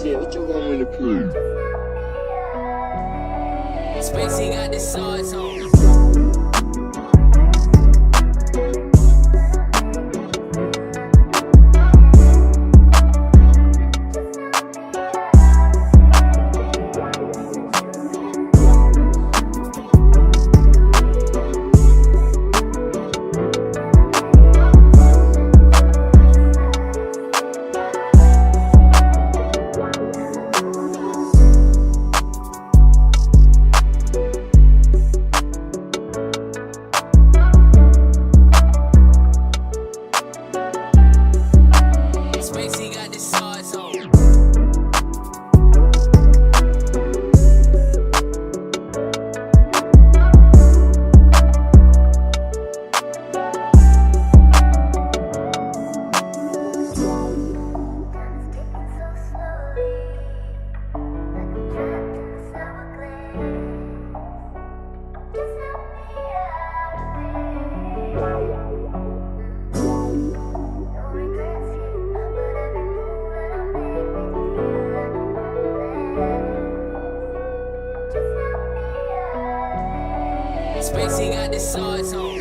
shit, what you want me to prove? Spacey got the sauce on. Spacey got the sauce on. Spacey got the sauce on.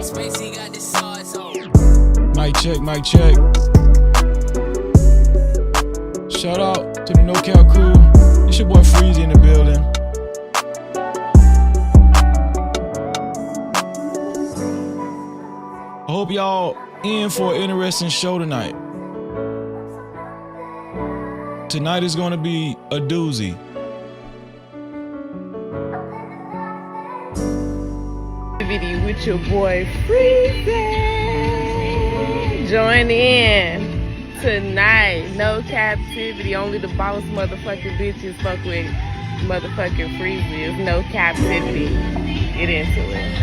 Spacey got the sauce on. Mic check. Shout out to the No Cap crew. It's your boy Freezy in the building. I hope y'all in for an interesting show tonight. Tonight is gonna be a doozy. Cap-tivity with your boy Freezy. Join in tonight. No Cap-tivity. Only the boss motherfucking bitches fuck with motherfucking Freezy. It's no Cap-tivity. Get into it.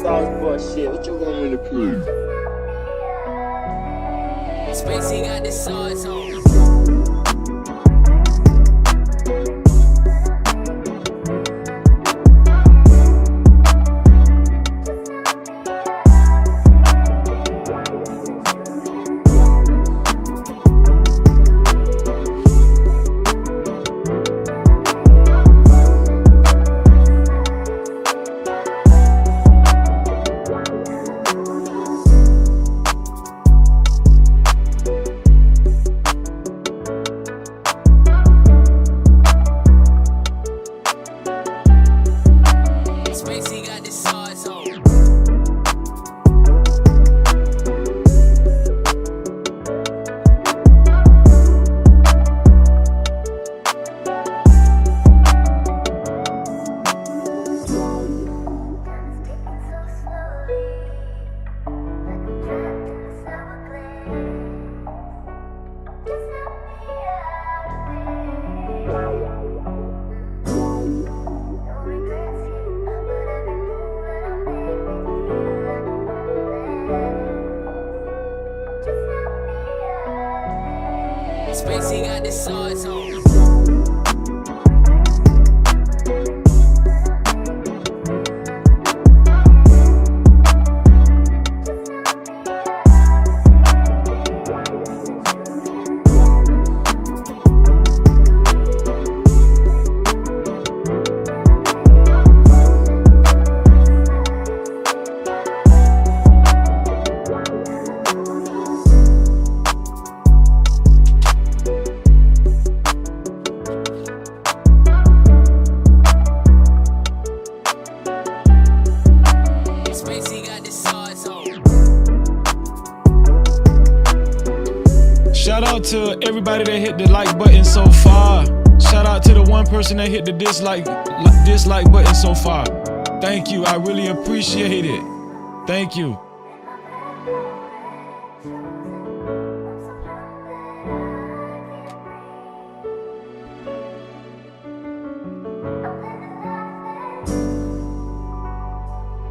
Sauce boy shit, what you want me to prove? Spacey got the sauce on. Spacey got the sauce on. Spacey got the sauce on. out to everybody that hit the like button so far. Shout out to the one person that hit the dislike button so far. Thank you, I really appreciate it. Thank you.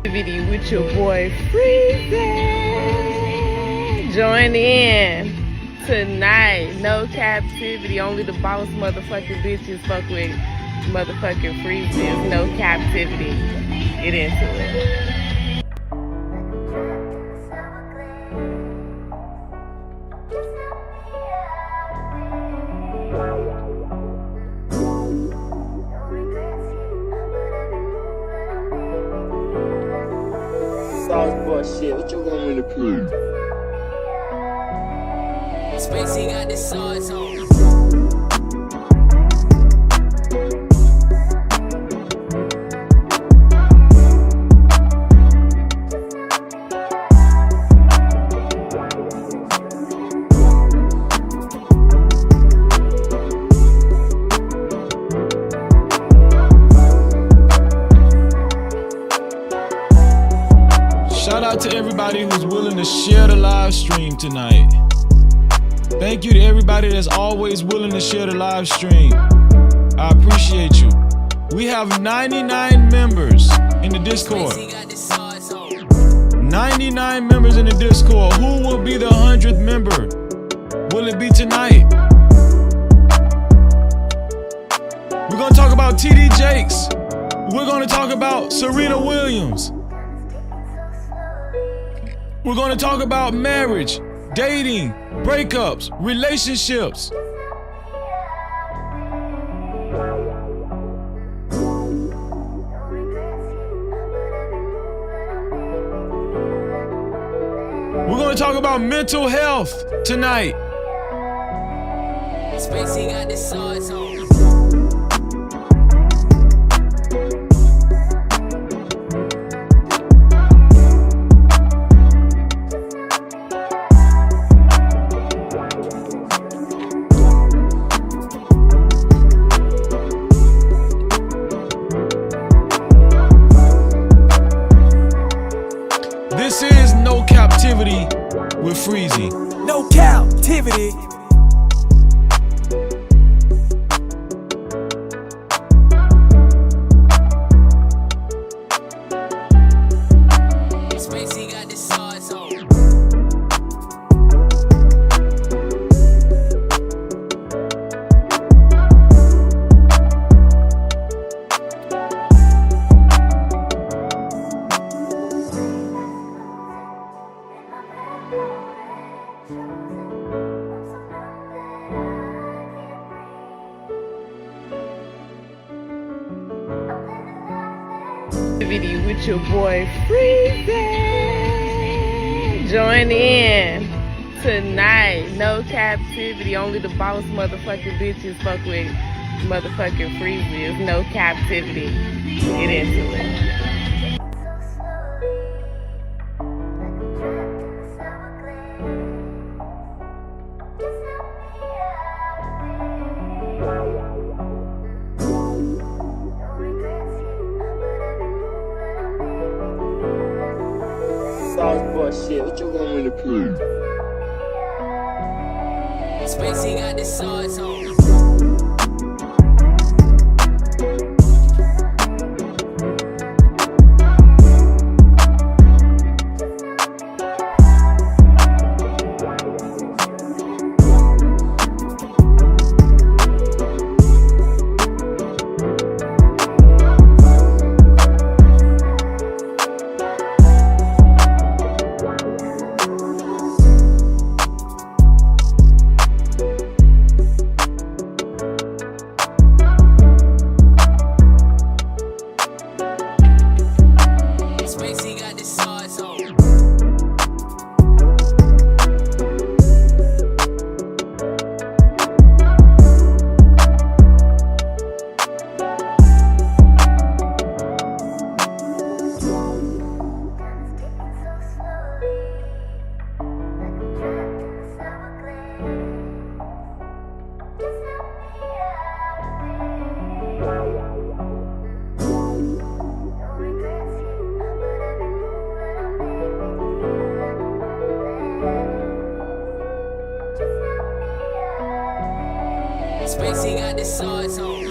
Video with your boy Freezy. Join in tonight. No captivity. Only the boss motherfucking bitches fuck with motherfucking Freezy. No captivity. Get into it. Shit, what you want me to prove? Spacey got the sauce on. Shout out to everybody who's willing to share the live stream tonight. Thank you to everybody that's always willing to share the live stream. I appreciate you. We have 99 members in the Discord. 99 members in the Discord. Who will be the 100th member? Will it be tonight? We're gonna talk about TD Jakes. We're gonna talk about Serena Williams. We're going to talk about marriage, dating, breakups, relationships. We're going to talk about mental health tonight. Spacey got the sauce on. This is No Cap-tivity with Freezy. No captivity. Spacey got the sauce on. Video with your boy Freezy. Join in tonight. No captivity. Only the boss motherfucking bitches fuck with motherfucking Freezy. No captivity. Get into it. Shit, what you want me to prove? Spacey got the sauce on. the sauce on.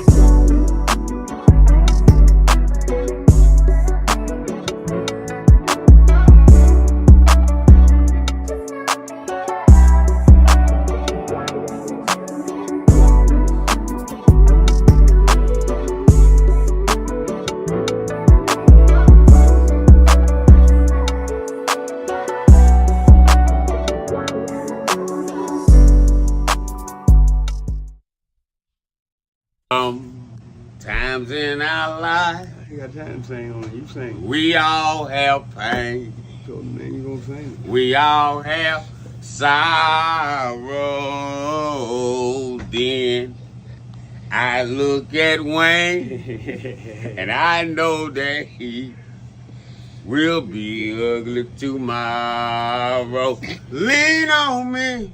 Times in our life, You got time to sing on it. You sing. we all have pain. So then you gonna sing it. We all have sorrow. Then I look at Wayne and I know that he will be ugly tomorrow. Lean on me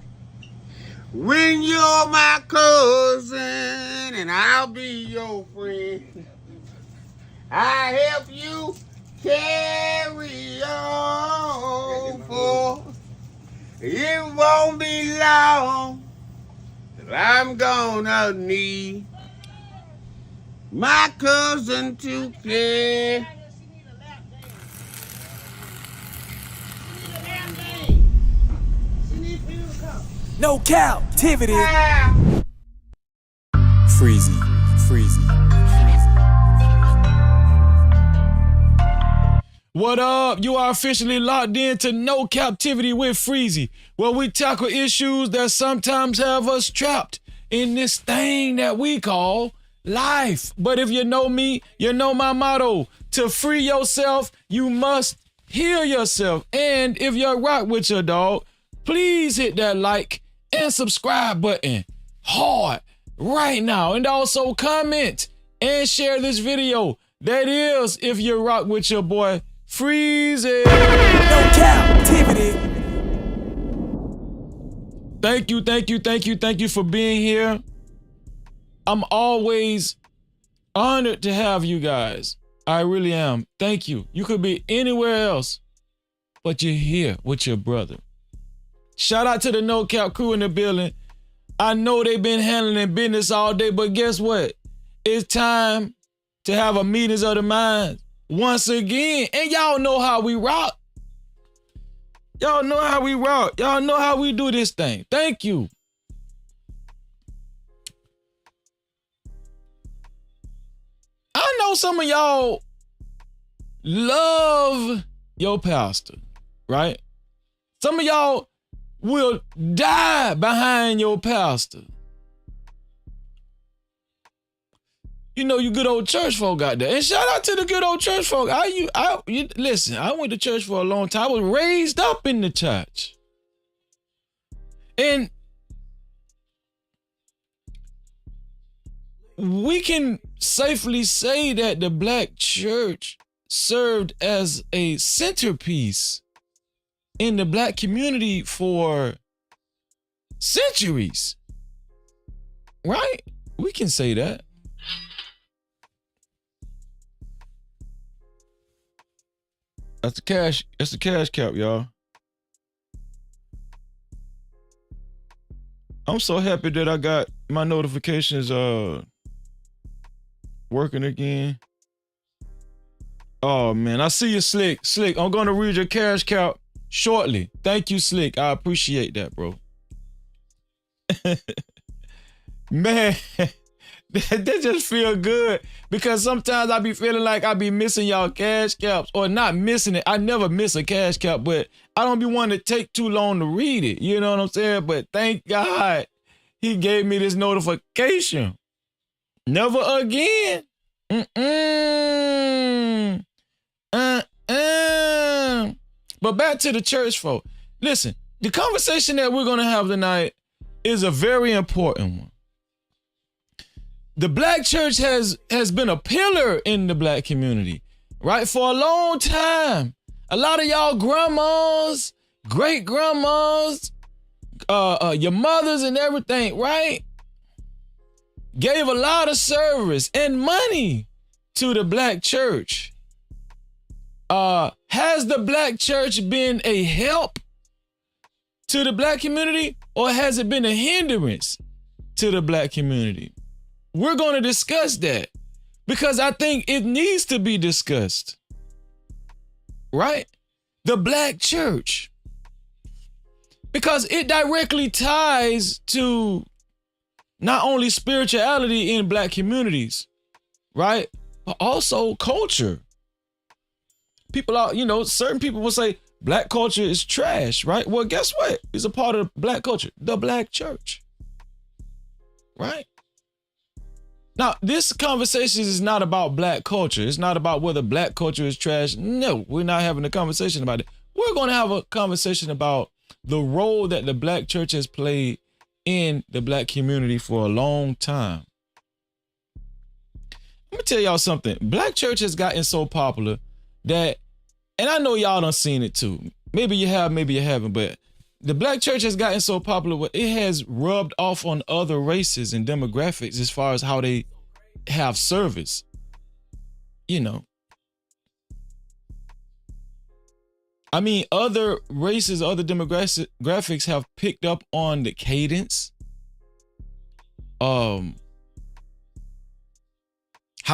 when you're my cousin and I'll be your friend. I help you carry on, for it won't be long till I'm gonna need my cousin to care. No captivity. Freezy. What up? You are officially locked in to No Captivity with Freezy, where we tackle issues that sometimes have us trapped in this thing that we call life. But if you know me, you know my motto. To free yourself, you must heal yourself. And if you're rock with your dog, please hit that like and subscribe button hard right now. And also comment and share this video. That is, if you rock with your boy Freezy. No captivity. Thank you for being here. I'm always honored to have you guys. I really am. Thank you. You could be anywhere else, but you're here with your brother. Shout out to the No Cap crew in the building. I know they've been handling business all day, but guess what? It's time to have a meetings of the minds once again. And y'all know how we rock. Y'all know how we rock. Y'all know how we do this thing. Thank you. I know some of y'all love your pastor, right? Some of y'all will die behind your pastor. You know, you good old church folk out there. And shout out to the good old church folk. Listen, I went to church for a long time. I was raised up in the church. And we can safely say that the black church served as a centerpiece in the black community for centuries. Right? We can say that. That's the cash cap, y'all. I'm so happy that I got my notifications working again. Oh man, I see you, Slick. Slick, I'm gonna read your cash cap shortly. Thank you, Slick. I appreciate that, bro. Man, that just feel good because sometimes I be feeling like I be missing y'all cash caps, or not missing it. I never miss a cash cap, but I don't be wanting to take too long to read it. You know what I'm saying? But thank God he gave me this notification. Never again. But back to the church folk. Listen, the conversation that we're gonna have tonight is a very important one. The black church has been a pillar in the black community, right? For a long time. A lot of y'all grandmas, great grandmas, your mothers and everything, right? Gave a lot of service and money to the black church. Has the black church been a help to the black community, or has it been a hindrance to the black community? we're going to discuss that because I think it needs to be discussed. Right? The black church. Because it directly ties to not only spirituality in black communities, right? But also culture. People are, certain people will say black culture is trash, right? Well, guess what? It's a part of black culture, the black church, right? Now, this conversation is not about black culture. It's not about whether black culture is trash. No, we're not having a conversation about it. We're going to have a conversation about the role that the black church has played in the black community for a long time. Let me tell y'all something. Black church has gotten so popular that, and I know y'all done seen it too. Maybe you have, maybe you haven't, but the black church has gotten so popular where it has rubbed off on other races and demographics as far as how they have service. I mean, other races, other demographics have picked up on the cadence, how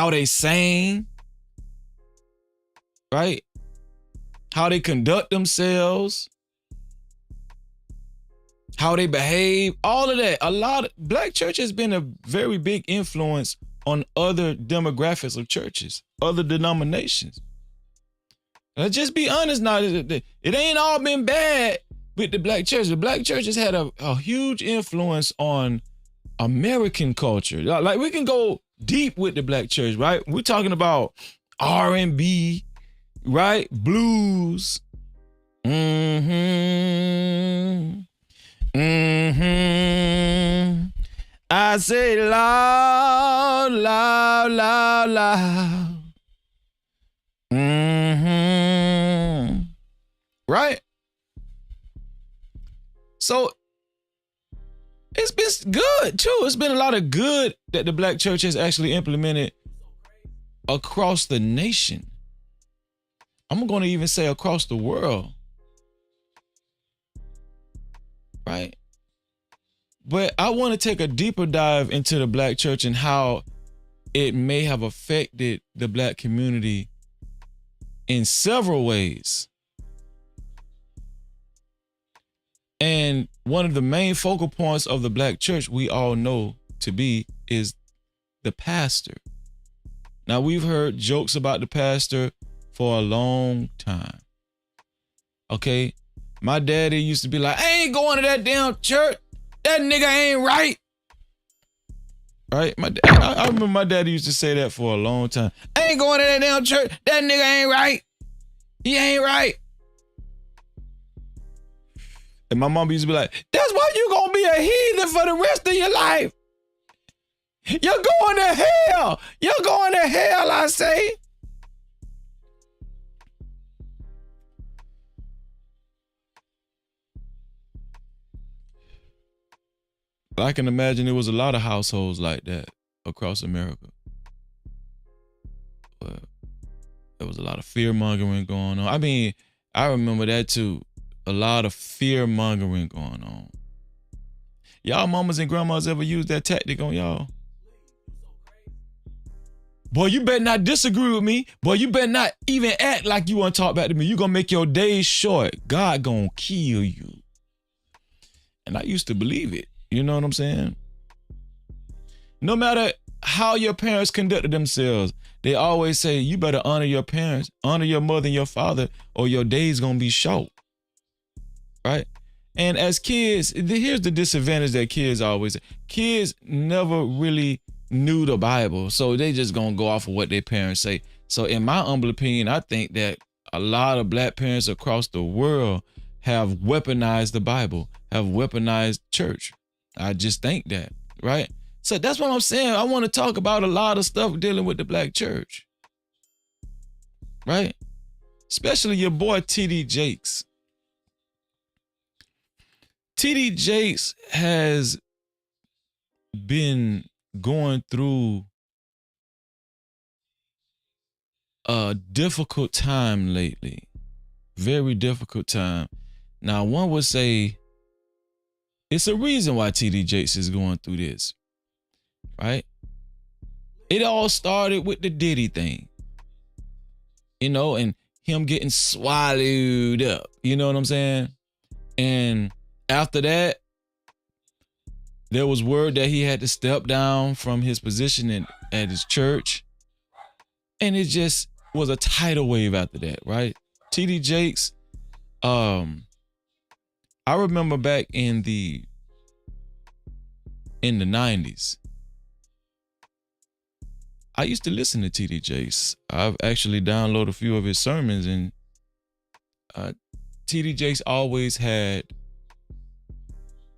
they sang, right? How they conduct themselves, how they behave, all of that. Black church has been a very big influence on other demographics of churches, other denominations. Let's just be honest now. It ain't all been bad with the black church. The black church has had a huge influence on American culture. Like, we can go deep with the black church, right? We're talking about R&B, right? Blues. I say loud, loud, loud, loud. Right? So it's been good too. It's been a lot of good that the black church has actually implemented across the nation. I'm going to even say across the world. Right? But I want to take a deeper dive into the black church and how it may have affected the black community in several ways. And one of the main focal points of the black church, we all know to be, is the pastor. Now, we've heard jokes about the pastor for a long time. Okay? My daddy used to be like, I ain't going to that damn church. That nigga ain't right. Right? I remember my daddy used to say that for a long time. I ain't going to that damn church. That nigga ain't right. He ain't right. And my mom used to be like, that's why you gonna be a heathen for the rest of your life. You're going to hell. You're going to hell, I say. I can imagine there was a lot of households like that across America. But there was a lot of fear mongering going on. I mean, I remember that too. A lot of fear mongering going on. Y'all mamas and grandmas ever use that tactic on y'all? Boy, you better not disagree with me. Boy, you better not even act like you want to talk back to me. You gonna make your days short. God gonna kill you. And I used to believe it. You know what I'm saying? No matter how your parents conducted themselves, they always say, you better honor your parents, honor your mother and your father, or your days gonna be short. Right? And as kids, here's the disadvantage that kids always say. Kids never really knew the Bible, so they just gonna go off of what their parents say. So in my humble opinion, I think that a lot of black parents across the world have weaponized the Bible, have weaponized church. I just think that, right? So that's what I'm saying. I want to talk about a lot of stuff dealing with the black church, right? Especially your boy T.D. Jakes. T.D. Jakes has been going through a difficult time lately. Very difficult time. Now, one would say it's a reason why T.D. Jakes is going through this, right? It all started with the Diddy thing, you know, and him getting swallowed up. You know what I'm saying? And after that, there was word that he had to step down from his position at his church. And it just was a tidal wave after that, right? TD Jakes, I remember back in the 90s, I used to listen to TD Jakes. I've actually downloaded a few of his sermons, and TD Jakes always had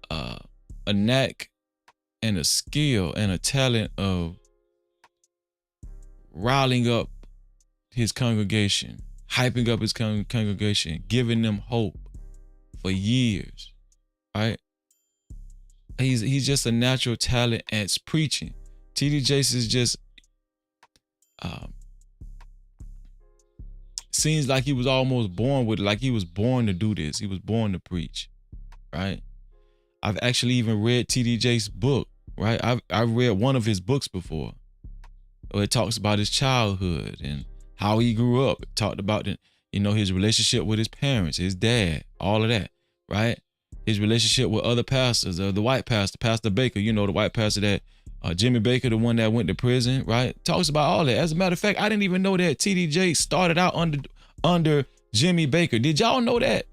a knack and a skill and a talent of riling up his congregation, hyping up his congregation, giving them hope for years, right? He's just a natural talent at preaching. TD Jakes is just seems like he was almost born with it, like he was born to do this. He was born to preach, right? I've actually even read TD Jakes' book, right? I've read one of his books before. It talks about his childhood and how he grew up. It talked about his relationship with his parents, his dad, all of that, right? His relationship with other pastors, the white pastor, Pastor Baker, the white pastor that Jimmy Baker, the one that went to prison, right? Talks about all that. As a matter of fact, I didn't even know that TD Jakes started out under Jimmy Baker. Did y'all know that?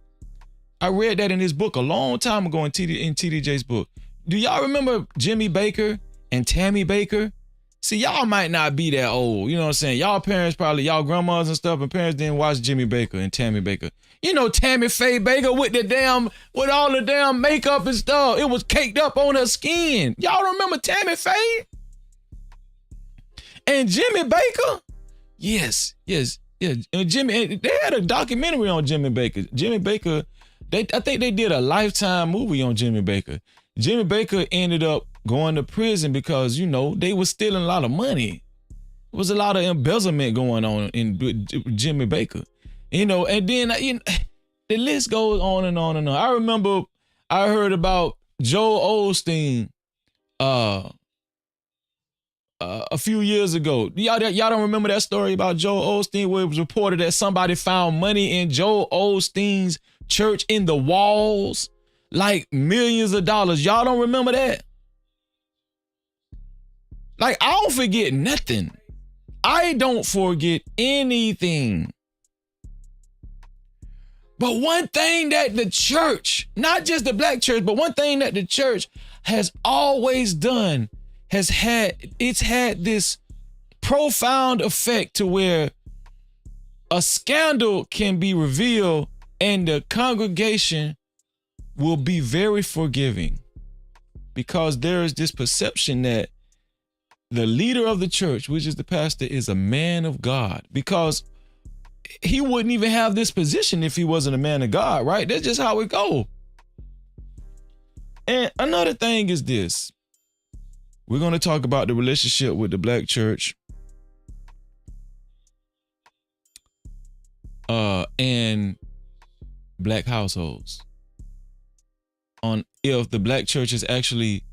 I read that in his book a long time ago in TD Jakes' book. Do y'all remember Jimmy Baker and Tammy Baker? See, y'all might not be that old. You know what I'm saying? Y'all parents probably, y'all grandmas and stuff, and parents didn't watch Jimmy Baker and Tammy Baker. You know Tammy Faye Baker with all the damn makeup and stuff. It was caked up on her skin. Y'all remember Tammy Faye? And Jimmy Baker? Yes. And Jimmy, they had a documentary on Jimmy Baker. Jimmy Baker, I think they did a Lifetime movie on Jimmy Baker. Jimmy Baker ended up going to prison because, they were stealing a lot of money. There was a lot of embezzlement going on in Jimmy Baker. And then the list goes on and on and on. I remember I heard about Joel Osteen a few years ago. Y'all don't remember that story about Joel Osteen where it was reported that somebody found money in Joel Osteen's church in the walls, like millions of dollars. Y'all don't remember that? Like, I don't forget nothing. I don't forget anything. But one thing that the church, not just the black church, but one thing that the church has always done it's had this profound effect to where a scandal can be revealed and the congregation will be very forgiving, because there is this perception that the leader of the church, which is the pastor, is a man of God, because he wouldn't even have this position if he wasn't a man of God, right? That's just how it go. And another thing is this. We're going to talk about the relationship with the black church and black households. On if the black church has actually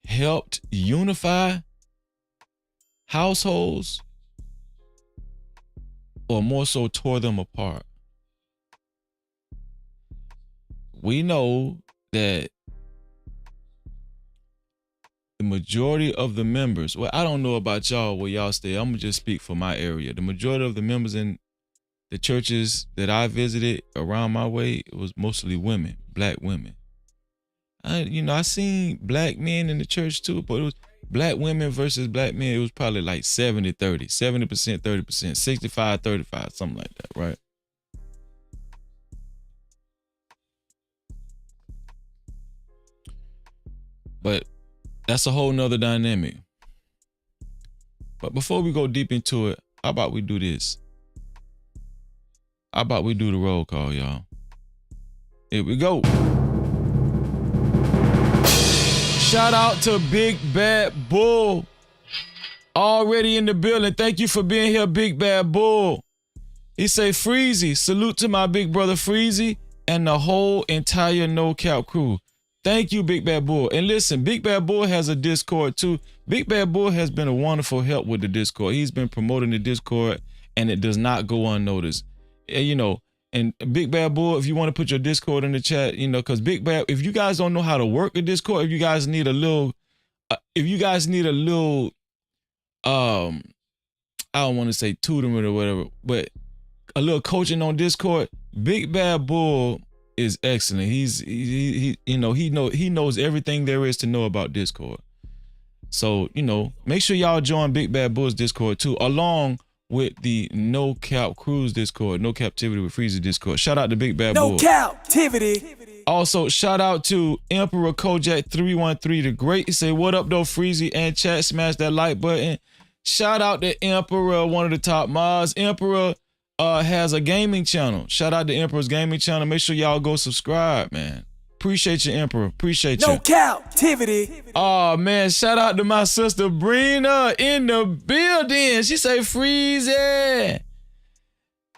helped unify households or more so tore them apart. We know that the majority of the members, well, I don't know about y'all where y'all stay. I'm gonna just speak for my area. The majority of the members in the churches that I visited around my way, it was mostly women, black women. I seen black men in the church too, but it was black women versus black men. It was probably like 70-30, 70%, 30%, 65-35, something like that, right? But that's a whole nother dynamic. But before we go deep into it, how about we do this? How about we do the roll call, y'all? Here we go. Shout out to Big Bad Bull. Already in the building. Thank you for being here, Big Bad Bull. He say, Freezy, salute to my big brother Freezy and the whole entire No Cap crew. Thank you, Big Bad Bull. And listen, Big Bad Bull has a Discord too. Big Bad Bull has been a wonderful help with the Discord. He's been promoting the Discord, and it does not go unnoticed. You know, and Big Bad Bull, if you want to put your Discord in the chat, you know, because Big Bad, if you guys don't know how to work the Discord, if you guys need a little, I don't want to say tutoring or whatever, but a little coaching on Discord, Big Bad Bull is excellent. He knows everything there is to know about Discord. So, you know, make sure y'all join Big Bad Bull's Discord too, along with the No Cap Cruise Discord, No Captivity with Freezy Discord. Shout out to Big Bad Bull. No Cap-tivity. Also, shout out to Emperor Kojak 313 the Great. He say, what up though, Freezy and chat, smash that like button. Shout out to Emperor, one of the top mods. Emperor has a gaming channel. Shout out to Emperor's gaming channel. Make sure y'all go subscribe, man. Appreciate you, Emperor. Appreciate you. No Cap-tivity. Oh, man. Shout out to my sister, Brina, in the building. She say, Freezy.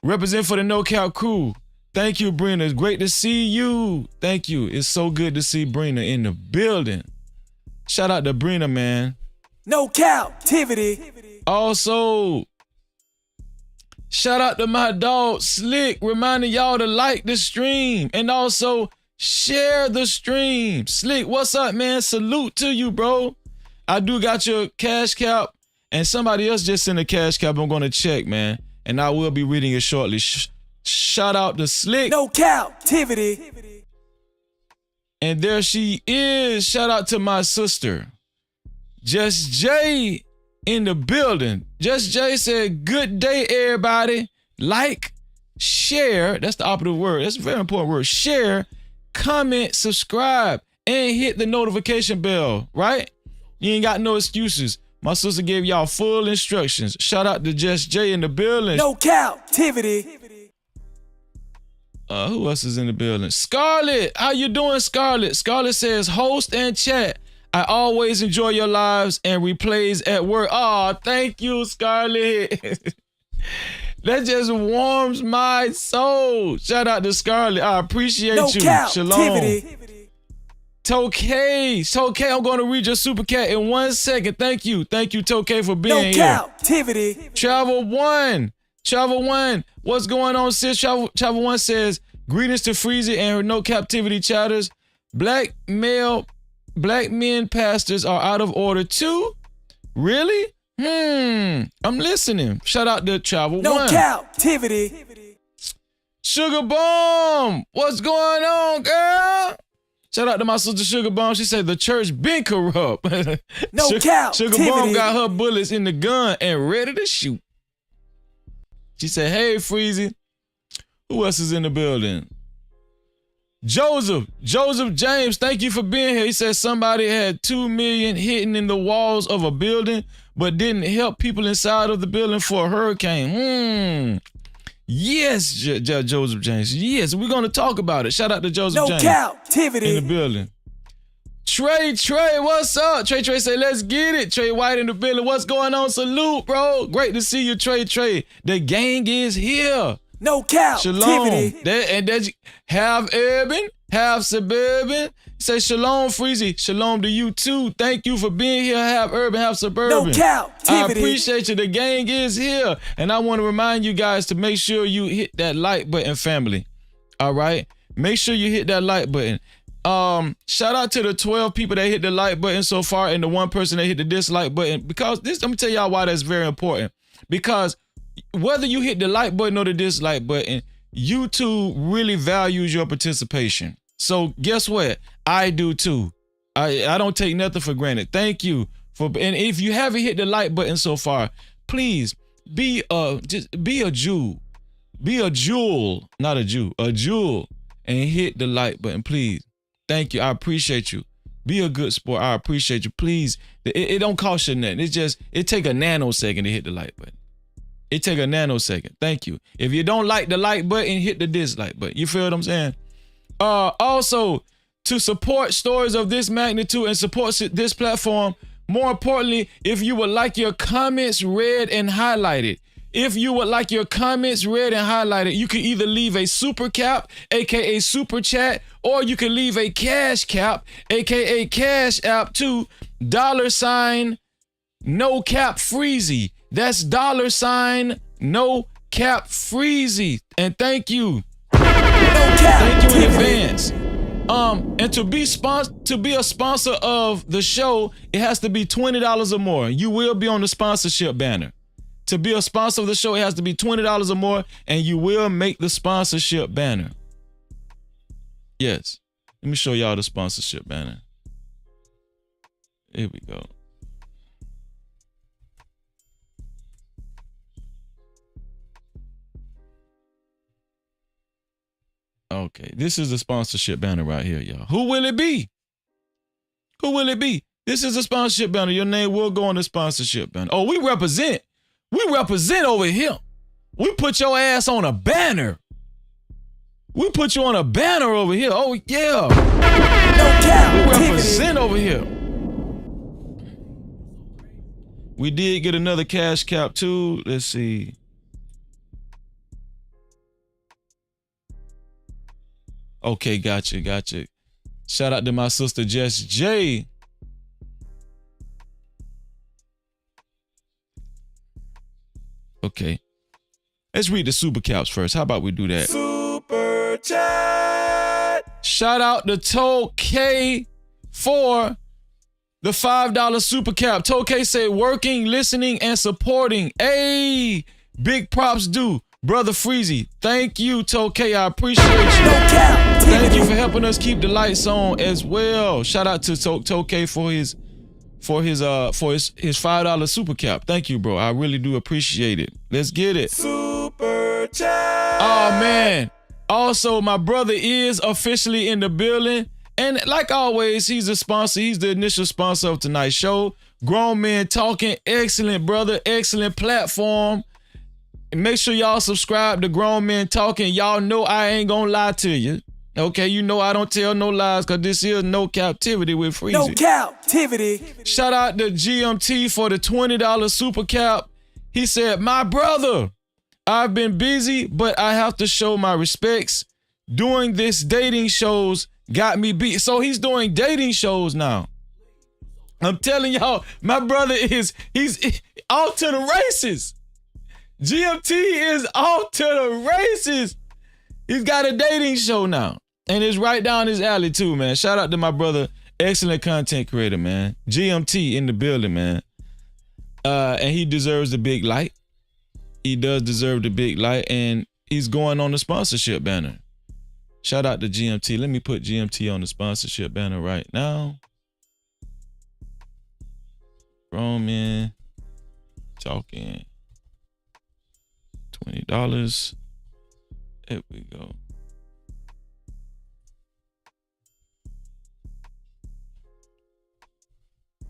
Represent for the No Cap crew. Thank you, Brina. It's great to see you. Thank you. It's so good to see Brina in the building. Shout out to Brina, man. No Cap-tivity. Also, shout out to my dog, Slick, reminding y'all to like the stream and also share the stream. Slick, what's up, man? Salute to you, bro. I do got your cash cap, and somebody else just sent a cash cap. I'm going to check, man, and I will be reading it shortly. Shout out to Slick. No Cap-tivity. And there she is. Shout out to my sister, Just Jay, in the building. Just Jay said, good day, everybody. Like, share. That's the operative word. That's a very important word. Share, comment, subscribe, and hit the notification bell, right? You ain't got no excuses. My sister gave y'all full instructions. Shout out to Just Jay in the building. No Cap-tivity. Who else is in the building? Scarlett, how you doing, Scarlett? Scarlett says, host and chat. I always enjoy your lives and replays at work. Oh, thank you, Scarlett. That just warms my soul. Shout out to Scarlett. I appreciate No you. Cap-tivity. Shalom. Tokay, I'm going to read your super cat in 1 second. Thank you, Tokay, for being No here. Cap-tivity. Travel One, what's going on, sis? Travel One says, greetings to Freezy and her No Captivity chatters. Black men pastors are out of order too? Really? I'm listening. Shout out to Travel No One. Cap-tivity. Sugar Bomb, what's going on, girl? Shout out to my sister Sugar Bomb. She said the church been corrupt. No Cap-tivity. Sugar Bomb got her bullets in the gun and ready to shoot. She said, hey, Freezy. Who else is in the building? Joseph James, thank you for being here. He said somebody had 2 million hidden in the walls of a building, but didn't help people inside of the building for a hurricane. Yes, Joseph James. Yes, we're going to talk about it. Shout out to Joseph No James. Cap-tivity. In the building. Trey, what's up? Trey say, let's get it. Trey White in the building. What's going on? Salute, bro. Great to see you, Trey. The gang is here. No Cap-tivity. Shalom. And half urban, half suburban. Say shalom, Freezy. Shalom to you too. Thank you for being here, half urban, half suburban. No Cap-tivity. I appreciate you. The gang is here. And I want to remind you guys to make sure you hit that like button, family. All right? Make sure you hit that like button. Shout out to the 12 people that hit the like button so far and the 1 person that hit the dislike button. Because this, let me tell y'all why that's very important. Because whether you hit the like button or the dislike button, YouTube really values your participation. So guess what? I do too. I don't take nothing for granted. Thank you and if you haven't hit the like button so far, please be a Jew. Be a jewel, not a Jew, a jewel, and hit the like button, please. Thank you. I appreciate you. Be a good sport. I appreciate you. Please. It don't cost you nothing. It take a nanosecond to hit the like button. It take a nanosecond. Thank you. If you don't like the like button, hit the dislike button. You feel what I'm saying? Also, to support stories of this magnitude and support this platform, more importantly, if you would like your comments read and highlighted, you can either leave a super cap, aka super chat, or you can leave a cash cap, aka cash app to $, No Cap Freezy. That's $, No Cap Freezy. And thank you. No cap. Thank you in advance. And to be a sponsor of the show, it has to be $20 or more. You will be on the sponsorship banner. To be a sponsor of the show, it has to be $20 or more, and you will make the sponsorship banner. Yes. Let me show y'all the sponsorship banner. Here we go. Okay, this is the sponsorship banner right here, y'all. Who will it be? Who will it be? This is a sponsorship banner. Your name will go on the sponsorship banner. Oh, we represent. We represent over here. We put your ass on a banner. We put you on a banner over here. Oh, yeah. No cap. We represent over here. We did get another cash cap too. Let's see. Okay, gotcha. Shout out to my sister Jess J. Okay. Let's read the super caps first. How about we do that? Super chat. Shout out to Toe K for the $5 super cap. Toe K said working, listening, and supporting. Hey, big props due. Brother Freezy, thank you, Toe K. I appreciate you. No cap. Thank you for helping us keep the lights on as well. Shout out to Toe K for his $5 super cap. Thank you, bro. I really do appreciate it. Let's get it. Super chat. Oh man. Also, my brother is officially in the building. And like always, he's a sponsor. He's the initial sponsor of tonight's show. Grown Men Talking. Excellent, brother. Excellent platform. And make sure y'all subscribe to Grown Men Talking. Y'all know I ain't gonna lie to you. Okay, you know I don't tell no lies because this is No Cap-tivity with Freezy. No cap-tivity. Shout out to GMT for the $20 super cap. He said, my brother, I've been busy, but I have to show my respects. Doing this dating shows got me beat. So he's doing dating shows now. I'm telling y'all, my brother he's off to the races. GMT is off to the races. He's got a dating show now. And it's right down his alley too, man. Shout out to my brother, excellent content creator, man. GMT in the building, man. And he deserves the big light. He does deserve the big light, and he's going on the sponsorship banner. Shout out to GMT. Let me put GMT on the sponsorship banner right now. Grown Men Talking. $20. There we go.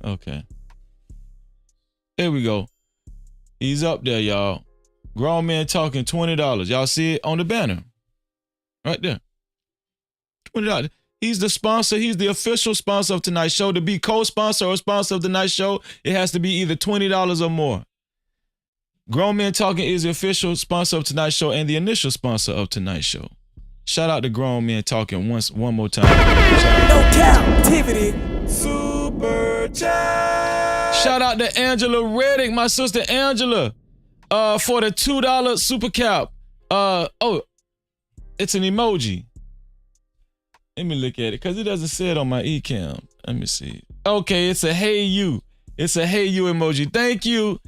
Okay. There we go. He's up there, y'all. Grown Men Talking, $20. Y'all see it on the banner. Right there. $20. He's the sponsor. He's the official sponsor of tonight's show. To be co-sponsor or sponsor of tonight's show, it has to be either $20 or more. Grown Men Talking is the official sponsor of tonight's show and the initial sponsor of tonight's show. Shout out to Grown Men Talking one more time. No cap-tivity. Super chat. Shout out to Angela Reddick, my sister Angela, for the $2 super cap. Oh, it's an emoji. Let me look at it because it doesn't say it on my eCam. Let me see. Okay, it's a hey you. It's a hey you emoji. Thank you.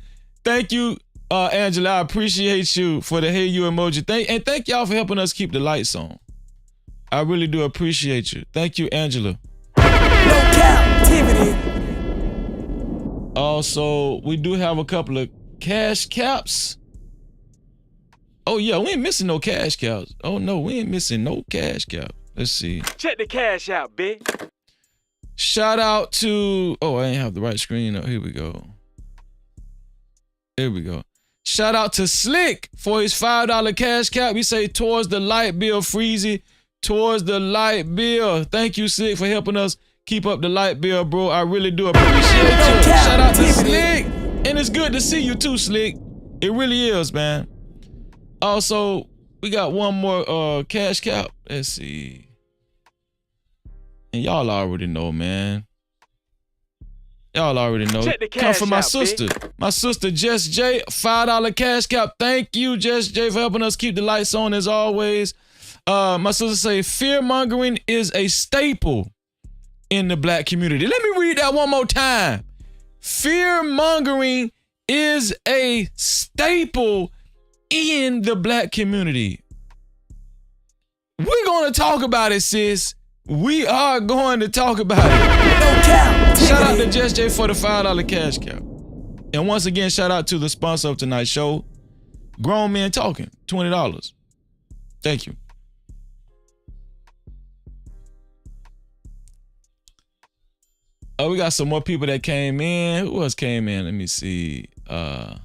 Thank you, Angela. I appreciate you for the hey you emoji. Thank y'all for helping us keep the lights on. I really do appreciate you. Thank you, Angela. No cap-tivity. Also, we do have a couple of cash caps. Oh yeah, we ain't missing no cash caps. Oh no, we ain't missing no cash cap. Let's see. Check the cash out, bitch. Shout out to, oh, I ain't have the right screen. Oh, here we go. Here we go. Shout out to Slick for his $5 cash cap. We say towards the light bill, Freezy. Towards the light bill. Thank you, Slick, for helping us keep up the light bill, bro. I really do appreciate you. Shout out to Slick. And it's good to see you too, Slick. It really is, man. Also, we got one more cash cap. Let's see. And y'all already know, man. Y'all already know. Check the Come cash from my out, sister. My sister, Jess J. $5 cash cap. Thank you, Jess J, for helping us keep the lights on as always. My sister say, fear-mongering is a staple in the black community. Let me read that one more time. Fear-mongering is a staple in the black community. We're going to talk about it, sis. We are going to talk about it. No cap. Shout out to Jess J for the $5 cash cap. And once again, shout out to the sponsor of tonight's show, Grown Men Talking, $20. Thank you. Oh, we got some more people that came in. Who else came in? Let me see. I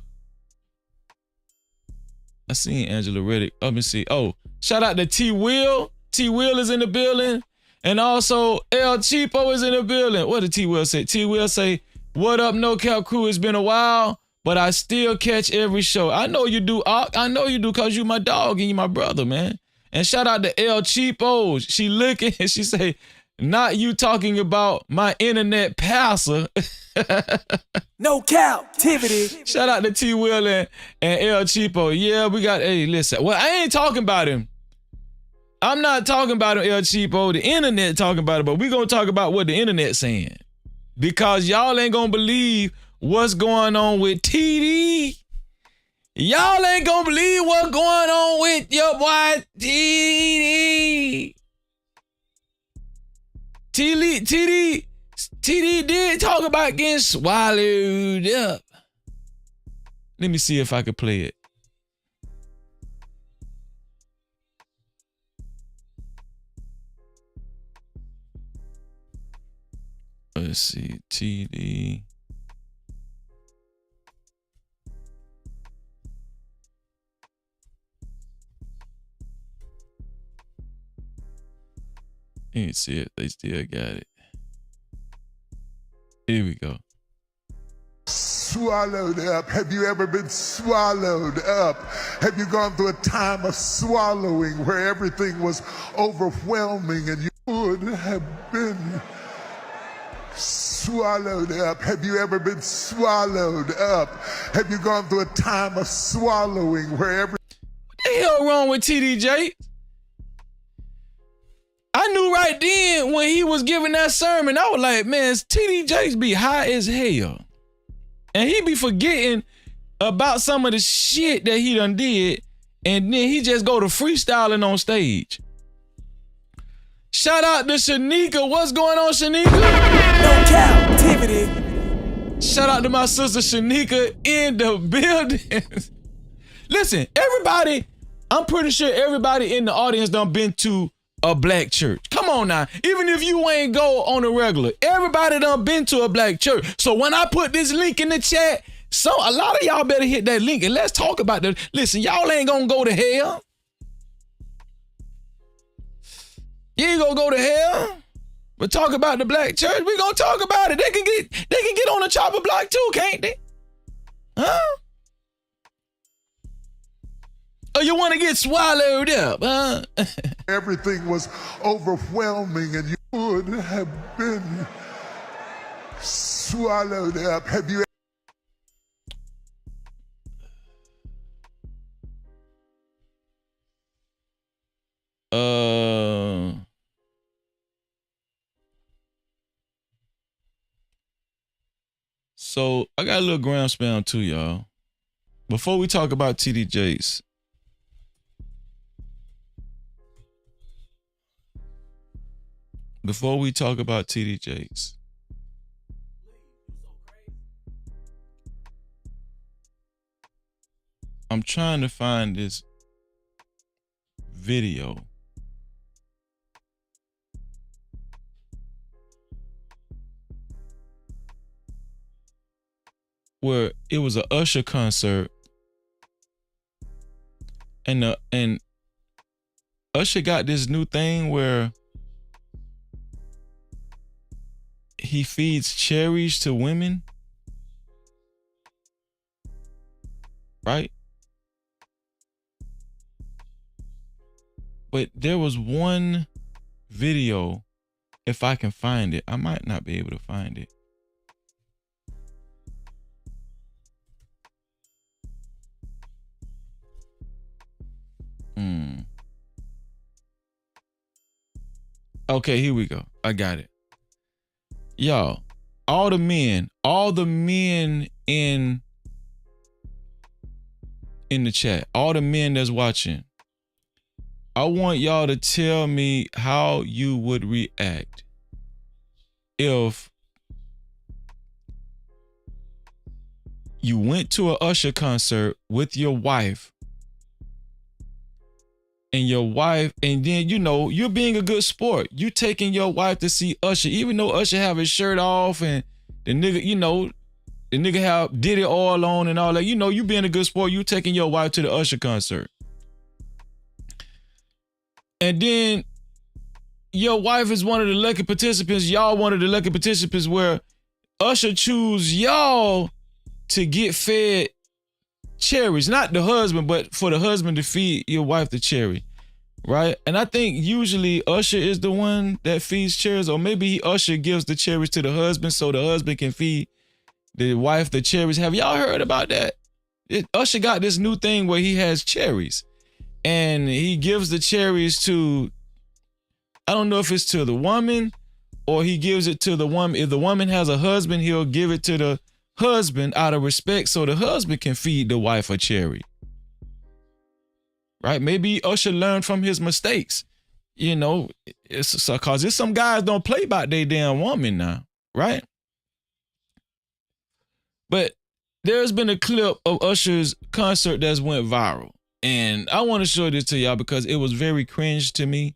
seen Angela Reddick. Let me see. Oh, shout out to T Will. T Will is in the building. And also El Cheapo is in the building. What did T Will say? T Will say, what up, No Cap crew? It's been a while, but I still catch every show. I know you do, I know you do, because you my dog and you my brother, man. And shout out to El Cheapo. She looking and she say, not you talking about my internet passer. No Cap-tivity. Shout out to T Will and El Cheapo. Yeah, we got, hey, listen. Well, I ain't talking about him. I'm not talking about him, El Cheapo. The internet talking about it, but we gonna talk about what the internet saying. Because y'all ain't gonna believe what's going on with TD. Y'all ain't gonna believe what's going on with your boy TD. TD did talk about getting swallowed up. Let me see if I could play it. Let's see, TD. You can see it, they still got it. Here we go. Swallowed up. Have you ever been swallowed up? Have you gone through a time of swallowing where everything was overwhelming and you would have been swallowed up? Have you ever been swallowed up? Have you gone through a time of swallowing where everything... What the hell wrong with TDJ? I knew right then when he was giving that sermon, I was like, man, TDJs be high as hell. And he be forgetting about some of the shit that he done did, and then he just go to freestyling on stage. Shout out to Shanika. What's going on, Shanika? No Cap-tivity. Shout out to my sister Shanika in the building. Listen, everybody, I'm pretty sure everybody in the audience done been to a black church. Come on now. Even if you ain't go on a regular, everybody done been to a black church. So when I put this link in the chat, so a lot of y'all better hit that link and let's talk about that. Listen, y'all ain't gonna go to hell. You ain't gonna go to hell. But talk about the black church. We gonna talk about it. They can get on the chopper block too, can't they? Huh? Or you want to get swallowed up, huh? everything was overwhelming and you would have been swallowed up? Have you So I got a little ground spam too, y'all. Before we talk about TD Jakes, I'm trying to find this video. Where it was a Usher concert, and Usher got this new thing where he feeds cherries to women, right? But there was one video, if I can find it, I might not be able to find it. Okay, here we go. I got it. Y'all, all the men in the chat, all the men that's watching, I want y'all to tell me how you would react if you went to an Usher concert with your wife, and then, you know, you're being a good sport. You taking your wife to see Usher, even though Usher have his shirt off and the nigga, you know, the nigga have Diddy oil on and all that. You know, you being a good sport, you taking your wife to the Usher concert. And then your wife is one of the lucky participants. Y'all one of the lucky participants where Usher choose y'all to get fed cherries. Not the husband, but for the husband to feed your wife the cherry. Right? And I think usually Usher is the one that feeds cherries, or maybe Usher gives the cherries to the husband so the husband can feed the wife the cherries. Have y'all heard about that? Usher got this new thing where he has cherries. And he gives the cherries to, I don't know if it's to the woman or he gives it to the woman. If the woman has a husband, he'll give it to the husband out of respect so the husband can feed the wife a cherry. Right? Maybe Usher learned from his mistakes. You know, it's because there's some guys don't play about their damn woman now. Right? But there's been a clip of Usher's concert that's went viral. And I want to show this to y'all because it was very cringe to me.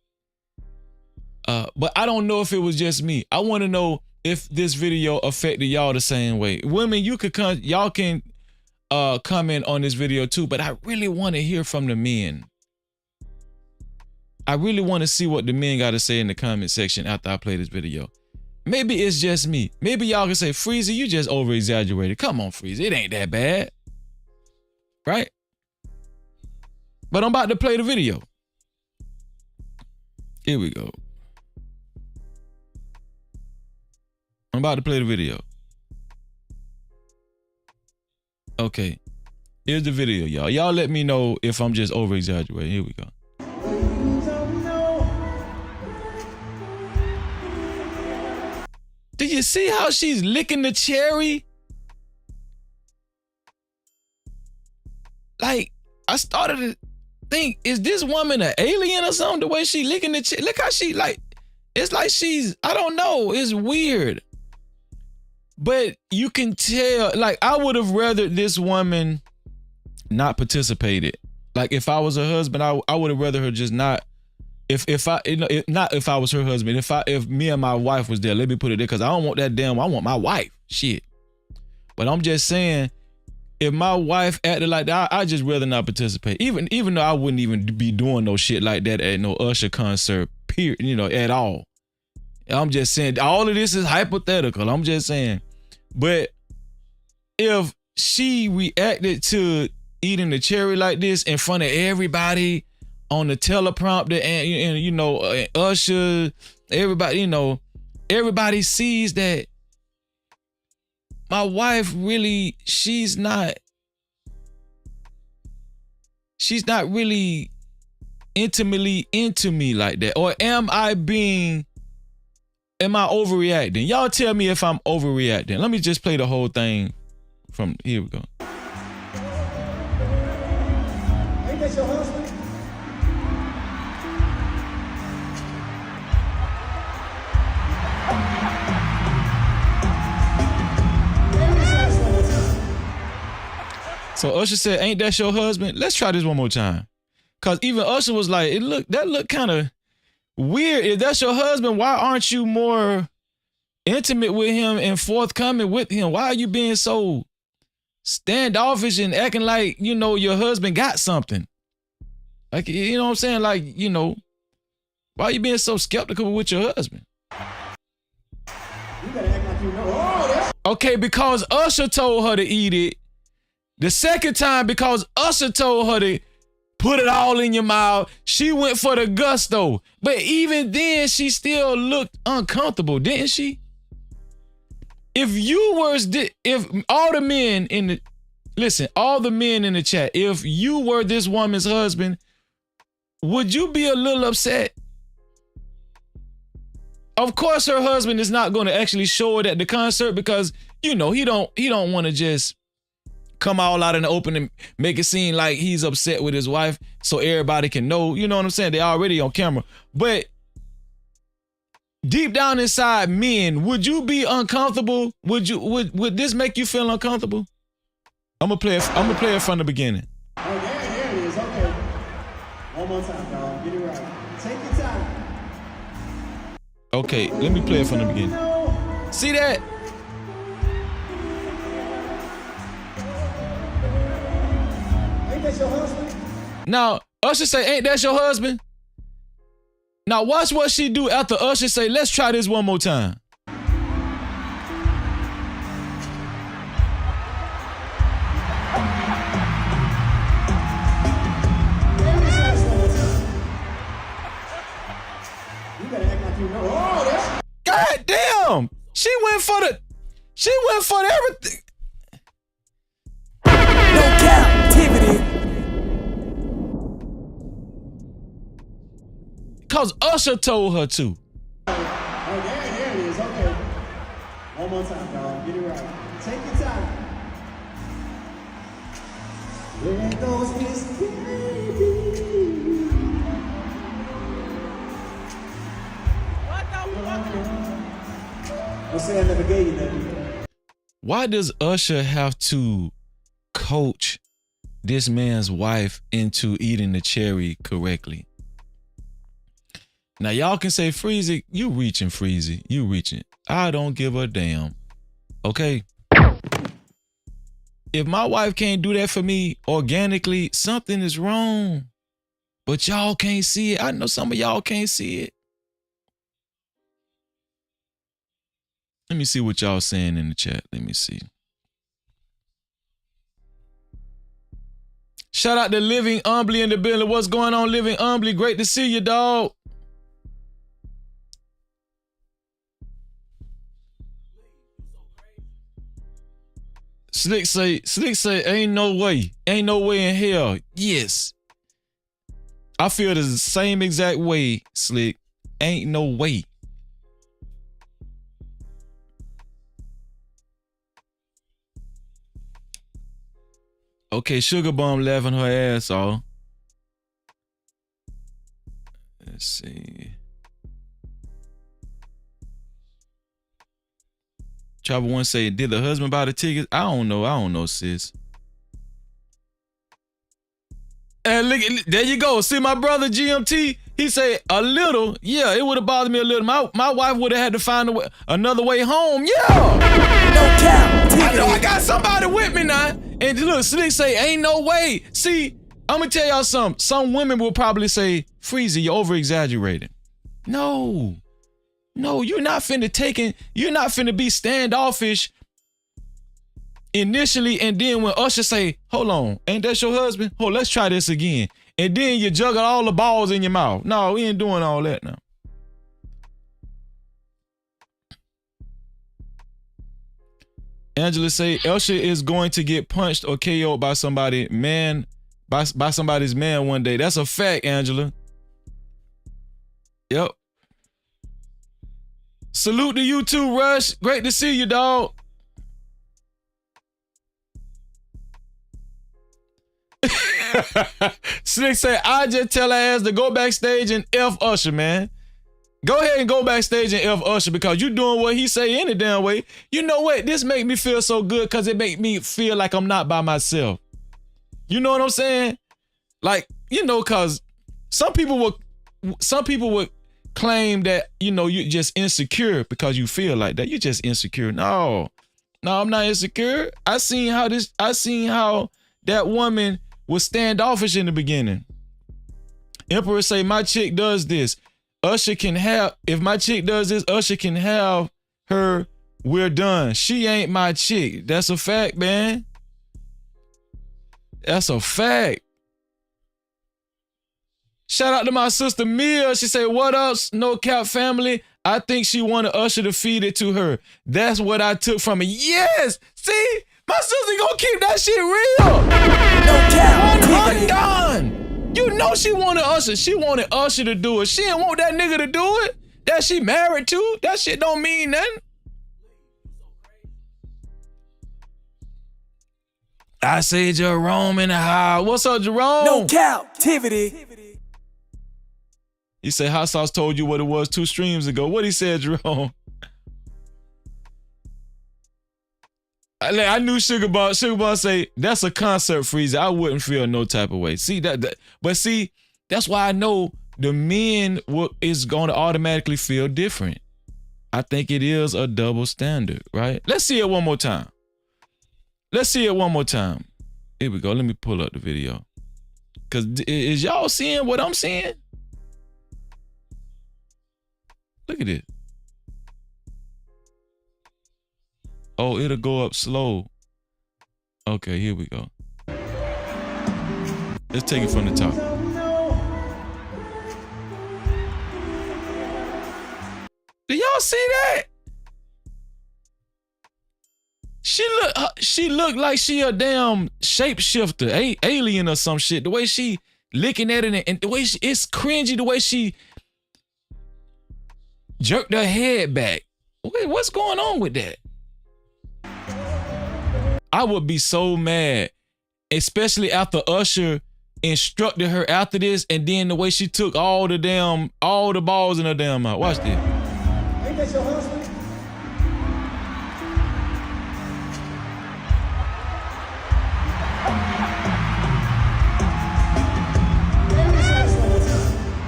But I don't know if it was just me. I want to know if this video affected y'all the same way. Women, y'all can comment on this video too, but I really want to hear from the men. I really want to see what the men got to say in the comment section after I play this video. Maybe it's just me. Maybe y'all can say, Freezy, you just over-exaggerated. Come on, Freezy, it ain't that bad. Right? But I'm about to play the video. Here we go. I'm about to play the video. Okay. Here's the video, y'all. Y'all let me know if I'm just over-exaggerating. Here we go. Do you see how she's licking the cherry? Like, I started to think, is this woman an alien or something? The way she licking the cherry. Look how she, like, it's like she's, I don't know. It's weird. But you can tell, like, I would have rather this woman not participated. Like, if I was her husband, I would have rather her just not. Not if I was her husband. If me and my wife was there, let me put it there, because I don't want that damn. I want my wife. Shit. But I'm just saying, if my wife acted like that, I just rather not participate. Even though I wouldn't even be doing no shit like that at no Usher concert. Period. You know, at all. I'm just saying, all of this is hypothetical. I'm just saying. But if she reacted to eating the cherry like this in front of everybody on the teleprompter and you know, Usher, everybody, you know, everybody sees that my wife really, she's not really intimately into me like that. Or am I overreacting? Y'all tell me if I'm overreacting. Let me just play the whole thing from, here we go. Ain't that your husband? So Usher said, ain't that your husband? Let's try this one more time. Cause even Usher was like, that looked kind of weird. If that's your husband, why aren't you more intimate with him and forthcoming with him? Why are you being so standoffish and acting like, you know, your husband got something? Like, you know what I'm saying? Like, you know, why are you being so skeptical with your husband? You better act like you know. Okay, because Usher told her to eat it. The second time, because Usher told her to put it all in your mouth, she went for the gusto. But even then, she still looked uncomfortable, didn't she? If all the men in the, listen, all the men in the chat, if you were this woman's husband, would you be a little upset? Of course, her husband is not going to actually show it at the concert because, you know, he don't want to just come all out in the open and make it seem like he's upset with his wife so everybody can know. You know what I'm saying? They already on camera. But deep down inside, men, would you be uncomfortable? Would this make you feel uncomfortable? I'm gonna play it from the beginning. Oh, there it is. Okay. One more time, dog. Get it right. Take your time. Okay, let me play it from the beginning. See that? Ain't that your husband? Now, Usher say, ain't that your husband? Now watch what she do after Usher say, let's try this one more time. You better act like you know. Oh, that's... God damn! She went for the everything. No Cap-tivity. Cause Usher told her to. Oh, there it is. Okay. One more time, dog. Get it right. Take your time. There goes Miss Baby. Don't say I never gave you nothing. Why does Usher have to coach this man's wife into eating the cherry correctly? Now y'all can say, Freezy, you reaching, Freezy, you reaching. I don't give a damn. Okay? If my wife can't do that for me organically, something is wrong. But y'all can't see it. I know some of y'all can't see it. Let me see what y'all saying in the chat. Let me see. Shout out to Living Humbly in the building. What's going on, Living Humbly? Great to see you, dog. Slick say, ain't no way in hell. Yes. I feel the same exact way, Slick. Ain't no way. Okay, Sugar Bum laughing her ass off. Let's see. Travel One say, did the husband buy the tickets? I don't know, sis. And look, there you go. See my brother GMT? He say a little. Yeah, it would have bothered me a little. My wife would have had to find another way home. Yeah. No Cap. I know I got somebody with me now. And look, Slick say, ain't no way. See, I'm gonna tell y'all something. Some women will probably say, Freezy, you're over exaggerating. No, you're not finna be standoffish initially, and then when Usher say, hold on, ain't that your husband? Oh, let's try this again. And then you juggle all the balls in your mouth. No, we ain't doing all that now. Angela say, Usher is going to get punched or KO'd by somebody's man one day. That's a fact, Angela. Yep. Salute to you too, Rush. Great to see you, dog. Slick say, I just tell her ass to go backstage and F Usher, man. Go ahead and go backstage and F Usher because you doing what he say any damn way. You know what? This make me feel so good because it make me feel like I'm not by myself. You know what I'm saying? Like, you know, because some people would claim that, you know, you're just insecure because you feel like that. You're just insecure. No, I'm not insecure. I seen how that woman was standoffish in the beginning. Emperor say, my chick does this. Usher can have, if my chick does this, Usher can have her, we're done. She ain't my chick. That's a fact, man. That's a fact. Shout out to my sister Mia. She say, what up, No Cap family? I think she wanted Usher to feed it to her. That's what I took from it. Yes! See? My sister gonna keep that shit real. No Cap. Undone. You know know she wanted Usher. She wanted Usher to do it. She didn't want that nigga to do it. That she married to. That shit don't mean nothing. I say Jerome in the house. What's up, Jerome? No captivity. He said Hot Sauce told you what it was 2 streams ago. What he said, Jerome? I knew Sugar Bun say, that's a concert freezer. I wouldn't feel no type of way. See, but see, that's why I know the men is going to automatically feel different. I think it is a double standard, right? Let's see it one more time. Let's see it one more time. Here we go. Let me pull up the video. Because is y'all seeing what I'm seeing? Look at it. Oh, it'll go up slow. Okay, here we go. Let's take it from the top. Do y'all see that? She look like she a damn shapeshifter, alien or some shit. The way she licking at it and the way it's cringy. The way she jerked her head back. Wait, what's going on with that? I would be so mad, especially after Usher instructed her after this, and then the way she took all the balls in her damn mouth. Watch this. Ain't that your husband?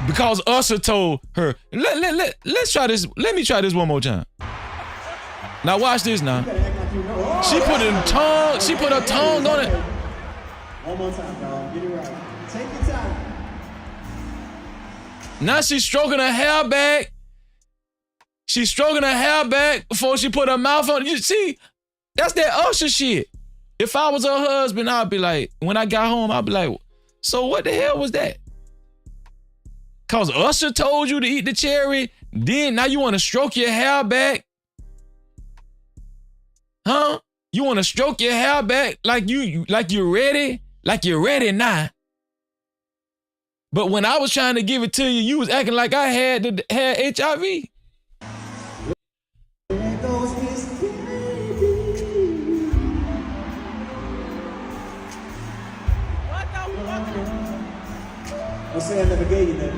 Because Usher told her, let's try this. Let me try this one more time. Now watch this now. She put her tongue on it. One more time, dog. Get it right. Take your time. Now she's stroking her hair back. She's stroking her hair back before she put her mouth on it. You see, that's that Usher shit. If I was her husband, I'd be like, when I got home, I'd be like, so what the hell was that? Cause Usher told you to eat the cherry, then now you want to stroke your hair back? Huh? You want to stroke your hair back like you're ready? Like you're ready now. But when I was trying to give it to you, you was acting like I had HIV. There goes Miss Baby. What the fuck? Don't say I never gave you that.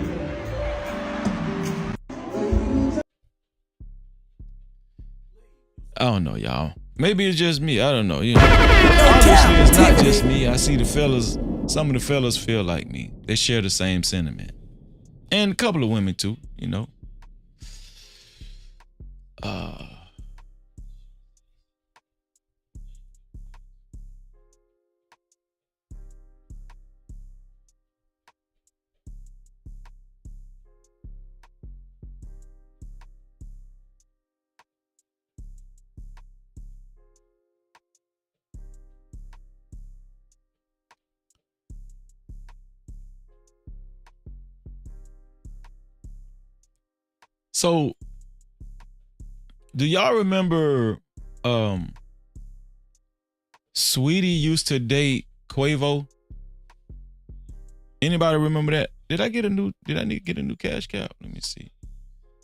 I don't know, y'all. Maybe it's just me. I don't know. You know, obviously it's not just me. I see the fellas. Some of the fellas feel like me. They share the same sentiment, and a couple of women too. You know. So, do y'all remember Sweetie used to date Quavo? Anybody remember that? Did I need to get a new cash cap? Let me see.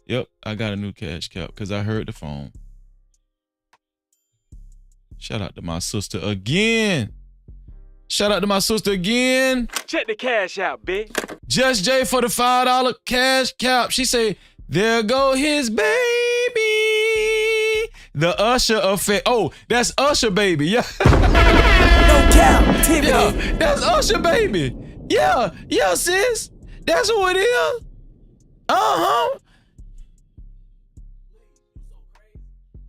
Yep, I got a new cash cap because I heard the phone. Shout out to my sister again. Shout out to my sister again. Check the cash out, bitch. Just J for the $5 cash cap. She say, there go his baby. The Usher effect. Oh, that's Usher baby. Yeah. No captivity. Yeah, that's Usher baby. Yeah, sis. That's who it is. Uh-huh.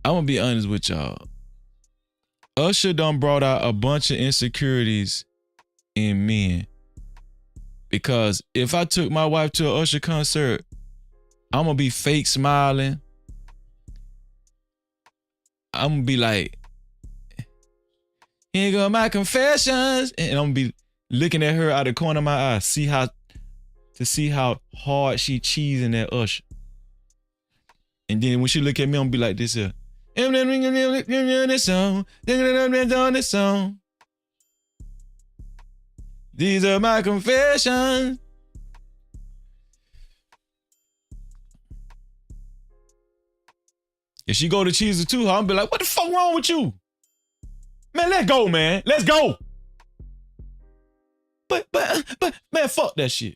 I'm gonna be honest with y'all. Usher done brought out a bunch of insecurities in men. Because if I took my wife to an Usher concert, I'm gonna be fake smiling. I'm gonna be like, here go my confessions. And I'm gonna be looking at her out of the corner of my eye, to see how hard she cheesing that Usher. And then when she look at me, I'm gonna be like this here. This song. These are my confessions. If she go to Cheezer too, I'm be like, what the fuck wrong with you? Man, let's go, man. Let's go. But man, fuck that shit.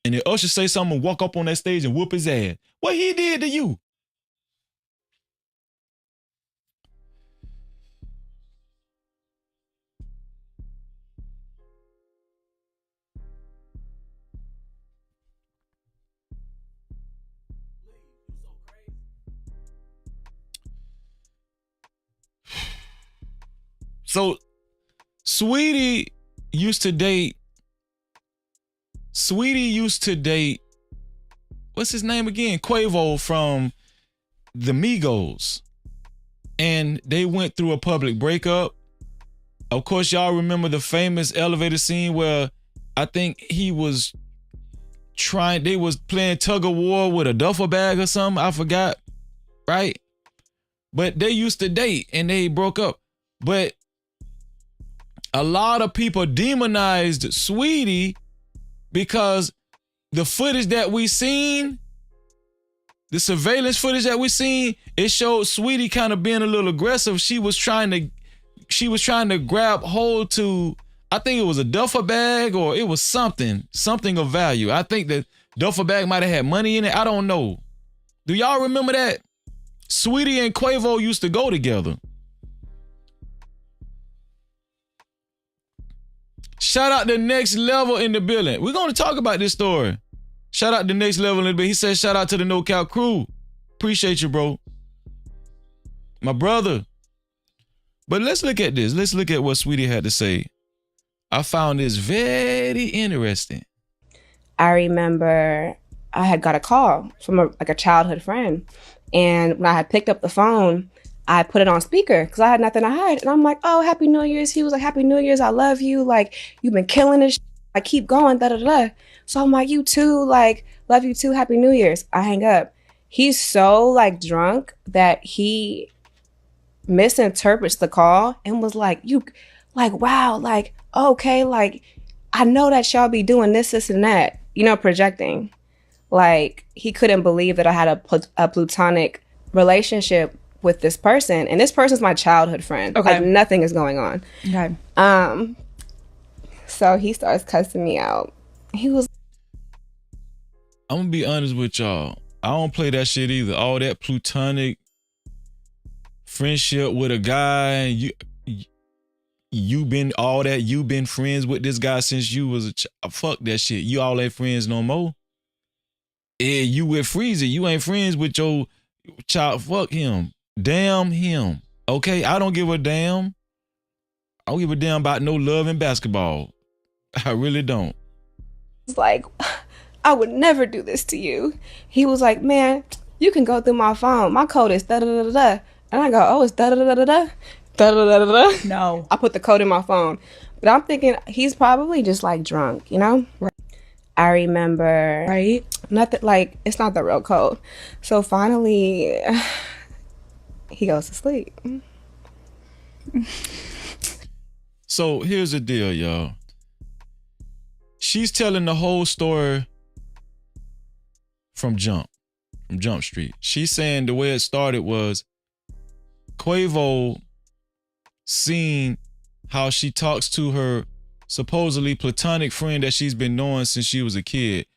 And then Usher say something and walk up on that stage and whoop his ass. What he did to you? So, Sweetie used to date, what's his name again? Quavo from the Migos. And they went through a public breakup. Of course, y'all remember the famous elevator scene where I think they was playing tug of war with a duffel bag or something. I forgot, right? But they used to date and they broke up. But a lot of people demonized Sweetie because the footage that we seen, the surveillance footage that we seen, it showed Sweetie kind of being a little aggressive. She was trying to grab hold to, I think it was a duffel bag or it was something of value. I think the duffel bag might have had money in it. I don't know. Do y'all remember that? Sweetie and Quavo used to go together. Shout out the Next Level in the building. We're going to talk about this story. Shout out the Next Level in the building. He said, shout out to the No Cap crew. Appreciate you, bro. My brother. But let's look at this. Let's look at what Sweetie had to say. I found this very interesting. I remember I had got a call from a childhood friend. And when I had picked up the phone, I put it on speaker because I had nothing to hide. And I'm like, oh, Happy New Year's. He was like, Happy New Year's. I love you. Like, you've been killing this. I keep going, da-da-da. So I'm like, you too. Like, love you too. Happy New Year's. I hang up. He's so, like, drunk that he misinterprets the call and was like, wow, like, okay, like, I know that y'all be doing this, and that, projecting. Like, he couldn't believe that I had a platonic relationship with this person, and this person's my childhood friend. Okay. Like, nothing is going on. Okay. So he starts cussing me out. He was, I'm gonna be honest with y'all. I don't play that shit either. All that platonic friendship with a guy, you've been friends with this guy since you was a child. Fuck that shit. You all ain't friends no more. Yeah, you with Freezy. You ain't friends with your child. Fuck him. Damn him. Okay, I don't give a damn. I don't give a damn about no love in basketball. I really don't. It's like, I would never do this to you. He was like, man, you can go through my phone. My code is da-da-da-da-da. And I go, oh, it's da-da-da-da-da. Da-da-da-da-da. No. I put the code in my phone. But I'm thinking he's probably just like drunk, Right. I remember. Right. Nothing, like, it's not the real code. So finally, he goes to sleep. So here's the deal, y'all. She's telling the whole story from Jump Street. She's saying the way it started was Quavo seen how she talks to her supposedly platonic friend that she's been knowing since she was a kid.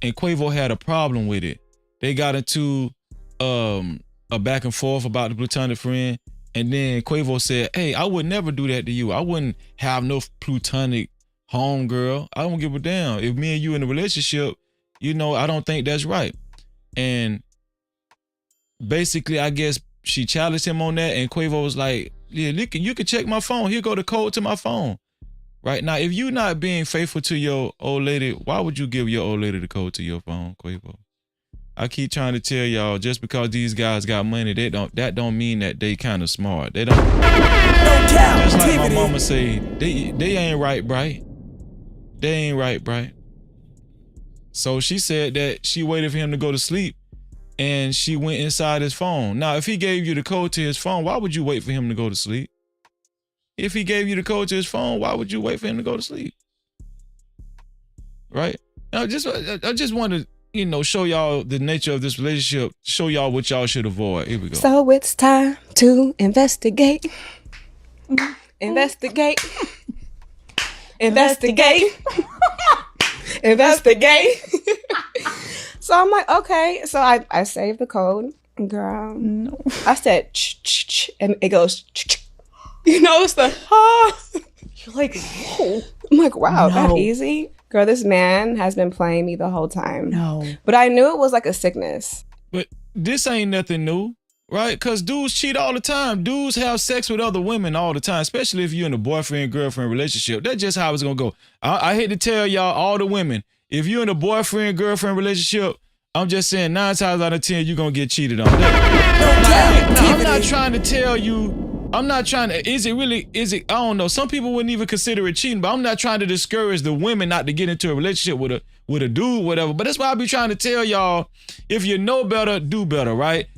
And Quavo had a problem with it. They got into a back and forth about the platonic friend. And then Quavo said, hey, I would never do that to you. I wouldn't have no platonic homegirl. I don't give a damn. If me and you in a relationship, I don't think that's right. And basically, I guess she challenged him on that. And Quavo was like, yeah, you can check my phone. Here go the code to my phone. Right now, if you're not being faithful to your old lady, why would you give your old lady the code to your phone, Quavo? I keep trying to tell y'all, just because these guys got money, that don't mean that they kind of smart. They don't. Just like my mama say, they ain't right, bright. They ain't right, bright. So she said that she waited for him to go to sleep, and she went inside his phone. Now, if he gave you the code to his phone, why would you wait for him to go to sleep? If he gave you the code to his phone, why would you wait for him to go to sleep? Right? Now, I just want to you know, show y'all the nature of this relationship, show y'all what y'all should avoid. Here we go. So it's time to investigate. Investigate. Investigate. Investigate. So I'm like, okay. So I saved the code. Girl, no. I said, and it goes, you know, it's the, You're like, whoa. I'm like, wow, No. that easy? Girl, this man has been playing me the whole time. No. But I knew it was like a sickness. But this ain't nothing new, right? Because dudes cheat all the time. Dudes have sex with other women all the time, especially if you're in a boyfriend-girlfriend relationship. That's just how it's going to go. I hate to tell y'all, all the women, if you're in a boyfriend-girlfriend relationship, I'm just saying 9 times out of 10, you're going to get cheated on. I'm not trying to tell you, I don't know. Some people wouldn't even consider it cheating, but I'm not trying to discourage the women not to get into a relationship with a dude, whatever. But that's why I be trying to tell y'all, if you know better, do better, right?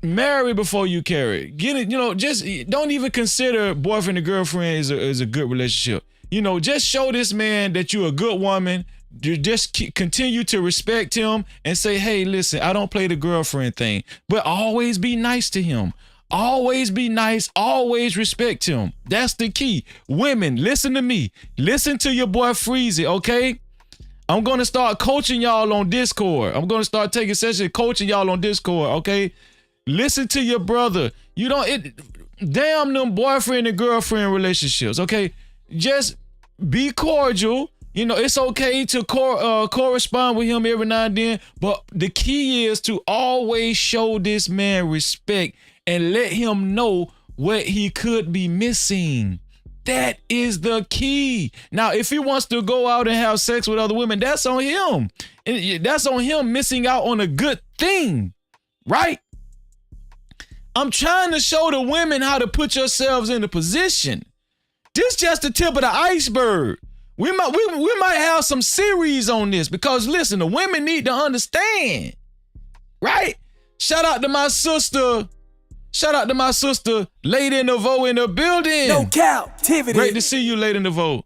Marry before you carry. Get it, you know, just don't even consider boyfriend and girlfriend is a good relationship. You know, just show this man that you're a good woman. You just continue to respect him and say, hey, listen, I don't play the girlfriend thing, but always be nice to him. Always be nice. Always respect him. That's the key. Women, listen to me. Listen to your boy Freezy, okay? I'm going to start coaching y'all on Discord. I'm going to start taking sessions coaching y'all on Discord, okay? Listen to your brother. Damn them boyfriend and girlfriend relationships, okay? Just be cordial. You know, it's okay to correspond with him every now and then, but the key is to always show this man respect and let him know what he could be missing. That is the key. Now, if he wants to go out and have sex with other women, that's on him. And that's on him missing out on a good thing, right? I'm trying to show the women how to put yourselves in a position. This just the tip of the iceberg. We might have some series on this because listen, the women need to understand, right? Shout out to my sister, Lady Nouveau in the building. No Cap-tivity. Great to see you, Lady Nouveau.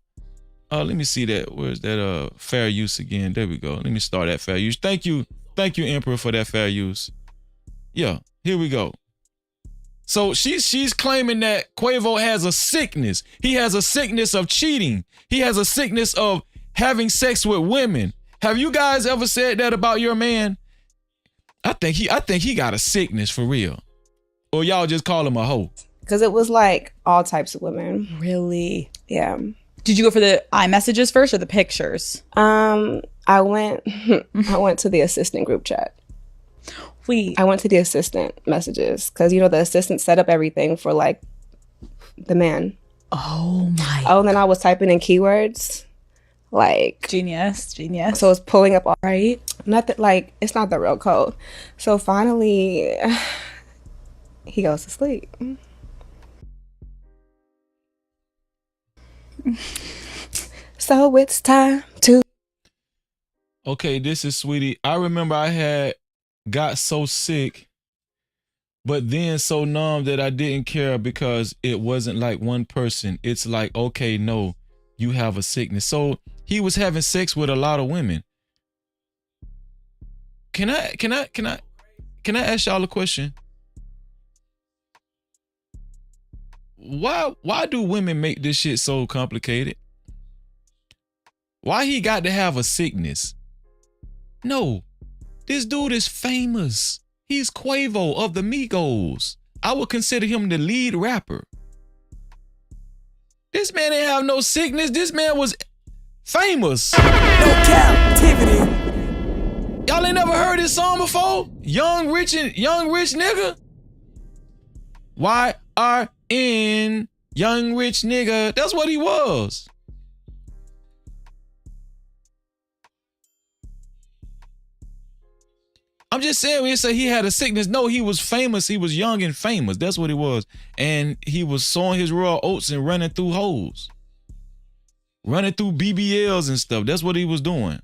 Let me see that. Where's that fair use again? There we go. Let me start that fair use. Thank you, Emperor, for that fair use. Yeah, here we go. So she's claiming that Quavo has a sickness. He has a sickness of cheating. He has a sickness of having sex with women. Have you guys ever said that about your man? I think he got a sickness for real. Or y'all just call him a hoe. Because it was like all types of women. Really? Yeah. Did you go for the iMessages first or the pictures? I went to the assistant group chat. I went to the assistant messages because, you know, the assistant set up everything for like the man. Oh my. Oh, and then I was typing in keywords. Like. Genius. So it's pulling up all right. Not that, like, it's not the real code. So finally, he goes to sleep. So it's time to. Okay, this is Sweetie. I remember I got so sick, but then so numb that I didn't care because it wasn't like one person. It's like, okay, no, you have a sickness. So he was having sex with a lot of women. Can I ask y'all a question? Why do women make this shit so complicated? Why he got to have a sickness? No. This dude is famous. He's Quavo of the Migos. I would consider him the lead rapper. This man didn't have no sickness. This man was famous. No Cap-tivity. Y'all ain't never heard this song before? Young rich nigga. YRN, young rich nigga. That's what he was. I'm just saying, when you say he had a sickness, no, he was famous. He was young and famous. That's what he was. And he was sowing his raw oats and running through holes. Running through BBLs and stuff. That's what he was doing.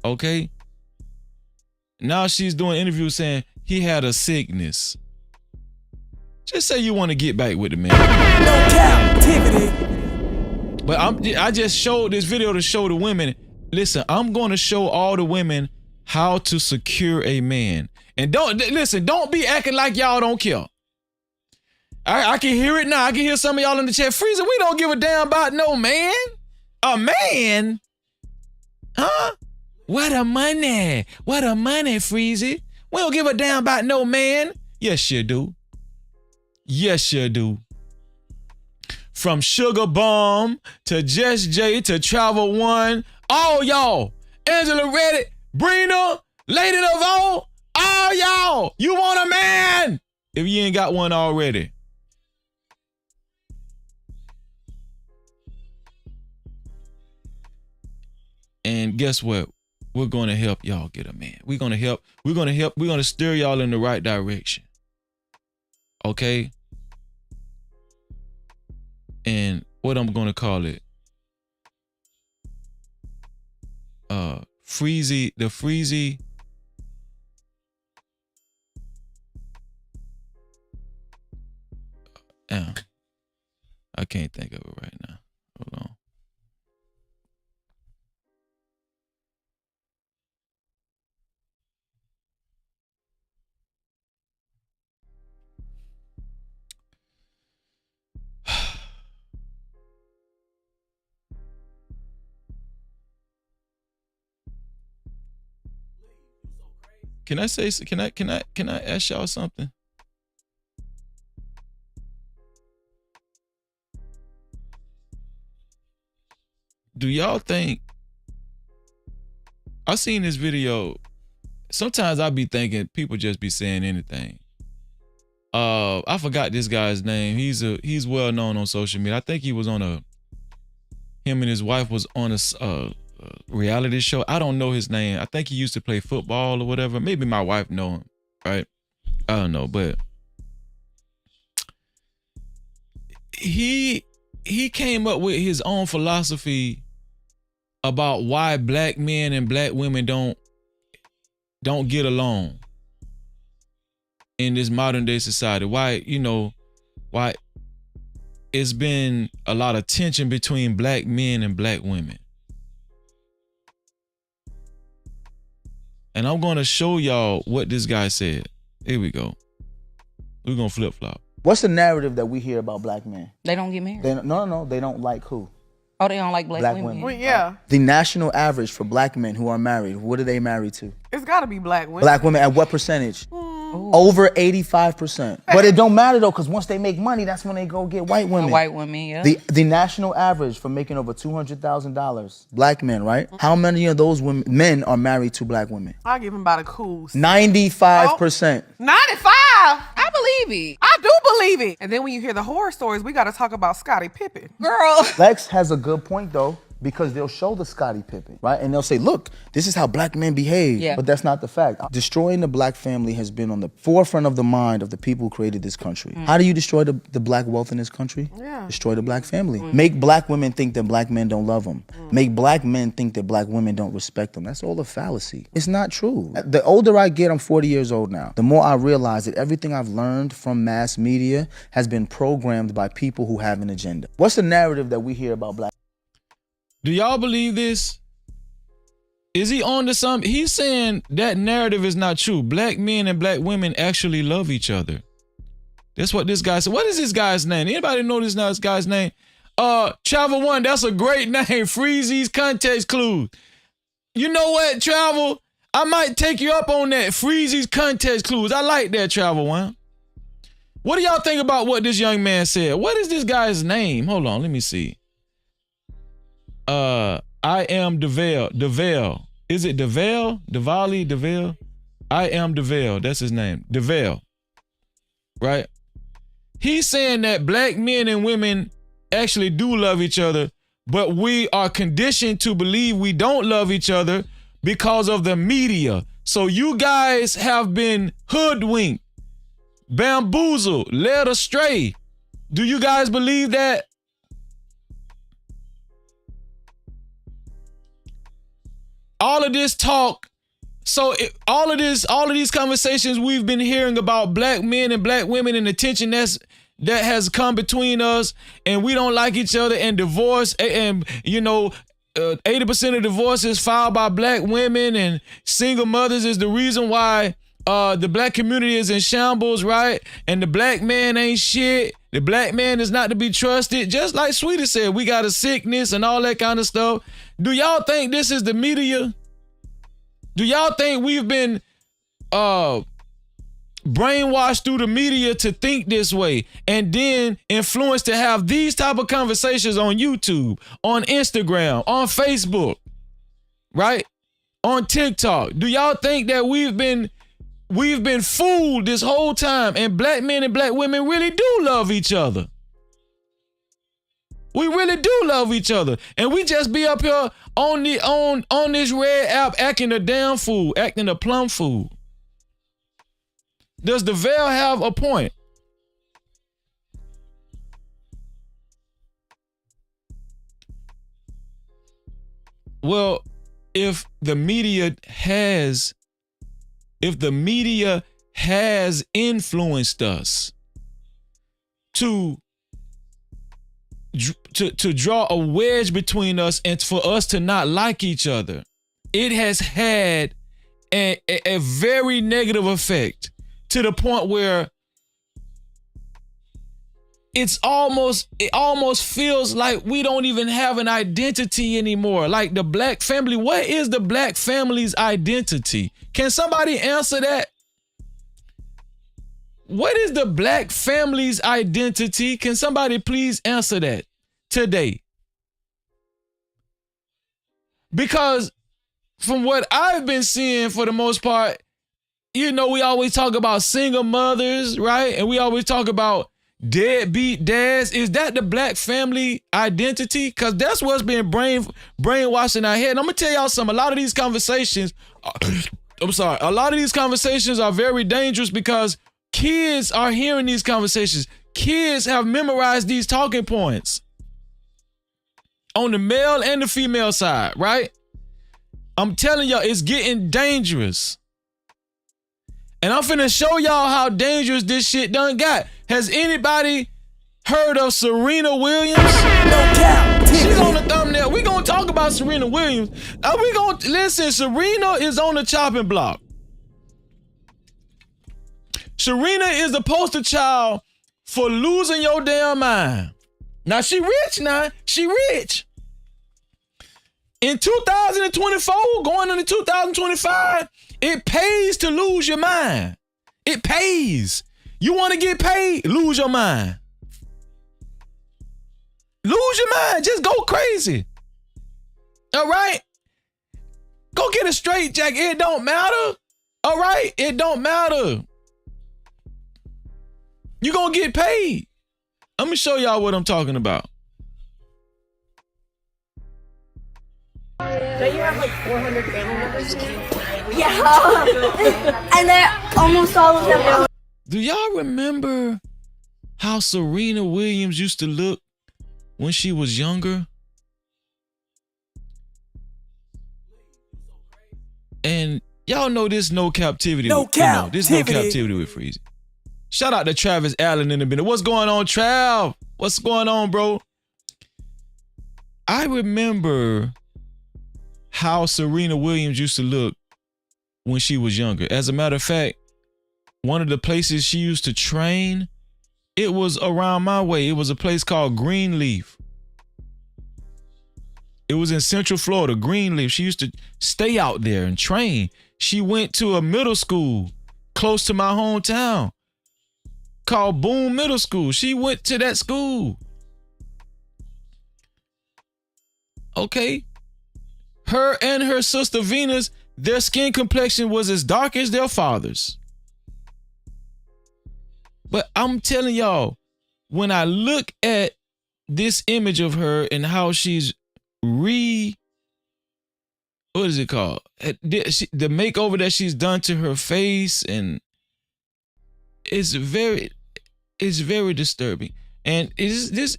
Okay? Now she's doing interviews saying he had a sickness. Just say you want to get back with the man. No Cap-tivity. But I just showed this video to show the women, listen, I'm going to show all the women how to secure a man. And don't be acting like y'all don't care. I can hear it now. I can hear some of y'all in the chat. Freezer, we don't give a damn about no man. A man? Huh? What a money, Freezy. We don't give a damn about no man. Yes, you do. Yes, you do. From Sugar Bomb to Jess J to Travel One, all y'all, Angela Reddick, Brina, Lady Laveau, all y'all, you want a man if you ain't got one already. And guess what? We're going to help y'all get a man. We're going to steer y'all in the right direction. Okay? And what I'm going to call it, the Freezy, I can't think of it right now. Hold on. Can I ask y'all something? Do y'all think, I seen this video, sometimes I be thinking people just be saying anything. I forgot this guy's name. He's well known on social media. I think he was on him and his wife was on a reality show. I don't know his name. I think he used to play football or whatever. Maybe my wife know him, right? I don't know, but he came up with his own philosophy about why black men and black women don't get along in this modern day society. Why it's been a lot of tension between black men and black women. And I'm going to show y'all what this guy said. Here we go. We're going to flip-flop. What's the narrative that we hear about black men? They don't get married. No, they don't like who? Oh, they don't like black women. Well, yeah. The national average for black men who are married, what are they married to? It's got to be black women. Black women, at what percentage? Over 85%. But it don't matter though, because once they make money, that's when they go get white women. White women, yeah. The national average for making over $200,000, black men, right? How many of those men are married to black women? I'll give him about a cool 95%. 95? I believe it. I do believe it. And then when you hear the horror stories, we got to talk about Scottie Pippen. Girl. Lex has a good point though, because they'll show the Scottie Pippen, right? And they'll say, look, this is how black men behave. Yeah. But that's not the fact. Destroying the black family has been on the forefront of the mind of the people who created this country. How do you destroy the black wealth in this country? Yeah. Destroy the black family. Make black women think that black men don't love them. Make black men think that black women don't respect them. That's all a fallacy. It's not true. The older I get, I'm 40 years old now, the more I realize that everything I've learned from mass media has been programmed by people who have an agenda. What's the narrative that we hear about black? Do y'all believe this? Is he on to something? He's saying that narrative is not true. Black men and black women actually love each other. That's what this guy said. What is this guy's name? Anybody know this guy's name? Travel One, that's a great name. Freezy's context clues. You know what, Travel? I might take you up on that. Freezy's context clues. I like that, Travel One. What do y'all think about what this young man said? What is this guy's name? Hold on, let me see. I am DeVale. Is it DeVale? Diwali? DeVale? I am DeVale. That's his name. DeVale. Right? He's saying that black men and women actually do love each other, but we are conditioned to believe we don't love each other because of the media. So you guys have been hoodwinked, bamboozled, led astray. Do you guys believe that? All of this talk, all of these conversations we've been hearing about black men and black women and the tension that has come between us, and we don't like each other, and divorce, and 80% of divorces filed by black women and single mothers is the reason why the black community is in shambles, right? And the black man ain't shit. The black man is not to be trusted. Just like Sweetie said, we got a sickness and all that kind of stuff. Do y'all think this is the media? Do y'all think we've been brainwashed through the media to think this way and then influenced to have these type of conversations on YouTube, on Instagram, on Facebook, right? On TikTok? Do y'all think that we've been fooled this whole time and black men and black women really do love each other? We really do love each other. And we just be up here on this red app acting a damn fool, acting a plum fool. Does the veil have a point? Well, if the media has influenced us to draw a wedge between us and for us to not like each other, it has had a very negative effect to the point where it almost feels like we don't even have an identity anymore. Like the black family, what is the black family's identity? Can somebody answer that? What is the black family's identity? Can somebody please answer that today? Because from what I've been seeing for the most part, you know, we always talk about single mothers, right? And we always talk about deadbeat dads. Is that the black family identity? Because that's what's been brainwashed in our head. And I'm going to tell y'all something. A lot of these conversations are very dangerous because kids are hearing these conversations. Kids have memorized these talking points on the male and the female side, right? I'm telling y'all, it's getting dangerous. And I'm finna show y'all how dangerous this shit done got. Has anybody heard of Serena Williams? No cap. She's on the thumbnail. We gonna talk about Serena Williams. Listen, Serena is on the chopping block. Serena is the poster child for losing your damn mind. Now she rich now. She rich. In 2024, going into 2025, it pays to lose your mind. It pays. You want to get paid? Lose your mind. Lose your mind. Just go crazy. All right? Go get a straight jacket. It don't matter. All right? It don't matter. You gonna get paid. I'm gonna show y'all what I'm talking about. Don't you have like 400 family members? Yeah. And they're almost all of them. Do y'all remember how Serena Williams used to look when she was younger? And y'all know this no captivity. This no captivity with Freezy. Shout out to Travis Allen in the minute. What's going on, Trav? What's going on, bro? I remember how Serena Williams used to look when she was younger. As a matter of fact, one of the places she used to train, it was around my way. It was a place called Greenleaf. It was in Central Florida, Greenleaf. She used to stay out there and train. She went to a middle school close to my hometown called Boone Middle School. She went to that school. Okay. Her and her sister Venus, their skin complexion was as dark as their father's. But I'm telling y'all, when I look at this image of her and how she's what is it called? The makeover that she's done to her face, and it's very disturbing. And this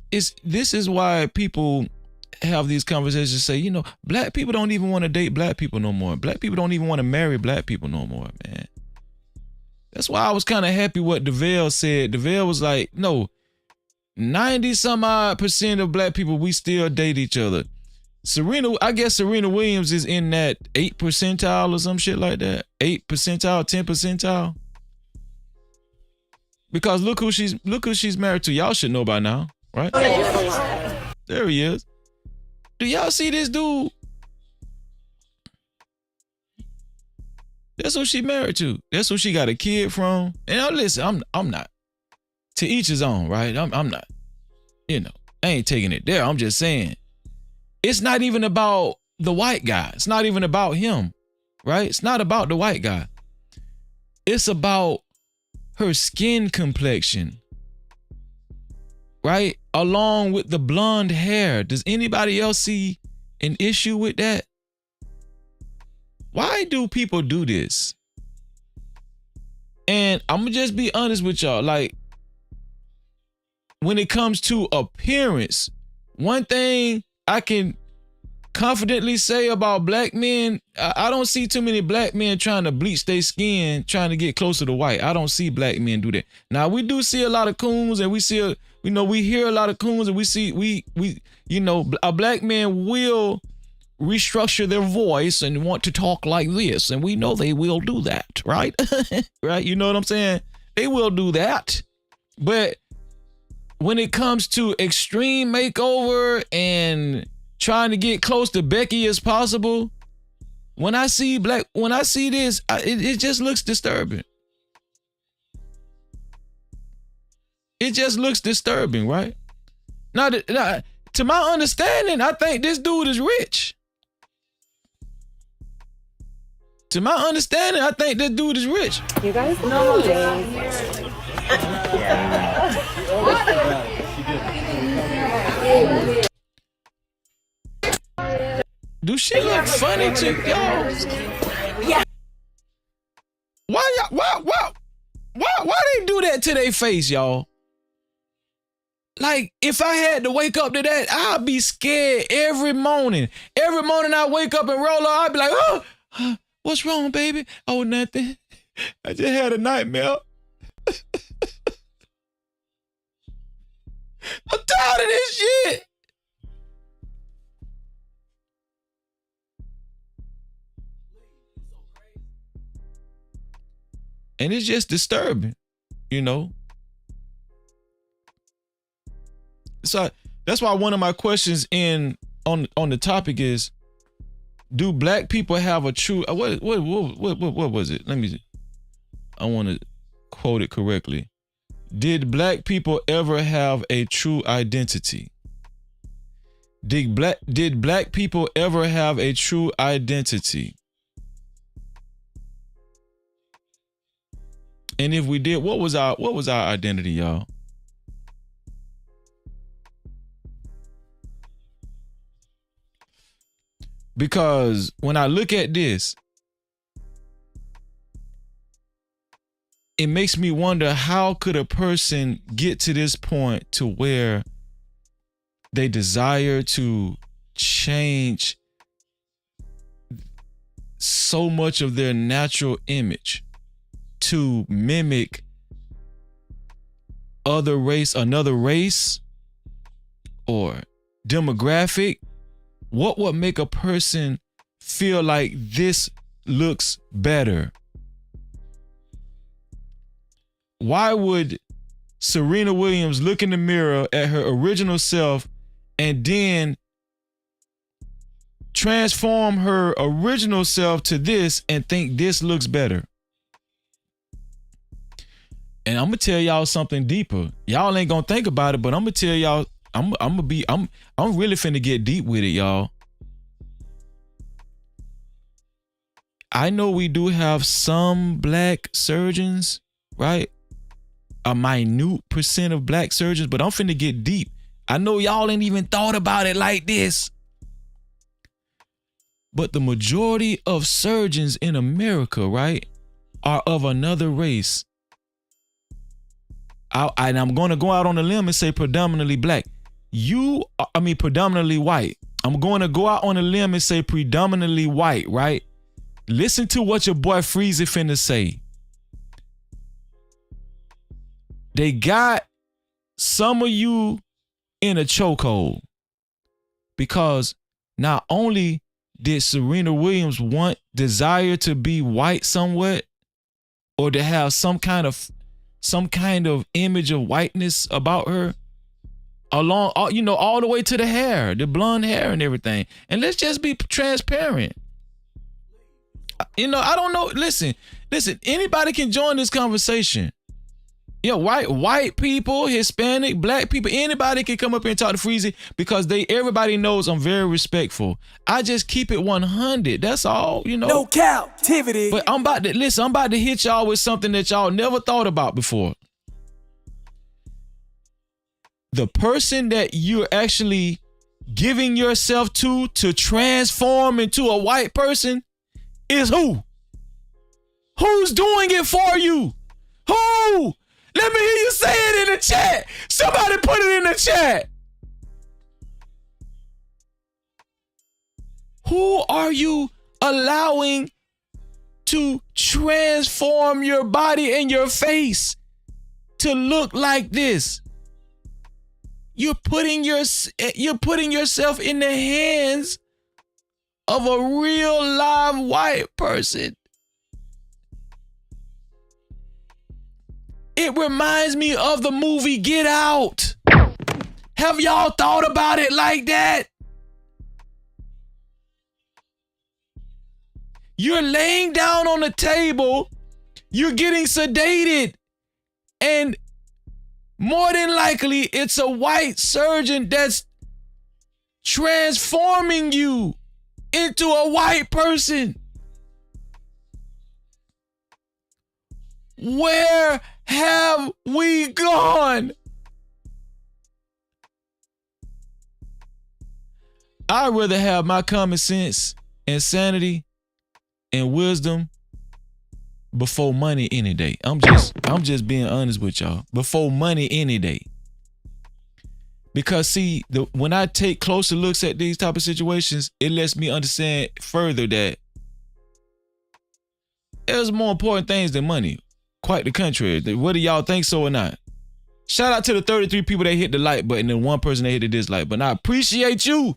is why people have these conversations, say, you know, black people don't even want to date black people no more. Black people don't even want to marry black people no more, man. That's why I was kind of happy what DeVale said. DeVale was like, no, 90 some odd % of black people, we still date each other. I guess Serena Williams is in that 8th percentile or some shit like that. 8th percentile, 10th percentile. Because look who she's married to. Y'all should know by now, right? There he is. Do y'all see this dude? That's who she married to. That's who she got a kid from. And now listen, I'm not. To each his own, right? I'm not. You know, I ain't taking it there. I'm just saying. It's not even about the white guy. It's not even about him, right? It's not about the white guy. It's about her skin complexion, right? Along with the blonde hair. Does anybody else see an issue with that? Why do people do this? And I'm gonna just be honest with y'all. Like, when it comes to appearance, one thing I can confidently say about black men, I don't see too many black men trying to bleach their skin, trying to get closer to white. I don't see black men do that. Now, we do see a lot of coons, and we hear a lot of coons, and a black man will restructure their voice and want to talk like this, and we know they will do that, right? Right? You know what I'm saying? They will do that. But when it comes to extreme makeover and trying to get close to Becky as possible, when I see this, it just looks disturbing. It just looks disturbing, right? Now, to my understanding, I think this dude is rich. To my understanding, I think this dude is rich. You guys know Do she look funny to y'all? Yeah. Why they do that to their face, y'all? Like, if I had to wake up to that, I'd be scared every morning. Every morning I wake up and roll up, I'd be like, oh, what's wrong, baby? Oh, nothing. I just had a nightmare. I'm tired of this shit. And it's just disturbing, you know? So that's why one of my questions on the topic is, do black people have a true, what was it? I want to quote it correctly. Did black people ever have a true identity? Did black people ever have a true identity? And if we did, what was our identity, y'all? Because when I look at this, it makes me wonder, how could a person get to this point to where they desire to change so much of their natural image to mimic another race or demographic? What would make a person feel like this looks better? Why would Serena Williams look in the mirror at her original self and then transform her original self to this and think this looks better? And I'm gonna tell y'all something deeper. Y'all ain't gonna think about it, but I'm gonna tell y'all, I'm really finna get deep with it, y'all. I know we do have some black surgeons, right? A minute percent of black surgeons, but I'm finna get deep. I know y'all ain't even thought about it like this. But the majority of surgeons in America, right, are of another race. And I'm gonna go out on a limb and say predominantly black. Predominantly white. I'm going to go out on a limb and say predominantly white, right? Listen to what your boy Freezy finna say. They got some of you in a chokehold because not only did Serena Williams desire to be white somewhat, or to have some kind of image of whiteness about her, along, all the way to the hair, the blonde hair and everything. And let's just be transparent. I don't know. Listen, anybody can join this conversation. White people, Hispanic, black people, anybody can come up here and talk to Freezy because everybody knows I'm very respectful. I just keep it 100. That's all, No captivity. But I'm about to hit y'all with something that y'all never thought about before. The person that you're actually giving yourself to transform into a white person is who? Who's doing it for you? Who? Let me hear you say it in the chat. Somebody put it in the chat. Who are you allowing to transform your body and your face to look like this? You're putting yourself in the hands of a real live white person. It reminds me of the movie Get Out. Have y'all thought about it like that? You're laying down on the table, you're getting sedated, and more than likely it's a white surgeon that's transforming you into a white person. Where have we gone? I'd rather have my common sense and sanity and wisdom before money any day. I'm just being honest with y'all. Before money any day. Because see, when I take closer looks at these type of situations, it lets me understand further that there's more important things than money. Quite the contrary. Whether y'all think so or not. Shout out to the 33 people that hit the like button and one person that hit the dislike button. I appreciate you.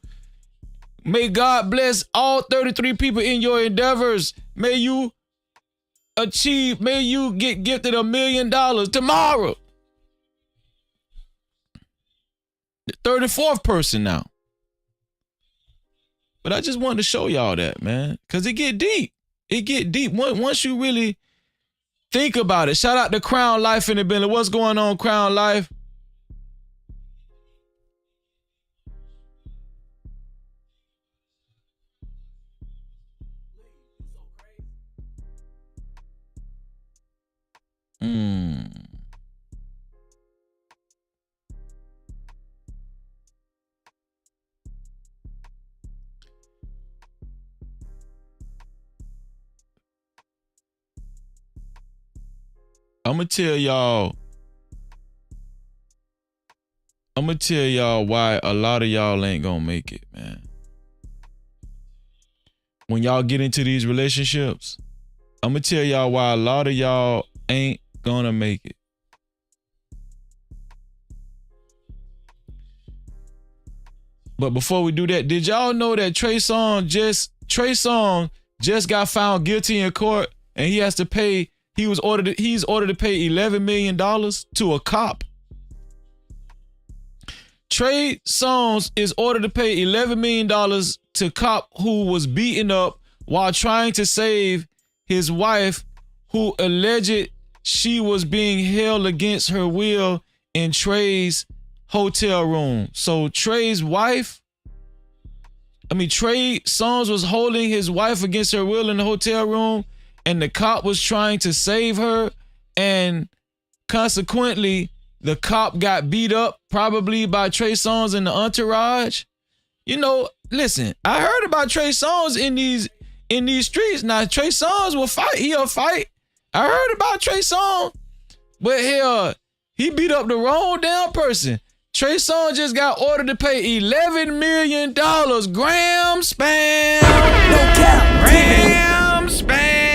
May God bless all 33 people in your endeavors. May you get gifted $1 million tomorrow. The 34th person now. But I just wanted to show y'all that, man. Because it get deep. It get deep. Once you really think about it. Shout out to Crown Life in the building. What's going on, Crown Life? I'm gonna tell y'all why a lot of y'all ain't gonna make it, man. When y'all get into these relationships, I'm gonna tell y'all why a lot of y'all ain't gonna make it. But before we do that, did y'all know that Trey Songz just got found guilty in court and he has to pay, he's ordered to pay $11 million to a cop. Trey Songz is ordered to pay $11 million to a cop who was beaten up while trying to save his wife, who alleged she was being held against her will in Trey's hotel room. So Trey Songz was holding his wife against her will in the hotel room, and the cop was trying to save her, and consequently, the cop got beat up, probably by Trey Songz and the entourage. You know, listen, I heard about Trey Songz in these streets. Now, Trey Songz will fight. He'll fight. I heard about Trey Songz, but he beat up the wrong damn person. Trey Songz just got ordered to pay $11 million. Gram spam. No cap. Gram spam.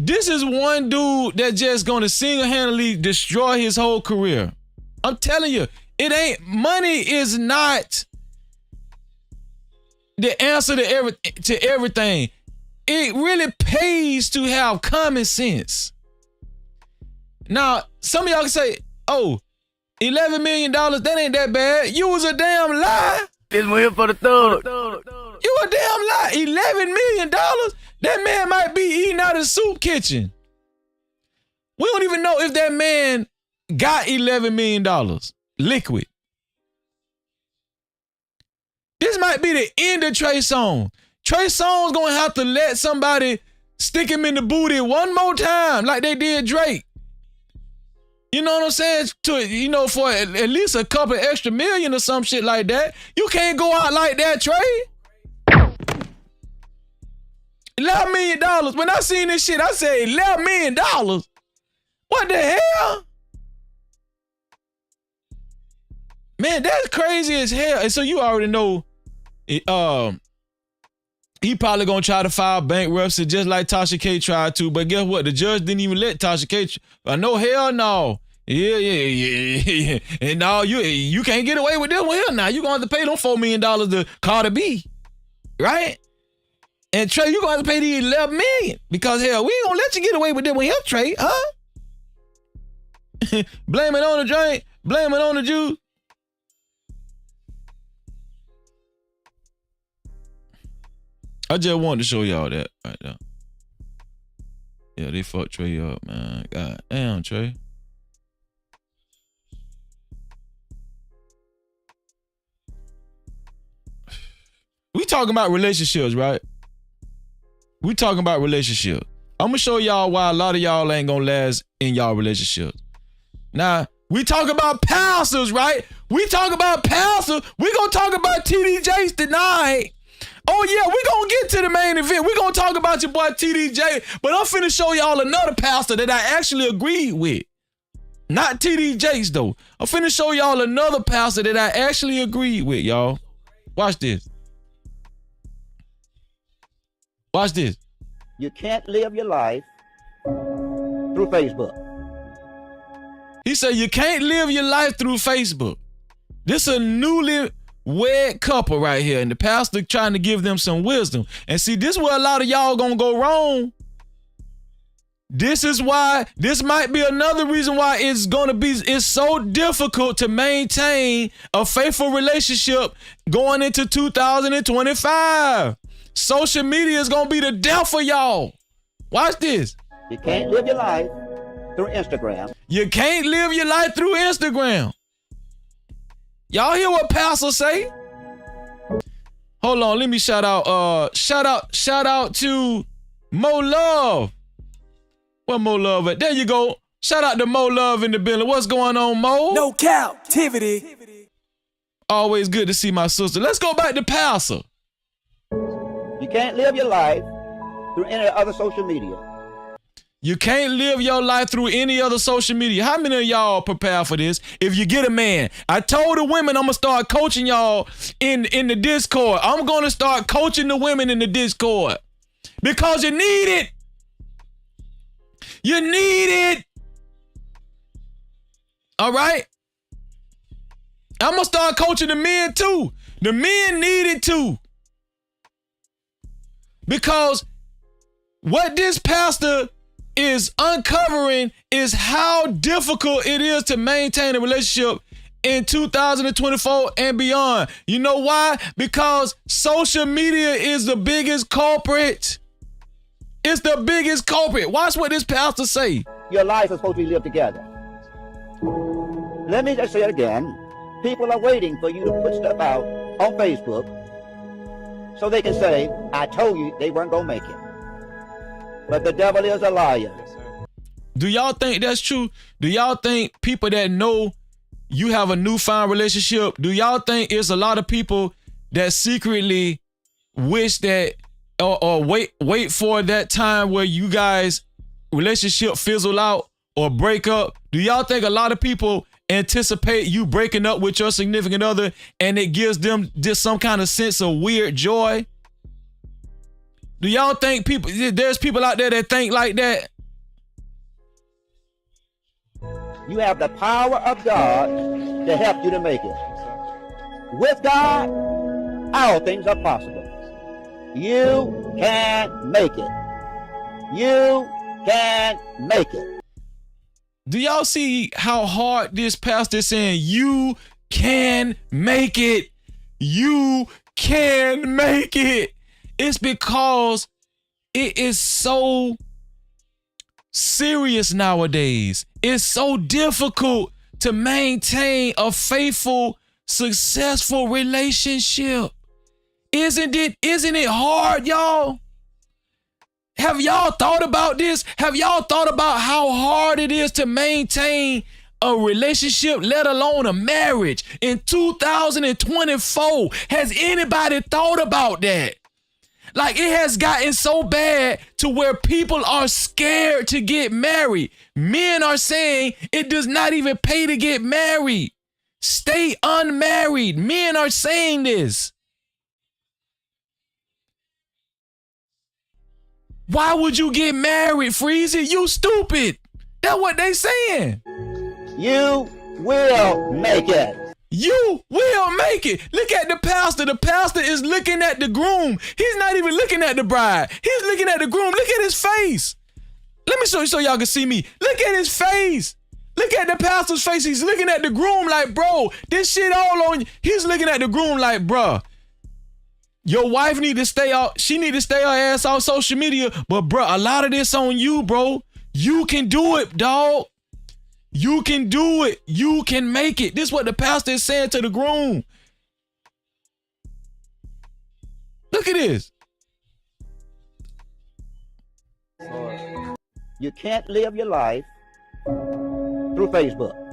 This is one dude that just gonna single-handedly destroy his whole career. I'm telling you, Money is not the answer to everything. It really pays to have common sense. Now, some of y'all can say, oh, $11 million, that ain't that bad. You was a damn lie. This one here for the third. You a damn lie. $11 million? That man might be eating out of the soup kitchen. We don't even know if that man got $11 million liquid. This might be the end of Trey Songz. Trey Songz gonna have to let somebody stick him in the booty one more time like they did Drake. You know what I'm saying? For at least a couple extra million or some shit like that. You can't go out like that, Trey. $11 million. When I seen this shit, I said $11 million. What the hell? Man, that's crazy as hell. And so you already know he probably gonna try to file bankruptcy just like Tasha K tried to. But guess what? The judge didn't even let Tasha K. No, hell no. Yeah. And no, you can't get away with this one here now. You gonna have to pay them $4 million to Cardi B. Right? And Trey, you gonna have to pay the $11 million. Because hell, we ain't gonna let you get away with this one here, Trey, huh? Blame it on the drink, blame it on the juice. I just wanted to show y'all that right now. Yeah, they fucked Trey up, man. God damn, Trey. We talking about relationships, right? We talking about relationships. I'm gonna show y'all why a lot of y'all ain't gonna last in y'all relationships. Now, we talk about pastors, right? We talk about pastors. We gonna talk about TD Jakes tonight. Oh yeah, we gonna get to the main event. We gonna talk about your boy TD Jakes, but I'm finna show y'all another pastor that I actually agreed with. Not TD Jakes though. I'm finna show y'all another pastor that I actually agreed with, y'all. Watch this. Watch this. You can't live your life through Facebook. He said you can't live your life through Facebook. This a newly wed couple right here, and the pastor trying to give them some wisdom. And see, this is where a lot of y'all gonna go wrong. This is why, this might be another reason why it's so difficult to maintain a faithful relationship going into 2025. Social media is gonna be the death for y'all. Watch this. You can't live your life through Instagram. You can't live your life through Instagram. Y'all hear what Pastor say? Hold on, let me shout out to Mo Love. Where Mo Love at? There you go. Shout out to Mo Love in the building. What's going on, Mo? No Cap-tivity. Always good to see my sister. Let's go back to Pastor. You can't live your life through any other social media. You can't live your life through any other social media. How many of y'all prepare for this? If you get a man, I told the women I'm gonna start coaching y'all in the Discord. I'm gonna start coaching the women in the Discord because you need it. You need it. All right. I'm gonna start coaching the men too. The men need it too. Because what this pastor is uncovering is how difficult it is to maintain a relationship in 2024 and beyond. You know why? Because social media is the biggest culprit. It's the biggest culprit. Watch what this pastor say. Your life is supposed to be lived together. Let me just say it again. People are waiting for you to put stuff out on Facebook so they can say, I told you they weren't going to make it. But the devil is a liar. Do y'all think that's true? Do y'all think people that know you have a newfound relationship, do y'all think it's a lot of people that secretly wish that or wait for that time where you guys relationship fizzle out or break up? Do y'all think a lot of people anticipate you breaking up with your significant other and it gives them just some kind of sense of weird joy? Do y'all think there's people out there that think like that? You have the power of God to help you to make it. With God, all things are possible. You can make it. You can make it. Do y'all see how hard this pastor is saying, you can make it? You can make it. It's because it is so serious nowadays. It's so difficult to maintain a faithful, successful relationship. Isn't it hard, y'all? Have y'all thought about this? Have y'all thought about how hard it is to maintain a relationship, let alone a marriage in 2024? Has anybody thought about that? Like, it has gotten so bad to where people are scared to get married. Men are saying it does not even pay to get married. Stay unmarried. Men are saying this. Why would you get married, Freezy? You stupid. That's what they saying. You will make it. You will make it. Look at the pastor. The pastor is looking at the groom. He's not even looking at the bride. He's looking at the groom. Look at his face. Let me show you so y'all can see me. Look at his face. Look at the pastor's face. He's looking at the groom like, bro, this shit all on you. He's looking at the groom like, bro, your wife need to stay out. She need to stay her ass off social media. But bro, a lot of this on you, bro. You can do it, dog. You can do it. You can make it. This is what the pastor is saying to the groom. Look at this. You can't live your life through Facebook.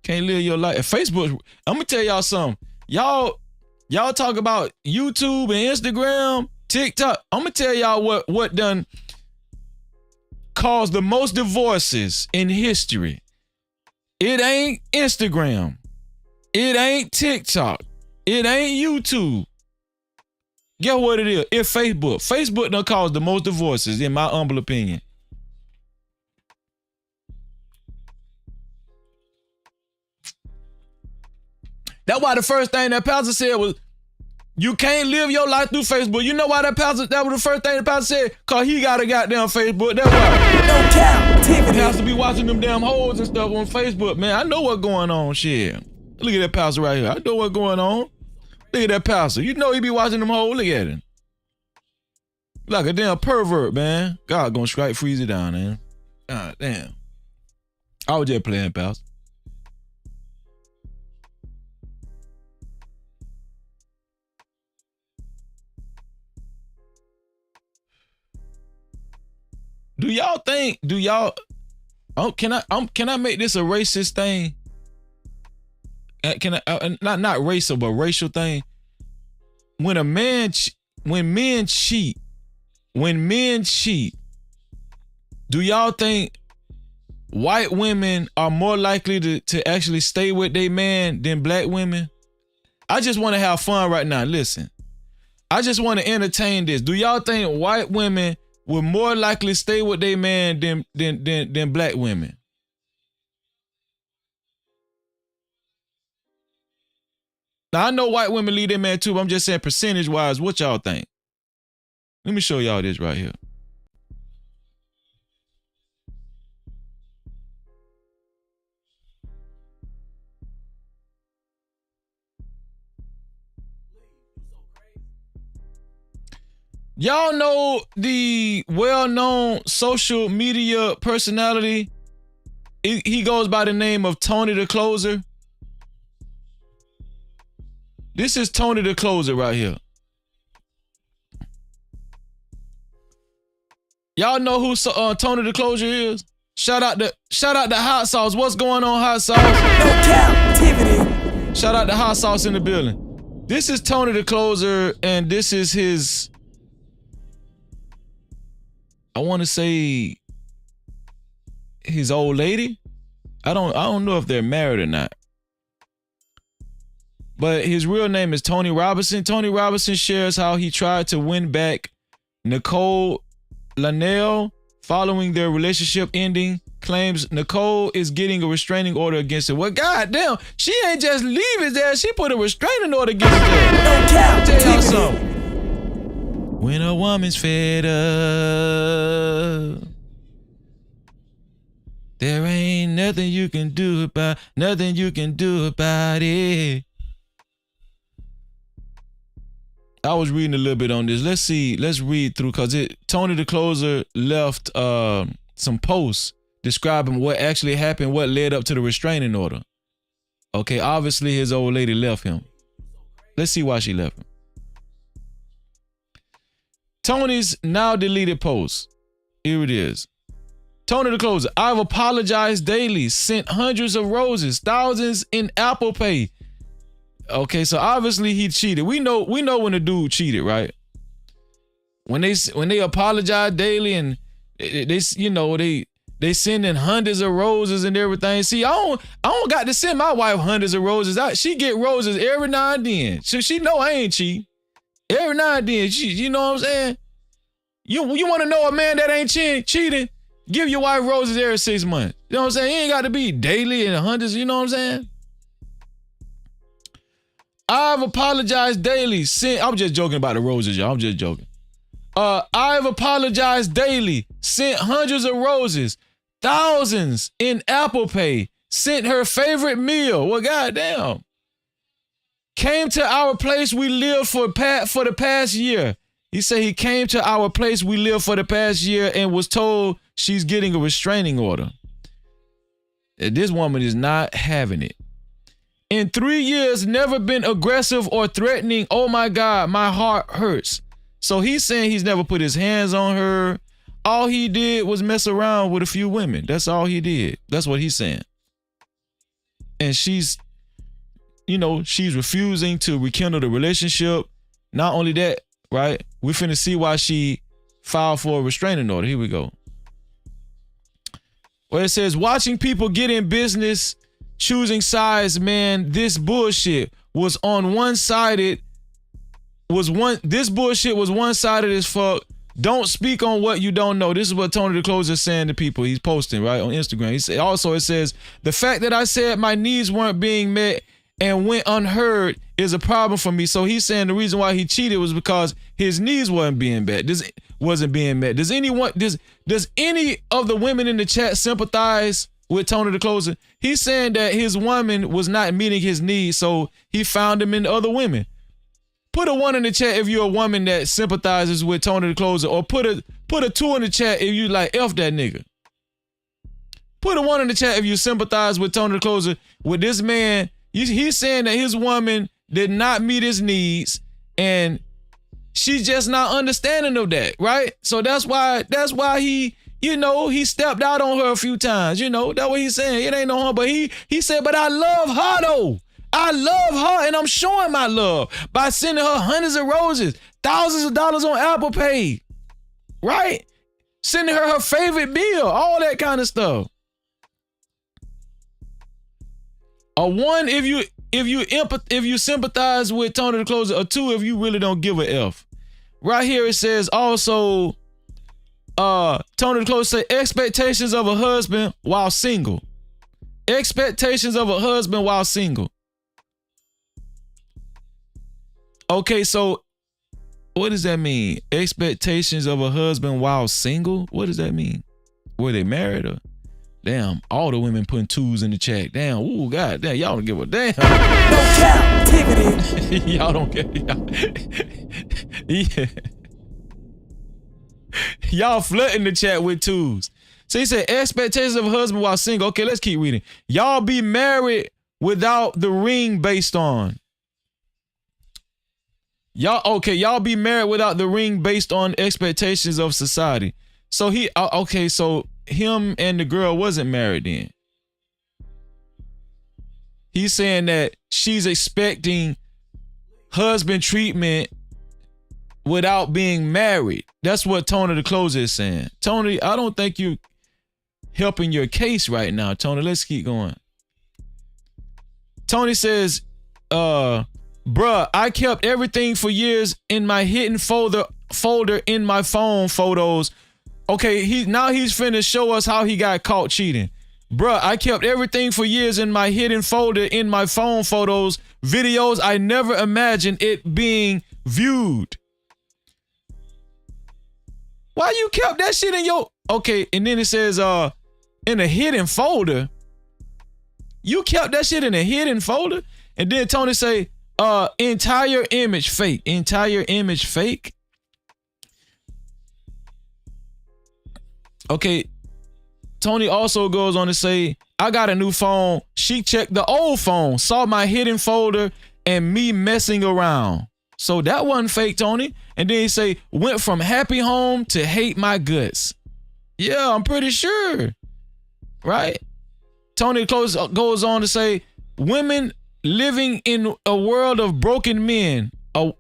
Can't live your life. Facebook, I'm gonna tell y'all something. Y'all talk about YouTube and Instagram, TikTok. I'm gonna tell y'all what done caused the most divorces in history. It ain't Instagram. It ain't TikTok. It ain't YouTube. Guess what it is? It's Facebook. Facebook done caused the most divorces, in my humble opinion. That's why the first thing that pastor said was, you can't live your life through Facebook. You know why that was the first thing the pastor said? Cause he got a goddamn Facebook. That's why. No Cap-tivity. He has to be watching them damn hoes and stuff on Facebook, man. I know what's going on, shit. Look at that pastor right here. I know what's going on. Look at that pastor. You know he be watching them hoes. Look at him. Like a damn pervert, man. God gonna strike Freezy down, man. God damn. I was just playing, pastor. Can I make this a racist thing? Can I, not racial, but racial thing? When men cheat, do y'all think white women are more likely to actually stay with their man than black women? I just want to have fun right now. Listen, I just want to entertain this. Do y'all think white women would more likely stay with their man than black women? Now, I know white women leave their man too, but I'm just saying percentage-wise, what y'all think? Let me show y'all this right here. Y'all know the well-known social media personality? He goes by the name of Tony the Closer. This is Tony the Closer right here. Y'all know who Tony the Closer is? Shout out to Hot Sauce. What's going on, Hot Sauce? No Cap-tivity. Shout out to Hot Sauce in the building. This is Tony the Closer, and this is his, I want to say, his old lady. I don't know if they're married or not. But his real name is Tony Robinson. Tony Robinson shares how he tried to win back Nicole Lanell following their relationship ending, claims Nicole is getting a restraining order against her. Well, goddamn, she ain't just leave his ass. She put a restraining order against her. I'll tell y'all something. When a woman's fed up, there ain't nothing you can do about it. I was reading a little bit on this. Let's read through, because Tony the Closer left some posts describing what actually happened, what led up to the restraining order. Okay, obviously his old lady left him. Let's see why she left him. Tony's now deleted post. Here it is. Tony the Closer, I've apologized daily, sent hundreds of roses, thousands in Apple Pay. Okay, so obviously he cheated. We know when a dude cheated, right? When they apologize daily and they sending hundreds of roses and everything. See, I don't got to send my wife hundreds of roses. She get roses every now and then. So she know I ain't cheating. Every now and then, you know what I'm saying? You want to know a man that ain't cheating? Give your wife roses every 6 months. You know what I'm saying? He ain't got to be daily and hundreds. You know what I'm saying? I've apologized daily. I'm just joking about the roses, y'all. I'm just joking. I've apologized daily. Sent hundreds of roses. Thousands in Apple Pay. Sent her favorite meal. Well, goddamn. Came to our place we lived for the past year. He said he came to our place we lived for the past year and was told she's getting a restraining order. This woman is not having it. In 3 years, never been aggressive or threatening. Oh my God, my heart hurts. So he's saying he's never put his hands on her. All he did was mess around with a few women. That's all he did. That's what he's saying. And she's refusing to rekindle the relationship. Not only that, right? We're finna see why she filed for a restraining order. Here we go. Where it says, watching people get in business, choosing sides, man, this bullshit was one-sided as fuck. Don't speak on what you don't know. This is what Tony the Closer is saying to people. He's posting, right, on Instagram. He said, also, it says, the fact that I said my needs weren't being met and went unheard is a problem for me. So he's saying the reason why he cheated was because his needs wasn't being met. Does any of the women in the chat sympathize with Tony the Closer? He's saying that his woman was not meeting his needs, so he found him in other women. Put a 1 in the chat if you're a woman that sympathizes with Tony the Closer, or put a 2 in the chat if you like F that nigga. Put a 1 in the chat if you sympathize with Tony the Closer. With this man, he's saying that his woman did not meet his needs, and she's just not understanding of that, right? So that's why he stepped out on her a few times. That's what he's saying. It ain't no harm, but he said, but I love her though. I love her, and I'm showing my love by sending her hundreds of roses, thousands of dollars on Apple Pay, right? Sending her favorite meal, all that kind of stuff. A 1 if you sympathize with Tony the Closer, a 2 if you really don't give a F. Right here it says also, Tony the Closer say expectations of a husband while single. Expectations of a husband while single. Okay, so what does that mean? Expectations of a husband while single? What does that mean? Were they married or? Damn, all the women putting 2s in the chat. Damn, ooh, God damn, y'all don't give a damn. No Cap-tivity. Y'all don't get yeah. Y'all flooding the chat with 2s. So he said, expectations of a husband while single. Okay, let's keep reading. Y'all be married without the ring based on. Y'all be married without the ring based on expectations of society. So so him and the girl wasn't married then. He's saying that she's expecting husband treatment without being married. That's what Tony the Closer is saying. Tony, I don't think you helping your case right now, Tony. Let's keep going. Tony says, bruh, I kept everything for years in my hidden folder in my phone photos. Okay, now he's finna show us how he got caught cheating. Bruh, I kept everything for years in my hidden folder in my phone photos, videos I never imagined it being viewed. Why you kept that shit in your... Okay, and then it says, in a hidden folder. You kept that shit in a hidden folder? And then Tony say, entire image fake. Entire image fake? Okay, Tony also goes on to say, I got a new phone. She checked the old phone, saw my hidden folder, and me messing around. So that wasn't fake, Tony. And then he say, went from happy home to hate my guts. Yeah, I'm pretty sure. Right? Tony goes on to say, women living in a world of broken men.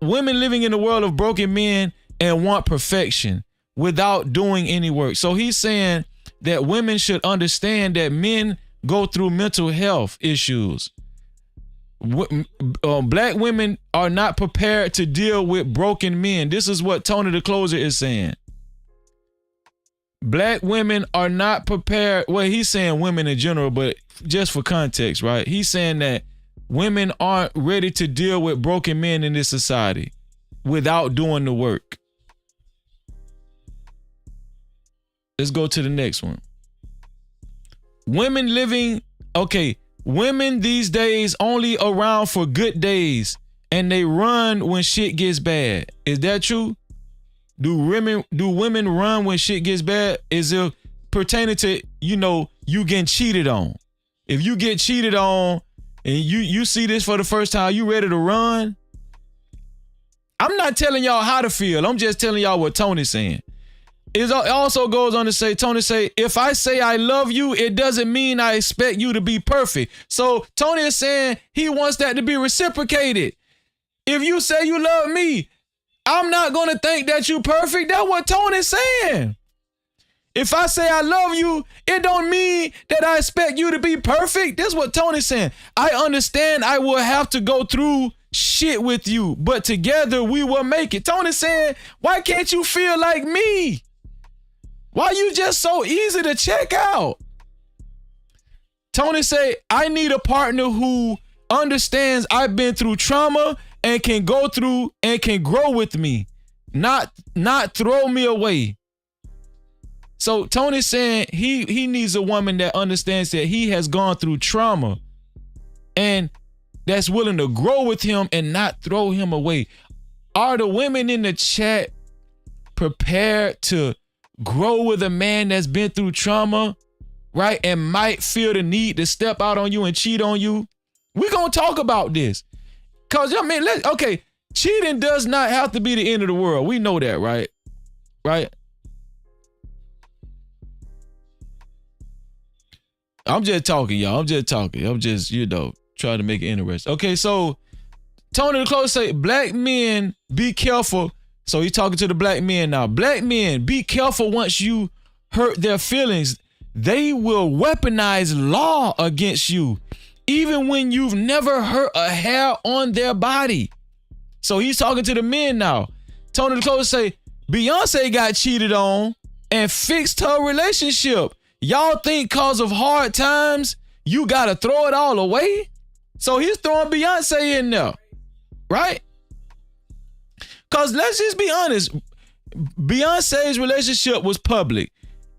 Women living in a world of broken men and want perfection without doing any work. So he's saying that women should understand that men go through mental health issues. Black women are not prepared to deal with broken men. This is what Tony the Closer is saying. Black women are not prepared. Well, he's saying women in general, but just for context, right? He's saying that women aren't ready to deal with broken men in this society without doing the work. Let's go to the next one. Women these days only around for good days and they run when shit gets bad. Is that true? Do women run when shit gets bad? Is it pertaining to, you getting cheated on? If you get cheated on and you see this for the first time, you ready to run? I'm not telling y'all how to feel. I'm just telling y'all what Tony's saying. It also goes on to say, Tony say, if I say I love you, it doesn't mean I expect you to be perfect. So Tony is saying he wants that to be reciprocated. If you say you love me, I'm not going to think that you perfect. That's what Tony's saying. If I say I love you, it don't mean that I expect you to be perfect. That's what Tony's saying. I understand I will have to go through shit with you, but together we will make it. Tony's saying, why can't you feel like me? Why you just so easy to check out? Tony say, I need a partner who understands I've been through trauma and can go through and can grow with me, not throw me away. So Tony's saying he needs a woman that understands that he has gone through trauma and that's willing to grow with him and not throw him away. Are the women in the chat prepared to grow with a man that's been through trauma, right? And might feel the need to step out on you and cheat on you? We're going to talk about this. Because, cheating does not have to be the end of the world. We know that, right? Right? I'm just talking, y'all. I'm just trying to make it interesting. Okay, so Tony the Closer say, black men, be careful. So he's talking to the black men now. Black men, be careful once you hurt their feelings. They will weaponize law against you, even when you've never hurt a hair on their body. So he's talking to the men now. Tony the Closer say, Beyonce got cheated on and fixed her relationship. Y'all think cause of hard times, you gotta throw it all away? So he's throwing Beyonce in there, right? Because let's just be honest, Beyonce's relationship was public.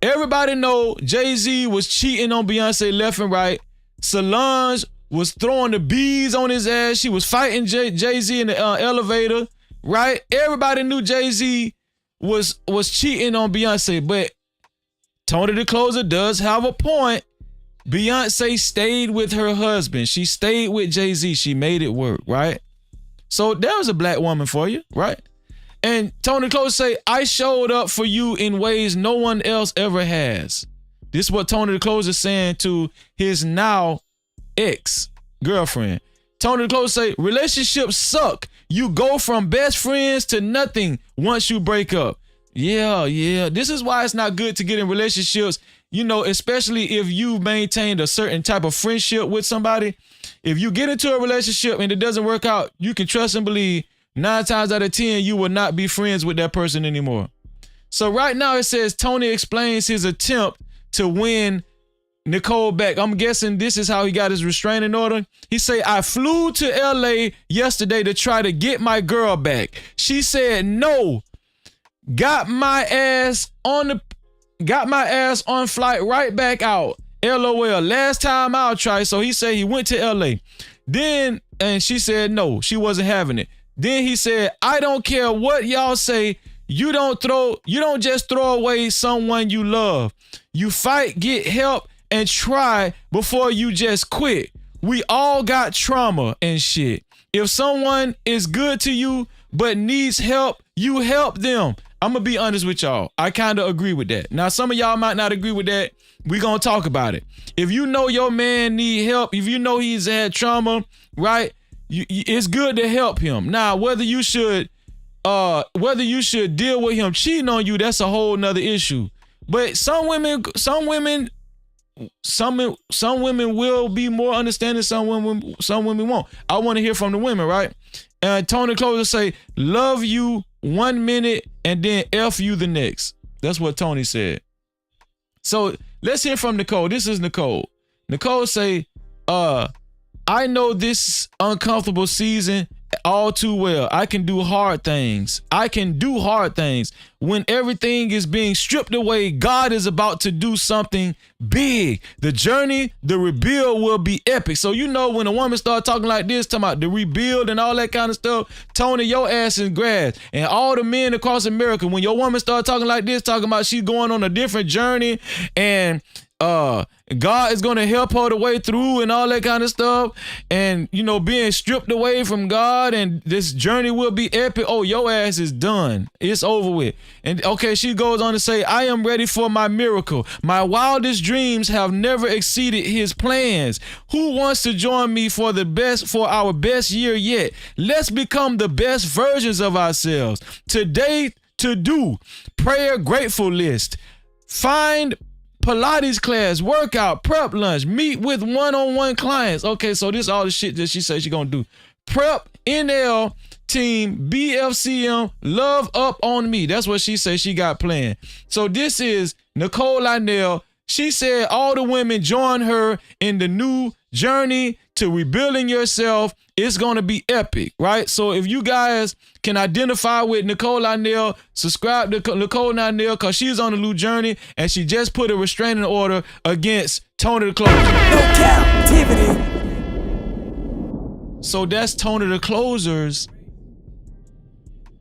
Everybody know Jay-Z was cheating on Beyonce left and right. Solange was throwing the bees on his ass. She was fighting Jay-Z in the elevator, right? Everybody knew Jay-Z was cheating on Beyonce, but Tony the Closer does have a point. Beyonce stayed with her husband. She stayed with Jay-Z. She made it work, right? So there was a black woman for you, right? And Tony Closer say, I showed up for you in ways no one else ever has. This is what Tony the Closer is saying to his now ex-girlfriend. Tony the Closer say, relationships suck. You go from best friends to nothing once you break up. Yeah. This is why it's not good to get in relationships, especially if you maintained a certain type of friendship with somebody. If you get into a relationship and it doesn't work out, you can trust and believe 9 times out of 10, you will not be friends with that person anymore. So right now it says Tony explains his attempt to win Nicole back. I'm guessing this is how he got his restraining order. He say, I flew to LA yesterday to try to get my girl back. She said no. Got my ass on flight right back out. LOL. Last time I'll try. So he said he went to LA. Then, and she said no, she wasn't having it. Then he said, I don't care what y'all say. You don't just throw away someone you love. You fight, get help, and try before you just quit. We all got trauma and shit. If someone is good to you but needs help, you help them. I'm gonna be honest with y'all. I kind of agree with that. Now, some of y'all might not agree with that. We're gonna talk about it. If you know your man need help, if you know he's had trauma, right? It's good to help him. Now, whether you should deal with him cheating on you, that's a whole nother issue. But some women will be more understanding. Some women won't. I want to hear from the women, right? Tony Closer say, love you 1 minute and then F you the next. That's what Tony said. So let's hear from Nicole. This is Nicole. Nicole say, I know this uncomfortable season all too well. I can do hard things. When everything is being stripped away, God is about to do something big. The journey, the rebuild will be epic. So you know when a woman start talking like this, talking about the rebuild and all that kind of stuff, Tony, your ass is grass. And all the men across America, when your woman start talking like this, talking about she's going on a different journey and God is going to help her the way through and all that kind of stuff, and you know, being stripped away from God, and this journey will be epic. Oh, your ass is done. It's over with. And okay, she goes on to say, I am ready for my miracle. My wildest dreams have never exceeded his plans. Who wants to join me for our best year yet? Let's become the best versions of ourselves. Today, to do prayer grateful list, find Pilates class, workout, prep lunch, meet with one-on-one clients. Okay, so this is all the shit that she says she's gonna do. Prep, NL, team, BFCM, love up on me. That's what she says she got planned. So this is Nicole Lionel. She said all the women join her in the new journey to rebuilding yourself. It's going to be epic, right? So if you guys can identify with Nicole Lionel, subscribe to Nicole Lionel because she's on a new journey and she just put a restraining order against Tony the Closer. No Cap-tivity. So that's Tony the Closer's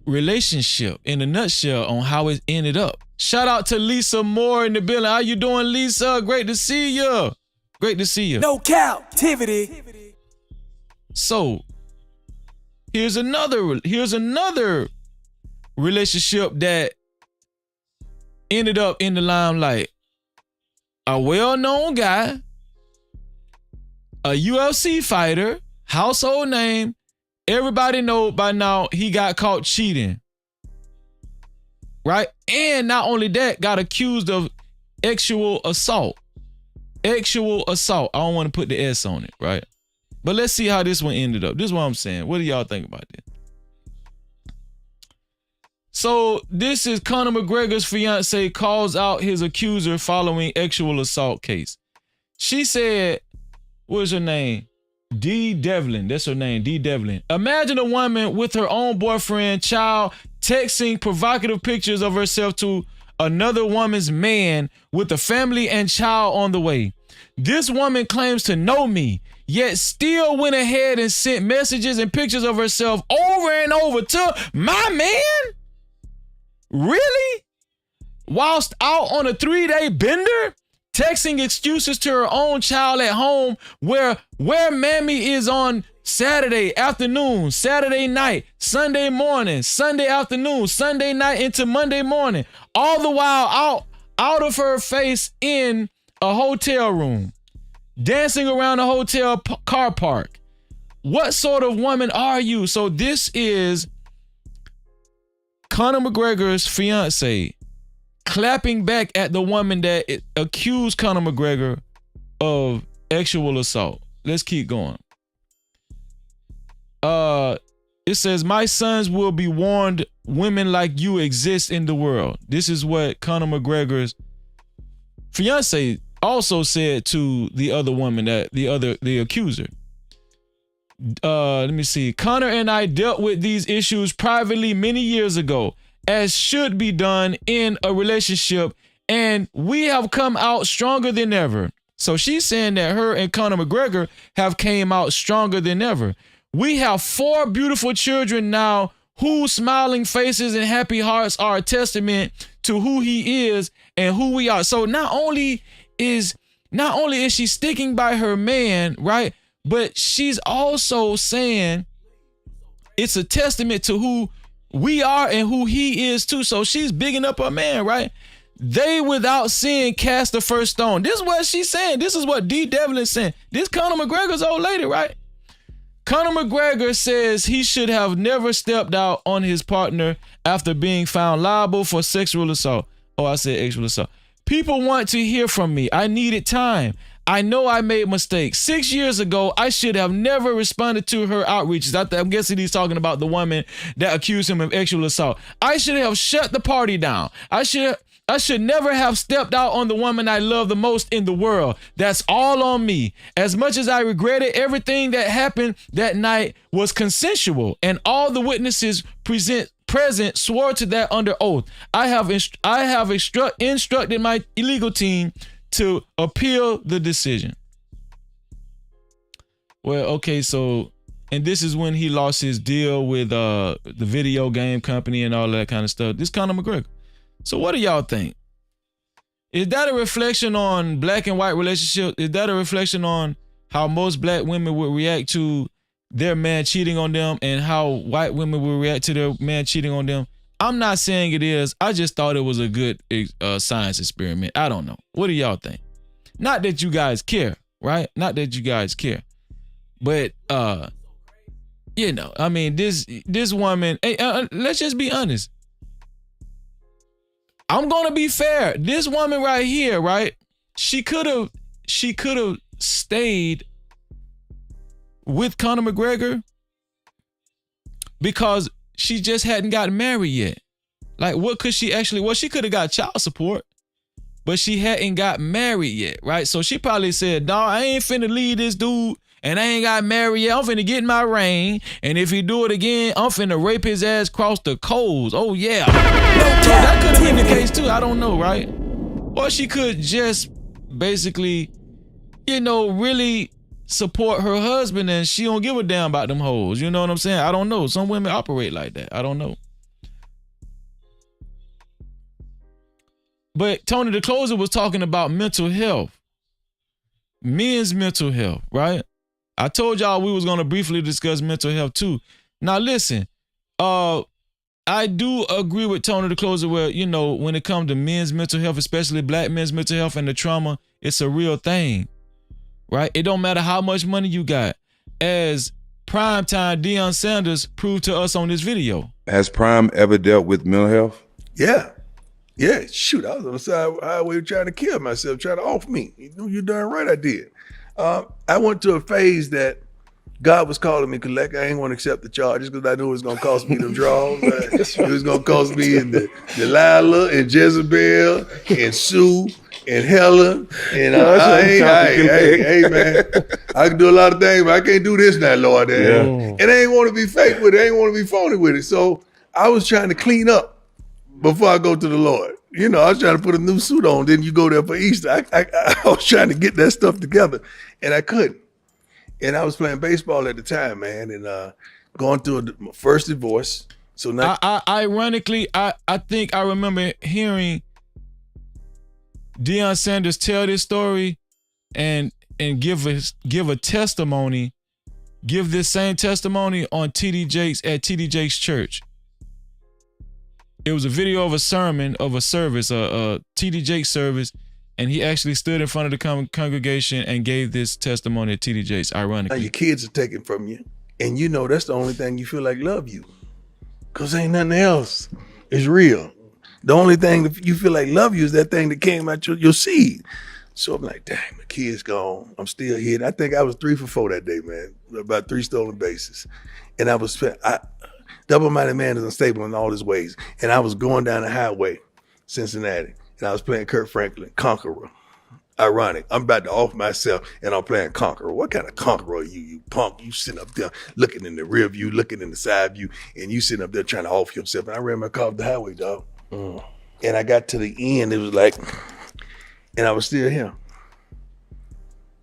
relationship in a nutshell on how it ended up. Shout out to Lisa Moore in the building. How you doing, Lisa? Great to see you. Great to see you. No Cap-tivity. So here's another relationship that ended up in the limelight. A well-known guy, a UFC fighter, household name. Everybody know by now he got caught cheating. Right? And not only that, got accused of sexual assault. Sexual assault. I don't want to put the S on it, right? But let's see how this one ended up. This is what I'm saying. What do y'all think about this? So this is Conor McGregor's fiance calls out his accuser following sexual assault case. She said, what's her name? D. Devlin. That's her name, D. Devlin. Imagine a woman with her own boyfriend, child, texting provocative pictures of herself to another woman's man with a family and child on the way. This woman claims to know me, yet still went ahead and sent messages and pictures of herself over and over to my man? Really? Whilst out on a 3-day bender? Texting excuses to her own child at home where mammy is on Saturday afternoon, Saturday night, Sunday morning, Sunday afternoon, Sunday night into Monday morning. All the while out of her face in a hotel room, dancing around a hotel car park. What sort of woman are you? So this is Conor McGregor's fiance clapping back at the woman that accused Conor McGregor of sexual assault. Let's keep going. It says, my sons will be warned women like you exist in the world. This is what Conor McGregor's fiance also said to the other woman, the accuser. Let me see. Conor and I dealt with these issues privately many years ago, as should be done in a relationship, and we have come out stronger than ever. So she's saying that her and Conor McGregor have came out stronger than ever. We have 4 beautiful children now whose smiling faces and happy hearts are a testament to who he is and who we are. So not only is she sticking by her man, right? But she's also saying it's a testament to who we are and who he is too. So she's bigging up her man, right? They without sin cast the first stone. This is what she's saying. This is what D. Devlin is saying. This Conor McGregor's old lady, right? Conor McGregor says he should have never stepped out on his partner after being found liable for sexual assault. Oh, I said sexual assault. People want to hear from me. I needed time. I know I made mistakes. 6 years ago, I should have never responded to her outreaches. I'm guessing he's talking about the woman that accused him of sexual assault. I should have shut the party down. I should never have stepped out on the woman I love the most in the world. That's all on me. As much as I regretted, everything that happened that night was consensual, and all the witnesses present swore to that under oath. I have instructed my legal team to appeal the decision. Well, okay, so, and this is when he lost his deal with the video game company and all that kind of stuff. This Conor McGregor. So what do y'all think? Is that a reflection on black and white relationships? Is that a reflection on how most black women would react to their man cheating on them and how white women will react to their man cheating on them? I'm not saying it is. I just thought it was a good science experiment. I don't know. What do y'all think? Not that you guys care, right? Not that you guys care. But, you know, I mean, this woman, hey, let's just be honest. I'm going to be fair. This woman right here, right? She could have stayed with Conor McGregor because she just hadn't gotten married yet. Like, what could she actually, well, she could have got child support, but she hadn't got married yet, right? So she probably said, dawg, I ain't finna leave this dude and I ain't got married yet. I'm finna get in my ring, and if he do it again, I'm finna rape his ass across the coals. Oh, yeah. So that could have been the case too. I don't know, right? Or she could just basically, you know, really support her husband and she don't give a damn about them hoes. You know what I'm saying? I don't know. Some women operate like that. I don't know. But Tony the Closer was talking about mental health. Men's mental health, right? I told y'all we was going to briefly discuss mental health too. Now listen, I do agree with Tony the Closer where, you know, when it comes to men's mental health, especially black men's mental health and the trauma, it's a real thing, right? It don't matter how much money you got. As primetime Deion Sanders proved to us on this video. Has Prime ever dealt with mental health? Yeah. Yeah, shoot, I was on the side highway trying to kill myself, trying to off me. You're darn right I did. I went to a phase that God was calling me collect. I ain't want to accept the charges because I knew it was going to cost me them draws. It was going to cost me in the Delilah and Jezebel and Sue and Helen. And hey, man, I can do a lot of things, but I can't do this now, Lord. Yeah. And I ain't want to be fake with it. I ain't want to be phony with it. So I was trying to clean up before I go to the Lord. You know, I was trying to put a new suit on. Then you go there for Easter. I was trying to get that stuff together, and I couldn't. And I was playing baseball at the time, man, and going through my first divorce. So now, ironically, I think I remember hearing Deion Sanders tell this story and give a testimony, give this same testimony on TD Jakes at TD Jakes church. It was a video of a sermon of a service, a TD Jakes service, and he actually stood in front of the congregation and gave this testimony at TD Jakes, ironically. Now your kids are taken from you, and you know that's the only thing you feel like love you, because ain't nothing else is real. The only thing that you feel like love you is that thing that came out your seed. So I'm like, dang, my kid's gone. I'm still here. I think I was 3 for 4 that day, man, about 3 stolen bases. And Double-minded man is unstable in all his ways. And I was going down the highway, Cincinnati, and I was playing Kurt Franklin, Conqueror. Ironic. I'm about to off myself and I'm playing Conqueror. What kind of Conqueror are you punk? You sitting up there looking in the rear view, looking in the side view, and you sitting up there trying to off yourself. And I ran my car off the highway, dog. And I got to the end, it was like, and I was still here.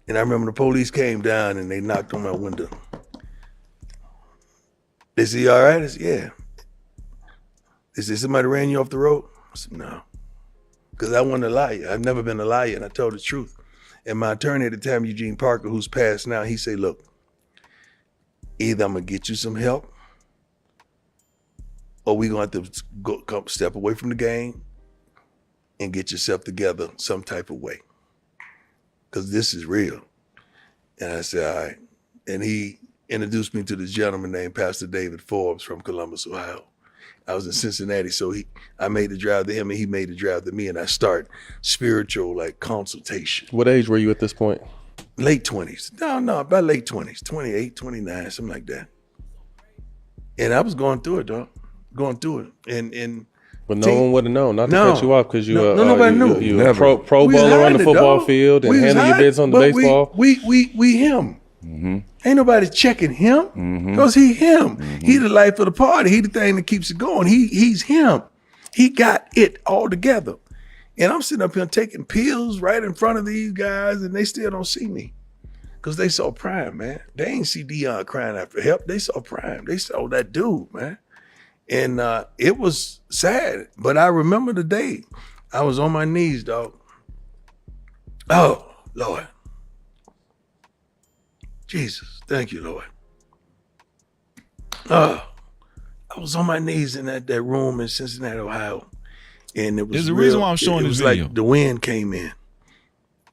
And I remember the police came down and they knocked on my window. They said, "You all right?" I said, "Yeah." They said, "Somebody ran you off the road?" I said, "No." Because I wasn't a liar. I've never been a liar, and I told the truth. And my attorney at the time, Eugene Parker, who's passed now, he said, "Look, either I'm going to get you some help, or we're going to have to come step away from the game and get yourself together some type of way. Because this is real." And I said, "All right." And he introduced me to this gentleman named Pastor David Forbes from Columbus, Ohio. I was in Cincinnati, so I made the drive to him and he made the drive to me, and I start spiritual consultation. What age were you at this point? Late 20s. No, about late 20s, 28, 29, something like that. And I was going through it, dog. Going through it. And but no one would have known, not to cut you off, because nobody knew. You a pro bowler on the football field and handle your business on the baseball. We him. Mm-hmm. Ain't nobody checking him, because he him. He the life of the party. He the thing that keeps it going. He's him. He got it all together. And I'm sitting up here taking pills right in front of these guys, and they still don't see me, because they saw Prime, man. They ain't see Dion crying out for help. They saw Prime. They saw that dude, man. And it was sad, but I remember the day I was on my knees, dog. Oh, Lord. Jesus, thank you, Lord. I was on my knees in that room in Cincinnati, Ohio, and it was. There's a reason why I'm showing this video. Like the wind came in,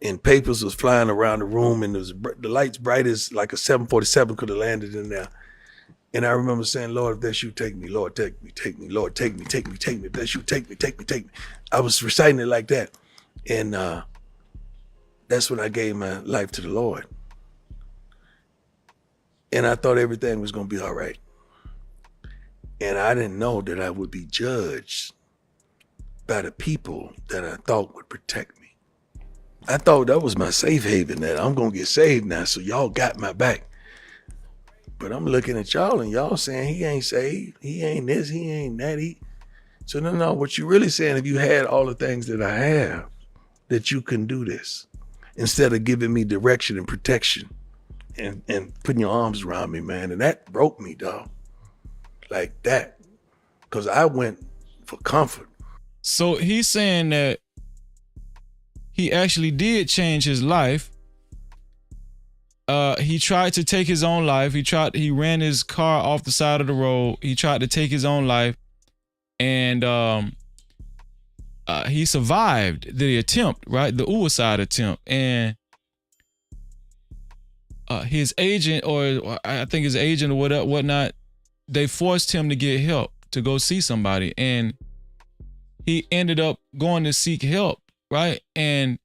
and papers was flying around the room, and the lights bright as like a 747 could have landed in there. And I remember saying, "Lord, if that's you, take me. Lord, take me, take me. Lord, take me, take me, take me. If that's you, take me, take me, take me." I was reciting it like that, and that's when I gave my life to the Lord. And I thought everything was going to be all right. And I didn't know that I would be judged by the people that I thought would protect me. I thought that was my safe haven, that I'm going to get saved now, so y'all got my back. But I'm looking at y'all and y'all saying he ain't saved, he ain't this, he ain't that. So no, what you really saying, if you had all the things that I have, that you can do this, instead of giving me direction and protection. And putting your arms around me, man. And that broke me, dog. Like that. Because I went for comfort. So he's saying that he actually did change his life. He tried to take his own life. He ran his car off the side of the road. He tried to take his own life. And he survived the attempt, right? The suicide attempt. And his agent, or I think his agent or whatnot, they forced him to get help, to go see somebody. And he ended up going to seek help, right? And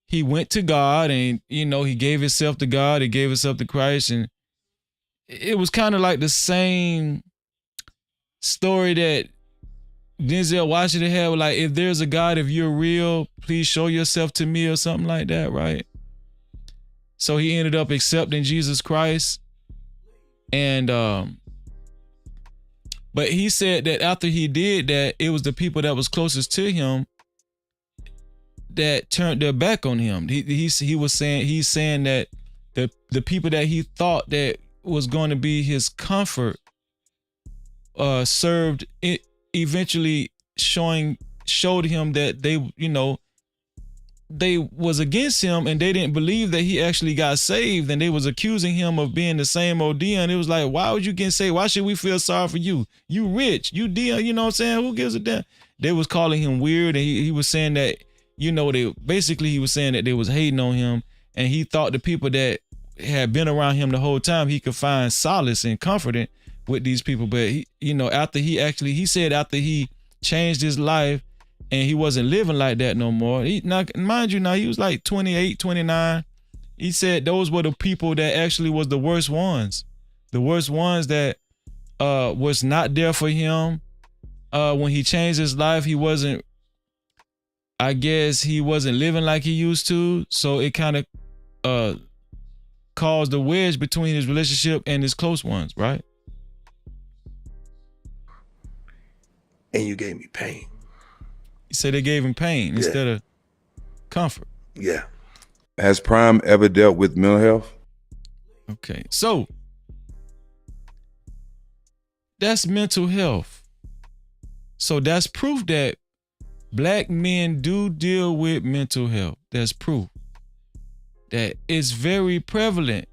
he went to God, and, he gave himself to God. He gave himself to Christ. And it was kind of like the same story that Denzel Washington had, like, if there's a God, if you're real, please show yourself to me, or something like that, right? So he ended up accepting Jesus Christ. And but he said that after he did that, it was the people that was closest to him that turned their back on him. He's saying that the people that he thought that was going to be his comfort served it, eventually showed him that they was against him, and they didn't believe that he actually got saved, and they was accusing him of being the same old Dion. It was like, why would you get saved? Why should we feel sorry for you? You rich, you Dion, you know what I'm saying? Who gives a damn? They was calling him weird, and he was saying that, he was saying that they was hating on him, and he thought the people that had been around him the whole time, he could find solace and comfort with these people. But after he said after he changed his life, and he wasn't living like that no more. Mind you, he was like 28, 29. He said those were the people that actually was the worst ones. The worst ones that was not there for him. When he changed his life, I guess he wasn't living like he used to. So it kind of caused a wedge between his relationship and his close ones, right? And you gave me pain. You said they gave him pain instead of comfort. Yeah. Has Prime ever dealt with mental health? Okay, so that's mental health. So that's proof that black men do deal with mental health. That's proof that it's very prevalent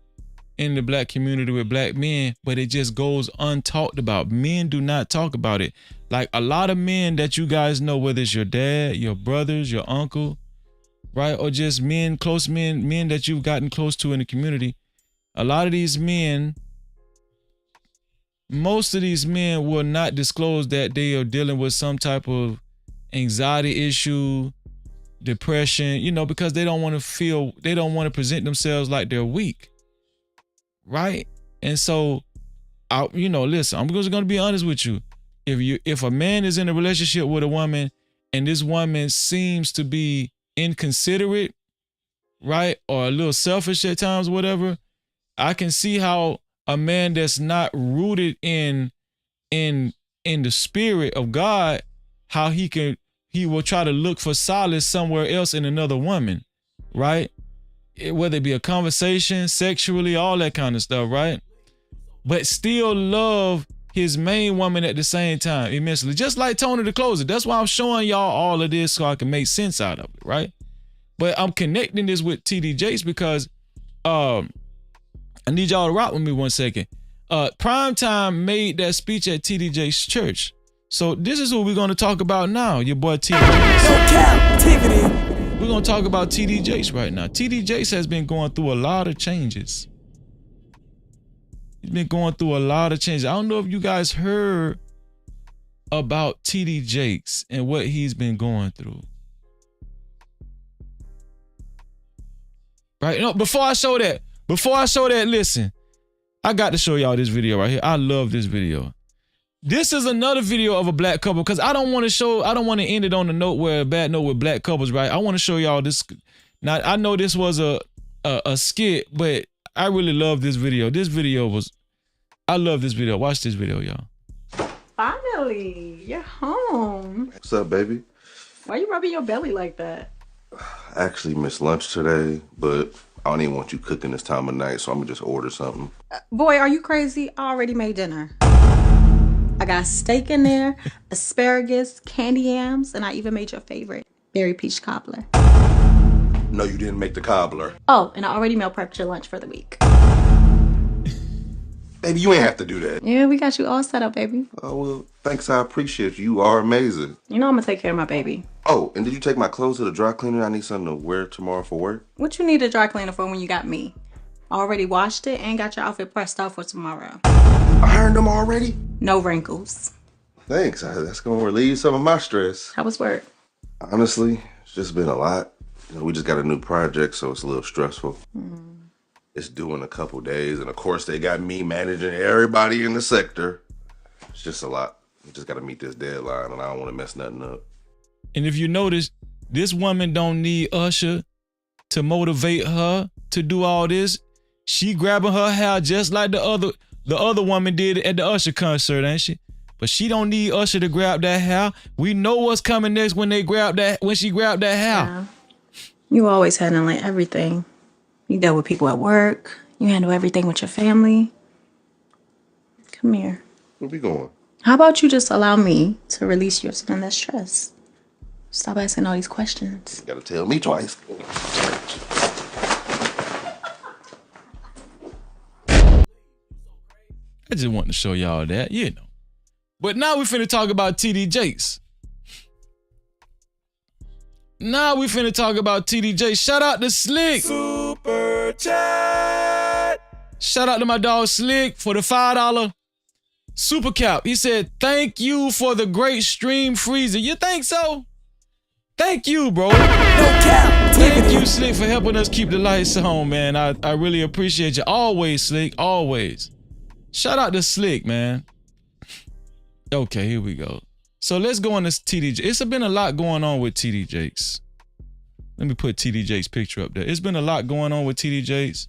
in the black community with black men, but it just goes untalked about. Men do not talk about it. Like a lot of men that you guys know, whether it's your dad, your brothers, your uncle, right? Or just men, close men that you've gotten close to in the community. A lot of these men, most of these men will not disclose that they are dealing with some type of anxiety issue, depression, because they don't want to present themselves like they're weak. Right? And so, listen, I'm just going to be honest with you. If a man is in a relationship with a woman and this woman seems to be inconsiderate, right? Or a little selfish at times, whatever, I can see how a man that's not rooted in the spirit of God, how he will try to look for solace somewhere else in another woman, right? Whether it be a conversation, sexually, all that kind of stuff, right? But still love his main woman at the same time immensely. Just like Tony the Closer. That's why I'm showing y'all all of this so I can make sense out of it, right? But I'm connecting this with TD Jakes because I need y'all to rock with me 1 second. Primetime made that speech at TD Jakes' church. So this is what we're going to talk about now, your boy TD Jakes. No Cap-tivity. We're going to talk about TD Jakes right now. TD Jakes has been going through a lot of changes. He's been going through a lot of changes. I don't know if you guys heard about TD Jakes and what he's been going through. Right? No, before I show that, listen, I got to show y'all this video right here. I love this video. This is another video of a black couple because I don't want to end it on a bad note with black couples, right? I want to show y'all this. Now, I know this was a skit, but I really love this video. I love this video. Watch this video, y'all. Finally, you're home. What's up, baby? Why you rubbing your belly like that? I actually missed lunch today, but I don't even want you cooking this time of night, so I'm gonna just order something. Boy, are you crazy? I already made dinner. I got steak in there, asparagus, candy yams, and I even made your favorite, berry peach cobbler. No, you didn't make the cobbler. Oh, and I already meal prepped your lunch for the week. Baby, you ain't have to do that. Yeah, we got you all set up, baby. Oh, well, thanks. I appreciate you. You are amazing. You know I'm gonna take care of my baby. Oh, and did you take my clothes to the dry cleaner? I need something to wear tomorrow for work. What you need a dry cleaner for when you got me? I already washed it and got your outfit pressed out for tomorrow. I ironed them already? No wrinkles. Thanks. That's gonna relieve some of my stress. How was work? Honestly, it's just been a lot. We just got a new project, so it's a little stressful. It's due in a couple days, and of course they got me managing everybody in the sector. It's just a lot. We just got to meet this deadline, and I don't want to mess nothing up. And if you notice, this woman don't need Usher to motivate her to do all this. She grabbing her hair just like the other woman did at the Usher concert, ain't she? But she don't need Usher to grab that hair. We know what's coming next when she grabbed that hair. Yeah. You always handling everything. You deal with people at work. You handle everything with your family. Come here. Where we going? How about you just allow me to release you of some of that stress? Stop asking all these questions. You gotta tell me twice. I just want to show y'all that, But now we finna talk about TD Jakes. Shout out to Slick. Super chat. Shout out to my dog Slick for the $5 super cap. He said, thank you for the great stream freezer. You think so? Thank you, bro. No cap. Thank you, Slick, for helping us keep the lights on, man. I really appreciate you. Always, Slick. Always. Shout out to Slick, man. Okay, here we go. So let's go on this TD Jakes. It's been a lot going on with TD Jakes. Let me put TD Jakes' picture up there. It's been a lot going on with TD Jakes.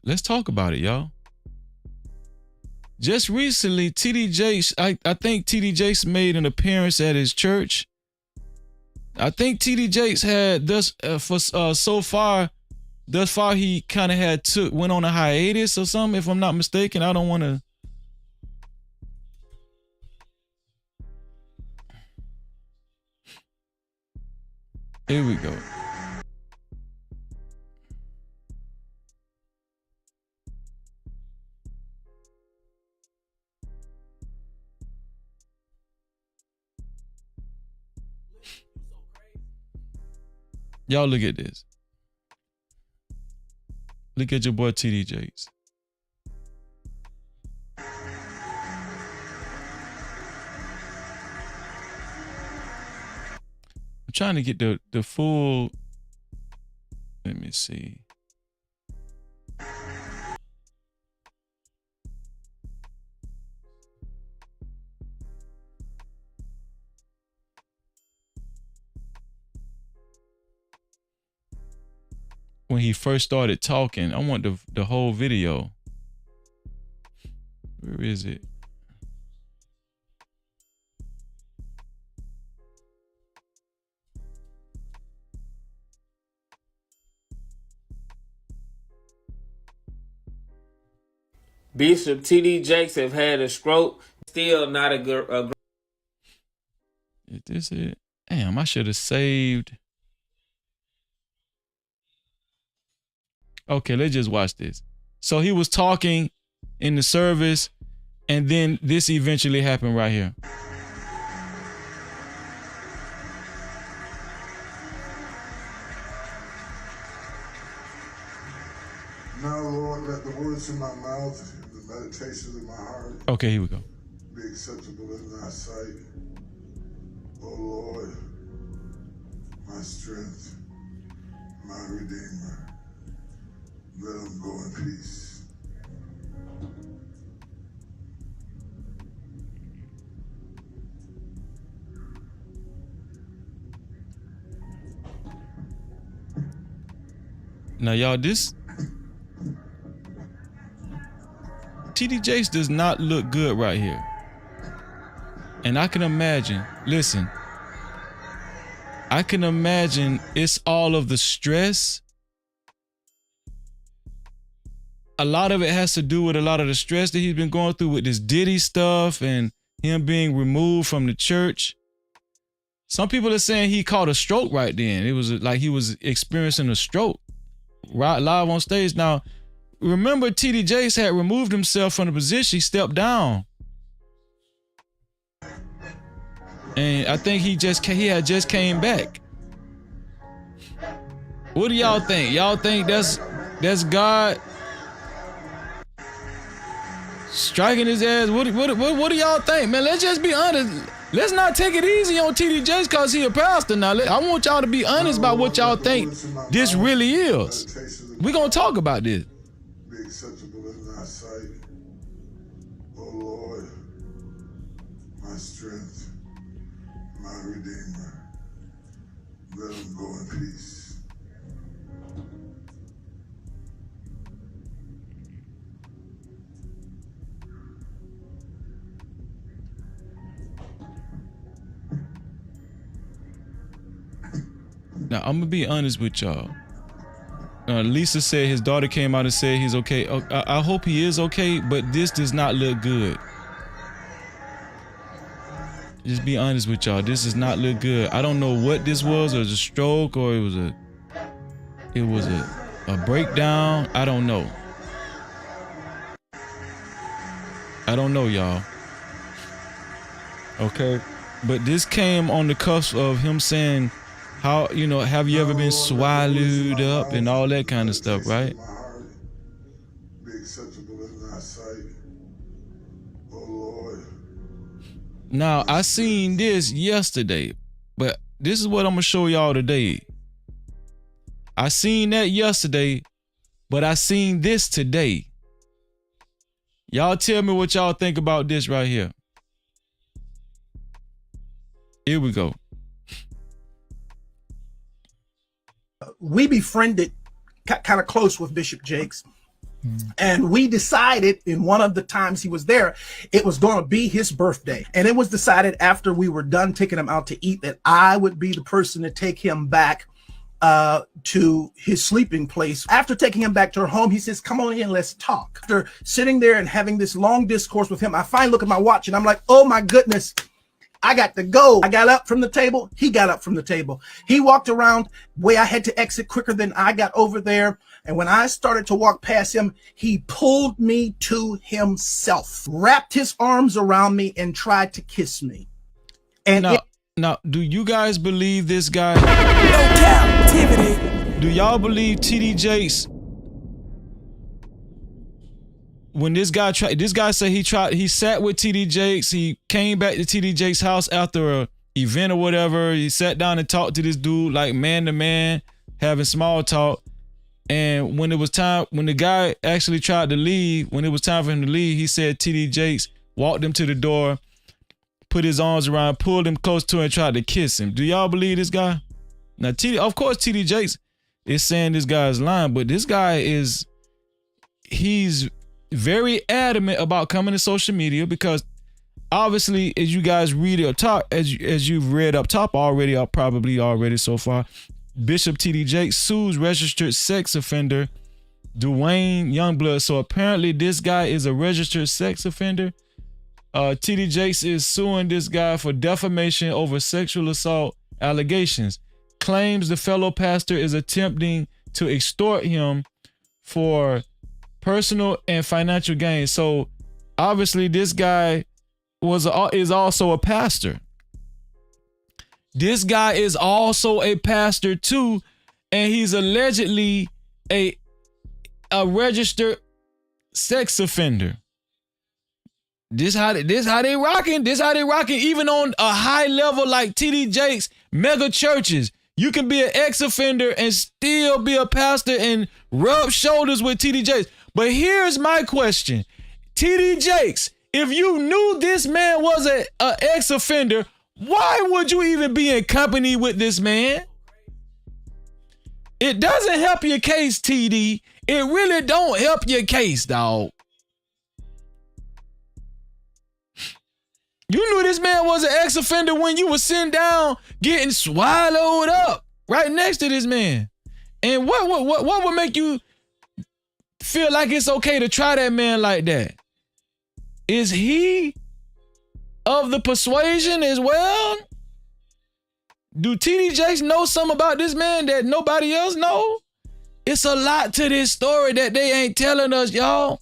Let's talk about it, y'all. Just recently, TD Jakes, I think TD Jakes made an appearance at his church. I think TD Jakes had so far he kind of went on a hiatus or something, if I'm not mistaken. I don't want to. Here we go. Y'all look at this. Look at your boy TD Jakes. I'm trying to get the full. Let me see. When he first started talking, I want the whole video. Where is it? Bishop TD Jakes have had a stroke. Still not a good. Is this it? Damn, I should have saved. Okay, let's just watch this. So he was talking in the service, and then this eventually happened right here. Now, Lord, let the words of my mouth and the meditations of my heart Okay, here we go. be acceptable in thy sight. O Lord, my strength, my redeemer. Let him go in peace. Now, y'all, this TD Jakes does not look good right here. And I can imagine, listen, I can imagine it's all of the stress. A lot of it has to do with a lot of the stress that he's been going through with this Diddy stuff and him being removed from the church. Some people are saying he caught a stroke right then. It was like he was experiencing a stroke right live on stage. Now, remember TD Jakes had removed himself from the position. He stepped down. And I think he had just came back. What do y'all think? Y'all think that's God striking his ass? What do y'all think, man? Let's just be honest. Let's not take it easy on TD Jakes because he a pastor. Now, I want y'all to be honest about what y'all think this really is. We're going to talk about this. Be acceptable in thy sight. O Lord, my strength, my redeemer. Let him go in peace. Now, I'm going to be honest with y'all. Lisa said his daughter came out and said he's okay. I hope he is okay, but this does not look good. Just be honest with y'all. This does not look good. I don't know what this was. It was a stroke or it was a breakdown. I don't know. I don't know, y'all. Okay. But this came on the cusp of him saying, how, have you ever been swallowed up and all that kind of stuff, right? Be acceptable in thy sight. O Lord. Now, I seen this yesterday, but this is what I'm going to show y'all today. I seen that yesterday, But I seen this today. Y'all tell me what y'all think about this right here. Here we go. We befriended kind of close with Bishop Jakes. And we decided in one of the times he was there, it was going to be his birthday. And it was decided after we were done taking him out to eat that I would be the person to take him back to his sleeping place. After taking him back to her home, he says, come on in, let's talk. After sitting there and having this long discourse with him, I finally look at my watch and I'm like, oh my goodness, I got to go. I got up from the table. He got up from the table. He walked around way I had to exit quicker than I got over there. And when I started to walk past him, he pulled me to himself, wrapped his arms around me and tried to kiss me. And now, do you guys believe this guy? No Cap-tivity. Do y'all believe TD Jakes? When this guy said he sat with TD Jakes, he came back to TD Jakes' house after a event or whatever. He sat down and talked to this dude like man to man, having small talk. And when it was time, when the guy actually tried to leave, when it was time for him to leave, he said TD Jakes walked him to the door, put his arms around, pulled him close to him, and tried to kiss him. Do y'all believe this guy? Now, of course, TD Jakes is saying this guy's lying, but this guy he's very adamant about coming to social media because obviously, as you guys read up top, as you've read up top already, or probably already so far, Bishop TD Jakes sues registered sex offender Dwayne Youngblood. So apparently this guy is a registered sex offender. TD Jakes is suing this guy for defamation over sexual assault allegations. Claims the fellow pastor is attempting to extort him for personal and financial gain. So obviously this guy is also a pastor. This guy is also a pastor too, and he's allegedly a registered sex offender. This how they rocking. This how they rocking. Even on a high level like TD Jakes, mega churches, you can be an ex-offender and still be a pastor and rub shoulders with TD Jakes. But here's my question. TD Jakes, if you knew this man was an ex-offender, why would you even be in company with this man? It doesn't help your case, TD. It really don't help your case, dog. You knew this man was an ex-offender when you were sitting down getting swallowed up right next to this man. And what would make you feel like it's okay to try that man like that? Is he of the persuasion as well? Do TD Jakes know something about this man that nobody else know? It's a lot to this story that they ain't telling us, y'all.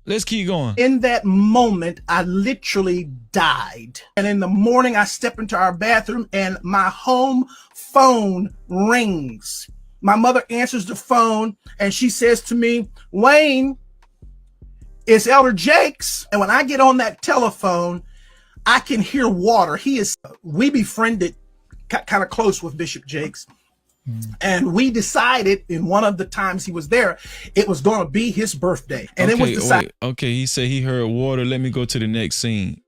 Let's keep going. In that moment, I literally died. And in the morning, I step into our bathroom and my home phone rings. My mother answers the phone and she says to me, Wayne, it's Elder Jakes. And when I get on that telephone, I can hear water. We befriended kind of close with Bishop Jakes. And we decided in one of the times he was there, it was going to be his birthday. And it was decided. Okay, he said he heard water. Let me go to the next scene.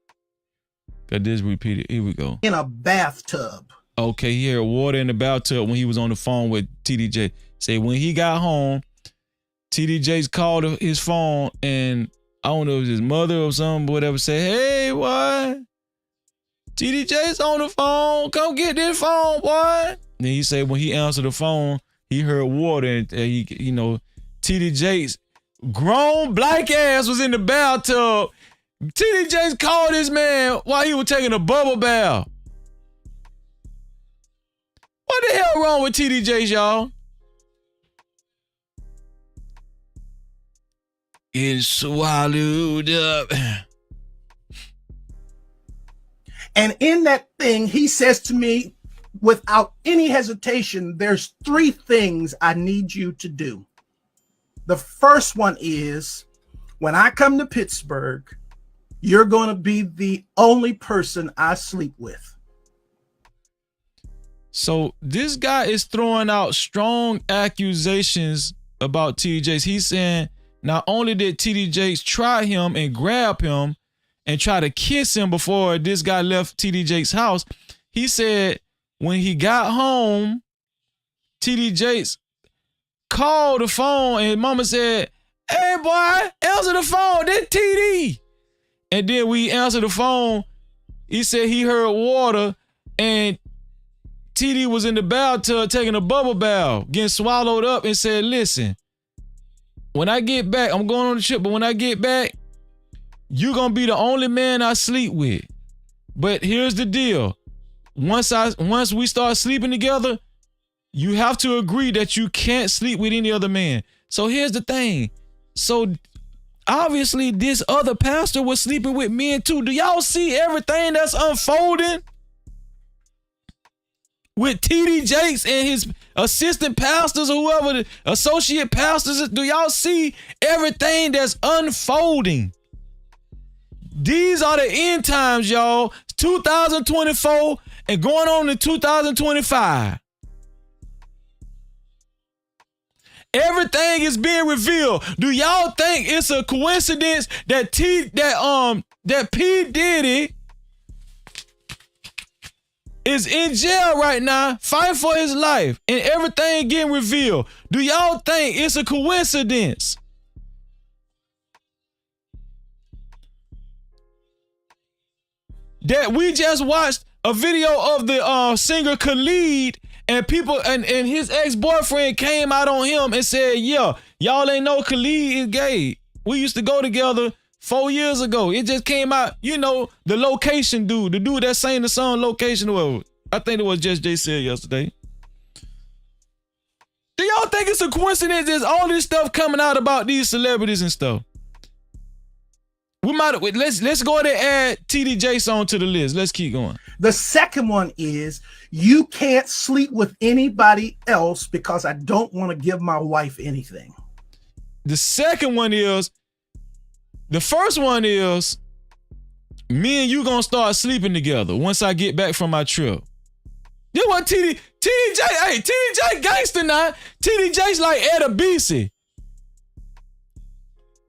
Got this repeated. Here we go. In a bathtub. Okay, he heard water in the bathtub when he was on the phone with TD Jakes. Say when he got home, TD Jakes called his phone and I don't know if it was his mother or something, whatever, say, hey, what? TD Jakes on the phone. Come get this phone, boy. Then he said when he answered the phone, he heard water and TD Jakes, grown black ass was in the bathtub. TD Jakes called this man while he was taking a bubble bath. What the hell wrong with TD Jakes, y'all? It's swallowed up. And in that thing, he says to me, without any hesitation, there's 3 things I need you to do. The first one is, when I come to Pittsburgh, you're going to be the only person I sleep with. So this guy is throwing out strong accusations about TD Jakes. He's saying not only did TD Jakes try him and grab him and try to kiss him before this guy left TD Jakes' house, he said when he got home, TD Jakes called the phone and mama said, "Hey boy, answer the phone, this TD." And then we answered the phone. He said he heard water and TD was in the bathtub taking a bubble bath, getting swallowed up, and said, "Listen, when I get back, I'm going on the trip, but when I get back, you're going to be the only man I sleep with. But here's the deal. Once we start sleeping together, you have to agree that you can't sleep with any other man." So here's the thing. So obviously this other pastor was sleeping with men too. Do y'all see everything that's unfolding with TD Jakes and his assistant pastors or whoever, the associate pastors? Do y'all see everything that's unfolding? These are the end times, y'all. 2024 and going on to 2025. Everything is being revealed. Do y'all think it's a coincidence that P. Diddy is in jail right now, fighting for his life, and everything getting revealed? Do y'all think it's a coincidence? That we just watched a video of the singer Khalid and people and his ex-boyfriend came out on him and said, "Yeah, y'all ain't know Khalid is gay. We used to go together 4 years ago." It just came out, you know, the Location dude, the dude that sang the song Location. Well, I think it was Just Jay said yesterday. Do y'all think it's a coincidence there's all this stuff coming out about these celebrities and stuff? Let's go ahead and add TD Jakes onto the list. Let's keep going. The second one is you can't sleep with anybody else because I don't want to give my wife anything. The second one is, the first one is, me and you gonna start sleeping together once I get back from my trip. You want TD Jakes? Hey, TD Jakes gangster now. TD Jakes like Edabisi.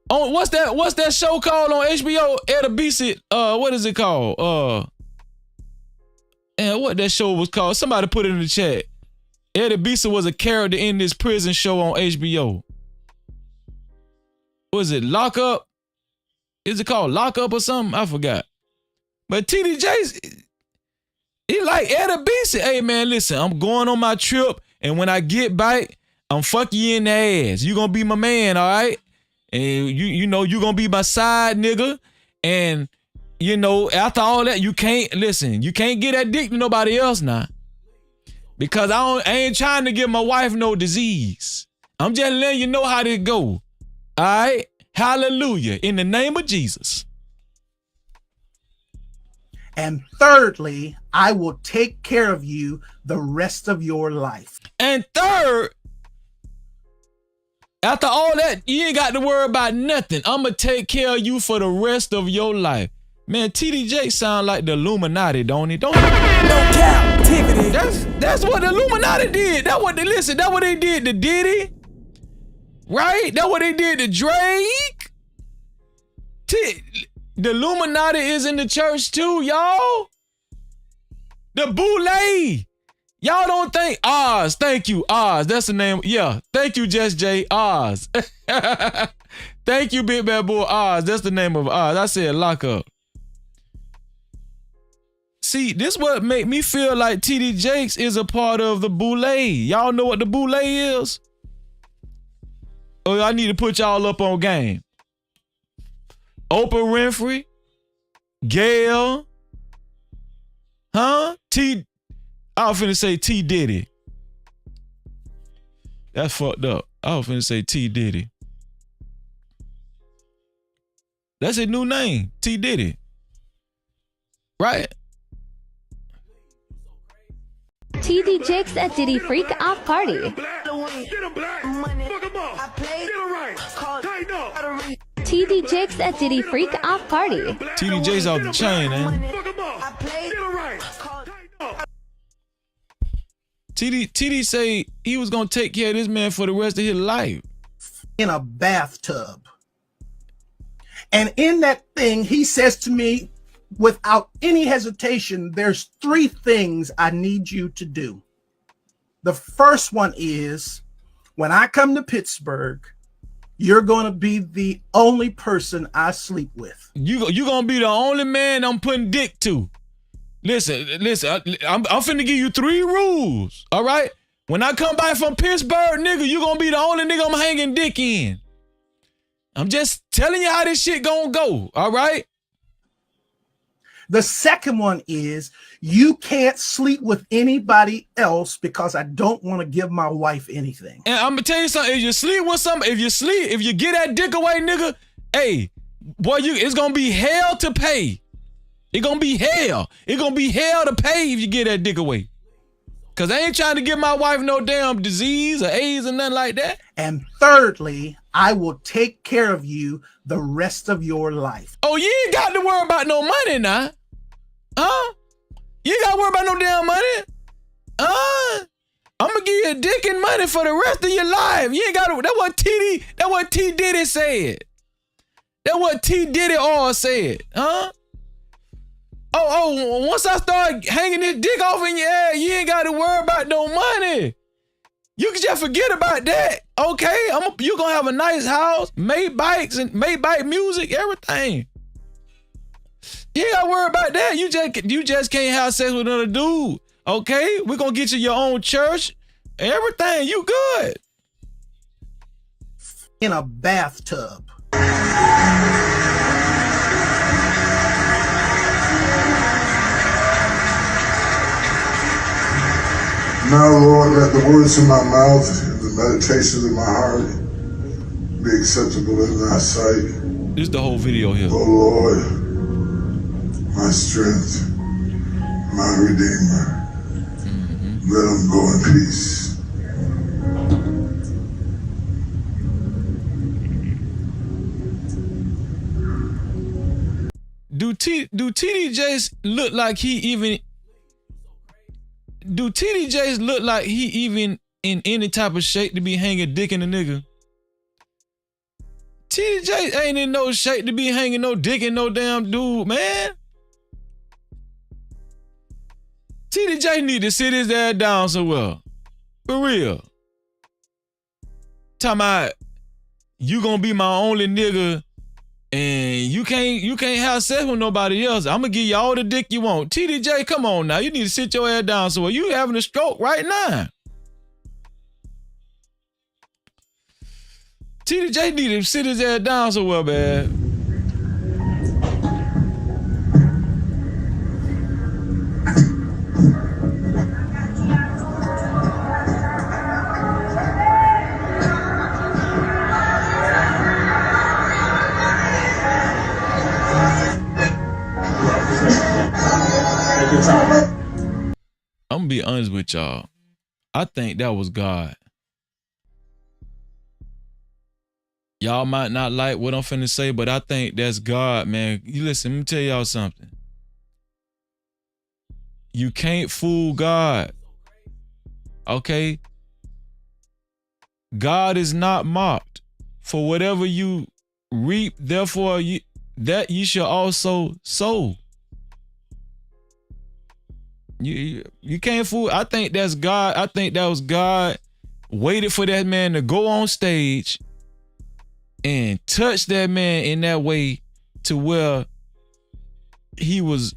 Oh, what's that show called on HBO? Edabisi. What is it called? And what that show was called? Somebody put it in the chat. Edabisi was a character in this prison show on HBO. Was it Lock Up? Is it called Lock Up or something? I forgot. But TD Jakes, he like Edabisi. Hey man, listen, I'm going on my trip, and when I get back, I'm fucking you in the ass. You gonna be my man, all right? And you know you gonna be my side nigga. And you know, after all that, you can't get addicted to nobody else now. Because I ain't trying to give my wife no disease. I'm just letting you know how this go. All right? Hallelujah. In the name of Jesus. And thirdly, I will take care of you the rest of your life. And third, after all that, you ain't got to worry about nothing. I'm going to take care of you for the rest of your life. Man, TD Jakes sound like the Illuminati, don't he? No Cap-tivity. That's what the Illuminati did. That's what they did to Diddy. Right? That's what they did to Drake. The Illuminati is in the church too, y'all. The Boule. Y'all don't think Oz. Thank you, Oz. That's the name. Yeah. Thank you, Just Jay. Oz. Thank you, Big Bad Boy. Oz. That's the name of Oz. I said lock up. See, this what make me feel like TD Jakes is a part of the Boule. Y'all know what the Boule is? Oh, I need to put y'all up on game. Oprah Winfrey, Gail, I was finna say T Diddy. That's fucked up. I was finna say T Diddy. That's his new name, T Diddy. Right? TD Jakes at Diddy Freak Off Party. TD Jakes at Diddy Freak Off Party. TD Jakes off the chain, man. TD say he was gonna take care of this man for the rest of his life. in a bathtub. And in that thing, he says to me, without any hesitation, there's 3 things I need you to do. The first one is, when I come to Pittsburgh, you're going to be the only person I sleep with. You going to be the only man I'm putting dick to. Listen, I'm finna give you 3 rules, all right? When I come back from Pittsburgh, nigga, you going to be the only nigga I'm hanging dick in. I'm just telling you how this shit gonna go, all right? The second one is, you can't sleep with anybody else because I don't want to give my wife anything. And I'm gonna tell you something, if you sleep with somebody, if you get that dick away, nigga, hey, boy, it's gonna be hell to pay. It's gonna be hell. It's gonna be hell to pay if you get that dick away. Cause I ain't trying to give my wife no damn disease or AIDS or nothing like that. And thirdly, I will take care of you the rest of your life. Oh, you ain't got to worry about no money now. Huh? You ain't got to worry about no damn money. I'm going to give you a dick and money for the rest of your life. You ain't got to. That's what T Diddy said. That's what T Diddy all said. Huh? Oh, once I start hanging this dick off in your ass, you ain't got to worry about no money. You can just forget about that, okay? You gonna have a nice house, made bikes and made bike music, everything. You ain't gotta worry about that. You just can't have sex with another dude, okay? We're gonna get you your own church, everything. You good. In a bathtub. Now, Lord, let the words of my mouth and the meditations of my heart be acceptable in thy sight. This is the whole video here. Oh, Lord, my strength, my redeemer. Let him go in peace. Do TD Jakes look like he even... Do TD Jakes look like he even in any type of shape to be hanging dick in a nigga? TD Jakes ain't in no shape to be hanging no dick in no damn dude, man. TD Jakes need to sit his ass down somewhere. For real. Talking about, you gonna be my only nigga and you can't have sex with nobody else. I'm gonna give you all the dick you want. TDJ, come on now. You need to sit your ass down somewhere. You having a stroke right now. TDJ need to sit his ass down somewhere, man. I'm gonna be honest with y'all. I think that was God. Y'all might not like what I'm finna say, but I think that's God, man. You listen, let me tell y'all something. You can't fool God. Okay? God is not mocked. For whatever you reap, therefore that you shall also sow. You can't fool. I think that's God. I think that was God waited for that man to go on stage and touch that man in that way to where he was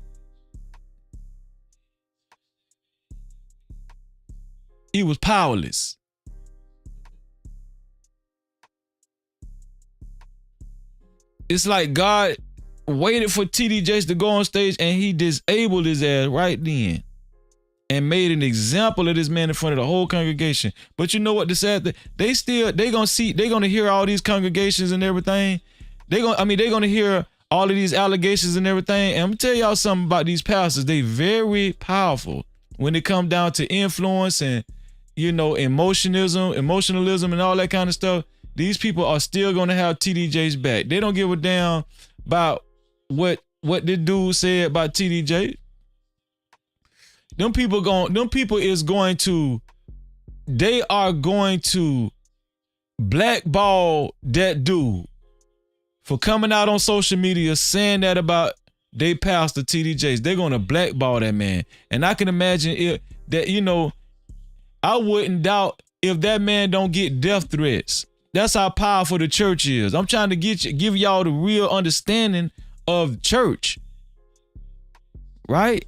powerless. It's like God waited for TD Jakes to go on stage and he disabled his ass right then and made an example of this man in front of the whole congregation. But you know what the sad thing? They gonna hear all these congregations and everything. They gonna hear all of these allegations and everything. And I'm gonna tell y'all something about these pastors. They very powerful when it come down to influence and, you know, emotionalism and all that kind of stuff. These people are still gonna have TD Jakes back. They don't give a damn about what this dude said about TD Jakes. Them people are going to blackball that dude for coming out on social media saying that about they pastor TD Jakes. They're gonna blackball that man. And I can imagine I wouldn't doubt if that man don't get death threats. That's how powerful the church is. I'm trying to give y'all the real understanding of church. Right?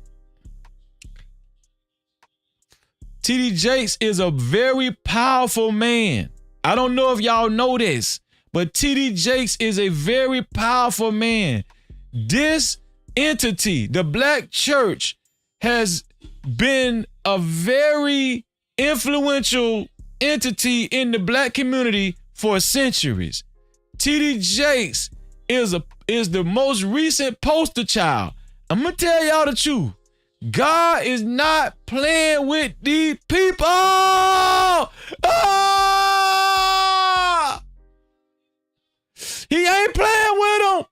TD Jakes is a very powerful man. I don't know if y'all know this, but TD Jakes is a very powerful man. This entity, the black church, has been a very influential entity in the black community for centuries. TD Jakes is the most recent poster child. I'm gonna tell y'all the truth. God is not playing with these people. He ain't playing with them.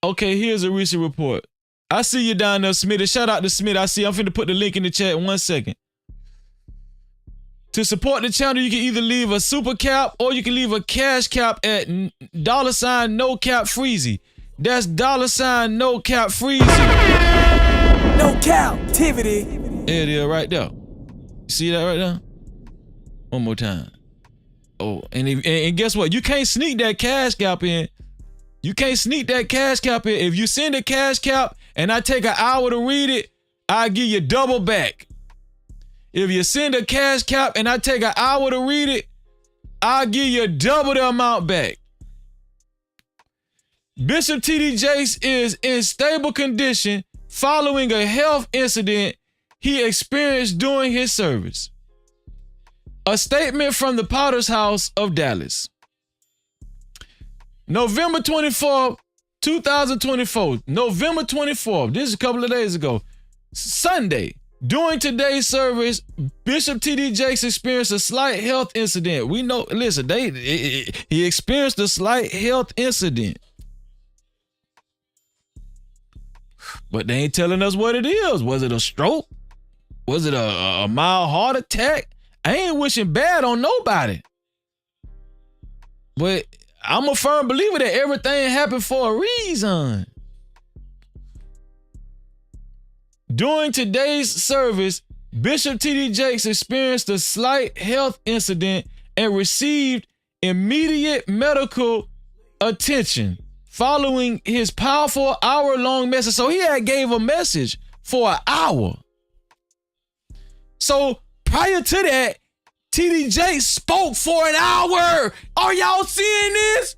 Okay, here's a recent report. I see you down there, Smitty. Shout out to Smitty. I see. I'm finna put the link in the chat in 1 second. To support the channel, you can either leave a super cap or you can leave a cash cap at $ no cap freezy. That's $ no cap freezy. No Cap-tivity. There it is right there. See that right there? One more time. Oh, and guess what? You can't sneak that cash cap in. You can't sneak that cash cap in. If you send a cash cap and I take an hour to read it, I'll give you double back. If you send a cash cap and I take an hour to read it, I'll give you double the amount back. Bishop TD Jakes is in stable condition following a health incident he experienced during his service. A statement from the Potter's House of Dallas. November 24th, 2024. November 24th. This is a couple of days ago. Sunday. During today's service, Bishop TD Jakes experienced a slight health incident. We know, listen, he experienced a slight health incident. But they ain't telling us what it is. Was it a stroke? Was it a mild heart attack? I ain't wishing bad on nobody. But I'm a firm believer that everything happened for a reason. During today's service, Bishop TD Jakes experienced a slight health incident and received immediate medical attention following his powerful hour-long message. So he had gave a message for an hour. So prior to that, TD Jakes spoke for an hour. Are y'all seeing this?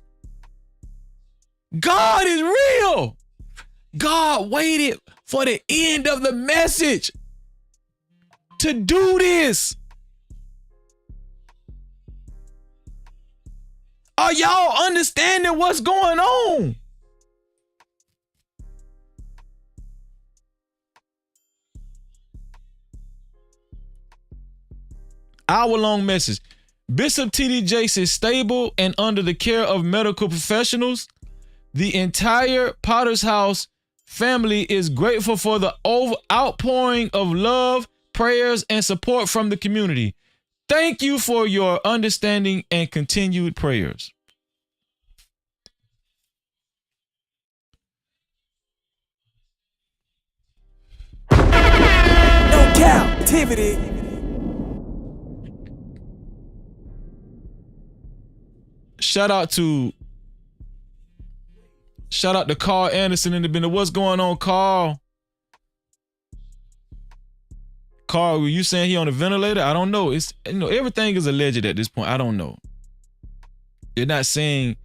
God is real. God waited for the end of the message to do this. Are y'all understanding what's going on? Hour-long message. Bishop TD Jakes is stable and under the care of medical professionals. The entire Potter's House family is grateful for the outpouring of love, prayers, and support from the community. Thank you for your understanding and continued prayers. No Cap-tivity. Shout out to Carl Anderson in the business. What's going on, Carl? Carl, were you saying he on a ventilator? I don't know. It's everything is alleged at this point. I don't know. They're not saying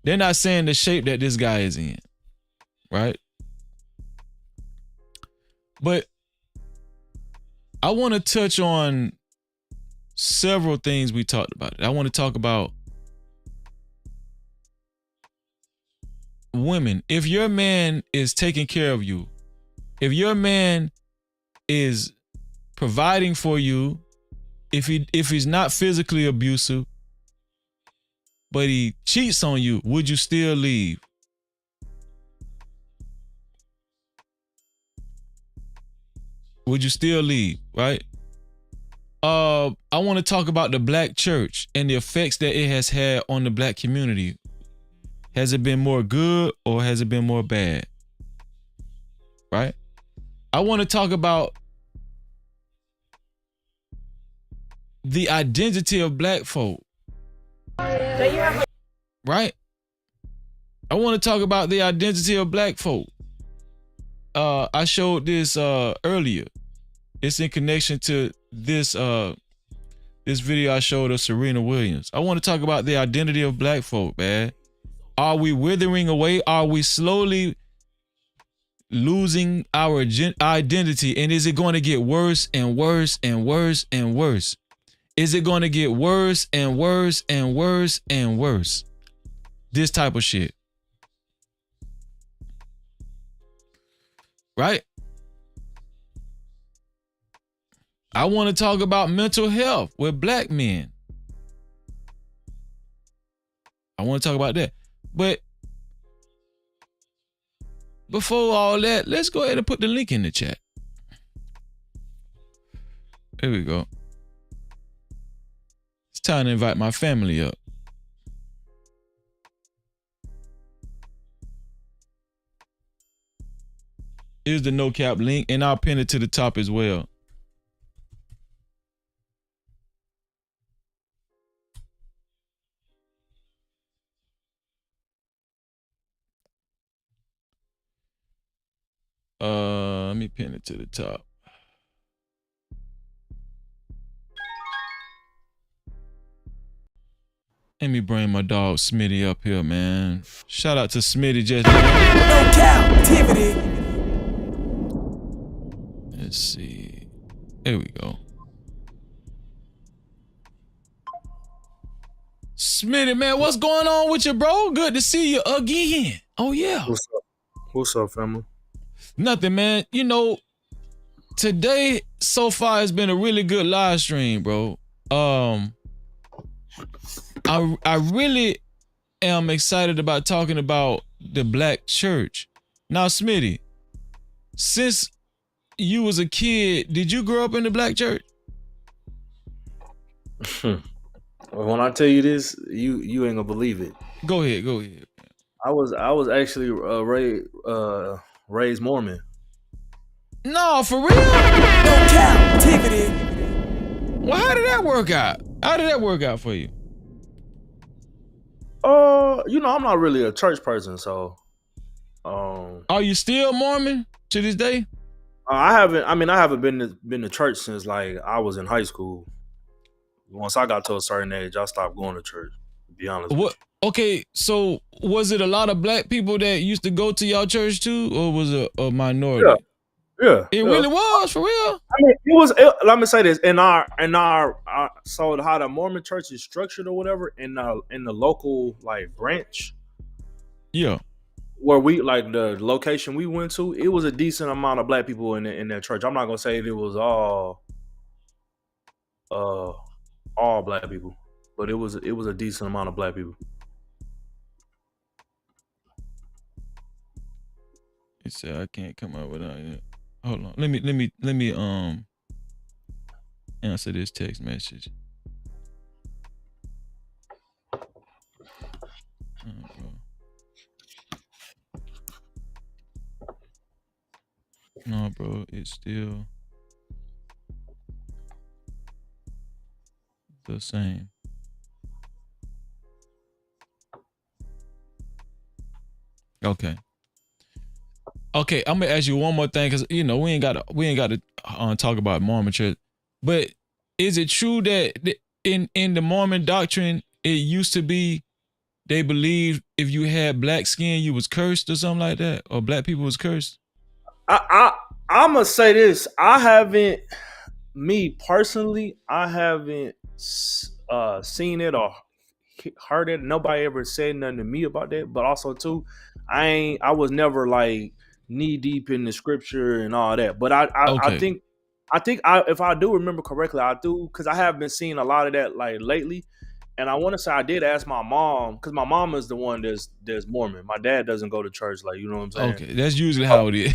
the shape that this guy is in, right? But I want to touch on several things we talked about. I want to talk about women. If your man is taking care of you, if your man is providing for you, if he's not physically abusive, but he cheats on you, would you still leave? Would you still leave, right? I want to talk about the black church and the effects that it has had on the black community. Has it been more good or has it been more bad? Right? I want to talk about the identity of black folk. Right? I want to talk about the identity of black folk. I showed this earlier. It's in connection to this this video I showed of Serena Williams. I want to talk about the identity of black folk, man. Are we withering away? Are we slowly losing our identity? And is it going to get worse and worse and worse and worse? Is it going to get worse and worse and worse and worse? This type of shit. Right? I want to talk about mental health with black men. I want to talk about that. But before all that, let's go ahead and put the link in the chat. There we go. It's time to invite my family up. Here's the no cap link, and I'll pin it to the top as well. Let me pin it to the top. Let me bring my dog Smitty up here, man. Shout out to Smitty just. No Cap-tivity. Let's see. There we go. Smitty, man, what's going on with you, bro? Good to see you again. Oh yeah. What's up? What's up, family? Nothing, man. You know, today so far has been a really good live stream, bro. I really am excited about talking about the black church. Now, Smitty, since you was a kid, did you grow up in the black church? When I tell you this, you ain't gonna believe it. Go ahead. I was actually raised Mormon. No, for real? No Cap-tivity. Well, how did that work out? How did that work out for you? You know, I'm not really a church person, so. Are you still Mormon to this day? I haven't been to church since like I was in high school. Once I got to a certain age, I stopped going to church. To be honest. What? Okay, so was it a lot of black people that used to go to y'all church too, or was it a minority? Yeah. It really was, for real? I mean, let me say this. In our so how the Mormon church is structured or whatever, in the local like branch. Yeah. Where we like the location we went to, it was a decent amount of black people in that church. I'm not gonna say it was all black people, but it was a decent amount of black people. It said I can't come up with that. Hold on. Let me answer this text message. No, bro, it's still the same. Okay, I'm gonna ask you one more thing, because you know we ain't got to talk about Mormon church, but is it true that in the Mormon doctrine it used to be they believed if you had black skin you was cursed or something like that, or black people was cursed? I'm gonna say this. Me personally, I haven't seen it or heard it. Nobody ever said nothing to me about that. But also too, I was never like knee deep in the scripture and all that. But I think if I do remember correctly, I do, because I have been seeing a lot of that like lately. And I want to say I did ask my mom, because my mom is the one that's Mormon. My dad doesn't go to church, like, you know what I'm saying? Okay, that's usually how it is.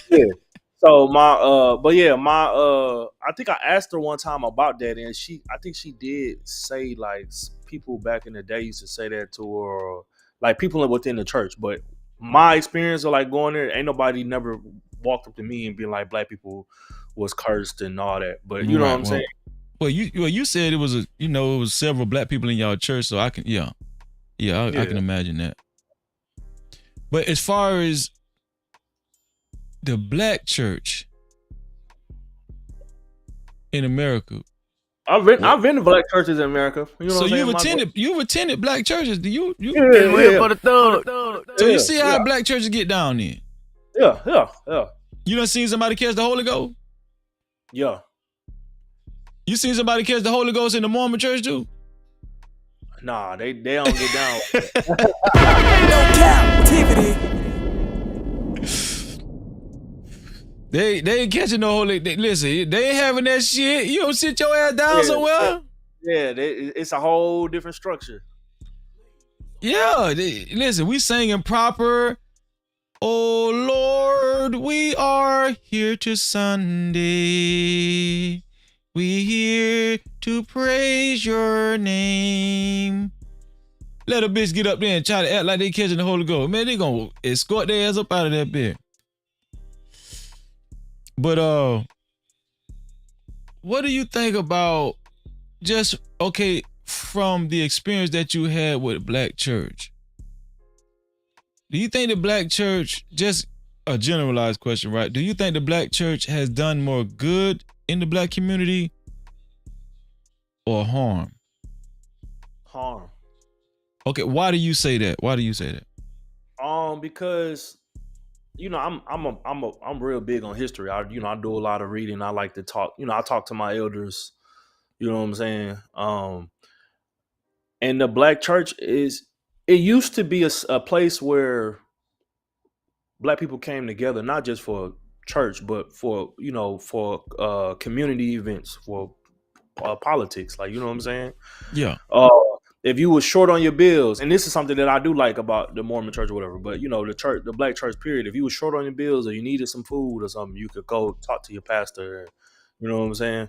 Yeah. So I think I asked her one time about that, and I think she did say like people back in the day used to say that to her, or like people within the church. But my experience of like going there, ain't nobody never walked up to me and been like black people was cursed and all that. But you know what Right. I'm saying? Well, you said it was it was several black people in y'all church, so I can I can imagine that. But as far as the black church in America, I've been to black churches in America. You know so what I'm saying? you've attended black churches. Do you Yeah, Wait for the thug. So you see how black churches get down then? Yeah. You done seen somebody catch the Holy Ghost? Yeah. You seen somebody catch the Holy Ghost in the Mormon church too? Nah, they don't get down. No Cap-tivity. They ain't catching no Holy. Listen, they ain't having that shit. You don't sit your ass down somewhere. Yeah, it's a whole different structure. Yeah, listen, we singing proper. Oh Lord, we are here to Sunday. We here to praise your name. Let a bitch get up there and try to act like they catching the Holy Ghost. Man, they gonna escort their ass up out of that bed. But what do you think about just from the experience that you had with black church? Do you think the black church, just a generalized question, right? Do you think the black church has done more good in the black community or harm? Harm. Okay, why do you say that? Because I'm real big on history. I do a lot of reading. I like to talk. I talk to my elders. You know what I'm saying? And the black church it used to be a place where black people came together, not just for church, but for community events, for politics. Like, you know what I'm saying? Yeah. If you were short on your bills, and this is something that I do like about the Mormon church or whatever, but the black church period, if you were short on your bills or you needed some food or something, you could go talk to your pastor. You know what I'm saying?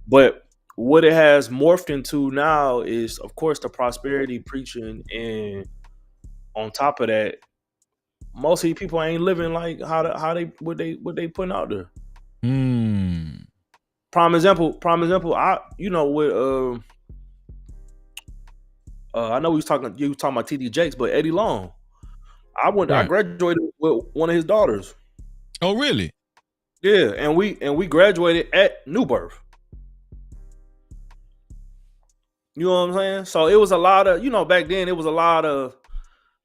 But what it has morphed into now is, of course, the prosperity preaching, and on top of that, most of these people ain't living like what they putting out there. Prime example. I know you was talking about TD Jakes, but Eddie Long. I graduated with one of his daughters. Oh, really? Yeah, and we graduated at New Birth. You know what I'm saying? So it was a lot of, back then it was a lot of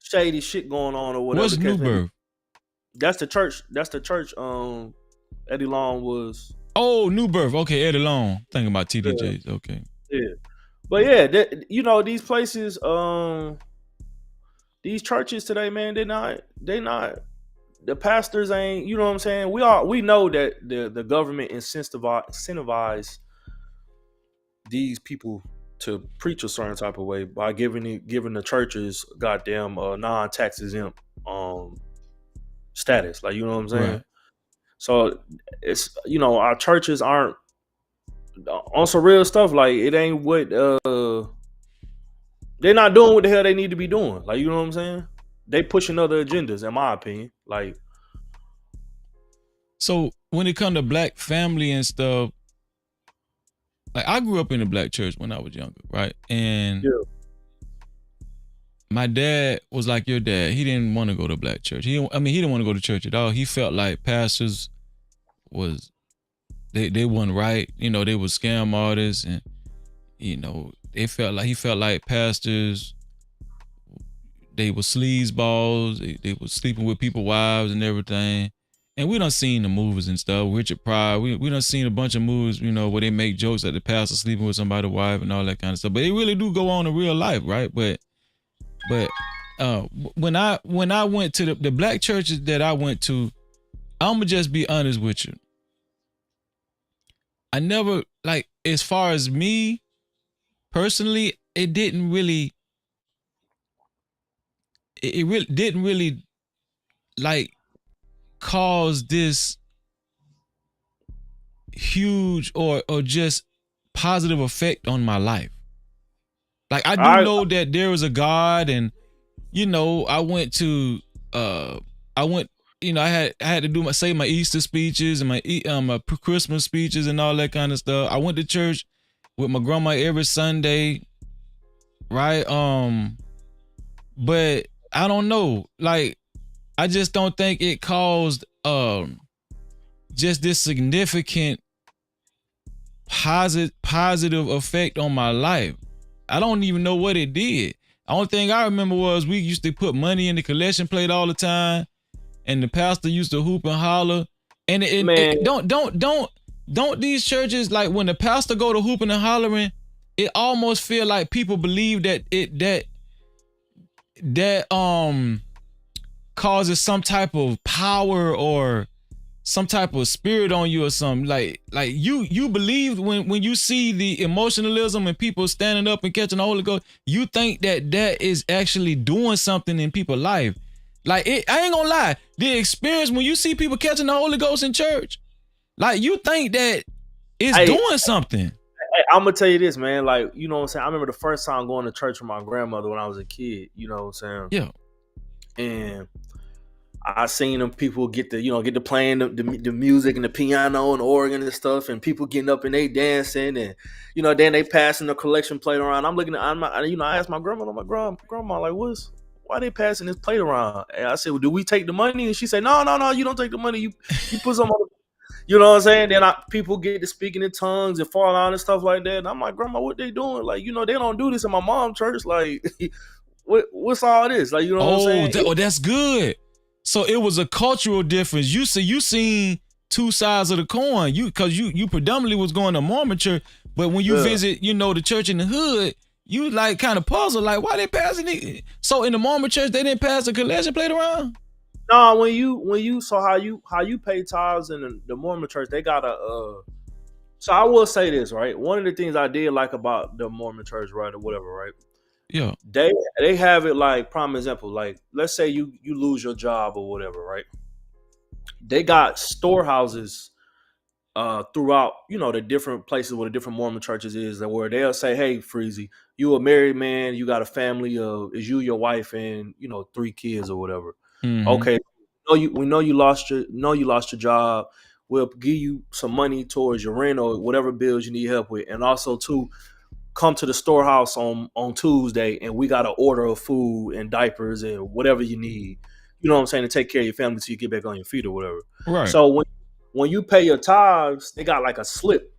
shady shit going on or whatever. What's New Birth? That's the church. Eddie Long was. Oh, New Birth. Okay, Eddie Long. Thinking about TDJs. Yeah. Okay. Yeah, but yeah, these places, these churches today, man, they not. The pastors ain't. You know what I'm saying? We know that the government incentivize these people to preach a certain type of way by giving the churches goddamn non-tax exempt status. Like, you know what I'm saying? Right. So it's our churches aren't on some real stuff. Like, it ain't what they're not doing what the hell they need to be doing. Like, you know what I'm saying? They pushing other agendas, in my opinion. Like, so when it comes to black family and stuff, like, I grew up in a black church when I was younger, right? And my dad was like your dad. He didn't want to go to black church. He didn't want to go to church at all. He felt like pastors they wasn't right. They were scam artists, and he felt like pastors, they were sleazeballs. They were sleeping with people's wives and everything. And we done seen the movies and stuff. Richard Pryor, we done seen a bunch of movies, where they make jokes that the pastor sleeping with somebody's wife and all that kind of stuff. But they really do go on in real life, right? But when I went to the black churches that I went to, I'ma just be honest with you. I never, like, as far as me personally, it really didn't really like cause this huge or just positive effect on my life. Like I do know that there is a God, and I went to I had to do say my Easter speeches and my Christmas speeches and all that kind of stuff. I went to church with my grandma every Sunday, right? But I don't know, like I just don't think it caused just this significant positive effect on my life. I don't even know what it did. The only thing I remember was we used to put money in the collection plate all the time, and the pastor used to hoop and holler. And don't these churches, like when the pastor go to hooping and hollering, it almost feel like people believe that causes some type of power or some type of spirit on you or something. Like you believe when you see the emotionalism and people standing up and catching the Holy Ghost, you think that is actually doing something in people's life. Like I ain't gonna lie, the experience when you see people catching the Holy Ghost in church, like you think that it's doing something. Hey, I'm gonna tell you this, man. Like, you know what I'm saying? I remember the first time going to church with my grandmother when I was a kid, you know what I'm saying? Yeah. And I seen them people get to playing the music and the piano and the organ and stuff, and people getting up and they dancing, and then they passing the collection plate around. I'm looking at, I asked my grandma, grandma, like, why they passing this plate around? And I said, well, do we take the money? And she said, no, you don't take the money. You put some on. You know what I'm saying? Then people get to speaking in tongues and fall out and stuff like that. And I'm like, grandma, what they doing? Like, they don't do this in my mom's church. Like, what's all this? Like, you know what I'm saying? That's good. So it was a cultural difference. You seen two sides of the coin. Because you predominantly was going to Mormon church, but when you visit, the church in the hood, you like kind of puzzled, like why they passing it? So in the Mormon church, they didn't pass the collection plate around? No, when you saw how you pay tithes in the Mormon church, they got a. So I will say this, right? One of the things I did like about the Mormon church, right, or whatever, right? Yeah. They have it like, prime example, like let's say you lose your job or whatever, right? They got storehouses throughout, the different places where the different Mormon churches is, where they'll say, hey, Freezy, you a married man, you got a family of, is you, your wife, and 3 kids or whatever. Mm-hmm. Okay, we know you lost your job. We'll give you some money towards your rent or whatever bills you need help with, and also too, come to the storehouse on Tuesday, and we got an order of food and diapers and whatever you need. You know what I'm saying, to take care of your family till you get back on your feet or whatever. Right. So when you pay your tithes, they got like a slip,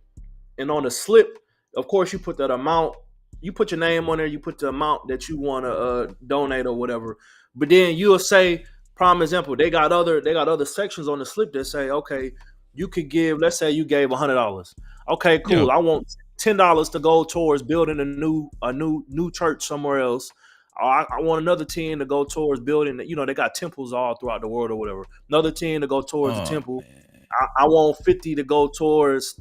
and on the slip, of course, you put that amount. You put your name on there. You put the amount that you want to donate or whatever. But then you'll say, prime example, they got other sections on the slip that say, okay, you could give. Let's say you gave $100. Okay, cool. Yeah. I want $10 to go towards building a new church somewhere else. I want another 10 to go towards building. They got temples all throughout the world or whatever. Another 10 to go towards the temple. I want 50 to go towards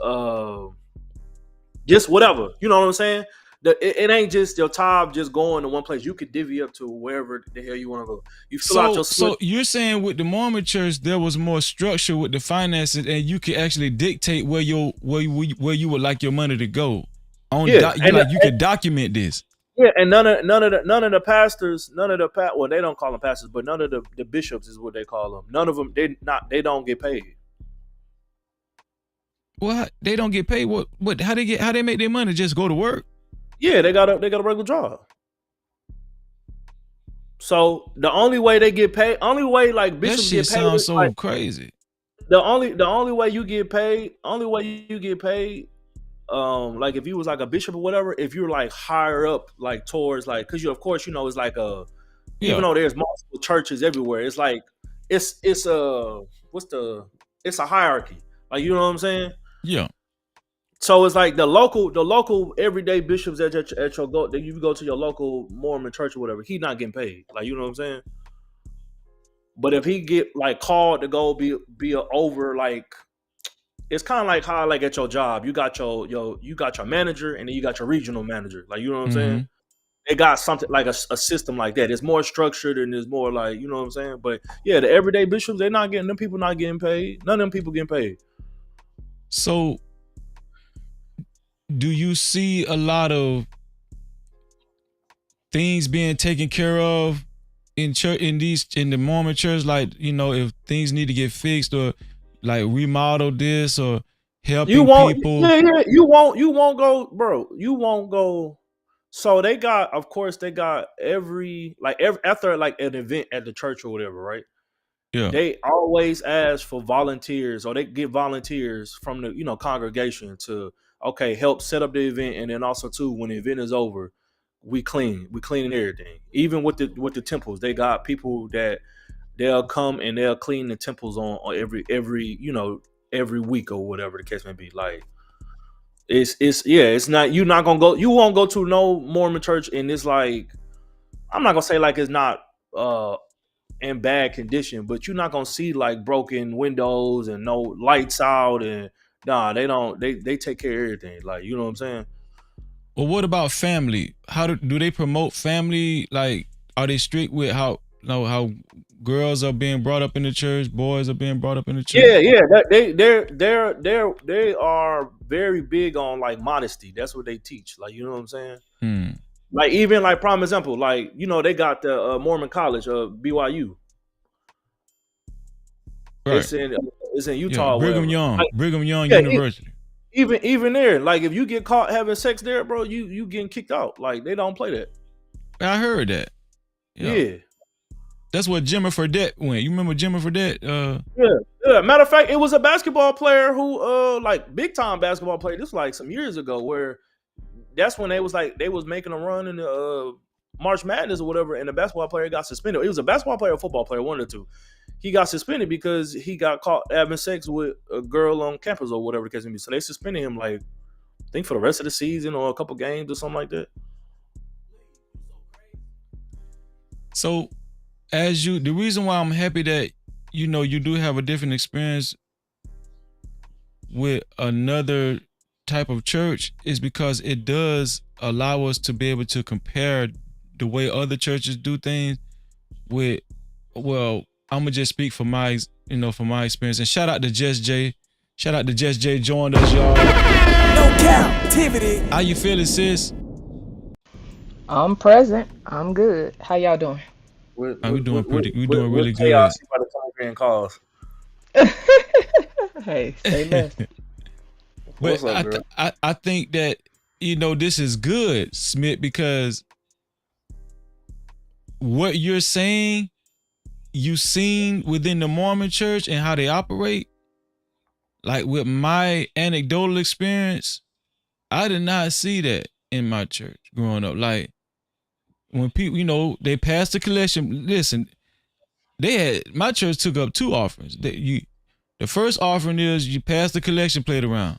just whatever. You know what I'm saying? It ain't just your time just going to one place. You could divvy up to wherever the hell you want to go. You fill out your slip. So you're saying with the Mormon church there was more structure with the finances, and you could actually dictate where you would like your money to go. You could document this. Yeah, and none of the pastors, well, they don't call them pastors, but none of the bishops is what they call them. None of them, they don't get paid. What? They don't get paid? What? How they make their money? Just go to work? Yeah, they got a regular job. So the only way they get paid, only way like bishops get paid, sounds so like, crazy. The only way you get paid, like if you was like a bishop or whatever, if you're like higher up, like towards like, because of course it's like even though there's multiple churches everywhere, it's like it's a hierarchy, like, you know what I'm saying? Yeah. So it's like the local everyday bishops at your go, that you go to your local Mormon church or whatever, he's not getting paid, like, you know what I'm saying? But if he get like called to go be over, like, it's kind of like how like at your job, you got your manager, and then you got your regional manager, like, you know what I'm saying? They got something like a system like that. It's more structured and it's more like, you know what I'm saying? But yeah, the everyday bishops, them people not getting paid. None of them people getting paid. So, do you see a lot of things being taken care of in church, in the Mormon church? Like, you know, if things need to get fixed or like remodel this or helping people. You won't go, bro. You won't go. So they got, of course, they got every after like an event at the church or whatever, right? Yeah. They always ask for volunteers, or they get volunteers from the congregation to help set up the event, and then also too when the event is over, we cleaning everything. Even with the temples, they got people that they'll come and they'll clean the temples on every week or whatever the case may be. Like it's not, you won't go to no Mormon church and it's like, I'm not gonna say like it's not in bad condition, but you're not gonna see like broken windows and no lights out, and they take care of everything. Like, you know what I'm saying? Well, what about family? How do they promote family? Like, are they strict with how girls are being brought up in the church, boys are being brought up in the church? Yeah. They are very big on like modesty. That's what they teach. Like, you know what I'm saying? Like, even like prime example, like, they got the Mormon College, BYU. Right. It's in Utah. Brigham Young, like, Brigham Young University. Even there, like if you get caught having sex there, bro, you getting kicked out. Like, they don't play that. I heard that. Yeah. That's what Jimmy Fredette went. You remember Jimmy Fredette? Yeah. Matter of fact, it was a basketball player who, like big time basketball player. This was like some years ago, where that's when they was making a run in the March Madness or whatever, and the basketball player got suspended. It was a basketball player or football player, one of the two. He got suspended because he got caught having sex with a girl on campus or whatever the case may be. So they suspended him, like, I think for the rest of the season or a couple games or something like that. So, the reason why I'm happy that you do have a different experience with another type of church is because it does allow us to be able to compare the way other churches do things with, well, I'm gonna just speak for my experience. And shout out to Just J. Shout out to Just J joined us, y'all. No Cap-tivity. How you feeling, sis? I'm present. I'm good. How y'all doing? We doing really good. By the time calls. Hey, say less. But I think that this is good, Smith, because what you're saying, you've seen within the Mormon church and how they operate. Like, with my anecdotal experience, I did not see that in my church growing up. Like, when people, they passed the collection. Listen, my church took up 2 offerings. The first offering is you pass the collection plate around.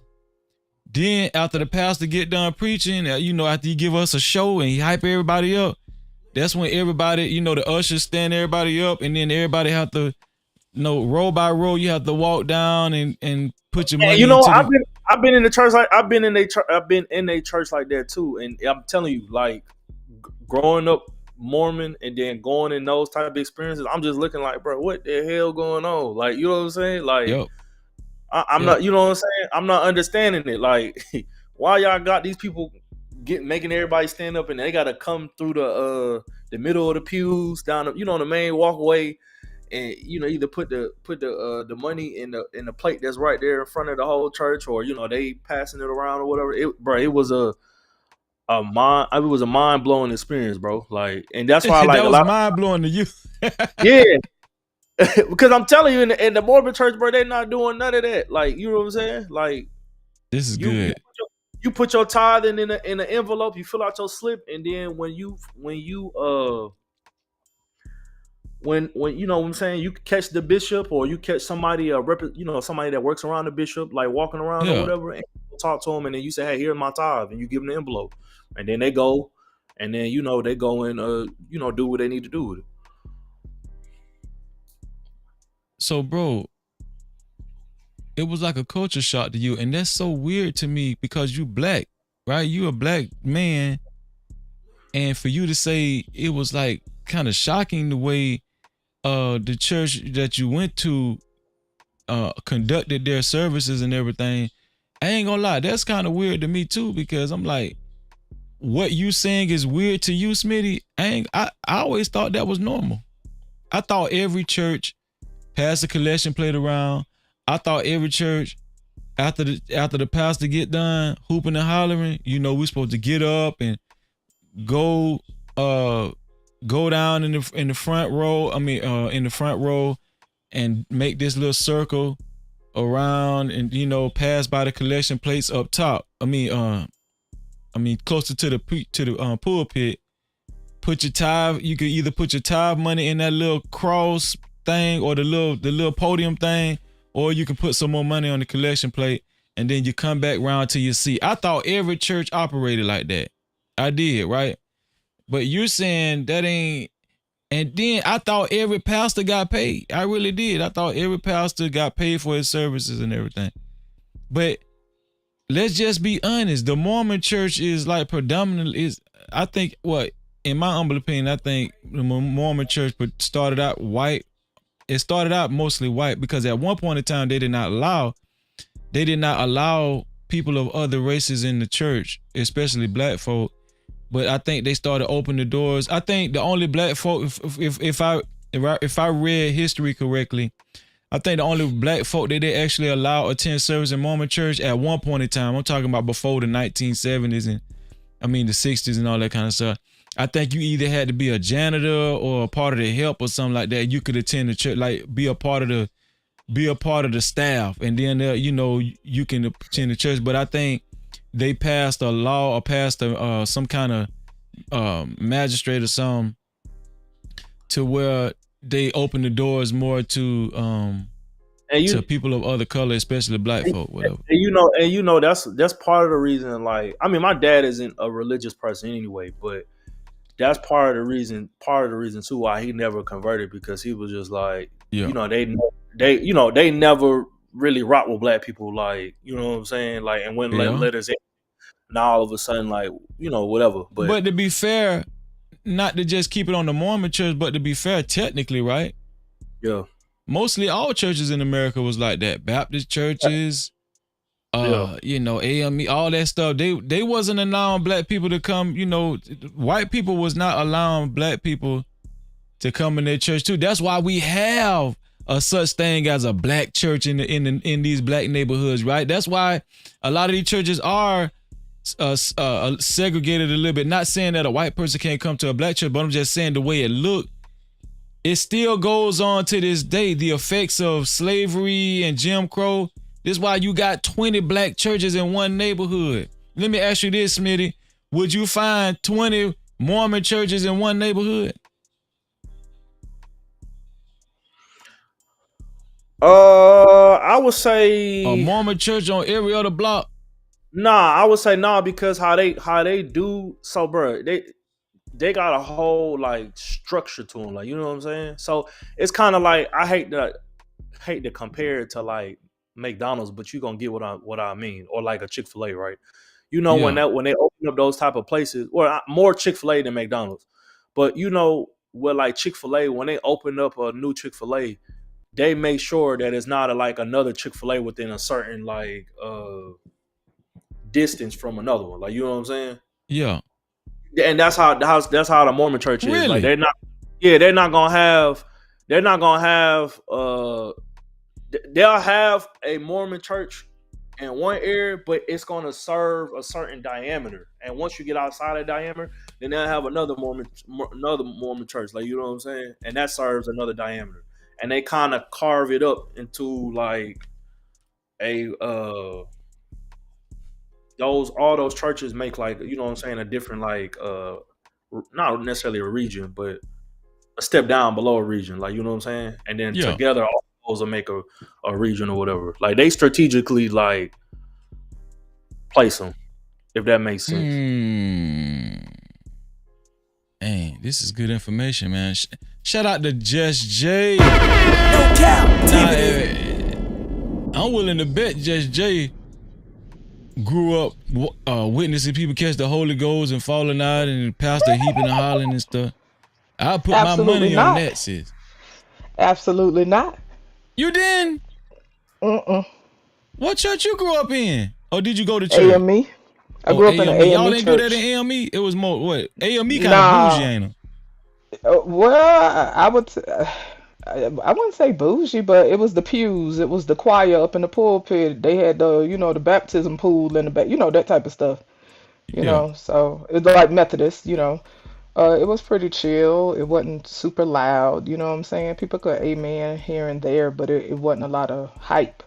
Then after the pastor get done preaching, after you give us a show and he hype everybody up, that's when everybody, the ushers stand everybody up, and then everybody have to, row by row, you have to walk down and put your money. I've been in the church I've been in a church like that too, and I'm telling you, like, growing up Mormon and then going in those type of experiences, I'm just looking like, bro, what the hell going on? Like, you know what I'm saying? Like, I'm not, you know what I'm saying? I'm not understanding it. Like, why y'all got these people making everybody stand up and they got to come through the middle of the pews down the main walkway, and either put the money in the plate that's right there in front of the whole church, or they passing it around or whatever. It was a mind blowing experience, bro. Like, and that's why that was mind blowing to you. Yeah. Because I'm telling you, in the Mormon church, bro, they're not doing none of that. Like, you know what I'm saying? Like, this is good. You put your tithe in an envelope, you fill out your slip, and then when you know what I'm saying, you catch the bishop, or you catch somebody somebody that works around the bishop, like walking around or whatever, and talk to him, and then you say, hey, here's my tithe, and you give them the envelope, and then they go, and then they go and do what they need to do with it. So, bro, it was like a culture shock to you, and that's so weird to me because you black, right? You a black man, and for you to say it was like kind of shocking the way the church that you went to conducted their services and everything, I ain't gonna lie, that's kind of weird to me too, because I'm like, what you saying is weird to you, Smitty. I always thought that was normal. I thought every church passed the collection plate around. I thought every church, after the pastor get done hooping and hollering, you know, we're supposed to get up and go down in the front row. In the front row, and make this little circle around, and you know, pass by the collection plates up top. Closer to the pulpit. Put your tithe. You could either put your tithe money in that little cross thing or the little podium thing, or you can put some more money on the collection plate, and then you come back round to your seat. I thought every church operated like that. I did, right? But you're saying that ain't. And then I thought every pastor got paid. I really did. I thought every pastor got paid for his services and everything. But let's just be honest. The Mormon church is like predominantly I think in my humble opinion, I think the Mormon church started out white. It started out mostly white because at one point in time they did not allow people of other races in the church, especially black folk. But I think they started opening the doors. I think the only black folk, if I read history correctly, I think the only black folk that they actually allow attend service in Mormon church at one point in time, I'm talking about before the 1970s and the 60s and all that kind of stuff. I think you either had to be a janitor or a part of the help or something like that. You could attend the church, like be a part of the staff, and then you can attend the church. But I think they passed a law or passed some kind of magistrate or something to where they open the doors more to people of other color, especially black folk, whatever. And that's part of the reason. Like, my dad isn't a religious person anyway, but that's part of the reason too why he never converted, because he was just like, they never really rock with black people, like, you know what I'm saying, like, and when letters in, now all of a sudden, like, whatever. But to be fair, not to just keep it on the Mormon church, but to be fair, technically, right? Yeah. Mostly all churches in America was like that. Baptist churches, AME, all that stuff. They wasn't allowing black people to come. White people was not allowing black people to come in their church too. That's why we have a such thing as a black church in these black neighborhoods, right? That's why a lot of these churches are segregated a little bit. Not saying that a white person can't come to a black church, but I'm just saying the way it looked, it still goes on to this day. The effects of slavery and Jim Crow. This is why you got 20 black churches in one neighborhood. Let me ask you this, Smitty. Would you find 20 Mormon churches in one neighborhood? I would say a Mormon church on every other block. Nah, I would say nah, because how they do so, bro. They got a whole like structure to them, like, you know what I'm saying. So it's kind of like, I hate to compare it to like McDonald's, but you gonna get what I mean, or like a Chick-fil-A, right? When they open up those type of places, or more Chick-fil-A than McDonald's, but with like Chick-fil-A, when they open up a new Chick-fil-A, they make sure that it's not like another Chick-fil-A within a certain like distance from another one, like, you know what I'm saying? Yeah. And that's how the Mormon church is. Really? Like, they're not gonna have they'll have a Mormon church in one area, but it's gonna serve a certain diameter. And once you get outside of diameter, then they'll have another Mormon church, like, you know what I'm saying? And that serves another diameter. And they kind of carve it up into like all those churches make, like, you know what I'm saying, a different, like, not necessarily a region, but a step down below a region, like, you know what I'm saying? And then together all those will make a region or whatever. Like, they strategically like place them, if that makes sense. Hey, this is good information, man. Shout out to Just J. No Cap-tivity. I'm willing to bet Just J grew up witnessing people catch the Holy Ghost and falling out, and pastor heaping and hollering and stuff. I put my money on that, sis. Absolutely not. You didn't? Mm-mm. What church you grew up in? Or did you go to church? AME. I Oh, grew up in an AME. Y'all AME didn't do that church. in AME? It was more what? AME kind of bougie, Nah. ain't it? Well, I would. I wouldn't say bougie, but it was the pews. It was the choir up in the pulpit. They had the baptism pool in the back. That type of stuff. Yeah. So it's like Methodist. It was pretty chill. It wasn't super loud. You know what I'm saying? People could amen here and there, but it wasn't a lot of hype.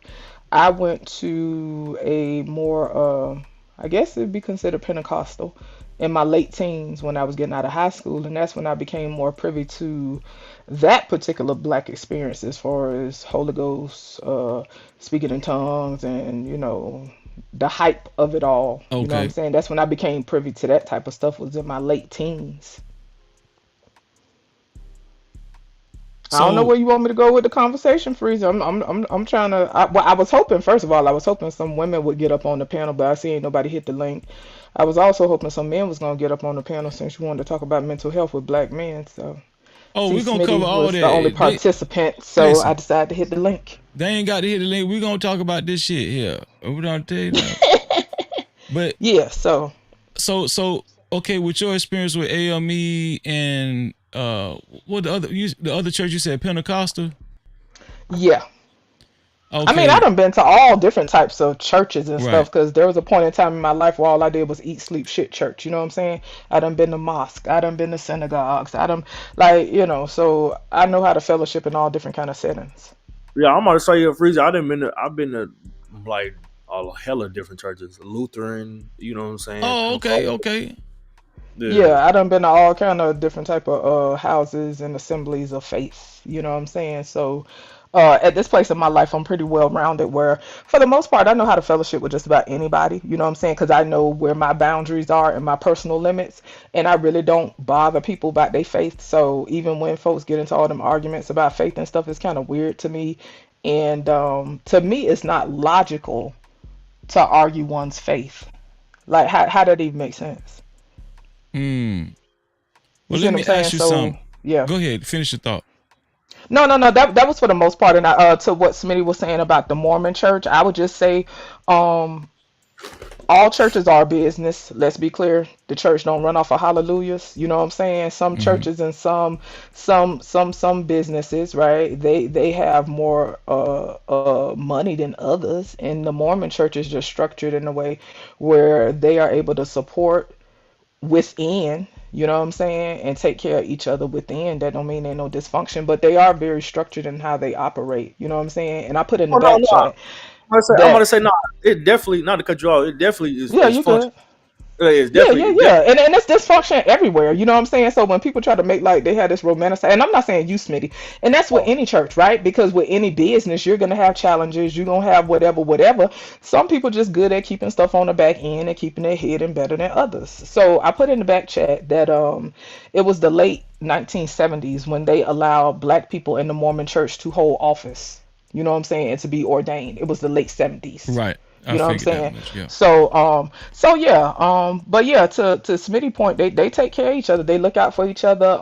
I went to a more, I guess it'd be considered Pentecostal in my late teens when I was getting out of high school, and that's when I became more privy to that particular black experience as far as Holy Ghost, speaking in tongues, and the hype of it all. You know what I'm Okay. saying? That's when I became privy to that type of stuff. Was in my late teens. I don't know So where you want me to go with the conversation, Freezer. I'm trying to. I was hoping, first of all, I was hoping some women would get up on the panel, but I see ain't nobody hit the link. I was also hoping some men was gonna get up on the panel since you wanted to talk about mental health with black men. So, see, we're gonna cover Smitty all was the only that. participant, so I Listen, decided to hit the link. they ain't got to hit the link. We're gonna talk about this shit here. We're gonna tell you that. But yeah, so okay, with your experience with AME and what the other church you said, Pentecostal? yeah. Okay. I mean, I done been to all different types of churches and Right. stuff because there was a point in time in my life where all I did was eat, sleep, shit church. You know what I'm saying? I done been to mosque. I done been to synagogues. I done, so I know how to fellowship in all different kind of settings. Yeah, I'm gonna say Freezer. I've been to like a hella different churches, Lutheran. You know what I'm saying? Oh, okay. Yeah, I done been to all kind of different type of houses and assemblies of faith. You know what I'm saying? So at this place in my life, I'm pretty well rounded where, for the most part, I know how to fellowship with just about anybody. You know what I'm saying? Because I know where my boundaries are and my personal limits. And I really don't bother people about their faith. So even when folks get into all them arguments about faith and stuff, it's kind of weird to me. And to me, it's not logical to argue one's faith. Like, how did that even make sense? Well, see let what me I'm saying? ask you So, something. yeah. Go ahead. Finish your thought. No. That was for the most part. And to what Smitty was saying about the Mormon church, I would just say, all churches are business. Let's be clear. The church don't run off of hallelujahs. You know what I'm saying? Some churches and some businesses, right? They have more money than others, and the Mormon church is just structured in a way where they are able to support within, you know what I'm saying, and take care of each other within. That don't mean there's no dysfunction, but they are very structured in how they operate. You know what I'm saying? And I put in the Oh no, back no. chat I'm gonna that say no. It definitely, not to cut you off. It definitely yeah, is you functional. good. It's Yeah, definitely. and it's dysfunction everywhere. You know what I'm saying? So when people try to make like they have this romantic, and I'm not saying you, Smitty, and that's with any church, right? Because with any business, you're gonna have challenges. You're gonna have whatever. Some people just good at keeping stuff on the back end and keeping their head in better than others. So I put in the back chat that it was the late 1970s when they allowed black people in the Mormon church to hold office. You know what I'm saying? And to be ordained. It was the late 70s. Right. You know what I'm saying? Much, yeah. So yeah, but yeah, to Smitty point, they take care of each other. They look out for each other.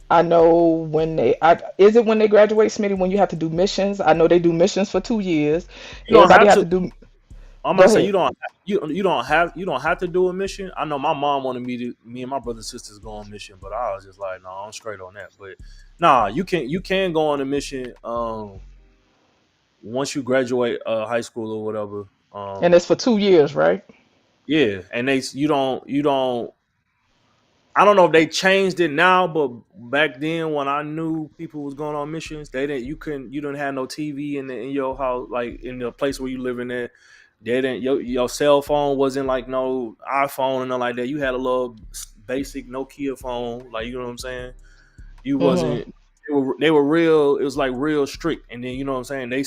I know when is it when they graduate, Smitty, when you have to do missions? I know they do missions for 2 years. You don't Everybody have have to. to do. I'm Go gonna say ahead. you don't have to do a mission. I know my mom wanted me and my brothers and sisters go on mission, but I was just like, no, I'm straight on that. But nah, you can go on a mission once you graduate high school or whatever. And it's for 2 years, right? Yeah, and you don't. I don't know if they changed it now, but back then when I knew people was going on missions, you didn't have no TV in your house, like in the place where you living at. They didn't your cell phone wasn't like no iPhone and nothing like that. You had a little basic Nokia phone, like you know what I'm saying. You Mm-hmm. wasn't. They were real. It was like real strict, and then you know what I'm saying. They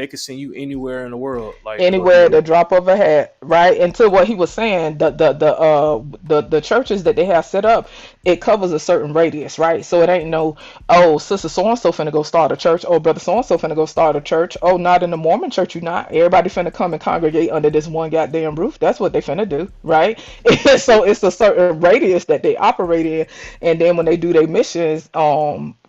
could send you anywhere in the world, like go do Anywhere at the drop of a hat, right? And to what he was saying, the churches that they have set up, it covers a certain radius, right? So it ain't no, oh, sister so and so finna go start a church, oh, brother so and so finna go start a church, oh, not in the Mormon church, you not. Everybody finna come and congregate under this one goddamn roof. That's what they finna do, right? So it's a certain radius that they operate in, and then when they do their missions,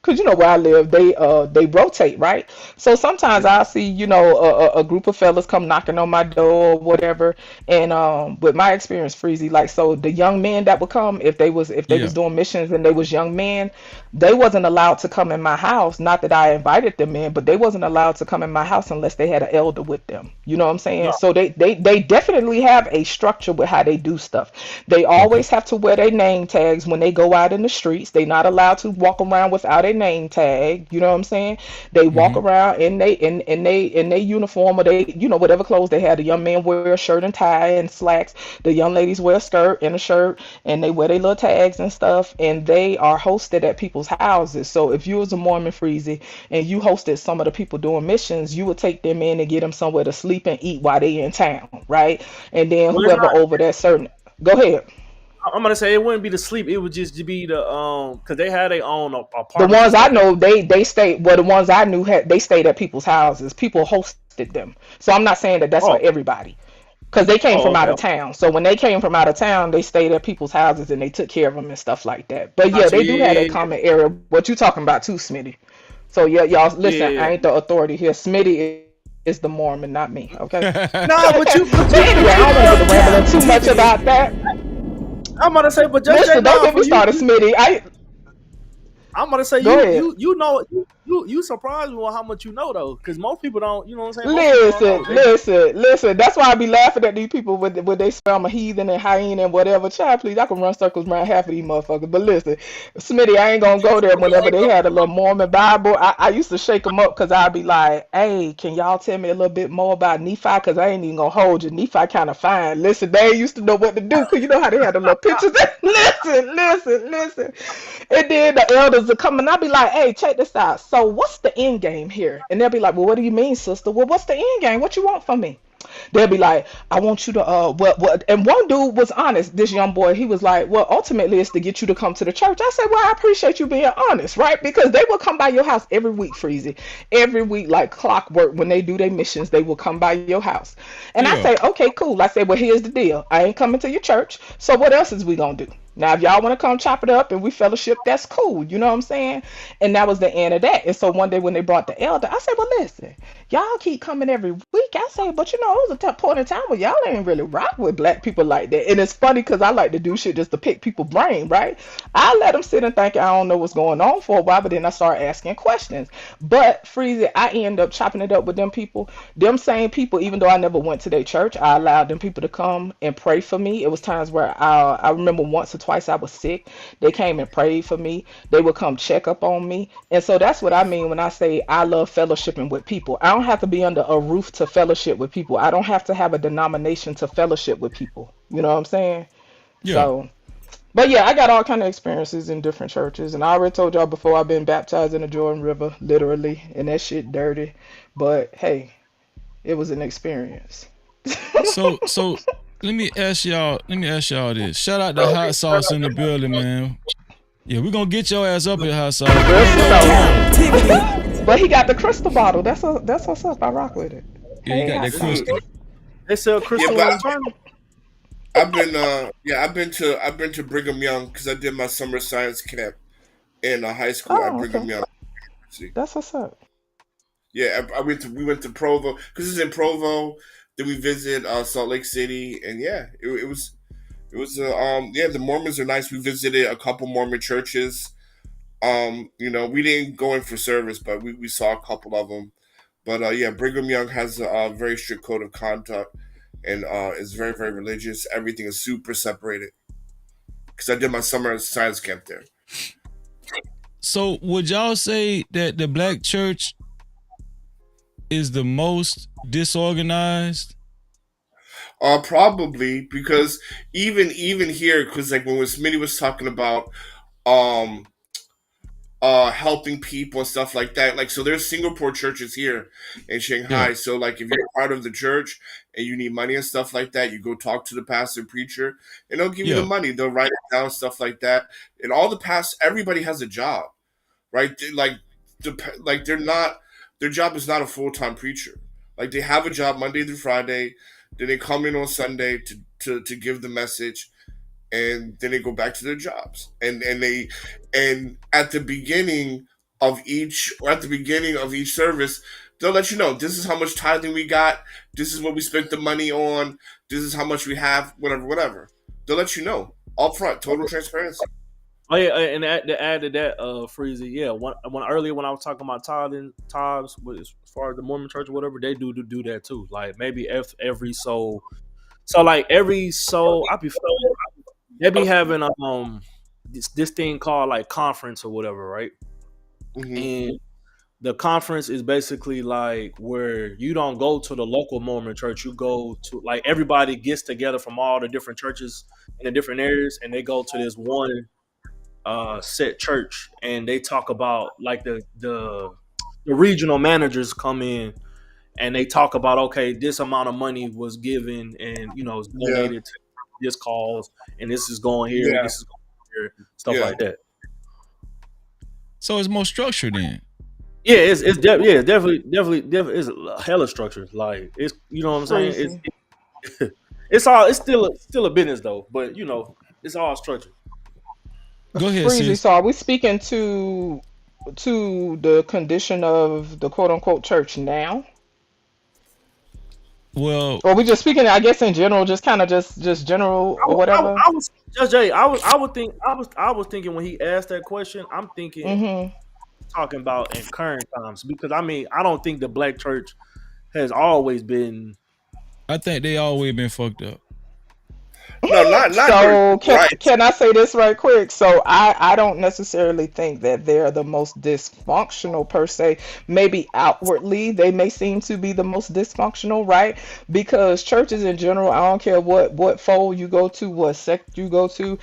because where I live, they rotate, right? So sometimes I see, a group of fellas come knocking on my door or whatever. And with my experience, Freezy, like, so the young men that would come, if they was doing missions and they was young men, they wasn't allowed to come in my house. Not that I invited them in, but they wasn't allowed to come in my house unless they had an elder with them. You know what I'm saying? So they definitely have a structure with how they do stuff. They always have to wear their name tags when they go out in the streets. They not allowed to walk around without a name tag. You know what I'm saying? They walk around in they uniform, or they, whatever clothes they had. The young men wear a shirt and tie and slacks. The young ladies wear a skirt and a shirt, and they wear their little tags and stuff. And they are hosted at people's houses. So if you was a Mormon, Freezy, and you hosted some of the people doing missions, you would take them in and get them somewhere to sleep and eat while they in town, right? And then Well, it's whoever not. over that certain, go ahead. I'm gonna say it wouldn't be the sleep. It would just be the because they had their own The apartments and ones I stuff. know, they stayed. Well, the ones I knew they stayed at people's houses. People hosted them. So I'm not saying that that's for Oh, everybody, because they came from out okay. of town. So when they came from out of town, they stayed at people's houses and they took care of them and stuff like that. But yeah, Gotcha. they do have that Yeah, common area. What you talking about too, Smitty? So yeah, y'all yeah, listen. yeah. I ain't the authority here. Smitty is the Mormon, not me. Okay. No, but you, but But you, anyway, but I you don't want to know, get to rambling too much about that. I'm gonna say, but JJ, Listen, don't nah, get me for you, started, Smitty. I'm gonna say Go ahead. you know you surprised me with how much you know though, because most people don't. You know what I'm saying? Most people don't Listen, know. They listen, listen. That's why I be laughing at these people when they say I'm a heathen and hyena and whatever. Child, please, I can run circles around half of these motherfuckers. But listen, Smitty, I ain't gonna go there. Whenever they had a little Mormon Bible, I used to shake them up because I'd be like, "Hey, can y'all tell me a little bit more about Nephi? Because I ain't even gonna hold you. Nephi kind of fine. Listen, they used to know what to do because you know how they had the little pictures. listen. And then the elders would come and I'd be like, hey, check this out. So what's the end game here? And they'll be like, well, what do you mean, sister? Well, what's the end game? What you want from me? They'll be like, I want you to what and one dude was honest, this young boy, he was like, well, ultimately it's to get you to come to the church. I said, well, I appreciate you being honest, right? Because they will come by your house every week, Freezy. Every week, like clockwork, when they do their missions, they will come by your house. And I say, okay, cool. I said, well, here's the deal. I ain't coming to your church. So what else is we gonna do? Now, if y'all want to come chop it up and we fellowship, that's cool. You know what I'm saying? And that was the end of that. And so one day when they brought the elder, I said, well, listen, y'all keep coming every week. I say, but it was a point in time where y'all ain't really rock with black people like that. And it's funny because I like to do shit just to pick people's brain, right? I let them sit and think I don't know what's going on for a while, but then I start asking questions. But Freezy, I end up chopping it up with them people. Them same people, even though I never went to their church, I allowed them people to come and pray for me. It was times where I remember once or twice I was sick. They came and prayed for me. They would come check up on me. And so that's what I mean when I say I love fellowshipping with people. I don't have to be under a roof to fellowship with people. I don't have to have a denomination to fellowship with people. You know what I'm saying? Yeah. So, but yeah, I got all kind of experiences in different churches. And I already told y'all before I've been baptized in the Jordan River, literally, and that shit dirty. But hey, it was an experience. So let me ask y'all this. Shout out to Hot Sauce in the building, man. Yeah, we're gonna get your ass up here, Hot Sauce. But he got the crystal bottle. That's what's up. I rock with it. Yeah, you got that crystal. They sell crystal but in China. I've been to Brigham Young because I did my summer science camp in high school at Brigham Young. That's what's up. Yeah, we went to Provo because it's in Provo. Then we visited Salt Lake City, and yeah, it was the Mormons are nice. We visited a couple Mormon churches. We didn't go in for service, but we saw a couple of them. But yeah, Brigham Young has a very strict code of conduct and is very, very religious. Everything is super separated because I did my summer science camp there. So would y'all say that the black church is the most disorganized? Probably because even here, because like when Smitty was talking about helping people and stuff like that. Like, so there's Singapore churches here in Shanghai. Yeah. So like if you're part of the church and you need money and stuff like that, you go talk to the pastor preacher and they'll give you the money. They'll write it down, stuff like that. And all the past, everybody has a job, right? They're not, their job is not a full-time preacher. Like they have a job Monday through Friday. Then they come in on Sunday to give the message, and then they go back to their jobs. And at the beginning, of each, or at the beginning of each service, they'll let you know this is how much tithing we got, this is what we spent the money on, this is how much we have, whatever. They'll let you know up front, total transparency. Oh yeah, and to add to that, Freezy, yeah, when earlier when I was talking about tithes, as far as the Mormon Church or whatever, they do that too. Like maybe every soul, I be they be having this thing called like conference or whatever, right? Mm-hmm. And the conference is basically like where you don't go to the local Mormon church, you go to like everybody gets together from all the different churches in the different areas, and they go to this one set church, and they talk about like the regional managers come in and they talk about, okay, this amount of money was given and it's Yeah. donated to this cause, and this is going here, Yeah. this is going here, stuff Yeah. like that. So it's more structured then. Yeah, it's definitely it's hella structured. Like it's what I'm saying. It's still a business though, but it's all structured. Go ahead, Freezy, sis. so are we speaking to the condition of the quote unquote church now? Well, Or we just speaking, I guess in general, just kind of just general or whatever? I was Judge Jay. I was thinking when he asked that question. I'm thinking Mm-hmm. talking about in current times, because I don't think the black church has always been. I think they always been fucked up. No, not So right. can I say this right quick? So I don't necessarily think that they're the most dysfunctional per se. Maybe outwardly they may seem to be the most dysfunctional, right? Because churches in general, I don't care what fold you go to, what sect you go to,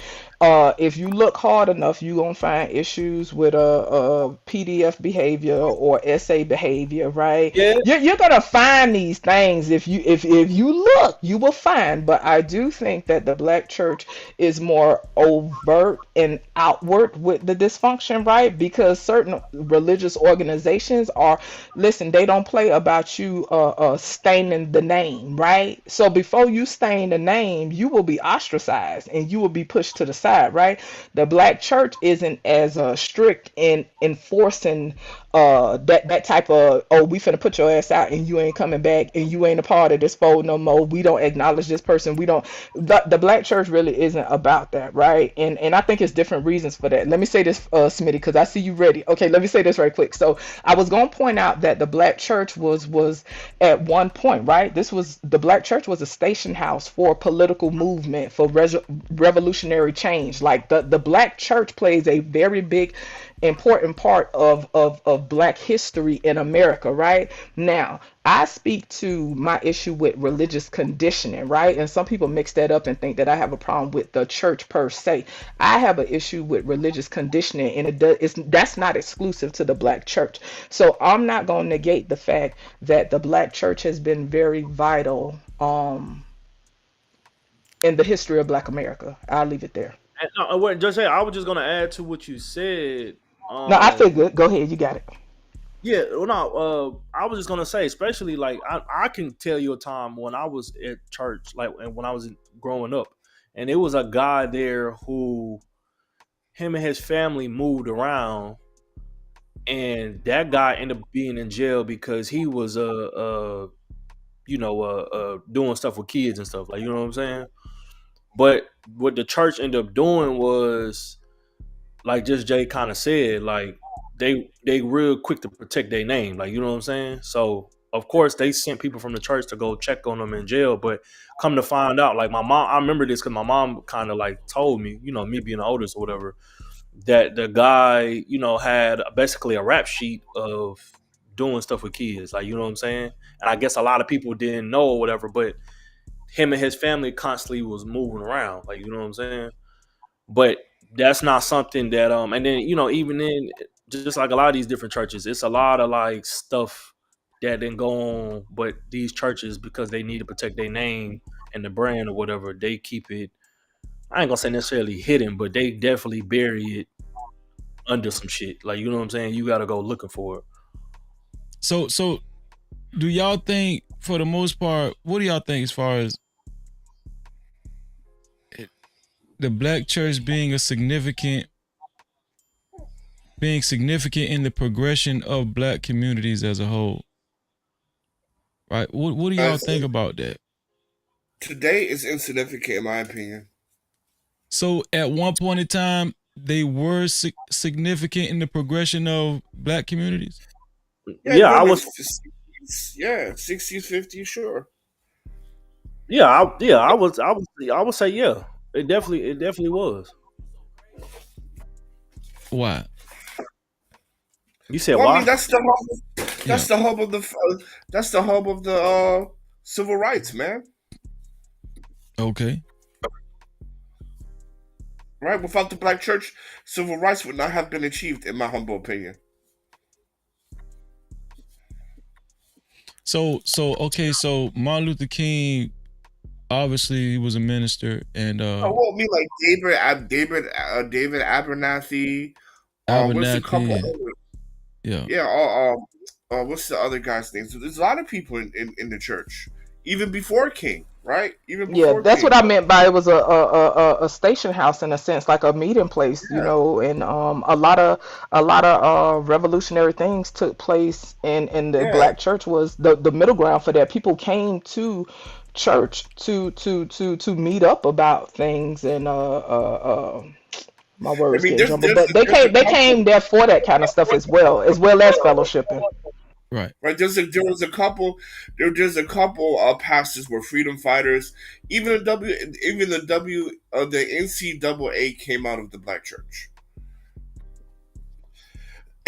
if you look hard enough, you're gonna find issues with PDF behavior or essay behavior, right? Yeah. You're gonna find these things if you look, you will find. But I do think that the black church is more overt and outward with the dysfunction, right? Because certain religious organizations are, listen, they don't play about you staining the name, right? So before you stain the name, you will be ostracized and you will be pushed to the side, right? The black church isn't as strict in enforcing that type of, oh, we finna put your ass out and you ain't coming back and you ain't a part of this fold no more. We don't acknowledge this person. We don't. The black church really isn't about that, right? And I think it's different reasons for that. Let me say this, Smitty, because I see you ready. Okay, let me say this right quick. So I was gonna point out that the black church was at one point, right? The black church was a station house for political movement, for revolutionary change. Like the black church plays a very big important part of black history in America, right? Now, I speak to my issue with religious conditioning, right? And some people mix that up and think that I have a problem with the church per se. I have an issue with religious conditioning, and that's not exclusive to the black church. So I'm not going to negate the fact that the black church has been very vital in the history of black America. I'll leave it there. What Judge Jay, I was just gonna add to what you said. No, I feel good. Go ahead, you got it. Yeah, well, no, I was just gonna say, especially like I can tell you a time when I was at church, like, and when I was growing up, and it was a guy there who, him and his family moved around, and that guy ended up being in jail because he was doing stuff with kids and stuff, like, you know what I'm saying. But what the church ended up doing was, like just Jay kind of said, like they real quick to protect their name, like, you know what I'm saying. So of course they sent people from the church to go check on them in jail, but come to find out, like my mom, I remember this because my mom kind of like told me, me being the oldest or whatever, that the guy, had basically a rap sheet of doing stuff with kids, like, you know what I'm saying. And I guess a lot of people didn't know or whatever, but him and his family constantly was moving around, like, you know what I'm saying. But that's not something that and then even then, just like a lot of these different churches, it's a lot of like stuff that didn't go on, but these churches, because they need to protect their name and the brand or whatever, they keep it, I ain't gonna say necessarily hidden, but they definitely bury it under some shit, like, you know what I'm saying. You gotta go looking for it. So do y'all think, for the most part, what do y'all think as far as the black church being a significant being significant in the progression of black communities as a whole. Right? What do y'all think about that? Today is insignificant, in my opinion. So at one point in time, they were significant in the progression of black communities? Yeah, I was. 60s, yeah, 60s, 50s, sure. Yeah, I would say yeah. It definitely was. Why? You said Well, why? I mean, that's the hub of the civil rights, man. Okay. Right? Without the black church, civil rights would not have been achieved, in my humble opinion. So Martin Luther King, obviously he was a minister, and like David Abernathy. What's a couple? Yeah. Yeah. What's the other guy's name? So there's a lot of people in the church, even before King, right? Even before that's King. what I meant by it was a station house in a sense, like a meeting place, you know. And a lot of revolutionary things took place, in the black church was the middle ground for that. People came to church to meet up about things, and my words get jumbled, but they came there for that kind of stuff as well as fellowshipping. Right. There was a couple pastors were freedom fighters. Even the NCAA came out of the black church.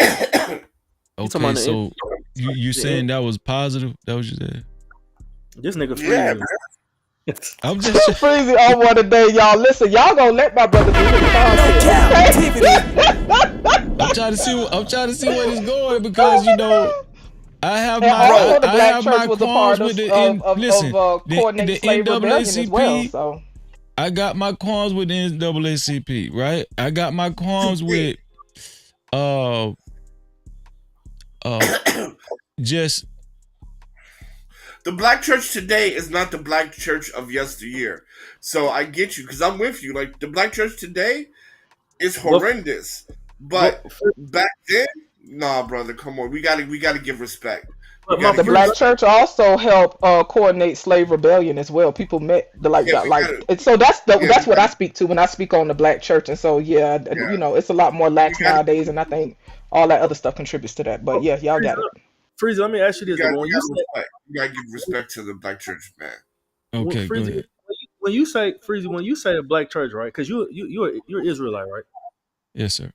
Okay, so you saying that was positive? That was you said? This nigga Freezy. Yeah, I'm just Freezy on one today, y'all. Listen, y'all gonna let my brother do his content. I'm trying to see where it's going, because I have and my also the I black have church my was a qualms part with the coordinating slave rebellion as well. So I got my qualms with the NAACP, right? I got my qualms with just the black church today is not the black church of yesteryear. So I get you, because I'm with you. Like, the black church today is horrendous, but back then, nah, brother, come on, we gotta give respect. the black church also helped coordinate slave rebellion as well. People met and so that's what I speak to when I speak on the black church. And so it's a lot more lax nowadays, and I think all that other stuff contributes to that. But yeah, y'all got it. Freezy, let me ask you this: you gotta give respect to the black church, man. Okay, Freezy, go ahead. When you say the black church, right? Because you're Israelite, right? Yes, sir.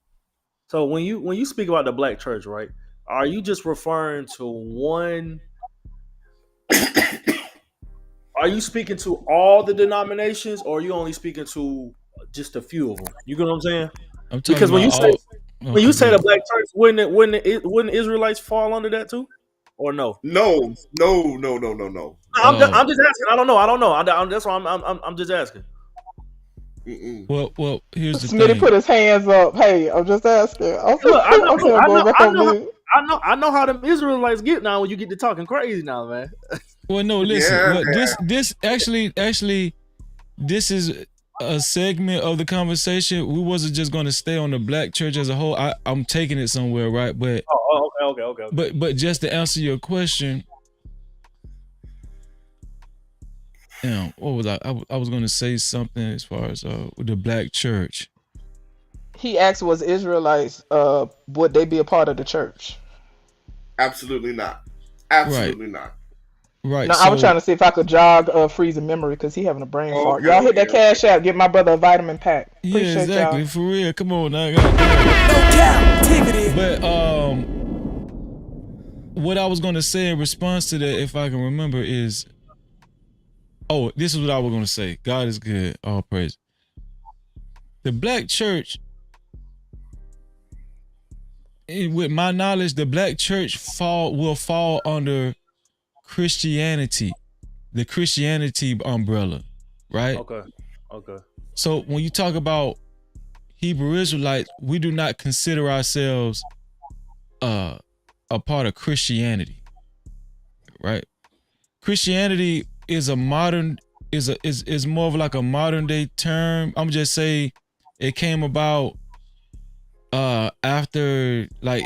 So when you speak about the black church, right, are you just referring to one? Are you speaking to all the denominations, or are you only speaking to just a few of them? You get what I'm saying? Because when you say the black church, wouldn't Israelites fall under that too, or no? No. I'm just asking. I don't know. That's why I'm just asking. Well, here's the Smitty thing. put his hands up. Hey, I'm just asking. I know how them Israelites get now when you get to talking crazy now, man. Well, no, listen. This actually, this is a segment of the conversation. We wasn't just going to stay on the black church as a whole. I'm taking it somewhere, right? But okay. But just to answer your question, what was I was going to say something as far as the black church. He asked, was Israelites, would they be a part of the church? Absolutely not. Absolutely not. Right. No, I was trying to see if I could jog Freeze's memory, because he having a brain fart. Y'all hit that cash out. Get my brother a vitamin pack. Appreciate yeah, exactly. y'all. For real. Come on now. But what I was going to say in response to that, if I can remember, is this is what I was going to say. God is good. All praise. The black church, with my knowledge, the black church will fall under Christianity, the Christianity umbrella, right? Okay. So when you talk about Hebrew Israelites, we do not consider ourselves a part of Christianity, right? Christianity is is more of like a modern day term. I'm just say it came about after like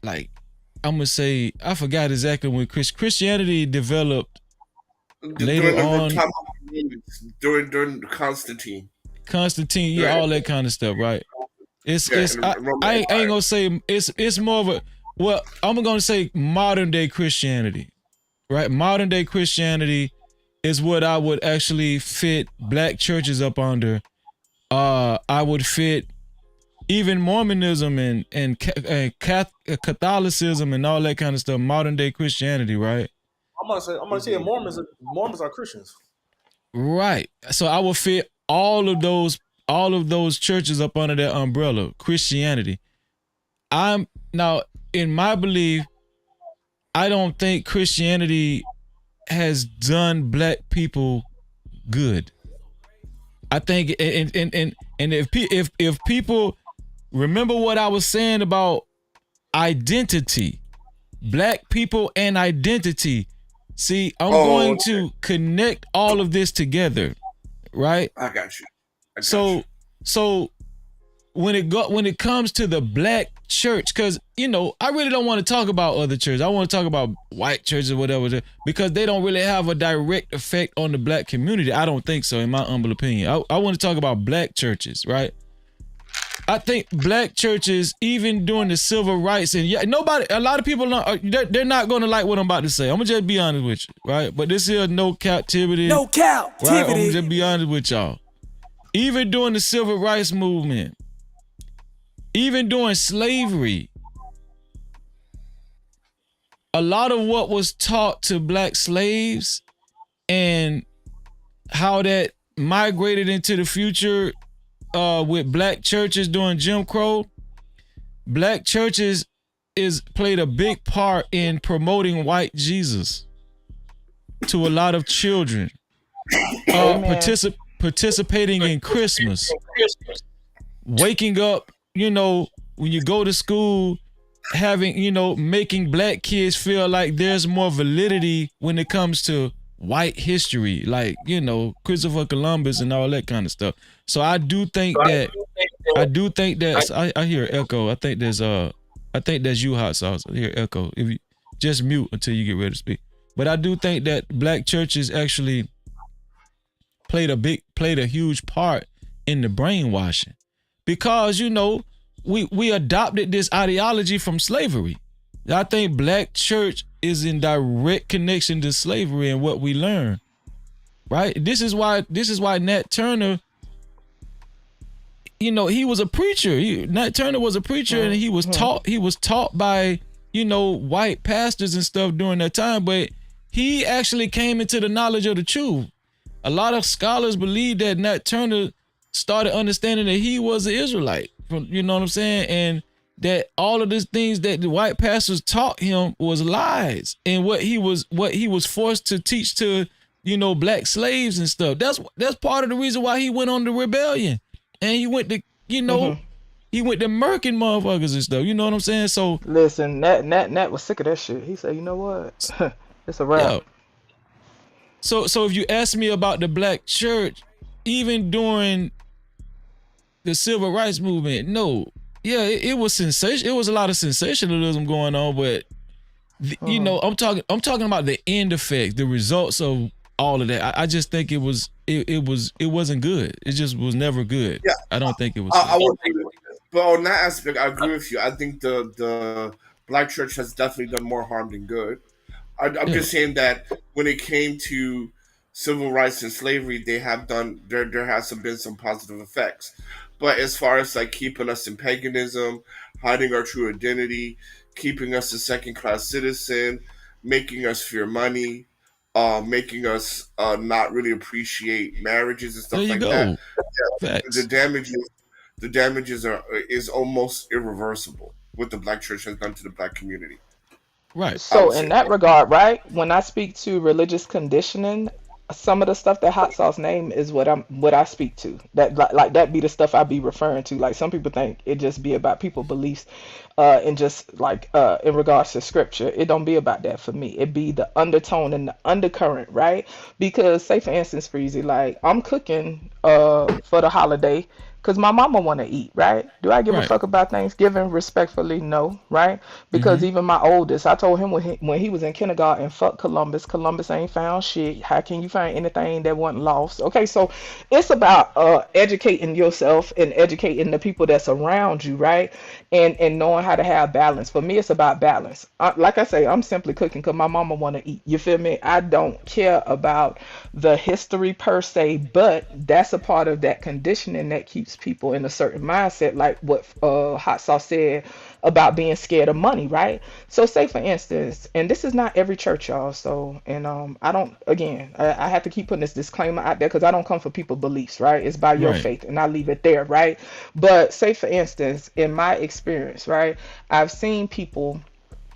like I'm gonna say I forgot exactly when Christianity developed later during the on. time of during Constantine. Yeah, all that kind of stuff, right? I ain't gonna say it's more of a I'm gonna say modern day Christianity, right? Modern day Christianity is what I would actually fit black churches up under. I would fit even Mormonism and Catholicism and all that kind of stuff. Modern day Christianity, right? I'm gonna say Mormons are Christians. Right. So I will fit all of those churches up under that umbrella, Christianity. I'm now in my belief, I don't think Christianity has done black people good. I think and if people remember what I was saying about identity, black people and identity. See, I'm going to connect all of this together, right? I got you. So when it comes to the black church, because I really don't want to talk about other churches. I want to talk about white churches or whatever, because they don't really have a direct effect on the black community. I don't think so, in my humble opinion. I want to talk about black churches, right? I think black churches, even during the civil rights, and a lot of people, they're not going to like what I'm about to say. I'm going to just be honest with you, right? But this is no captivity. No captivity. Right? I'm going to just be honest with y'all. Even during the civil rights movement, even during slavery, a lot of what was taught to black slaves and how that migrated into the future with black churches during Jim Crow, black churches played a big part in promoting white Jesus to a lot of children. Participating in Christmas, waking up, when you go to school, having, making black kids feel like there's more validity when it comes to white history, like, Christopher Columbus and all that kind of stuff. So I do think that I hear echo. I think that's you, hot sauce. I hear echo. If you just mute until you get ready to speak. But I do think that black churches actually played a huge part in the brainwashing, because we adopted this ideology from slavery. I think black church is in direct connection to slavery and what we learn. Right? This is why Nat Turner, he was a preacher. Nat Turner was a preacher, and he was taught by, white pastors and stuff during that time, but he actually came into the knowledge of the truth. A lot of scholars believe that Nat Turner started understanding that he was an Israelite. You know what I'm saying? And that all of these things that the white pastors taught him was lies, and what he was forced to teach to, black slaves and stuff. That's part of the reason why he went on the rebellion, and he went to, he went to murking motherfuckers and stuff. You know what I'm saying? So listen, Nat was sick of that shit. He said, you know what? It's a wrap. Yeah. So if you ask me about the black church, even during the civil rights movement, it was sensation. It was a lot of sensationalism going on, but I'm talking about the end effect, the results of all of that. I just think it wasn't good. It just was never good. Yeah. I don't think it was. But on that aspect, I agree with you. I think the black church has definitely done more harm than good. I'm just saying that when it came to civil rights and slavery, they have done there has been some positive effects. But as far as like keeping us in paganism, hiding our true identity, keeping us a second-class citizen, making us fear money, making us not really appreciate marriages and stuff like that. The damages is almost irreversible what the black church has done to the black community. Right. So in that regard, right, when I speak to religious conditioning, some of the stuff that Hot Sauce name is what I speak to. That like that be the stuff I be referring to. Like some people think it just be about people beliefs, and just like in regards to scripture. It don't be about that for me. It be the undertone and the undercurrent, right? Because say for instance, Freezy, like I'm cooking for the holiday Because my mama want to eat, right? Do I give a Right. fuck about Thanksgiving? Respectfully, no, right? Because Mm-hmm. even my oldest, I told him when he was in kindergarten, fuck Columbus. Columbus ain't found shit. How can you find anything that wasn't lost? Okay, so it's about educating yourself and educating the people that's around you, right? And knowing how to have balance. For me, it's about balance. Like I say, I'm simply cooking because my mama want to eat. You feel me? I don't care about the history per se, but that's a part of that conditioning that keeps people in a certain mindset, like what Hot Sauce said about being scared of money, right? So say for instance, and this is not every church, y'all. So and I don't again, I have to keep putting this disclaimer out there because I don't come for people's beliefs, right? It's by your Right. faith, and I leave it there, right? But say for instance, in my experience, right, I've seen people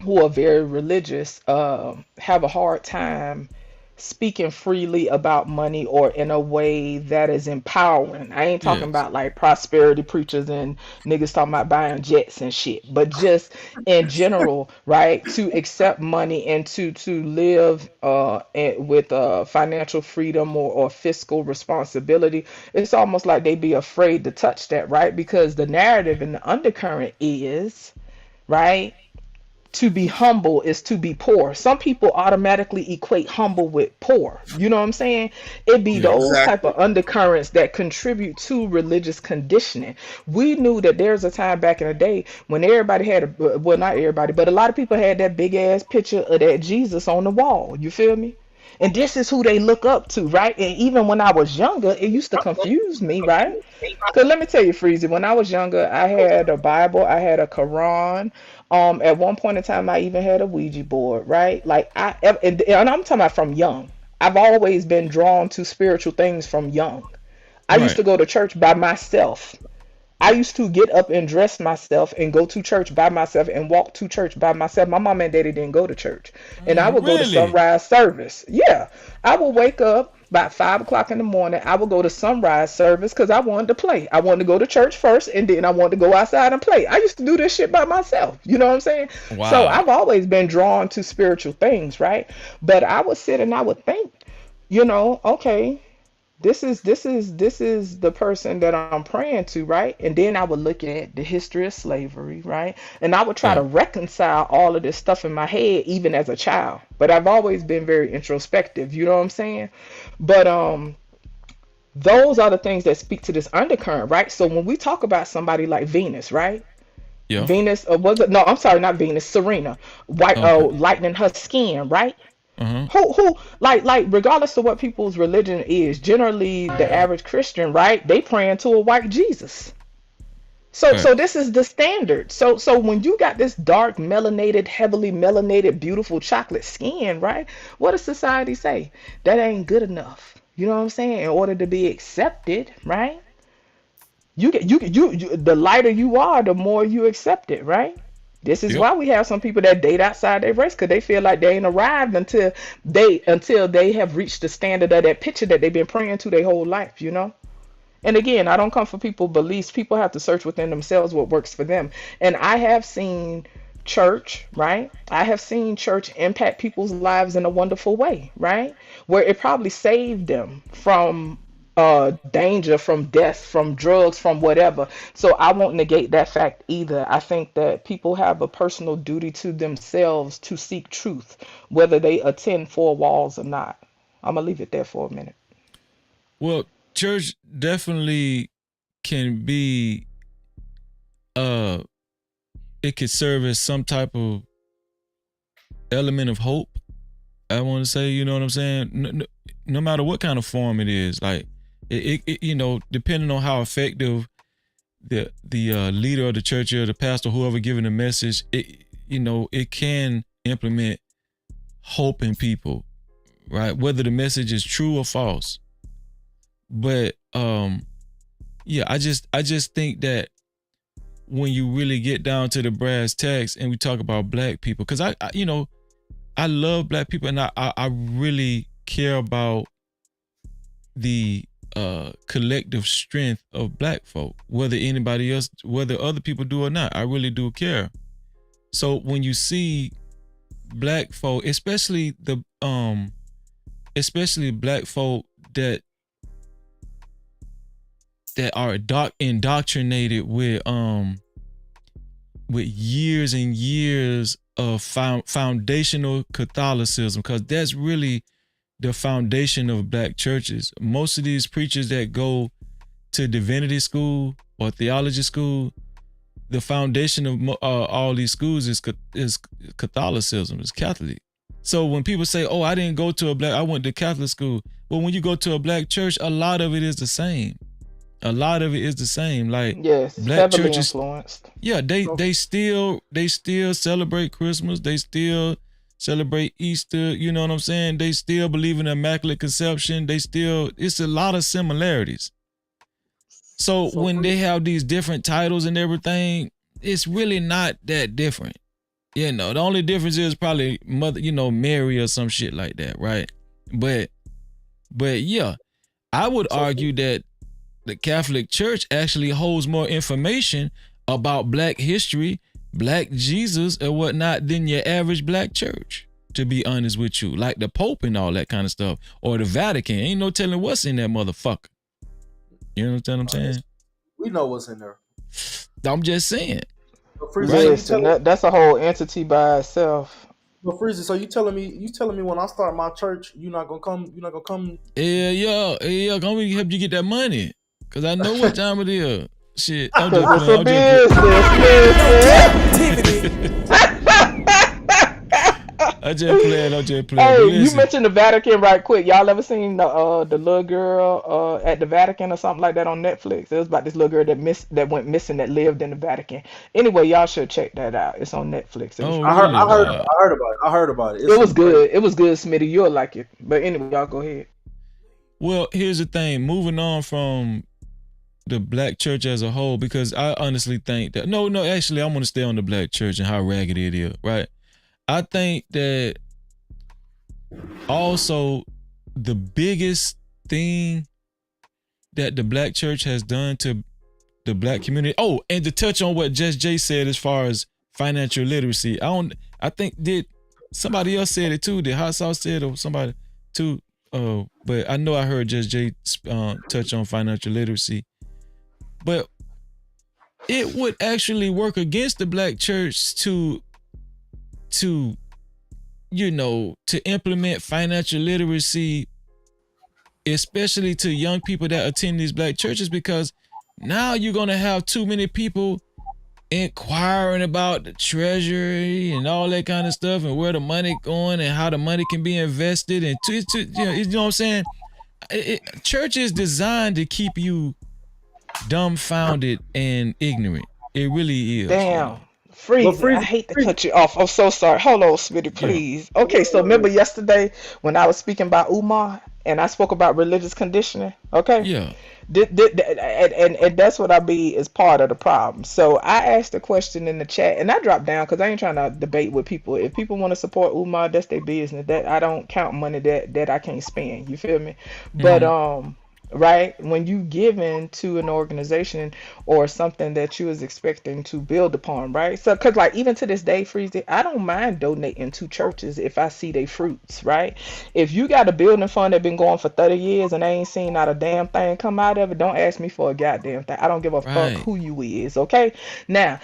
who are very religious have a hard time speaking freely about money or in a way that is empowering. I ain't talking Yes. about like prosperity preachers and niggas talking about buying jets and shit, but just in general, right? To accept money and to live with financial freedom or fiscal responsibility. It's almost like they be afraid to touch that, right? Because the narrative and the undercurrent is, right? To be humble is to be poor. Some people automatically equate humble with poor. You know what I'm saying? It be Yes. those type Exactly. of undercurrents that contribute to religious conditioning. We knew that there's a time back in the day when everybody had a, well, not everybody, but a lot of people had that big ass picture of that Jesus on the wall. You feel me? And this is who they look up to, right? And even when I was younger, it used to confuse me, right? Because let me tell you, Freezy, when I was younger, I had a Bible, I had a Quran. At one point in time, I even had a Ouija board, right? Like and I'm talking about from young. I've always been drawn to spiritual things from young. I used Right. to go to church by myself. I used to get up and dress myself and go to church by myself and walk to church by myself. My mom and daddy didn't go to church. And I would go to Really? sunrise service. Yeah. I would wake up about 5 o'clock in the morning. I would go to sunrise service because I wanted to play. I wanted to go to church first and then I wanted to go outside and play. I used to do this shit by myself. You know what I'm saying? So Wow. I've always been drawn to spiritual things, right? But I would sit and I would think, okay, this is the person that I'm praying to, right? And then I would look at the history of slavery, right? And I would try Yeah. to reconcile all of this stuff in my head even as a child. But I've always been very introspective, you know what I'm saying? But those are the things that speak to this undercurrent, right? So when we talk about somebody like Venus, right? Yeah. Venus, was it? No, I'm sorry, not Venus. Serena, white, Okay. lightening her skin, right? Uh-huh. Who like regardless of what people's religion is, generally the average Christian, right? They praying to a white Jesus. So Facts. this is the standard. So when you got this dark melanated, heavily melanated, beautiful chocolate skin, right? What does society say? That ain't good enough. You know what I'm saying? In order to be accepted, right? You the lighter you are, the more you accept it, right? This is Yep. why we have some people that date outside their race because they feel like they ain't arrived until they have reached the standard of that picture that they've been praying to their whole life, you know? And again, I don't come for people beliefs. People have to search within themselves what works for them. And I have seen church, right? I have seen church impact people's lives in a wonderful way, right? Where it probably saved them from danger, from death, from drugs, from whatever. So I won't negate that fact either. I think that people have a personal duty to themselves to seek truth, whether they attend four walls or not. I'm gonna leave it there for a minute. Well, church definitely can be uh it could serve as some type of element of hope. I want to say, you know what I'm saying? No matter what kind of form it is, like depending on how effective the leader of the church or the pastor, whoever giving the message, it can implement hope in people, right? Whether the message is true or false. But yeah, I just think that when you really get down to the brass tacks and we talk about black people, because I love black people and I really care about the collective strength of black folk, whether other people do or not. I really do care. So when you see black folk, especially black folk that that are indoctrinated with years and years of foundational Catholicism, because that's really the foundation of black churches. Most of these preachers that go to divinity school or theology school, the foundation of all these schools is Catholicism, is Catholic. So when people say, "Oh, I didn't go to I went to Catholic school," well, when you go to a black church, a lot of it is the same. A lot of it is the same. Like, yes, black heavily churches, influenced. yeah, they still celebrate Christmas. They still celebrate Easter. You know what I'm saying? They still believe in Immaculate Conception. It's a lot of similarities. So when they have these different titles and everything, it's really not that different. You know, the only difference is probably Mother, Mary or some shit like that, right? But yeah, I would argue that the Catholic Church actually holds more information about black history, black Jesus and whatnot than your average black church, to be honest with you. Like the Pope and all that kind of stuff, or the Vatican. Ain't no telling what's in that motherfucker. You know what I'm saying? We know what's in there. I'm just saying. Listen, that's a whole entity by itself. Well, Freezy, so you telling me when I start my church, you're not gonna come? Yeah, I'm gonna help you get that money, cause I know what time it is. Shit, I'm just playing. Hey, you mentioned the Vatican right quick. Y'all ever seen the little girl at the Vatican or something like that on Netflix? It was about this little girl that went missing that lived in the Vatican. Anyway, y'all should check that out. It's on Netflix. I heard about it. It was good. It was good, Smitty. You'll like it. But anyway, y'all go ahead. Well, here's the thing. Moving on from the black church as a whole, because I honestly think that actually I want to stay on the black church and how ragged it is, right? I think that also the biggest thing that the black church has done to the black community. Oh, and to touch on what Just Jay said as far as financial literacy, I think did somebody else said it too. Did Hot Sauce said or somebody too? But I know I heard Just Jay touch on financial literacy. But it would actually work against the black church to implement financial literacy, especially to young people that attend these black churches, because now you're going to have too many people inquiring about the treasury and all that kind of stuff and where the money going and how the money can be invested. And you know what I'm saying? Church is designed to keep you dumbfounded and ignorant. It really is. Damn. Freeze, I hate to cut you off. I'm so sorry. Hold on, Smitty, please. Yeah. Okay, so remember yesterday when I was speaking about Umar and I spoke about religious conditioning? Okay? Yeah. And that's what I be is part of the problem. So I asked a question in the chat and I dropped down because I ain't trying to debate with people. If people want to support Umar, that's their business. That I don't count money that I can't spend. You feel me? But right, when you give in to an organization or something that you was expecting to build upon, right? So because like even to this day, Freezy, I don't mind donating to churches if I see they fruits, right? If you got a building fund that been going for 30 years and I ain't seen not a damn thing come out of it, don't ask me for a goddamn thing. I don't give a fuck who you is, okay? Now,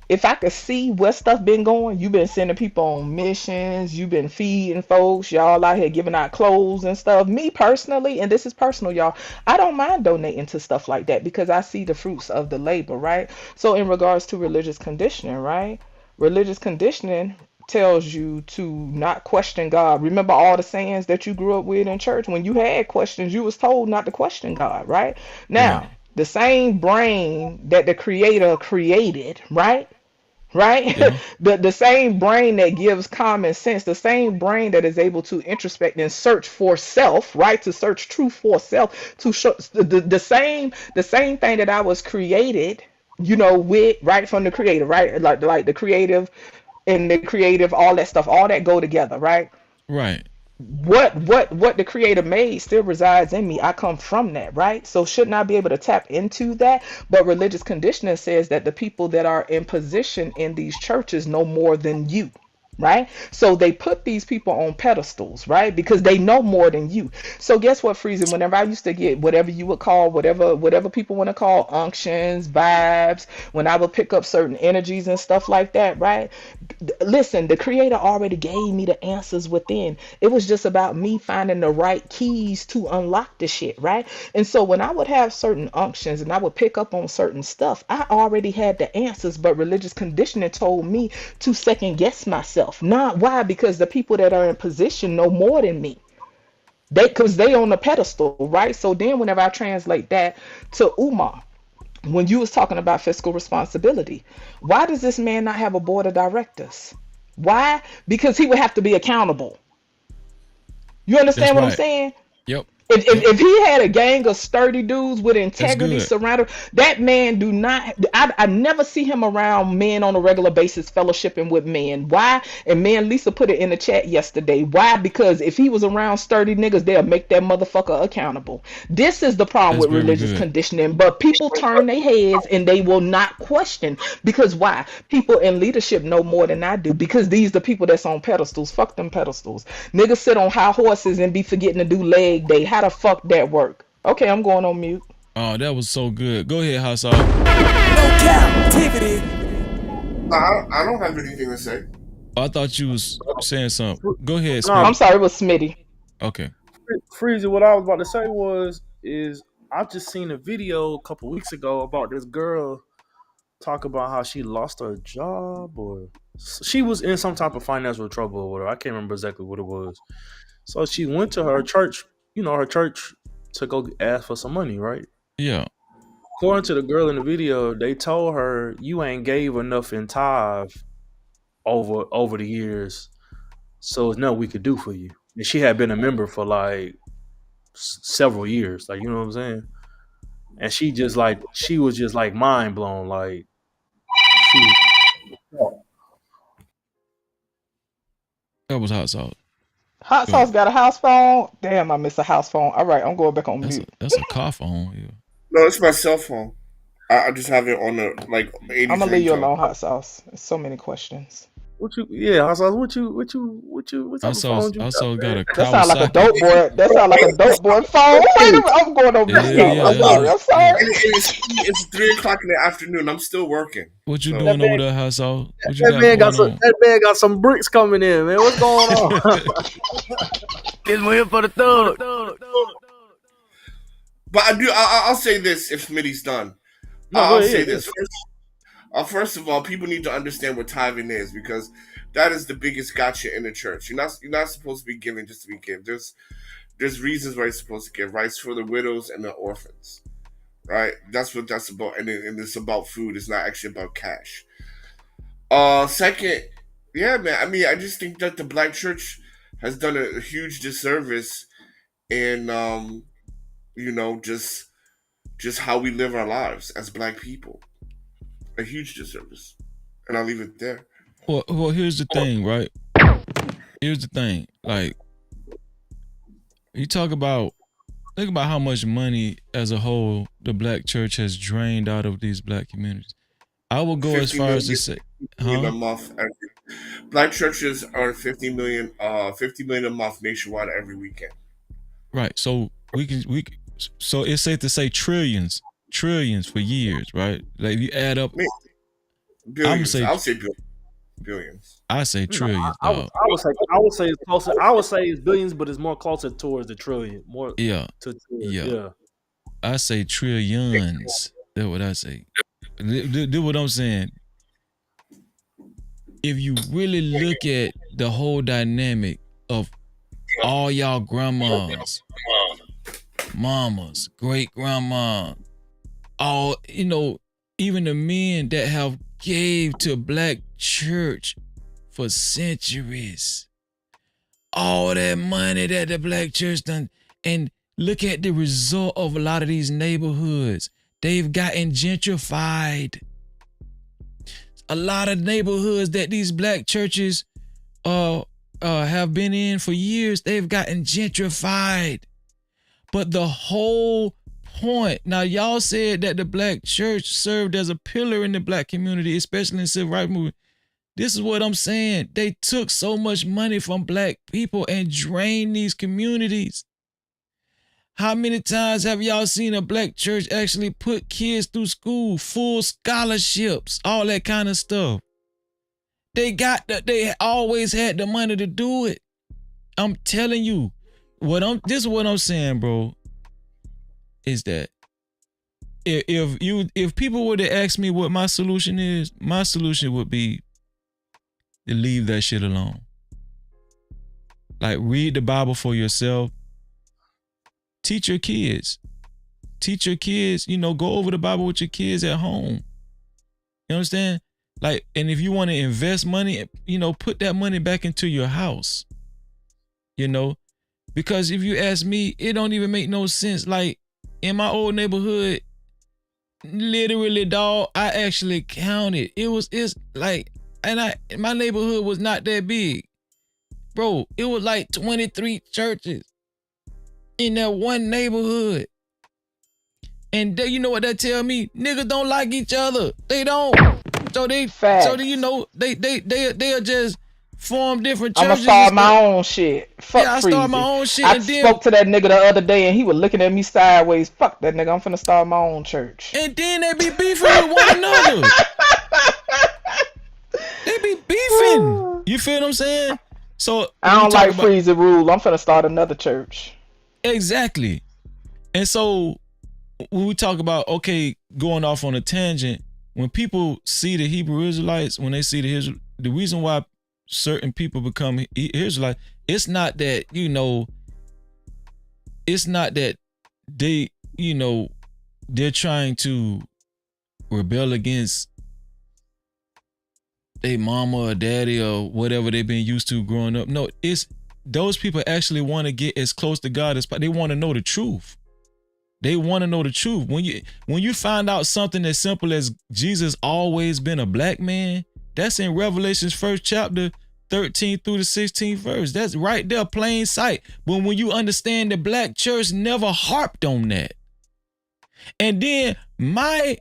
if I could see where stuff been going, you been sending people on missions, you been feeding folks, y'all out here giving out clothes and stuff. Me personally, and this is personal, y'all, I don't mind donating to stuff like that because I see the fruits of the labor, right? So in regards to religious conditioning, right? Religious conditioning tells you to not question God. Remember all the sayings that you grew up with in church? When you had questions, you was told not to question God, right? Now, the same brain that the creator created, right? Yeah. the same brain that gives common sense, the same brain that is able to introspect and search for self, right? To search truth for self, to show the same thing that I was created, with right from the creator, right? Like the creative and the creative, all that stuff, all that go together, right? Right. What the creator made still resides in me. I come from that, right? So shouldn't I be able to tap into that? But religious conditioning says that the people that are in position in these churches know more than you. right? So they put these people on pedestals, right? Because they know more than you. So guess what, Freezy? Whenever I used to get whatever you would call, whatever people want to call unctions, vibes, when I would pick up certain energies and stuff like that, right? Listen, the creator already gave me the answers within. It was just about me finding the right keys to unlock the shit, right? And so when I would have certain unctions and I would pick up on certain stuff, I already had the answers, but religious conditioning told me to second guess myself. Not why? Because the people that are in position know more than me. Because they on the pedestal, right? So then whenever I translate that to Umar, when you was talking about fiscal responsibility, why does this man not have a board of directors? Why? Because he would have to be accountable. You That's understand what I'm right. saying? Yep. If he had a gang of sturdy dudes with integrity good. surrounded, that man do not. I never see him around men on a regular basis fellowshipping with men. Why? And man, Lisa put it in the chat yesterday. Why? Because if he was around sturdy niggas, they'll make that motherfucker accountable. This is the problem That's with very religious good. conditioning. But people turn their heads and they will not question. Because why? People in leadership know more than I do. Because these the people that's on pedestals. Fuck them pedestals. Niggas sit on high horses and be forgetting to do leg day. How the fuck that work? Okay, I'm going on mute. Oh, that was so good. Go ahead, Hassan. No captivity. I don't have anything to say. I thought you was saying something. Go ahead, No, I'm Smitty. sorry, it was Smitty. Okay. Freezy, what I was about to say is I just seen a video a couple weeks ago about this girl talk about how she lost her job or she was in some type of financial trouble or whatever. I can't remember exactly what it was. So she went to her church, her church, to go ask for some money, right? Yeah. According to the girl in the video, they told her you ain't gave enough in tithe over the years, so there's nothing we could do for you. And she had been a member for like several years, like you know what I'm saying. And she was just like mind blown, like she. That was hot sauce. Hot Go ahead. sauce got a house phone. Damn, I miss a house phone. All right, I'm going back on mute. That's a car phone. Yeah. No, it's my cell phone. I just have it on the like 80s I'm gonna leave you ringtone. alone, hot sauce. There's so many questions. What type of phone you I got, saw got a man? That sound like a Kawasaki. dope boy. That sound like a dope boy phone. Wait a minute, I'm going on mute. Yeah, I'm sorry. I'm sorry. It's 3 o'clock in the afternoon. I'm still working. What you So- doing over there, hot sauce? What you That got man going got on? that man got some bricks coming in, man. What's going on? It's here for the thug. But I'll say this if Smitty's done. No, go I'll ahead. say Yeah, this first of all, people need to understand what tithing is because that is the biggest gotcha in the church. You're not supposed to be giving just to be giving. There's reasons why you're supposed to give. Right, it's for the widows and the orphans. Right, that's what that's about, and it's about food. It's not actually about cash. Second, yeah, man. I mean, I just think that the black church has done a huge disservice in just how we live our lives as black people. A huge disservice. And I'll leave it there. Well, here's the thing, right? Here's the thing. Like, you think about how much money as a whole the black church has drained out of these black communities. I will go as far as to say, a month. Black churches earn 50 million a month nationwide every weekend. Right. So so it's safe to say trillions for years, right? Like you add up Billions. I'll say billions. I say trillions. I would say it's closer. I would say it's billions, but it's more closer towards the trillion. More. Yeah. Yeah. I say trillions. That's what I say. Do what I'm saying. If you really look at the whole dynamic of all y'all grandmas, mamas, great grandma, all, even the men that have gave to black church for centuries, all that money that the black church done, and look at the result of a lot of these neighborhoods. They've gotten gentrified. A lot of neighborhoods that these black churches have been in for years, they've gotten gentrified. But the whole point, now y'all said that the black church served as a pillar in the black community, especially in the civil rights movement. This is what I'm saying. They took so much money from black people and drained these communities. How many times have y'all seen a black church actually put kids through school, full scholarships, all that kind of stuff? They always had the money to do it. I'm telling you, this is what I'm saying, bro, is that if people were to ask me what my solution is, my solution would be to leave that shit alone. Like, read the Bible for yourself. Teach your kids. Go over the Bible with your kids at home. You understand? Like, and if you want to invest money, put that money back into your house. Because if you ask me, it don't even make no sense. Like, in my old neighborhood, literally, dog, I actually counted. My neighborhood was not that big. Bro, it was like 23 churches in that one neighborhood. And you know what that tell me? Niggas don't like each other. They don't. So they'll just form different churches. I'ma start my own shit. Fuck I start my own shit. I spoke to that nigga the other day and he was looking at me sideways. Fuck that nigga. I'm finna start my own church. And then they be beefing with one another. They be beefing. You feel what I'm saying? So I don't like freezer rule. I'm finna start another church. Exactly. And so when we talk about, okay, going off on a tangent, when people see the Hebrew Israelites, when they see the reason why certain people become Israelites, it's not that, it's not that they, they're trying to rebel against their mama or daddy or whatever they've been used to growing up. No, it's those people actually want to get as close to God as possible. They want to know the truth. They want to know the truth. When you find out something as simple as Jesus always been a black man, that's in Revelation's 1st chapter, 13 through the 16th verse. That's right there, plain sight. But when you understand the black church never harped on that. And then I'm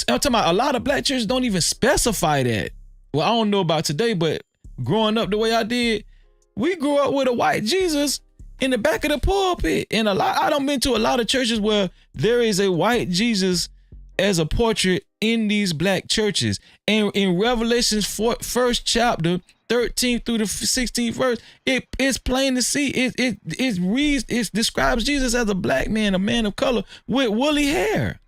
talking about a lot of black churches don't even specify that. Well, I don't know about today, but growing up the way I did, we grew up with a white Jesus in the back of the pulpit. And I done been to a lot of churches where there is a white Jesus as a portrait in these black churches. And in Revelation's 1st chapter, 13 through the 16th verse, it's plain to see. It reads, it describes Jesus as a black man, a man of color with woolly hair.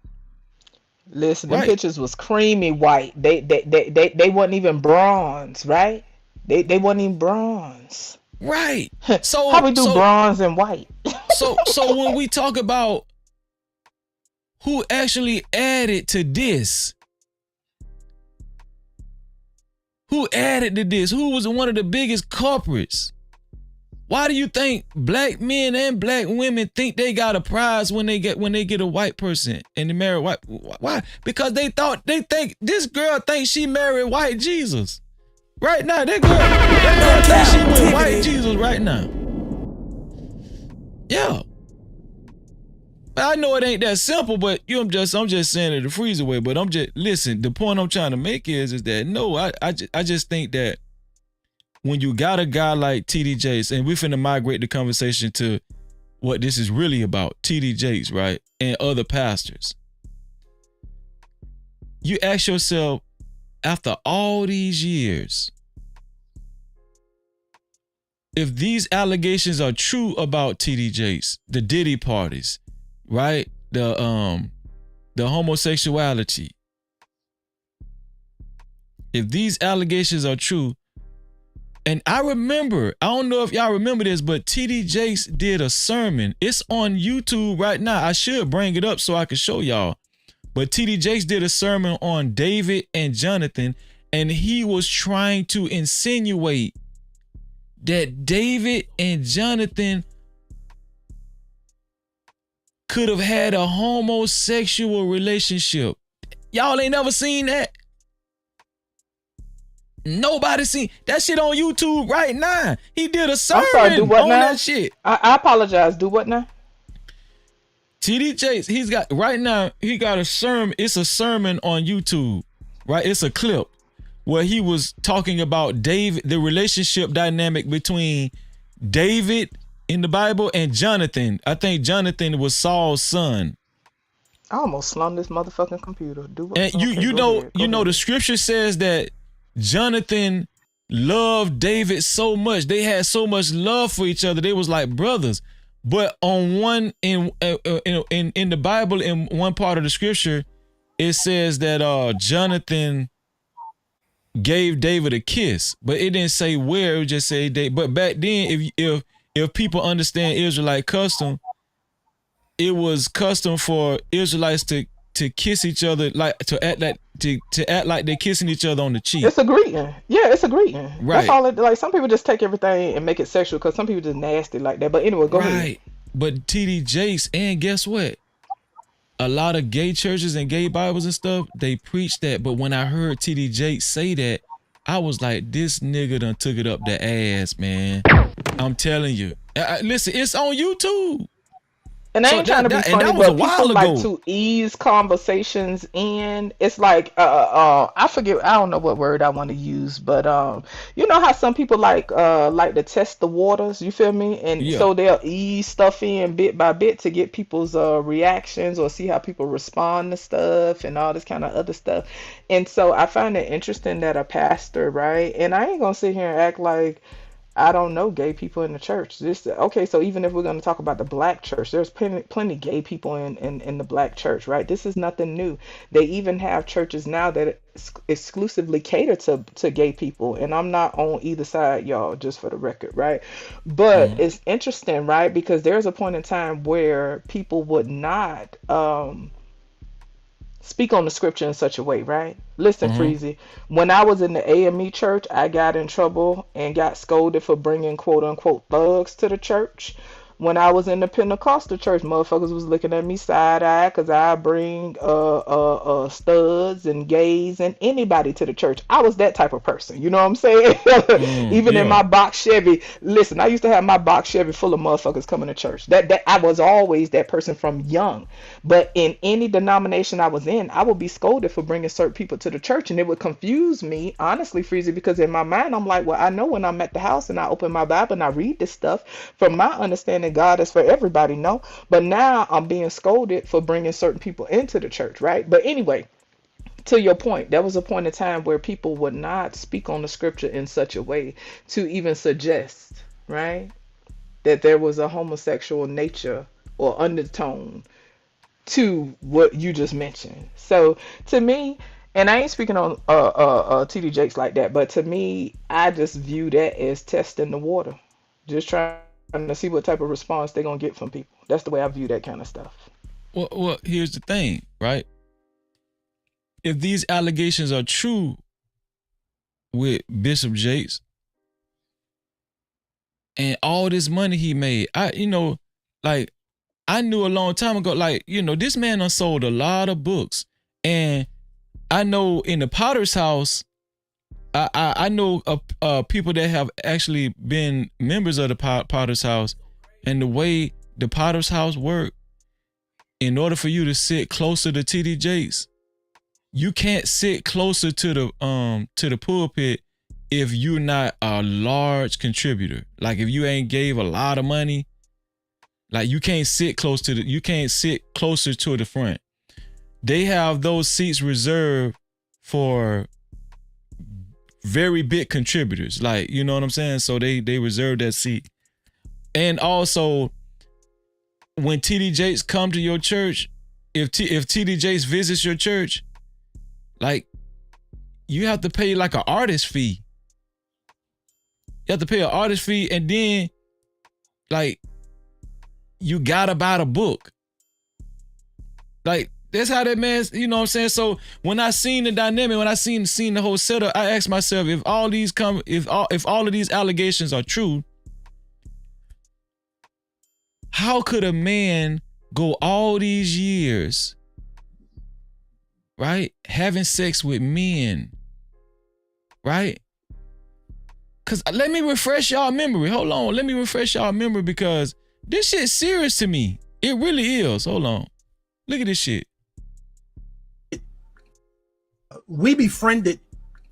Listen, them pictures was creamy white. They wasn't even bronze, right? They wasn't even bronze. Right. So how we do bronze and white? So when we talk about who actually added to this, who was one of the biggest culprits? Why do you think black men and black women think they got a prize when they get a white person and they marry white? Why? Because they think this girl thinks she married white Jesus. Right now, that girl thinks she with white Jesus right now. Yeah. I know it ain't that simple, but I'm just saying it the freezer way. But listen, the point I'm trying to make is that no, I just think that when you got a guy like TD Jakes, and we're finna migrate the conversation to what this is really about, TD Jakes, right? And other pastors. You ask yourself, after all these years, if these allegations are true about TD Jakes, the Diddy parties, right? The homosexuality. If these allegations are true, and I don't know if y'all remember this, but TD Jakes did a sermon. It's on YouTube right now. I should bring it up so I can show y'all. But TD Jakes did a sermon on David and Jonathan, and he was trying to insinuate that David and Jonathan could have had a homosexual relationship. Y'all ain't never seen that? Nobody seen that shit on YouTube right now. He did a sermon on that shit. I apologize. Do what now? TD Jakes, he got a sermon. It's a sermon on YouTube, right? It's a clip where he was talking about David, the relationship dynamic between David in the Bible and Jonathan. I think Jonathan was Saul's son. I almost slung this motherfucking computer. Do what? And Okay, go ahead. Go ahead. the scripture says that Jonathan loved David so much. They had so much love for each other. They was like brothers. But on one in the Bible, in one part of the scripture, it says that Jonathan gave David a kiss, but it didn't say where. It just said David. But back then, if people understand Israelite custom, it was custom for Israelites to kiss each other, like to act like they're kissing each other on the cheek. It's a greeting. Yeah, it's a greeting. Right. That's all it, like some people just take everything and make it sexual because some people just nasty like that. But anyway, go ahead. Right. But TD Jakes, and guess what? A lot of gay churches and gay Bibles and stuff, they preach that. But when I heard TD Jakes say that, I was like, this nigga done took it up the ass, man. I'm telling you. Listen, it's on YouTube. And I ain't trying to be funny, but people like to ease conversations in. It's like I forget, I don't know what word I want to use, but you know how some people like to test the waters, you feel me? And so they'll ease stuff in bit by bit to get people's reactions or see how people respond to stuff and all this kind of other stuff. And so I find it interesting that a pastor, right? And I ain't gonna sit here and act like I don't know gay people in the church. Okay, so even if we're going to talk about the black church, there's plenty gay people in the black church, right? This is nothing new. They even have churches now that exclusively cater to gay people, and I'm not on either side, y'all, just for the record, right? But it's interesting, right? Because there's a point in time where people would not speak on the scripture in such a way, right? Listen, Freezy, when I was in the AME church, I got in trouble and got scolded for bringing quote unquote thugs to the church. When I was in the Pentecostal church, motherfuckers was looking at me side eye because I bring studs and gays and anybody to the church. I was that type of person, you know what I'm saying? Even in my box Chevy. Listen, I used to have my box Chevy full of motherfuckers coming to church. That I was always that person from young. But in any denomination I was in, I would be scolded for bringing certain people to the church, and it would confuse me, honestly, Freezy, because in my mind I'm like, well, I know when I'm at the house and I open my Bible and I read this stuff, from my understanding, God is for everybody, no? But now I'm being scolded for bringing certain people into the church, right? But anyway, to your point, there was a point in time where people would not speak on the scripture in such a way to even suggest, right, that there was a homosexual nature or undertone to what you just mentioned. So to me, and I ain't speaking on TD Jakes like that, but to me, I just view that as testing the water, just trying to see what type of response they're gonna get from people. That's the way I view that kind of stuff. Well, here's the thing, right? If these allegations are true with Bishop Jakes and all this money he made, I knew a long time ago, this man done sold a lot of books. And I know in the Potter's House, I know people that have actually been members of the Potter's House, and the way the Potter's House work, in order for you to sit closer to TD Jakes, you can't sit closer to the pulpit if you're not a large contributor. Like if you ain't gave a lot of money, like you can't sit closer to the front. They have those seats reserved for very big contributors, like, you know what I'm saying? So they reserve that seat. And also, when TD Jakes come to your church, if TD Jakes visits your church, like, you have to pay like an artist fee. You have to pay an artist fee, and then, like, you gotta buy the book. Like, that's how that man's, you know what I'm saying? So when I seen the dynamic, when I seen the whole setup, I asked myself, if all of these allegations are true, how could a man go all these years, right, having sex with men, right? Because let me refresh y'all memory. Hold on, let me refresh y'all memory, because this shit's serious to me. It really is. Hold on. Look at this shit. We befriended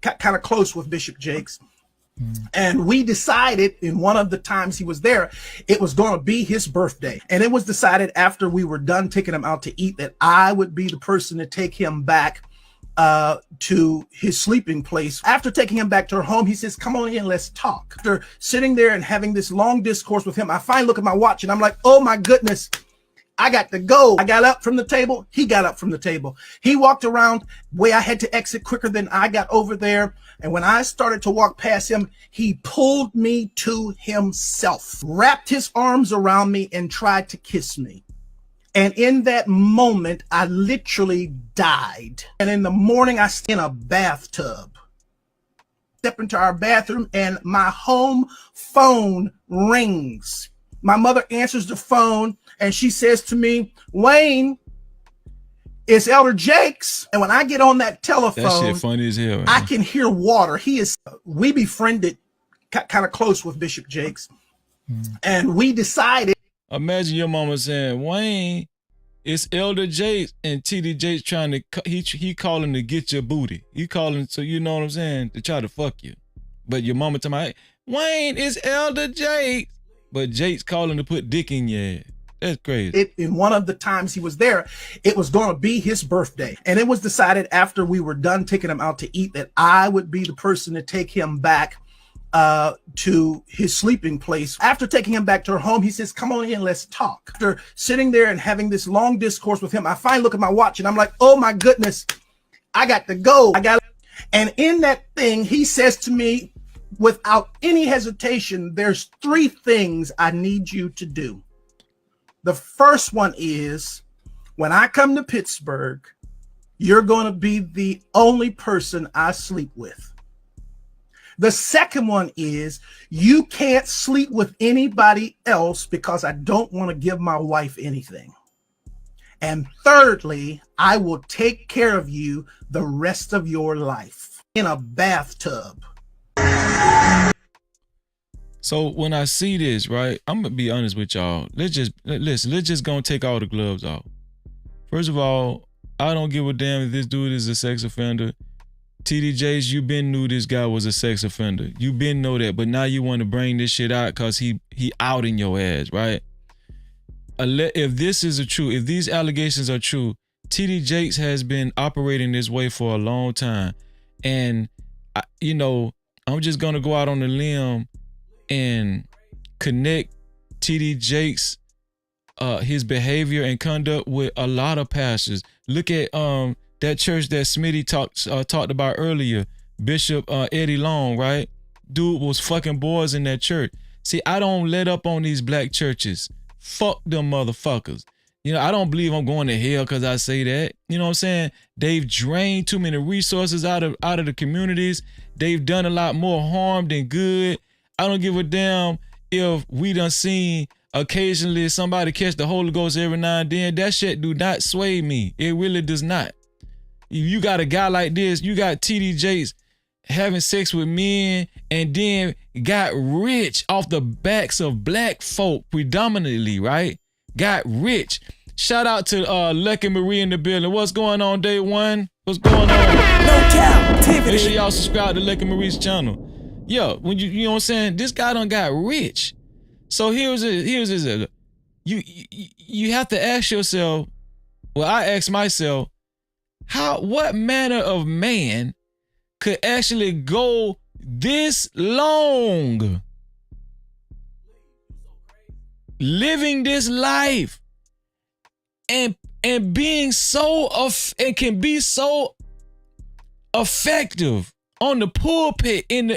kind of close with Bishop Jakes. And we decided in one of the times he was there, it was going to be his birthday. And it was decided after we were done taking him out to eat that I would be the person to take him back to his sleeping place. After taking him back to her home, he says, come on in, let's talk. After sitting there and having this long discourse with him, I finally look at my watch and I'm like, oh my goodness, I got to go. I got up from the table. He got up from the table. He walked around way I had to exit quicker than I got over there. And when I started to walk past him, he pulled me to himself, wrapped his arms around me and tried to kiss me. And in that moment, I literally died. And in the morning, I stayed in a bathtub. Step into our bathroom and my home phone rings. My mother answers the phone and she says to me, Wayne, it's Elder Jakes. And when I get on that telephone, that shit funny as hell, man. I can hear water. We befriended kind of close with Bishop Jakes. And we decided. Imagine your mama saying, Wayne, it's Elder Jakes, and TD Jakes trying to, he calling to get your booty. He calling, so you know what I'm saying, to try to fuck you. But your mama tell me, Wayne, it's Elder Jakes. But Jakes calling to put dick in your ass. That's crazy. In one of the times he was there, it was going to be his birthday. And it was decided after we were done taking him out to eat that I would be the person to take him back to his sleeping place. After taking him back to her home, he says, come on in, let's talk. After sitting there and having this long discourse with him, I finally look at my watch and I'm like, oh my goodness, I got to go. And in that thing, he says to me without any hesitation, there's 3 things I need you to do. The first one is when I come to Pittsburgh, you're going to be the only person I sleep with. The second one is you can't sleep with anybody else because I don't want to give my wife anything. And thirdly, I will take care of you the rest of your life in a bathtub. So when I see this, right, I'm gonna be honest with y'all. Let's just go and take all the gloves off. First of all, I don't give a damn if this dude is a sex offender. TD Jakes, you been knew this guy was a sex offender. You been know that, but now you want to bring this shit out because he out in your ass, right? If this is true, if these allegations are true, TD Jakes has been operating this way for a long time. And, I'm just going to go out on a limb and connect TD Jakes, his behavior and conduct with a lot of pastors. Look at that church that Smitty talked about earlier, Bishop Eddie Long, right? Dude was fucking boys in that church. See, I don't let up on these black churches. Fuck them motherfuckers. I don't believe I'm going to hell because I say that. You know what I'm saying? They've drained too many resources out of the communities. They've done a lot more harm than good. I don't give a damn if we done seen occasionally somebody catch the Holy Ghost every now and then. That shit do not sway me. It really does not. If you got a guy like this, you got TD Jakes having sex with men and then got rich off the backs of black folk predominantly, right? Got rich. Shout out to Lucky Marie in the building. What's going on, day one? What's going on? No Cap-tivity. Make sure y'all subscribe to Lucky Marie's channel. Yo, when you know what I'm saying? This guy done got rich. So here's it. You have to ask yourself, well, I ask myself, what manner of man could actually go this long living this life and being so and can be so effective on the pulpit in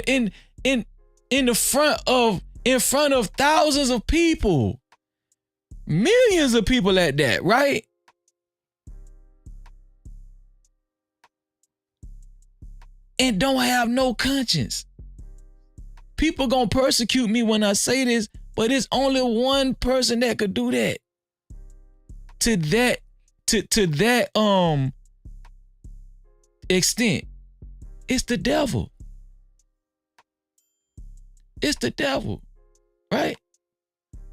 front of thousands of people, millions of people at that, right? And don't have no conscience. People gonna persecute me when I say this, but it's only one person that could do that. To that extent. It's the devil. It's the devil. Right?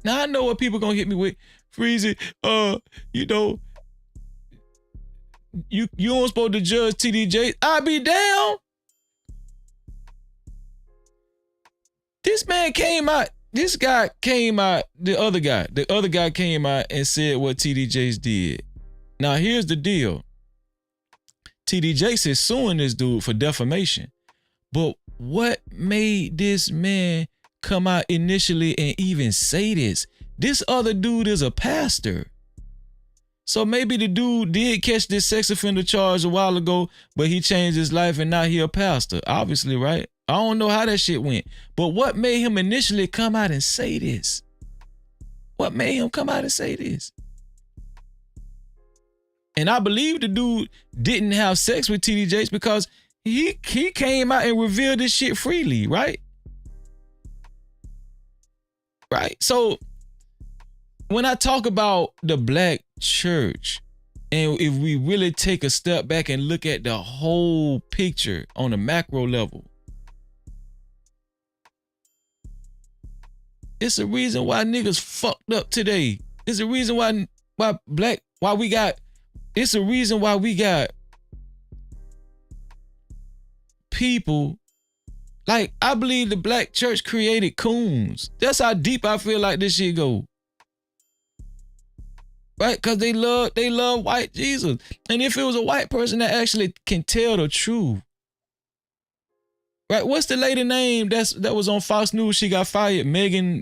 Now I know what people gonna hit me with. Freezy, you don't supposed to judge TD Jakes. I be down. This man came out. This guy came out. The other guy came out and said what TD Jakes did. Now here's the deal. TD Jakes is suing this dude for defamation. But what made this man come out initially and even say this? This other dude is a pastor. So maybe the dude did catch this sex offender charge a while ago, but he changed his life and now he a pastor. Obviously, right? I don't know how that shit went. But what made him initially come out and say this? What made him come out and say this? And I believe the dude didn't have sex with TD Jakes because he came out and revealed this shit freely, right? Right? So when I talk about the black church, and if we really take a step back and look at the whole picture on a macro level, it's a reason why niggas fucked up today. It's a reason it's a reason why we got people, like, I believe the black church created coons. That's how deep I feel like this shit go. Right? Because they love white Jesus. And if it was a white person that actually can tell the truth. Right? What's the lady name that was on Fox News? She got fired. Megan,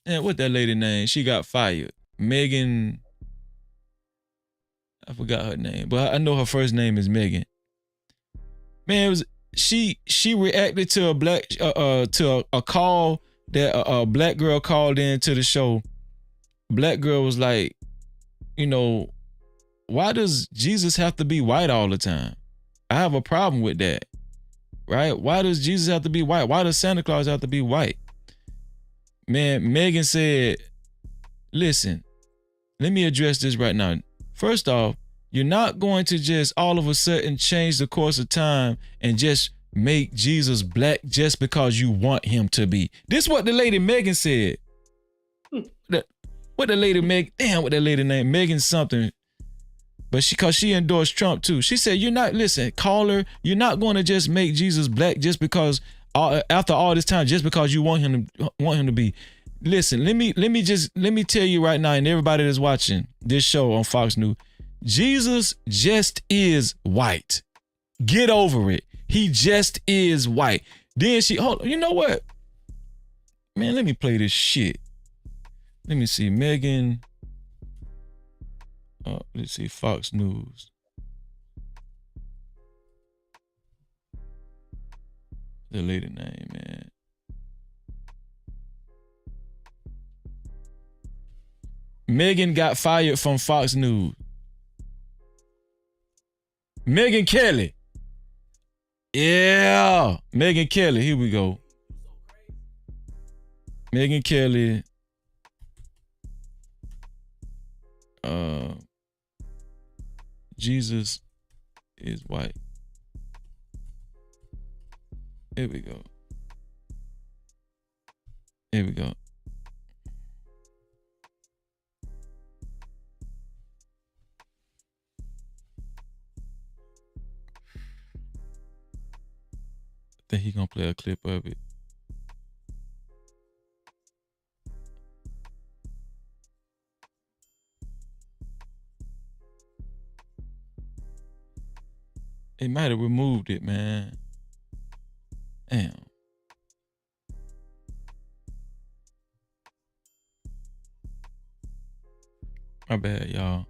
what that lady name? She got fired. Megan, I forgot her name, but I know her first name is Megan. Man, it was she reacted to a call that a black girl called in to the show. Black girl was like, why does Jesus have to be white all the time? I have a problem with that. Right? Why does Jesus have to be white? Why does Santa Claus have to be white? Man, Megan said, listen, let me address this right now. First off, you're not going to just all of a sudden change the course of time and just make Jesus black just because you want him to be. This is what the lady Megan said. What that lady name? Megan something. But cause she endorsed Trump too. She said, you're not going to just make Jesus black just because after all this time, just because you want him to be. Listen, let me tell you right now, and everybody that's watching this show on Fox News, Jesus just is white. Get over it. He just is white. Then you know what? Man, let me play this shit. Let me see, Megan. Let's see, Fox News. The lady name, man. Megan got fired from Fox News. Megyn Kelly. Yeah. Megyn Kelly. Here we go. Megyn Kelly. Jesus is white. Here we go. Here we go. I think he gonna play a clip of it. They might have removed it, man. Damn. My bad, y'all.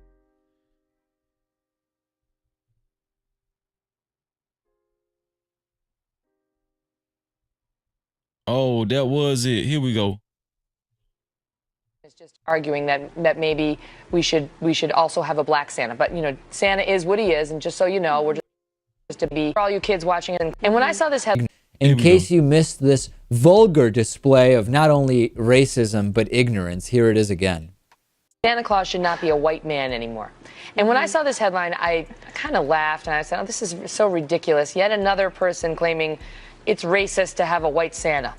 Oh, that was it. Here we go. It's just arguing that maybe we should also have a black Santa. But, Santa is what he is. And just so you know, we're just to be for all you kids watching. And when I saw this headline, in case you missed this vulgar display of not only racism, but ignorance, here it is again. Santa Claus should not be a white man anymore. And when I saw this headline, I kind of laughed and I said, oh, this is so ridiculous. Yet another person claiming it's racist to have a white Santa,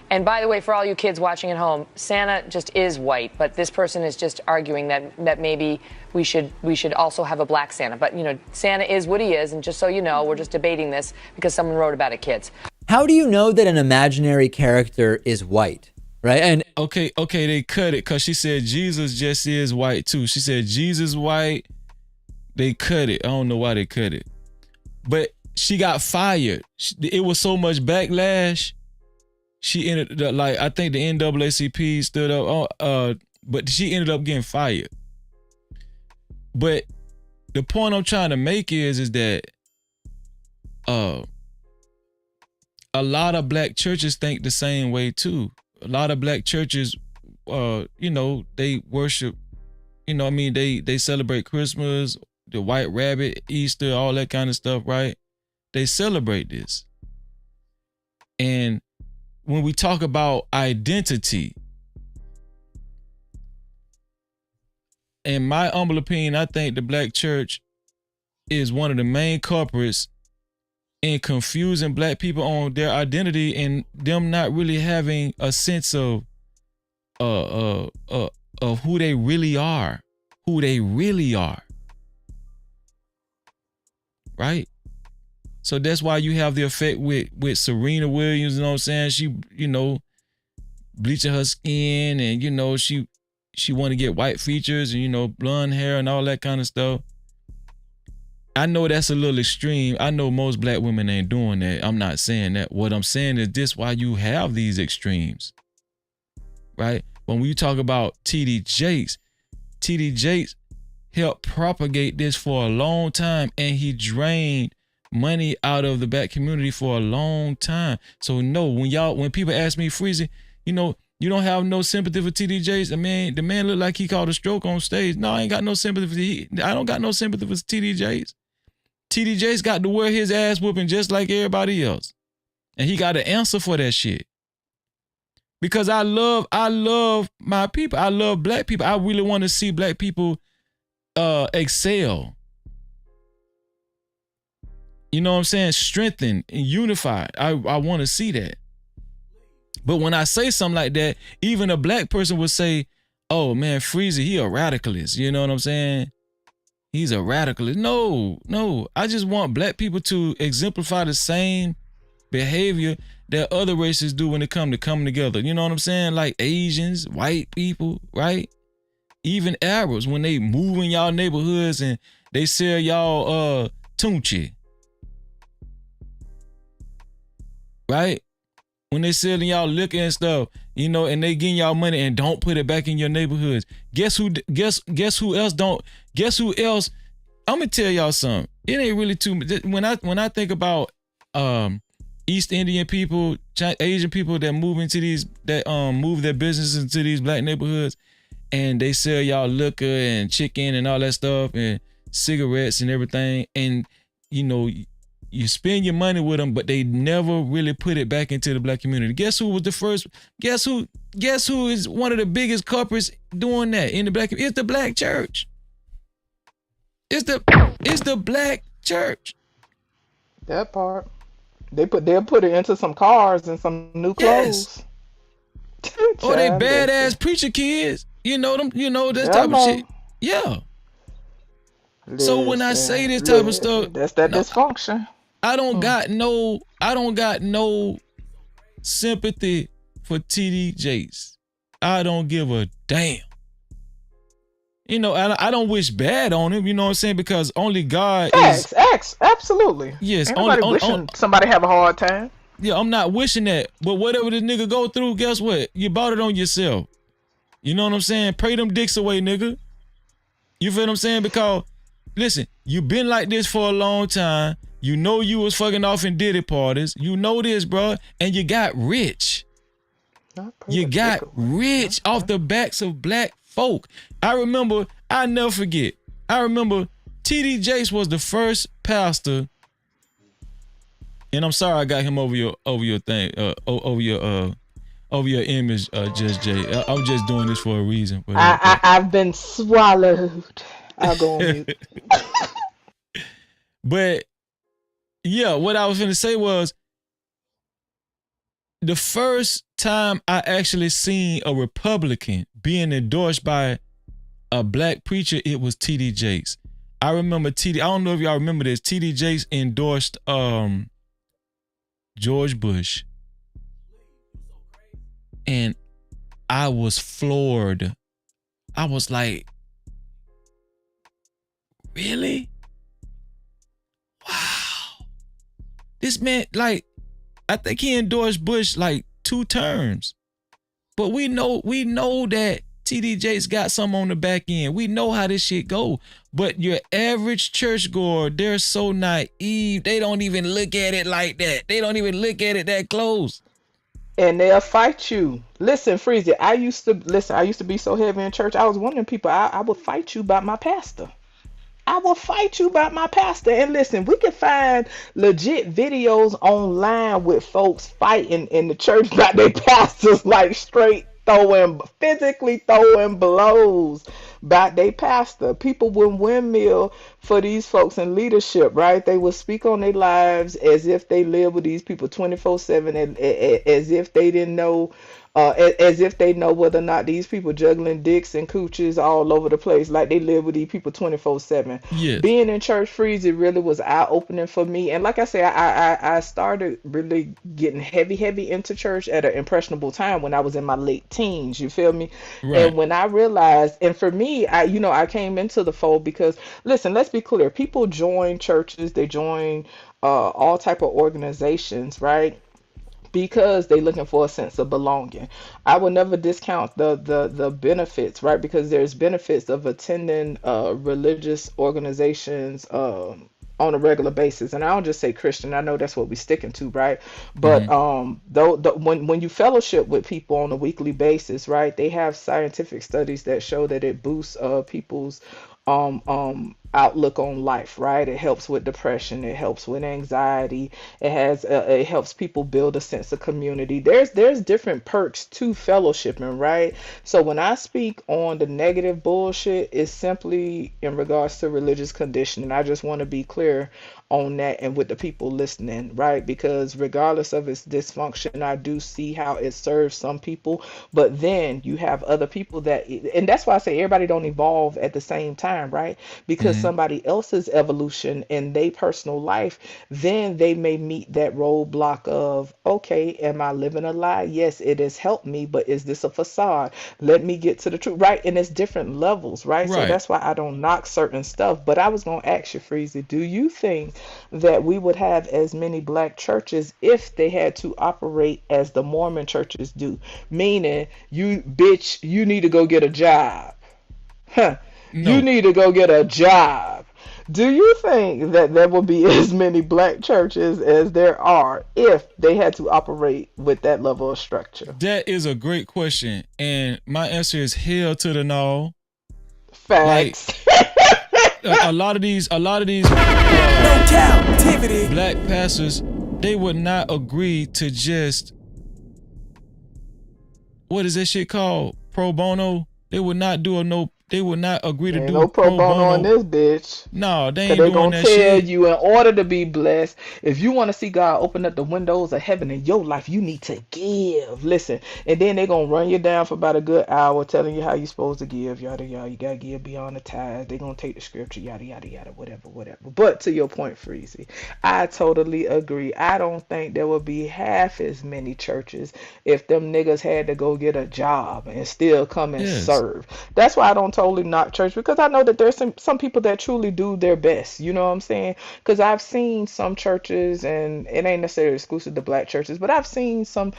And by the way, for all you kids watching at home, Santa just is white, but this person is just arguing that maybe we should also have a black Santa. But, Santa is what he is, and just so you know, we're just debating this because someone wrote about it, kids. How do you know that an imaginary character is white? Right? And okay, they cut it because she said Jesus just is white too. She said Jesus white. They cut it. I don't know why they cut it. But she got fired. It was so much backlash. She ended up, like, I think the NAACP stood up, but she ended up getting fired. But the point I'm trying to make is that a lot of black churches think the same way too. A lot of black churches, they worship, they celebrate Christmas, the White Rabbit, Easter, all that kind of stuff, right? They celebrate this. And when we talk about identity, in my humble opinion, I think the black church is one of the main culprits in confusing black people on their identity and them not really having a sense of who they really are. Right? So that's why you have the effect with Serena Williams, you know what I'm saying? She, bleaching her skin and, she want to get white features and, blonde hair and all that kind of stuff. I know that's a little extreme. I know most black women ain't doing that. I'm not saying that. What I'm saying is this why you have these extremes, right? When we talk about TD Jakes helped propagate this for a long time and he drained money out of the black community for a long time. So no, when people ask me, Freezy, you don't have no sympathy for TD Jakes. The man looked like he caught a stroke on stage. No, I ain't got no sympathy I don't got no sympathy for TD Jakes. TD Jakes got to wear his ass whooping just like everybody else. And he got to answer for that shit. Because I love my people. I love black people. I really want to see black people excel. You know what I'm saying? Strengthened and unified. I want to see that. But when I say something like that, even a black person would say, oh man, Freezy, he a radicalist. You know what I'm saying? He's a radicalist. No. I just want black people to exemplify the same behavior that other races do when it come to coming together. You know what I'm saying? Like Asians, white people, right? Even Arabs, when they move in y'all neighborhoods and they sell y'all tunchi. Right? When they selling y'all liquor and stuff, and they getting y'all money and don't put it back in your neighborhoods. Guess who else? I'm gonna tell y'all something. It ain't really too much. When I think about East Indian people, Asian people that move into these, that move their businesses into these black neighborhoods, and they sell y'all liquor and chicken and all that stuff and cigarettes and everything, and you spend your money with them, but they never really put it back into the black community. Guess who was the first? Guess who is one of the biggest culprits doing that in the black? It's the black church. It's the black church. That part. They'll put it into some cars and some new clothes. Yes. Or they badass preacher kids. That type of shit. Yeah. So when I say this type of stuff, that's that dysfunction. I don't got no sympathy for TD Jakes. I don't give a damn. I don't wish bad on him, you know what I'm saying? Because only God is... Absolutely. Yes. Everybody wishing somebody have a hard time. Yeah, I'm not wishing that. But whatever this nigga go through, guess what? You bought it on yourself. You know what I'm saying? Pray them dicks away, nigga. You feel what I'm saying? Because, listen, you been like this for a long time. You know you was fucking off in Diddy parties. You know this, bro. And you got rich. You got rich off the backs of black folk. I'll never forget. I remember TD Jakes was the first pastor, and I'm sorry I got him over your thing, over your image, Just Jay. I'm just doing this for a reason. I've been swallowed. I'll go on mute. But yeah, what I was gonna say was the first time I actually seen a Republican being endorsed by a black preacher, it was TD Jakes. I remember I don't know if y'all remember this. TD Jakes endorsed George Bush, and I was floored. I was like, really? Wow. This man, like, I think he endorsed Bush like 2 terms. But we know that TD Jakes got some on the back end. We know how this shit go. But your average churchgoer, they're so naive. They don't even look at it like that. They don't even look at it that close. And they'll fight you. Listen, Freezy, I used to be so heavy in church. I was one of them people, I would fight you about my pastor. I will fight you about my pastor. And listen, we can find legit videos online with folks fighting in the church about their pastors, like physically throwing blows by their pastor. People would windmill for these folks in leadership, right? They would speak on their lives as if they live with these people 24/7, and as if they didn't know. As if they know whether or not these people juggling dicks and cooches all over the place, like they live with these people 24/7. Yes. Being in church freeze, it really was eye opening for me. And like I said, I started really getting heavy into church at an impressionable time when I was in my late teens. You feel me? Right. And when I realized, and for me, I came into the fold because, listen, let's be clear. People join churches, they join all type of organizations, right? Because they're looking for a sense of belonging. I will never discount the benefits, right? Because there's benefits of attending religious organizations on a regular basis. And I don't just say Christian. I know that's what we're sticking to, right? But when you fellowship with people on a weekly basis, right? They have scientific studies that show that it boosts people's outlook on life, right? It helps with depression, it helps with anxiety, it helps people build a sense of community. There's different perks to fellowshipping, right? So when I speak on the negative bullshit, it's simply in regards to religious conditioning. I just want to be clear on that and with the people listening, right? Because regardless of its dysfunction, I do see how it serves some people, but then you have other people and that's why I say everybody don't evolve at the same time, right? Because somebody else's evolution in their personal life, then they may meet that roadblock of, okay, am I living a lie? Yes, it has helped me, but is this a facade? Let me get to the truth, right? And it's different levels, right? So that's why I don't knock certain stuff. But I was going to ask you, Freezy, do you think that we would have as many black churches if they had to operate as the Mormon churches do? Meaning, you need to go get a job. Huh. No. You need to go get a job. Do you think that there will be as many black churches as there are if they had to operate with that level of structure? That is a great question. And my answer is hell to the no. Facts. Like, a lot of these no Cap-tivity black pastors, they would not agree to just, what is that shit called? Pro bono? They would not agree to do no pro bono on this bitch. No, they ain't doing that shit. They're gonna tell you, in order to be blessed, if you want to see God open up the windows of heaven in your life, you need to give. Listen, and then they're gonna run you down for about a good hour, telling you how you're supposed to give, yada yada. You gotta give beyond the tithes. They're gonna take the scripture, yada yada yada, whatever. But to your point, Freezy, I totally agree. I don't think there will be half as many churches if them niggas had to go get a job and still come and serve. That's why I don't totally knock church, because I know that there's some people that truly do their best. You know what I'm saying? Because I've seen some churches, and it ain't necessarily exclusive to black churches, but I've seen some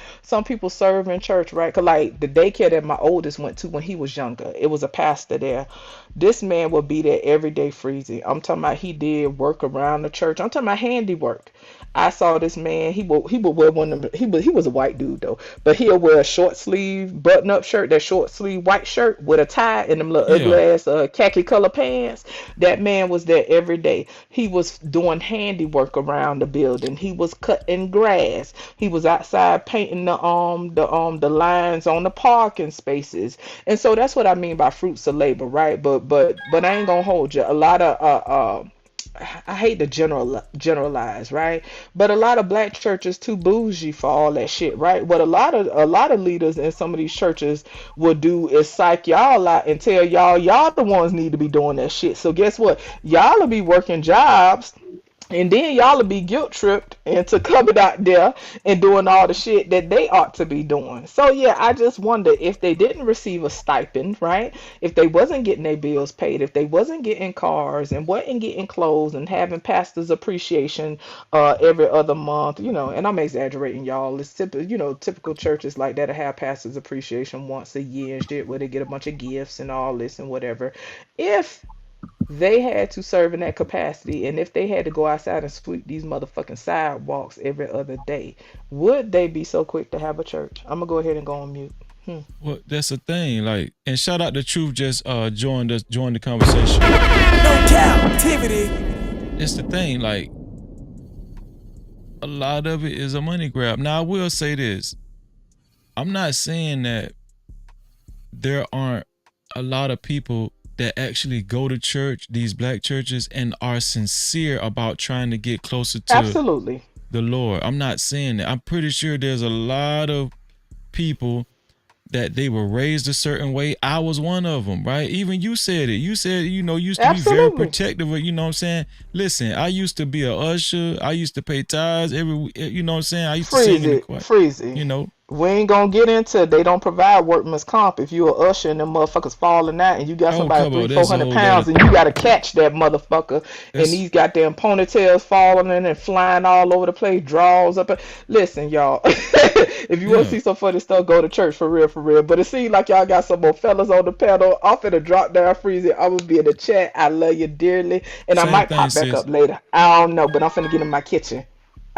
people serve in church, right? Cause like the daycare that my oldest went to when he was younger, it was a pastor there. This man would be there every day, Freezy. I'm talking about he did work around the church. I'm talking about handiwork. I saw this man. He would wear one of them. He was a white dude though, but he'll wear a short sleeve button up shirt, that short sleeve white shirt with a tie and them little ugly ass khaki color pants. That man was there every day. He was doing handiwork around the building. He was cutting grass. He was outside painting the lines on the parking spaces. And so that's what I mean by fruits of labor, right? But I ain't gonna hold you. A lot of I hate to generalize, right? But a lot of black churches too bougie for all that shit, right? What a lot of leaders in some of these churches will do is psych y'all out and tell y'all the ones need to be doing that shit. So guess what? Y'all will be working jobs, and then y'all will be guilt tripped into coming out there and doing all the shit that they ought to be doing. So yeah, I just wonder if they didn't receive a stipend, right? If they wasn't getting their bills paid, if they wasn't getting cars and wasn't getting clothes and having pastors appreciation every other month, and I'm exaggerating, y'all. It's typical churches like that have pastors appreciation once a year and shit where they get a bunch of gifts and all this and whatever. If they had to serve in that capacity, and if they had to go outside and sweep these motherfucking sidewalks every other day, would they be so quick to have a church? I'm gonna go ahead and go on mute. Well, that's the thing. Like, and shout out to Truth just joined the conversation. No Cap-tivity. That's the thing. Like, a lot of it is a money grab. Now, I will say this. I'm not saying that there aren't a lot of people that actually go to church, these black churches, and are sincere about trying to get closer to Absolutely the Lord. I'm not saying that. I'm pretty sure there's a lot of people that they were raised a certain way. I was one of them, right? Even you said it. You said, used to be very protective of, you know what I'm saying? Listen, I used to be a usher. I used to pay tithes every, you know what I'm saying? I used to sing in the choir. Freeze it. We ain't gonna get into they don't provide workman's comp if you a usher and them motherfuckers falling out and you got somebody 300-400 pounds and you gotta catch that motherfucker and these goddamn ponytails falling in and flying all over the place, draws up. Listen, y'all, if you want to see some funny stuff, go to church for real. But it seems like y'all got some more fellas on the panel. I'm finna drop down, Freezy. I will be in the chat. I love you dearly, and I might pop back up later. I don't know, but I'm finna get in my kitchen.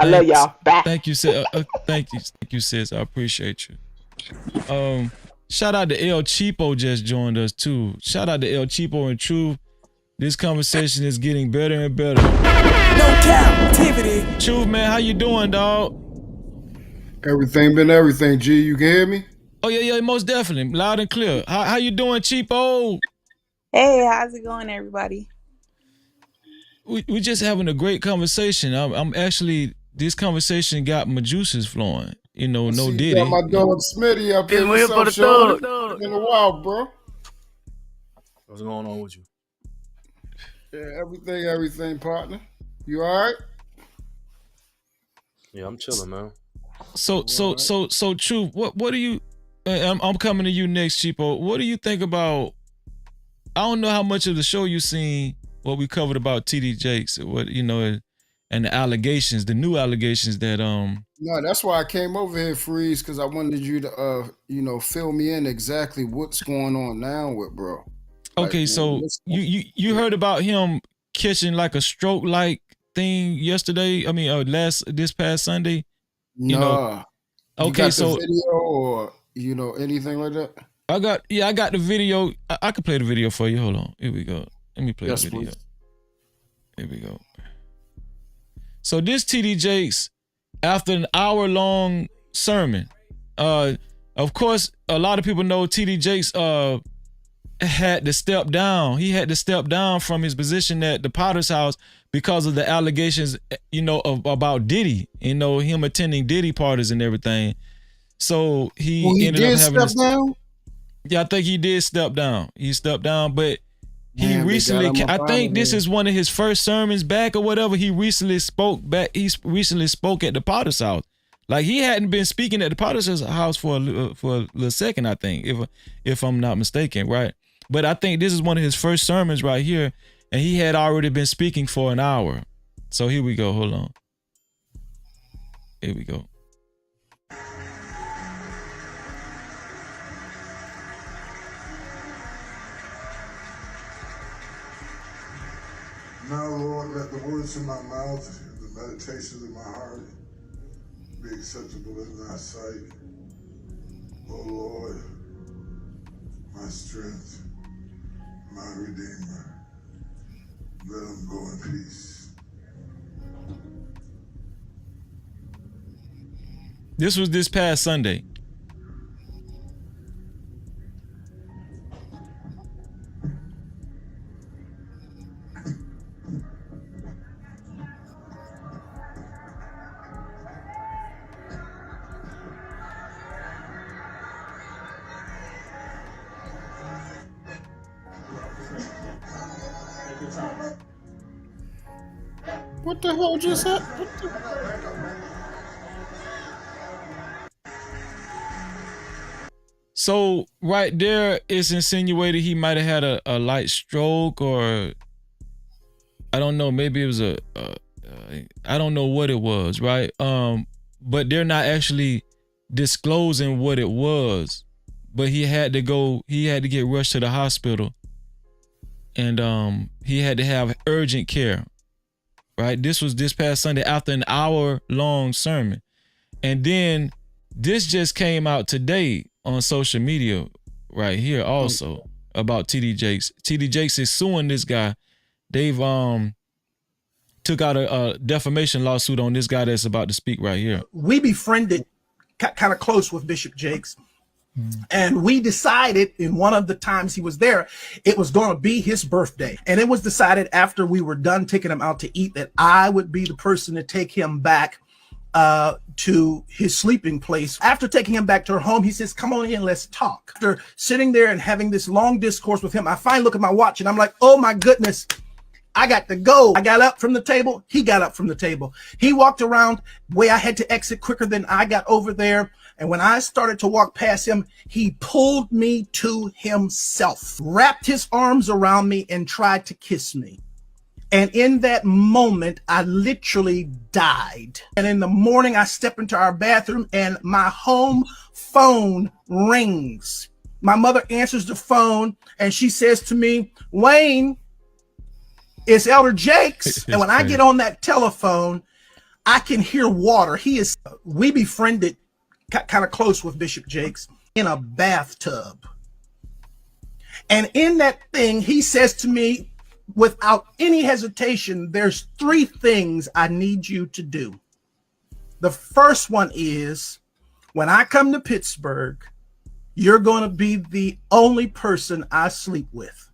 I love y'all. Bye. Thank you, sis. Thank you, sis. I appreciate you. Shout out to El Cheapo just joined us too. Shout out to El Cheapo and Truth. This conversation is getting better and better. No Cap-tivity. Truth, man, how you doing, dog? Everything been everything, G. You can hear me? Oh yeah, most definitely, loud and clear. How you doing, Cheapo? Hey, how's it going, everybody? We just having a great conversation. I'm actually. This conversation got my juices flowing. No Diddy. Got my dog Smitty up here. What's up, Shorty? Been a while, bro. What's going on with you? Yeah, everything, partner. You all right? Yeah, I'm chilling, man. So, Truth. What do you? I'm coming to you next, Cheapo. What do you think about? I don't know how much of the show you seen. What we covered about TD Jakes. What and the allegations, the new allegations that No, that's why I came over here, Freeze, because I wanted you to fill me in exactly what's going on now with bro. Okay, so you heard about him catching like a stroke like thing yesterday? I mean, this past Sunday. No. Okay, you got so the video or anything like that. I got the video. I can play the video for you. Hold on, here we go. Let me play the video. Please. Here we go. So this TD Jakes, after an hour-long sermon, of course, a lot of people know TD Jakes had to step down. He had to step down from his position at the Potter's house because of the allegations, about Diddy, him attending Diddy parties and everything. So he ended up having to step down. Yeah, I think he did step down. He stepped down, but he recently, I think this is one of his first sermons back or whatever. He recently spoke back. He recently spoke at the Potter's house. Like he hadn't been speaking at the Potter's house for a little second, I think, if I'm not mistaken, right? But I think this is one of his first sermons right here, and he had already been speaking for an hour. So here we go. Hold on. Here we go. Now, Lord, let the words of my mouth and the meditations of my heart be acceptable in thy sight. O Lord, my strength, my redeemer. Let him go in peace. This was this past Sunday. What the hell just happened? So right there, it's insinuated he might have had a light stroke, or I don't know. Maybe it was I don't know what it was, right? But they're not actually disclosing what it was. But he had to go. He had to get rushed to the hospital, and he had to have urgent care. Right. This was this past Sunday after an hour-long sermon, and then this just came out today on social media right here also about TD Jakes. TD Jakes is suing this guy. They've took out a defamation lawsuit on this guy that's about to speak right here. We befriended kind of close with Bishop Jakes. And we decided in one of the times he was there, it was going to be his birthday. And it was decided after we were done taking him out to eat that I would be the person to take him back to his sleeping place. After taking him back to her home, he says, come on in, let's talk. After sitting there and having this long discourse with him, I finally look at my watch and I'm like, oh my goodness, I got to go. I got up from the table. He got up from the table. He walked around the way I had to exit quicker than I got over there. And when I started to walk past him, he pulled me to himself, wrapped his arms around me and tried to kiss me. And in that moment, I literally died. And in the morning, I step into our bathroom and my home phone rings. My mother answers the phone and she says to me, Wayne, it's Elder Jakes. And when I get on that telephone, I can hear water. We befriended kind of close with Bishop Jakes in a bathtub. And in that thing, he says to me, without any hesitation, there's 3 things I need you to do. The first one is, when I come to Pittsburgh, you're going to be the only person I sleep with.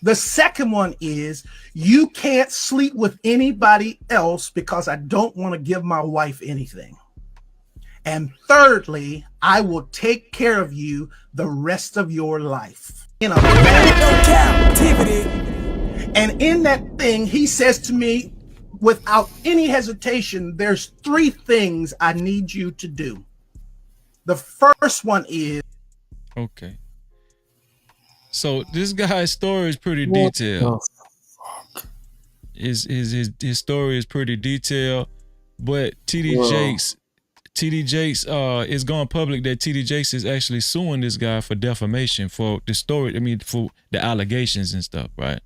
The second one is, you can't sleep with anybody else because I don't want to give my wife anything. And thirdly, I will take care of you the rest of your life. In a captivity. And in that thing, he says to me, without any hesitation, there's 3 things I need you to do. The first one is... Okay. So this guy's story is pretty detailed. His story is pretty detailed, but TD Jakes is going public that TD Jakes is actually suing this guy for defamation for the story. I mean, for the allegations and stuff, right?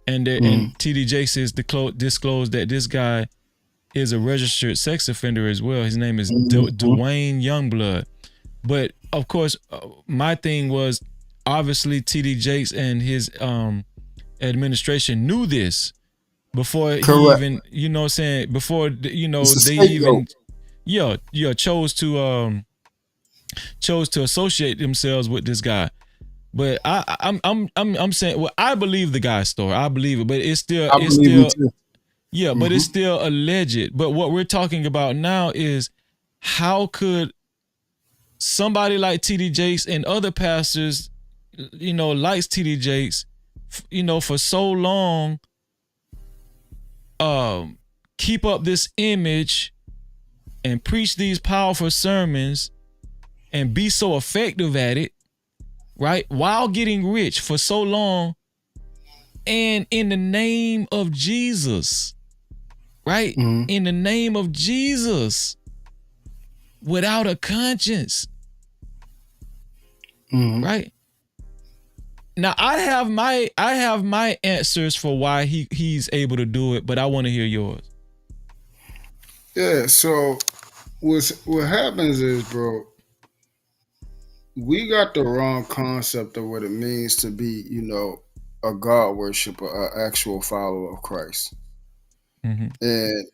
And and TD Jakes is disclosed that this guy is a registered sex offender as well. His name is Dwayne Youngblood. But of course, my thing was, obviously TD Jakes and his administration knew this before he even, you know what I'm saying, before, you know, they even chose to associate themselves with this guy. But I'm saying, well, I believe the guy's story. I believe it, but it's still but it's still alleged. But what we're talking about now is, how could somebody like TD Jakes and other pastors, you know, likes TD Jakes, you know, for so long, keep up this image and preach these powerful sermons and be so effective at it, right? While getting rich for so long, and in the name of Jesus, right? In the name of Jesus, without a conscience, right? Now I have my answers for why he's able to do it, but I want to hear yours. Yeah, so what happens is, bro, we got the wrong concept of what it means to be, you know, a God worshiper, an actual follower of Christ. And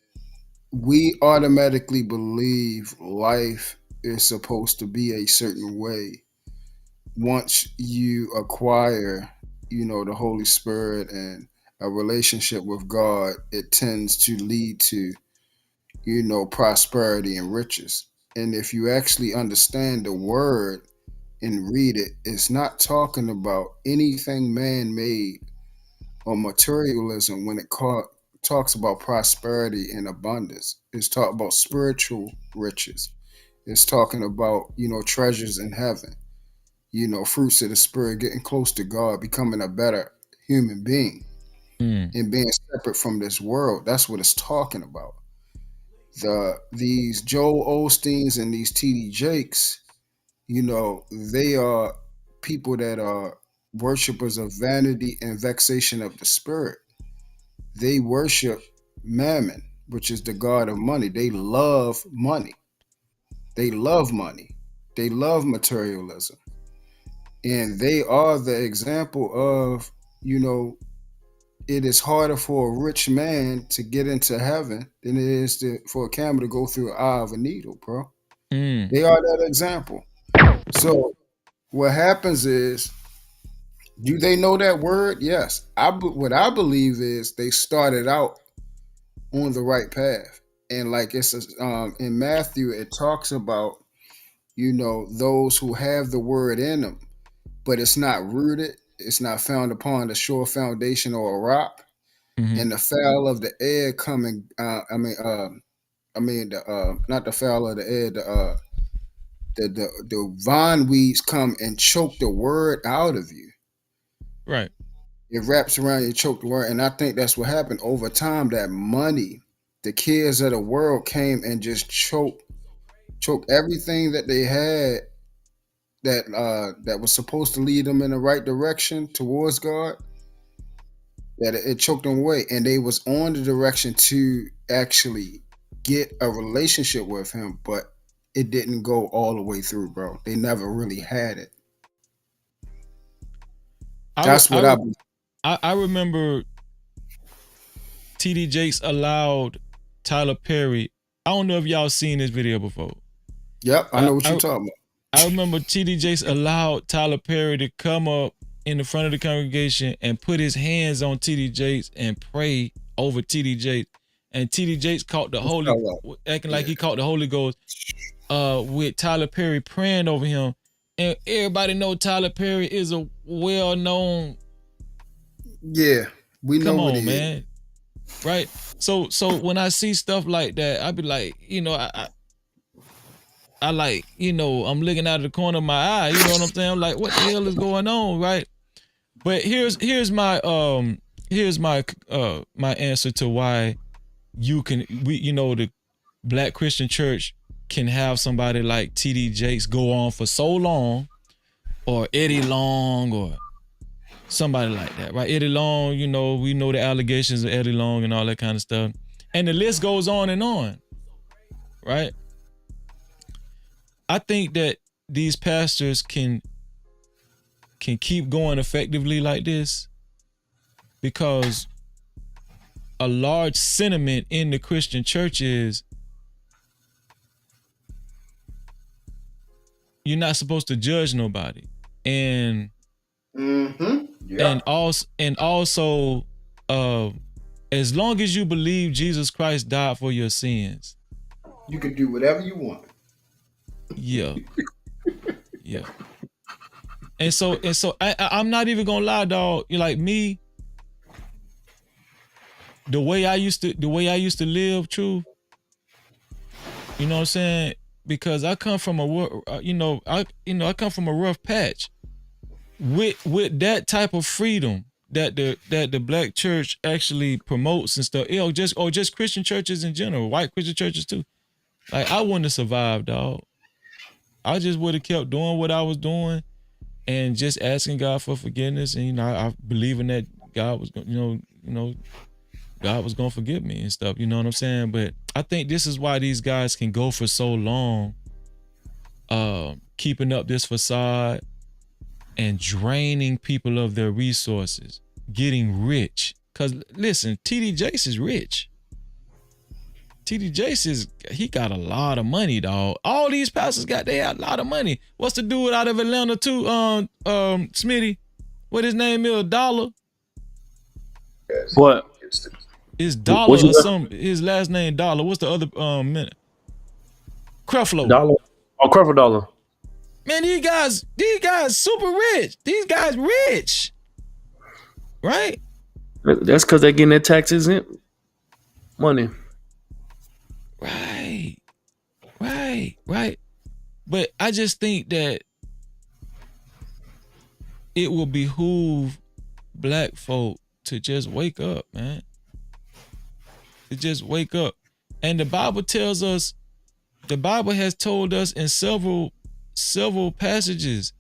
we automatically believe life is supposed to be a certain way. Once you acquire, you know, the Holy Spirit and a relationship with God, it tends to lead to, you know, prosperity and riches. And if you actually understand the word and read it, it's not talking about anything man-made or materialism when it talks about prosperity and abundance. It's talking about spiritual riches. It's talking about, treasures in heaven, fruits of the spirit, getting close to God, becoming a better human being and being separate from this world. That's what it's talking about. These Joel Osteens and these TD Jakes, they are people that are worshipers of vanity and vexation of the spirit. They worship Mammon, which is the god of money. They love money. They love money. They love materialism. And they are the example of, it is harder for a rich man to get into heaven than it is for a camel to go through the eye of a needle, bro. They are that example. So what happens is, do they know that word? Yes. What I believe is they started out on the right path. And like it's in Matthew, it talks about, those who have the word in them, but it's not rooted, it's not found upon a sure foundation or a rock. And the fowl of the air coming, not the fowl of the air, the vine weeds come and choke the word out of you. Right. It wraps around you, choke the word. And I think that's what happened over time. That money, the kids of the world came and just choked everything that they had that was supposed to lead them in the right direction towards God. That it choked them away, and they was on the direction to actually get a relationship with him, but it didn't go all the way through, bro. They never really had it. That's what I remember TD Jakes allowed Tyler Perry. I don't know if y'all seen this video before. Yep, I know what you're talking about. I remember TD Jakes allowed Tyler Perry to come up in the front of the congregation and put his hands on TD Jakes and pray over TD Jakes. And TD Jakes caught the acting like he caught the Holy Ghost with Tyler Perry praying over him. And everybody know Tyler Perry is a well-known. Yeah, we know what he man. Is. Right? So when I see stuff like that, I be like, I like, I'm looking out of the corner of my eye, you know what I'm saying? I'm like, what the hell is going on, right? But here's my my answer to why the Black Christian Church can have somebody like TD Jakes go on for so long, or Eddie Long, or somebody like that, right? Eddie Long, we know the allegations of Eddie Long and all that kind of stuff. And the list goes on, right? I think that these pastors can keep going effectively like this because a large sentiment in the Christian church is you're not supposed to judge nobody. And and also as long as you believe Jesus Christ died for your sins, you can do whatever you want. Yeah. Yeah. And so I'm not even gonna lie, dog. You're like me. The way I used to live, true. You know what I'm saying? Because I come from I come from a rough patch. With that type of freedom that the Black church actually promotes and stuff, just Christian churches in general, white Christian churches too. Like I wouldn't have survived, dog. I just would have kept doing what I was doing and just asking God for forgiveness. And I believe in that God was God was gonna forgive me and stuff. You know what I'm saying? But I think this is why these guys can go for so long, keeping up this facade and draining people of their resources, getting rich. Cause listen, TD Jakes is rich. TD Jakes he got a lot of money, dog. All these pastors they got a lot of money. What's the dude out of Atlanta too? Smitty, what his name is? Dollar. What? It's Dollar or some. His last name Dollar. What's the other minute? Creflo. Dollar. Oh, Creflo Dollar. Man, these guys super rich. These guys rich, right? That's because they're getting their taxes in. Money. Right. But I just think that it will behoove black folk to just wake up, man. To just wake up. And the Bible tells us, the Bible has told us in several passages,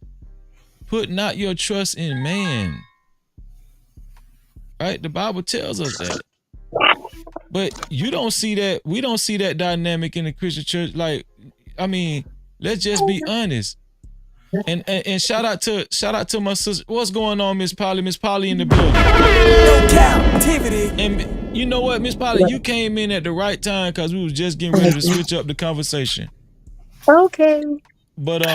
put not your trust in man. Right? The Bible tells us that. But you don't see that. We don't see that dynamic in the Christian church. Like, I mean, let's just be honest. And shout out to my sister. What's going on, Miss Polly? Miss Polly in the building. Cap-tivity. And you know what, Miss Polly, you came in at the right time because we was just getting ready to switch up the conversation. Okay. But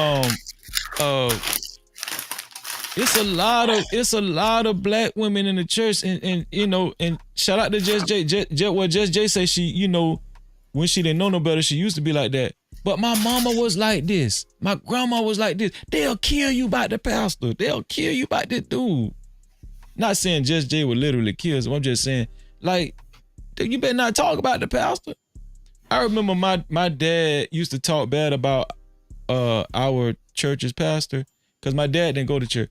it's a lot of black women in the church, and you know, and shout out to Just J. Just J say she, you know, when she didn't know no better, she used to be like that. But my mama was like this. My grandma was like this. They'll kill you by the pastor. They'll kill you by this dude. Not saying Just J would literally kill him. I'm just saying, like, you better not talk about the pastor. I remember my dad used to talk bad about our church's pastor because my dad didn't go to church.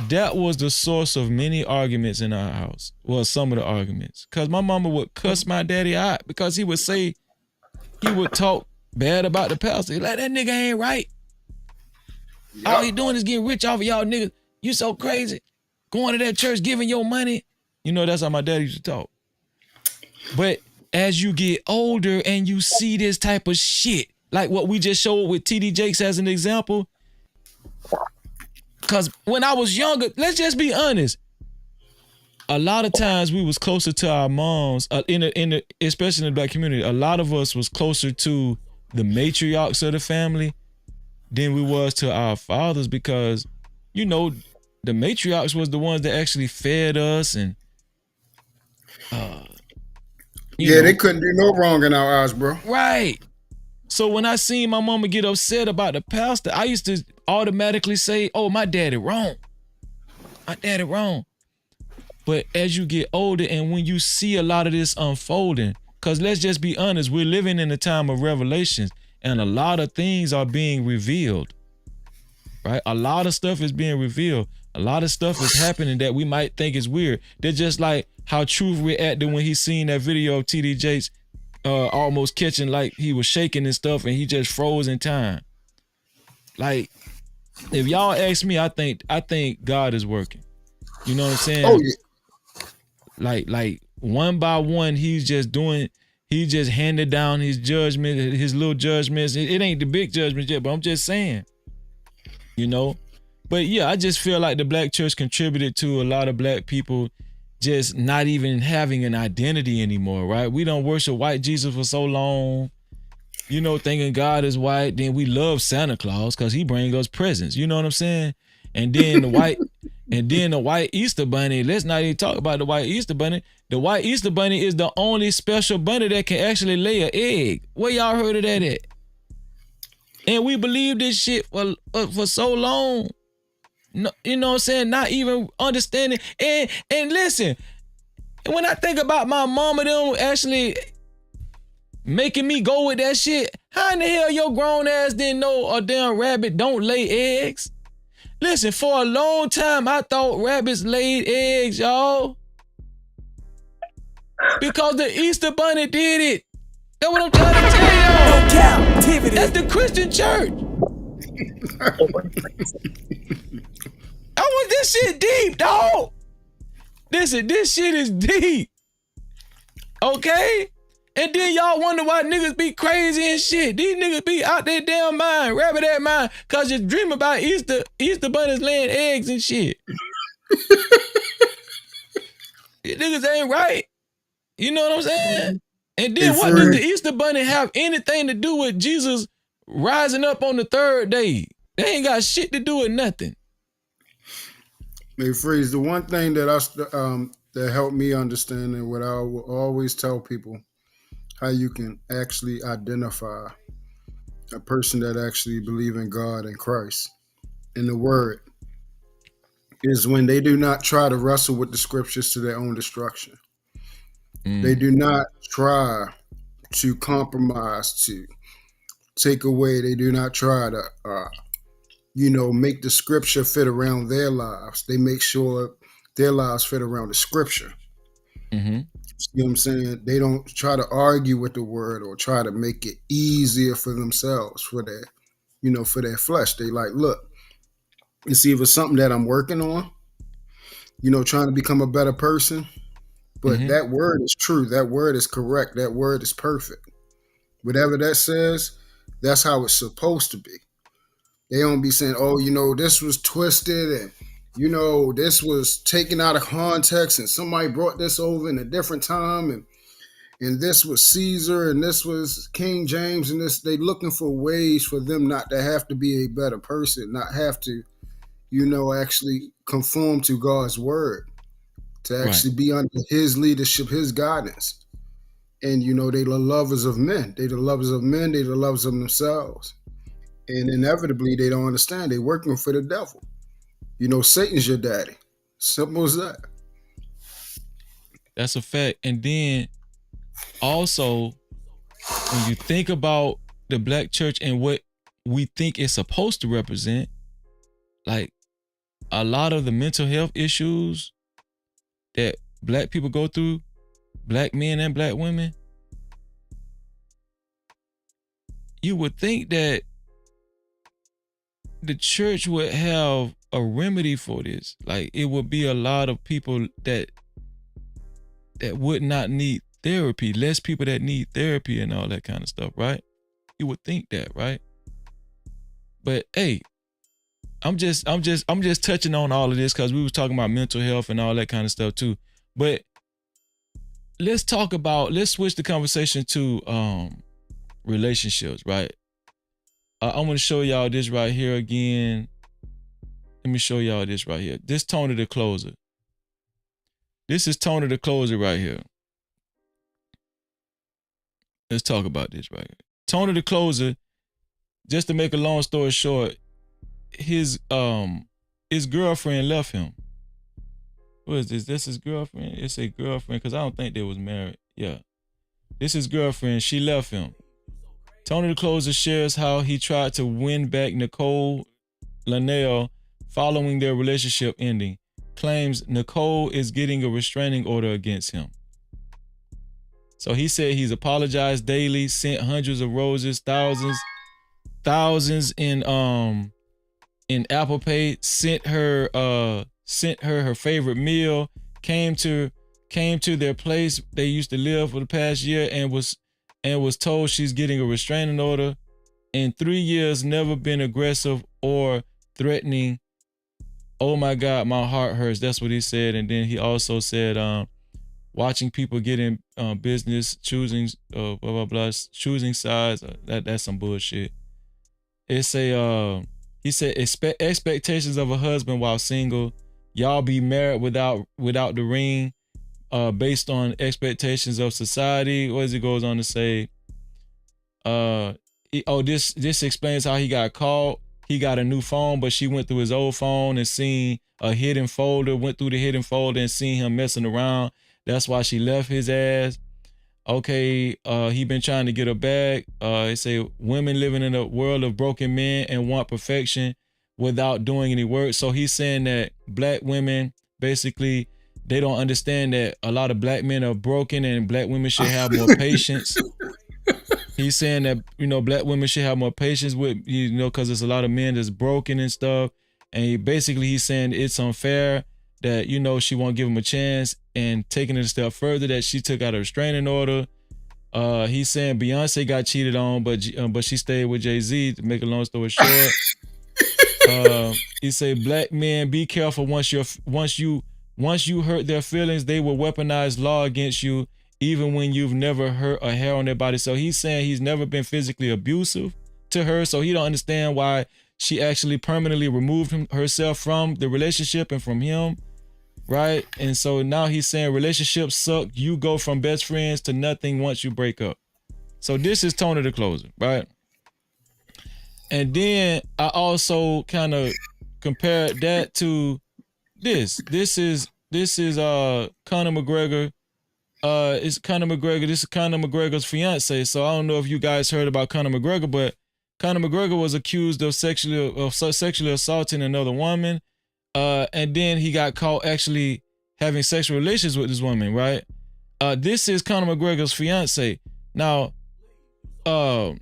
That was the source of many arguments in our house. Well, some of the arguments. Because my mama would cuss my daddy out because he would talk bad about the pastor. He like, that nigga ain't right. Yep. All he doing is getting rich off of y'all niggas. You so crazy. Going to that church, giving your money. You know, that's how my dad used to talk. But as you get older and you see this type of shit, like what we just showed with TD Jakes as an example, because when I was younger, let's just be honest, a lot of times we was closer to our moms, especially in the black community. A lot of us was closer to the matriarchs of the family than we was to our fathers because, you know, the matriarchs was the ones that actually fed us and they couldn't do no wrong in our eyes, bro. Right. So when I seen my mama get upset about the pastor, I used to automatically say, oh, my daddy wrong. My daddy wrong. But as you get older and when you see a lot of this unfolding, because let's just be honest, we're living in a time of revelations and a lot of things are being revealed, right? A lot of stuff is being revealed. A lot of stuff is happening that we might think is weird. They're just like how Truth reacted when he seen that video of TD Jakes almost catching, like he was shaking and stuff and he just froze in time. Like, if y'all ask me, I think God is working. You know what I'm saying? Oh, yeah. Like one by one, he just handed down his judgment, his little judgments. It ain't the big judgments yet, but I'm just saying, you know? But yeah, I just feel like the black church contributed to a lot of black people just not even having an identity anymore, right? We don't worship white Jesus for so long, you know, thinking God is white. Then we love Santa Claus because he brings us presents. You know what I'm saying? And then the white Easter bunny. Let's not even talk about the white Easter bunny. The white Easter bunny is the only special bunny that can actually lay an egg. Where y'all heard of that at? And we believe this shit for so long. No, you know what I'm saying? Not even understanding. And listen, when I think about my mama them actually making me go with that shit, how in the hell your grown ass didn't know a damn rabbit don't lay eggs? Listen, for a long time, I thought rabbits laid eggs, y'all. Because the Easter bunny did it. That's what I'm trying to tell y'all. No captivity. That's the Christian church. This shit deep, dog. Listen, this shit is deep. Okay? And then y'all wonder why niggas be crazy and shit. These niggas be out their damn mind, rabbit that mind, cause you dream about Easter bunnies laying eggs and shit. These niggas ain't right. You know what I'm saying? And then what does the Easter bunny have anything to do with Jesus rising up on the third day? They ain't got shit to do with nothing. Hey, Freeze, the one thing that that helped me understand and what I will always tell people, how you can actually identify a person that actually believe in God and Christ in the Word, is when they do not try to wrestle with the scriptures to their own destruction. They do not try to compromise, to take away. They do not try to, make the scripture fit around their lives. They make sure their lives fit around the scripture. Mm-hmm. You know what I'm saying? They don't try to argue with the word or try to make it easier for themselves, for their, for their flesh. They like, look, it's either something that I'm working on, trying to become a better person. But that word is true. That word is correct. That word is perfect. Whatever that says, that's how it's supposed to be. They don't be saying, oh, this was twisted and, this was taken out of context and somebody brought this over in a different time and this was Caesar and this was King James and this. They looking for ways for them not to have to be a better person, not have to, actually conform to God's word, to actually be under his leadership, his guidance. And, they the lovers of men. They the lovers of men. They the lovers of themselves. And inevitably, they don't understand. They're working for the devil. Satan's your daddy. Simple as that. That's a fact. And then also, when you think about the black church and what we think it's supposed to represent, like a lot of the mental health issues that black people go through, black men and black women, you would think that the church would have a remedy for this. Like it would be a lot of people that would not need therapy, less people that need therapy and all that kind of stuff, right? You would think that, right? But hey, I'm just touching on all of this because we was talking about mental health and all that kind of stuff too. But let's switch the conversation to relationships, right? I'm gonna show y'all this right here again. Let me show y'all this right here. This Tony the Closer. This is Tony the Closer right here. Let's talk about this right here. Tony the Closer, just to make a long story short, his girlfriend left him. What is this? This his girlfriend? It's a girlfriend because I don't think they was married. Yeah. This is girlfriend. She left him. Tony the Closer shares how he tried to win back Nicole Linnell following their relationship ending. Claims Nicole is getting a restraining order against him. So he said he's apologized daily, sent hundreds of roses, thousands in Apple Pay, sent her her favorite meal, came to their place they used to live for the past year and was told she's getting a restraining order. In 3 years, never been aggressive or threatening. Oh my God, my heart hurts. That's what he said. And then he also said, watching people get in business, choosing blah blah blah, choosing sides. That's some bullshit. It's he said expectations of a husband while single. Y'all be married without the ring, based on expectations of society. What does he goes on to say? This explains how he got caught. He got a new phone, but she went through his old phone and seen a hidden folder, went through the hidden folder and seen him messing around. That's why she left his ass. Okay, he been trying to get her back. They say women living in a world of broken men and want perfection without doing any work. So he's saying that black women, basically, they don't understand that a lot of black men are broken and black women should have more patience. He's saying that, black women should have more patience with, because there's a lot of men that's broken and stuff. And he's saying it's unfair that, she won't give him a chance, and taking it a step further that she took out a restraining order. He's saying Beyonce got cheated on, but she stayed with Jay-Z. To make a long story short, he said black men, be careful. Once you hurt their feelings, they will weaponize law against you, even when you've never hurt a hair on their body. So he's saying he's never been physically abusive to her, so he don't understand why she actually permanently removed herself from the relationship and from him, right? And so now he's saying relationships suck. You go from best friends to nothing once you break up. So this is Tony the Closer, right? And then I also kind of compared that to this. This is Conor McGregor it's Conor McGregor. This is Conor McGregor's fiance. So I don't know if you guys heard about Conor McGregor, but Conor McGregor was accused of sexually assaulting another woman, and then he got caught actually having sexual relations with this woman. Right? This is Conor McGregor's fiance. Now, Conor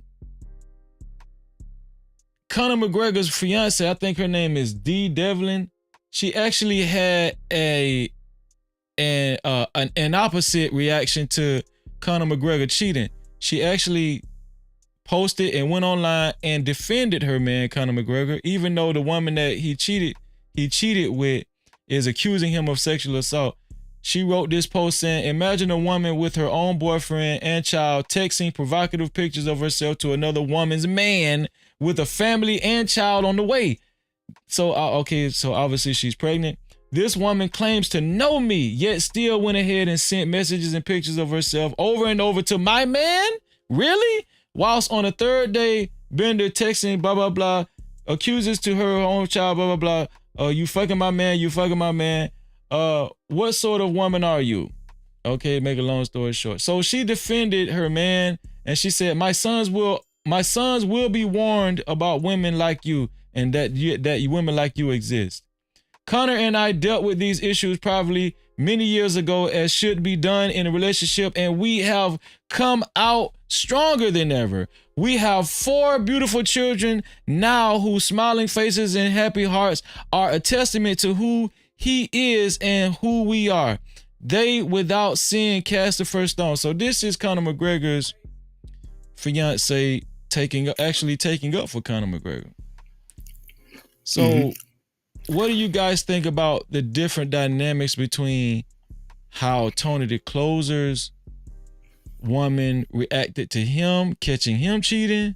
McGregor's fiance, I think her name is Dee Devlin. She actually had an opposite reaction to Conor McGregor cheating. She actually posted and went online and defended her man Conor McGregor, even though the woman that he cheated with is accusing him of sexual assault. She wrote this post saying, "Imagine a woman with her own boyfriend and child texting provocative pictures of herself to another woman's man with a family and child on the way." So so obviously she's pregnant. This woman claims to know me, yet still went ahead and sent messages and pictures of herself over and over to my man? Really? Whilst on the third day, Bender texting, blah, blah, blah, accuses to her own child, blah, blah, blah. You fucking my man, you fucking my man. What sort of woman are you? Okay, make a long story short. So she defended her man, and she said, my sons will be warned about women like you, and that women like you exist. Conor and I dealt with these issues probably many years ago, as should be done in a relationship, and we have come out stronger than ever. We have 4 beautiful children now whose smiling faces and happy hearts are a testament to who he is and who we are. They, without sin, cast the first stone. So this is Conor McGregor's fiance taking up for Conor McGregor. So what do you guys think about the different dynamics between how Tony the Closer's woman reacted to him, catching him cheating,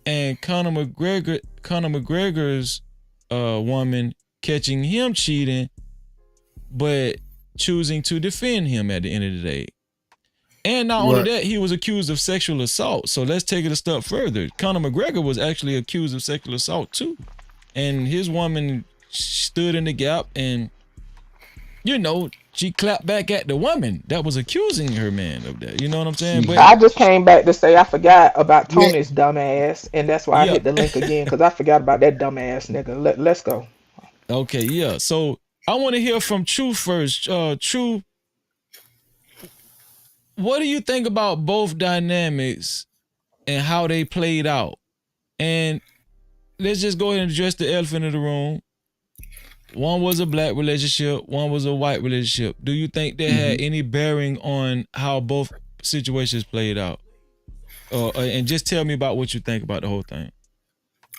and Conor McGregor's woman catching him cheating, but choosing to defend him at the end of the day? And not only that, he was accused of sexual assault. So let's take it a step further. Conor McGregor was actually accused of sexual assault too. And his woman stood in the gap and, she clapped back at the woman that was accusing her man of that. You know what I'm saying? But I just came back to say I forgot about Tony's dumb ass, and that's why I hit the link again, because I forgot about that dumb ass nigga. Let's go. Okay, yeah. So I want to hear from True first. True, what do you think about both dynamics and how they played out? And let's just go ahead and address the elephant in the room. One was a black relationship, one was a white relationship. Do you think that had any bearing on how both situations played out? And just tell me about what you think about the whole thing.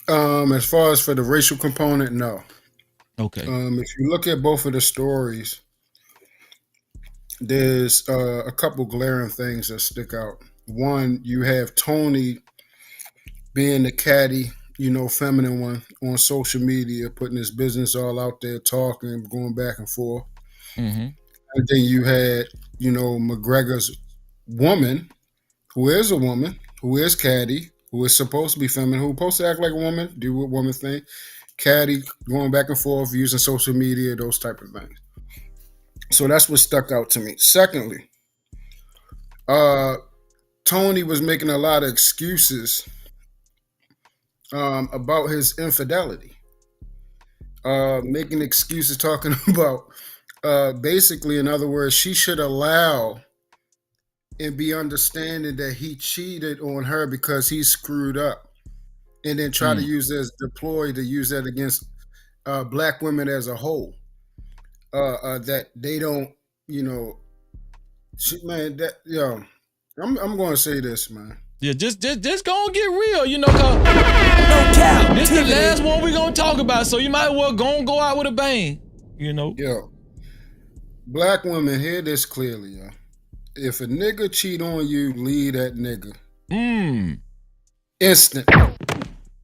As far as for the racial component, no. Okay. If you look at both of the stories, there's a couple glaring things that stick out. One, you have Tony being the catty, feminine one on social media, putting his business all out there, talking, going back and forth. And then you had, McGregor's woman, who is a woman, who is catty, who is supposed to be feminine, who's supposed to act like a woman, do what woman thing, catty, going back and forth, using social media, those type of things. So that's what stuck out to me. Secondly, Tony was making a lot of excuses about his infidelity, making excuses, talking about basically, in other words, she should allow and be understanding that he cheated on her because he screwed up, and then try to use that to use that against black women as a whole. That they don't, I'm going to say this, man. Yeah, just gonna get real, cause this the last one we gonna talk about, so you might well go out with a bang, Yo, black women, hear this clearly, yo. If a nigga cheat on you, leave that nigga. Instantly.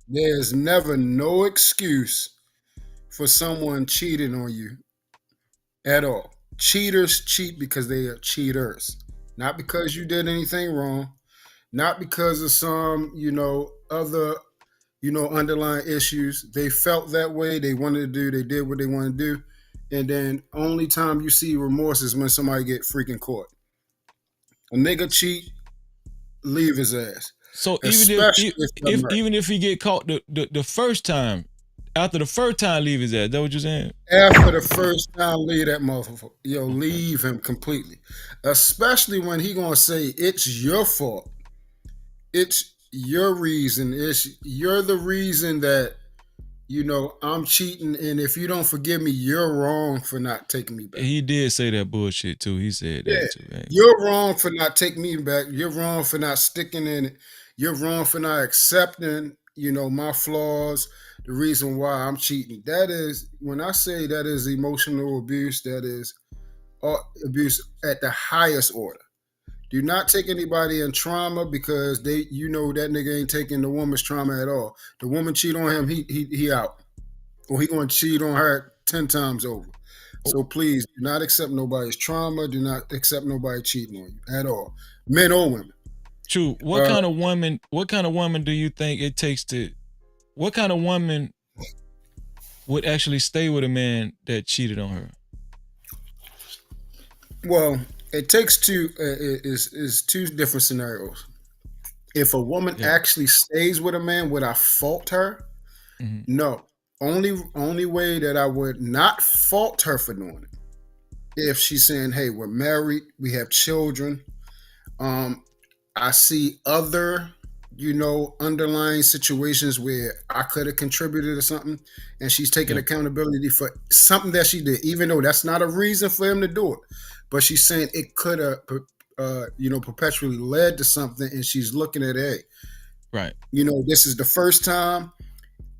There's never no excuse for someone cheating on you at all. Cheaters cheat because they are cheaters, not because you did anything wrong. Not because of some, other, underlying issues. They felt that way. They wanted to do. They did what they wanted to do. And then only time you see remorse is when somebody get freaking caught. A nigga cheat, leave his ass. So Especially if you're married. even if he get caught the first time, after the first time, leave his ass. That what you're saying? After the first time, leave that motherfucker. Yo, leave him completely. Especially when he gonna say it's your fault. It's your reason. You're the reason that I'm cheating, and if you don't forgive me, you're wrong for not taking me back. He did say that bullshit too. He said that too. Right? You're wrong for not taking me back. You're wrong for not sticking in it. You're wrong for not accepting, my flaws, the reason why I'm cheating. That is, when I say that is emotional abuse, that is abuse at the highest order. Do not take anybody in trauma because that nigga ain't taking the woman's trauma at all. The woman cheat on him, he out. Or he gonna cheat on her 10 times over. So please do not accept nobody's trauma. Do not accept nobody cheating on you at all, men or women. True. What kind of woman? What kind of woman do you think it takes to? What kind of woman would actually stay with a man that cheated on her? Well, it takes two. Is two different scenarios. If a woman actually stays with a man, would I fault her? Mm-hmm. No. Only way that I would not fault her for doing it, if she's saying, "Hey, we're married, we have children. I see other, underlying situations where I could have contributed to something, and she's taking accountability for something that she did, even though that's not a reason for him to do it. But she's saying it could have, perpetually led to something, and she's looking at, hey, right, this is the first time.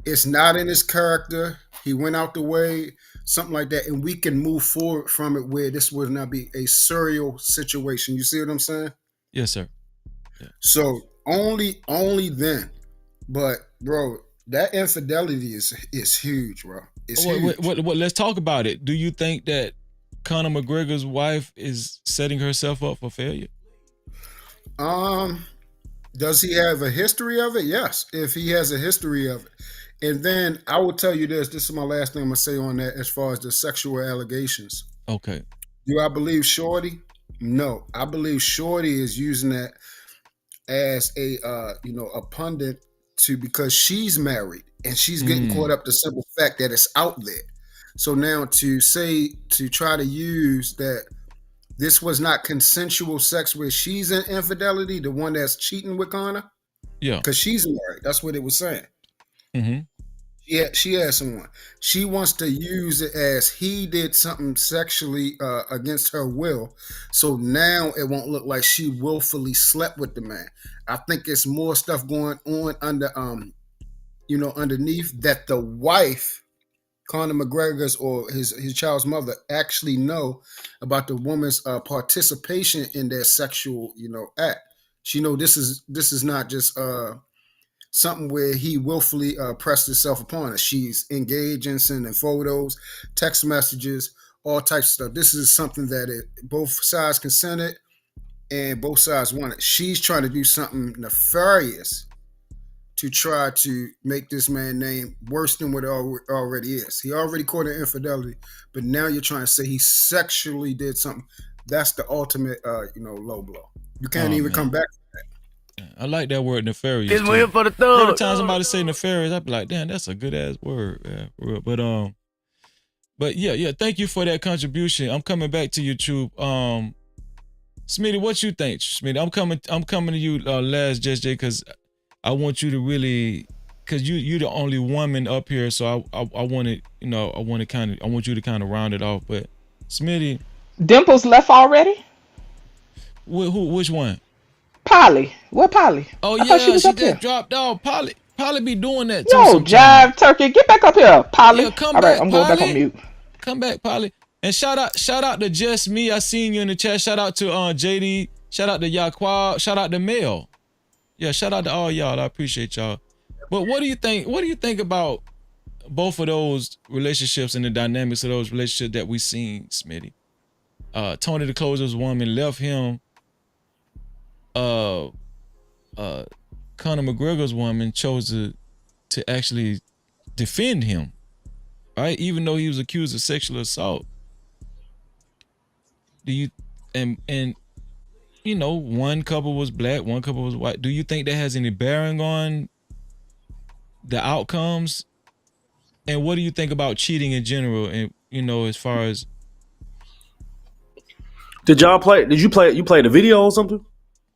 It's not in his character. He went out the way, something like that, and we can move forward from it where this would not be a serial situation. You see what I'm saying? Yes, sir. Yeah. So only then. But bro, that infidelity is huge, bro. It's huge. Let's talk about it. Do you think that Conor McGregor's wife is setting herself up for failure? Does he have a history of it? Yes. If he has a history of it. And then I will tell you this is my last thing I'm going to say on that as far as the sexual allegations. Okay. Do I believe Shorty? No. I believe Shorty is using that as a pundit because she's married and she's getting caught up the simple fact that it's out there. So now to try to use that this was not consensual sex where she's in infidelity, the one that's cheating with Conor? Yeah. Because she's married. That's what it was saying. Mm-hmm. Yeah, she has someone. She wants to use it as he did something sexually against her will. So now it won't look like she willfully slept with the man. I think it's more stuff going on underneath that the wife, Conor McGregor's or his child's mother, actually know about the woman's participation in their sexual, act. She know this is not just something where he willfully pressed himself upon her. She's engaging, sending photos, text messages, all types of stuff. This is something that both sides consented and both sides wanted. She's trying to do something nefarious to try to make this man's name worse than what it already is. He already caught an infidelity, but now you're trying to say he sexually did something. That's the ultimate, low blow. You can't even come back from that. I like that word nefarious. It's here for the thug. Every time somebody say nefarious, I be like, damn, that's a good ass word. Yeah, for real. But yeah. Thank you for that contribution. I'm coming back to you, Troop. Smitty, what you think, Smitty? I'm coming to you last, Just J, because I want you to really, because you're the only woman up here, so I want to, I want you to kind of round it off. But Smitty, Dimples left already? Which one? Polly. What Polly? Oh, I thought she was she up here. just dropped off. Polly be doing that too. Yo, sometimes. Jive Turkey, get back up here, Polly. Yeah, come all right, back, I'm going Polly. back on mute. Come back, Polly. And shout out to Just Me. I seen you in the chat. Shout out to JD. Shout out to Yaquab. Shout out to Mel. Yeah, shout out to all y'all. I appreciate y'all. But what do you think? What do you think about both of those relationships and the dynamics of those relationships that we seen, Smitty? Tony the Closer's woman left him. Conor McGregor's woman chose to actually defend him, right? Even though he was accused of sexual assault. Do you and one couple was black, one couple was white. Do you think that has any bearing on the outcomes? And what do you think about cheating in general? And as far as Did you play the video or something?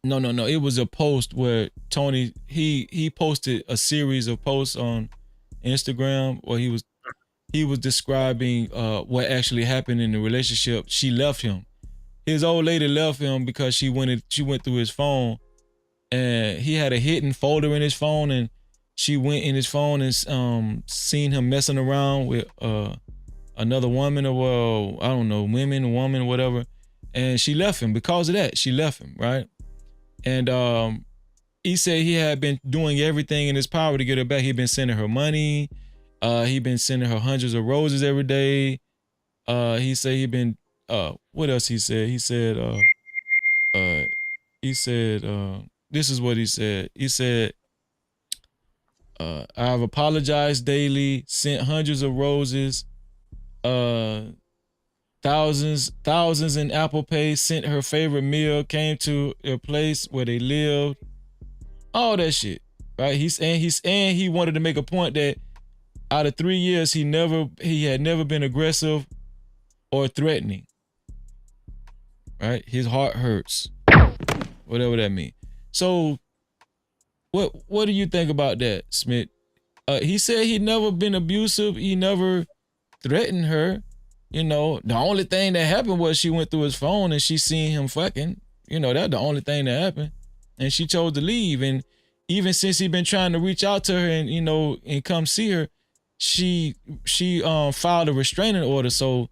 no, it was a post where Tony he posted a series of posts on Instagram where he was describing what actually happened in the relationship. She left him. His old lady left him because she went through his phone, and he had a hidden folder in his phone, and she went in his phone and seen him messing around with another woman, or I don't know, woman, whatever. And she left him because of that. She left him, right? And he said he had been doing everything in his power to get her back. He'd been sending her money. He'd been sending her hundreds of roses every day. He said he'd been what else he said? He said this is what he said. He said, I've apologized daily, sent hundreds of roses, thousands in Apple Pay, sent her favorite meal, came to a place where they lived, all that shit, right? He wanted to make a point that out of 3 years, he had never been aggressive or threatening, right? His heart hurts, whatever that means. So what do you think about that, Smith? He said he never been abusive. He never threatened her. The only thing that happened was she went through his phone and she seen him fucking. That's the only thing that happened. And she chose to leave. And even since he been trying to reach out to her and, and come see her, she filed a restraining order. So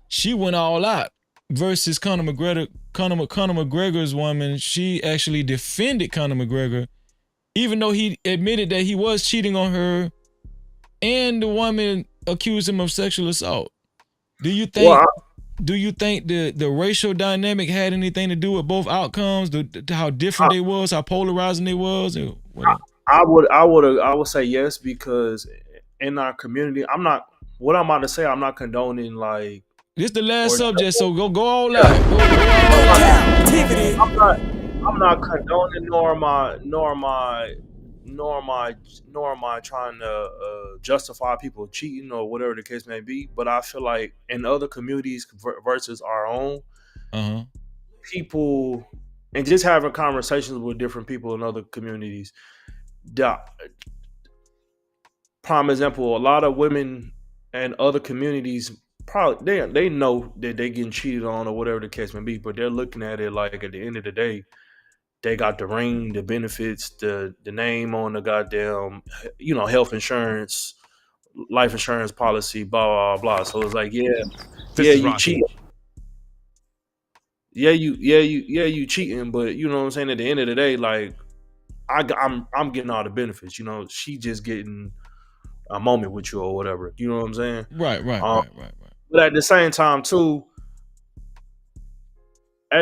she went all out. Versus Conor McGregor's woman, she actually defended Conor McGregor, even though he admitted that he was cheating on her, and the woman accused him of sexual assault. Do you think the racial dynamic had anything to do with both outcomes? How different they was, how polarizing they was? I would say yes, because in our community, what I'm about to say, I'm not condoning like. This the last subject, so go all out. I'm not condoning nor am I trying to justify people cheating or whatever the case may be. But I feel like in other communities versus our own, people, and just having conversations with different people in other communities. Prime example, a lot of women and other communities probably they know that they getting cheated on or whatever the case may be, but they're looking at it like at the end of the day, they got the ring, the benefits, the name on the goddamn, health insurance, life insurance policy, blah blah blah. So it's like, you cheat. You cheating, but you know what I'm saying. At the end of the day, like I'm getting all the benefits. She just getting a moment with you or whatever. You know what I'm saying? Right. But at the same time too, I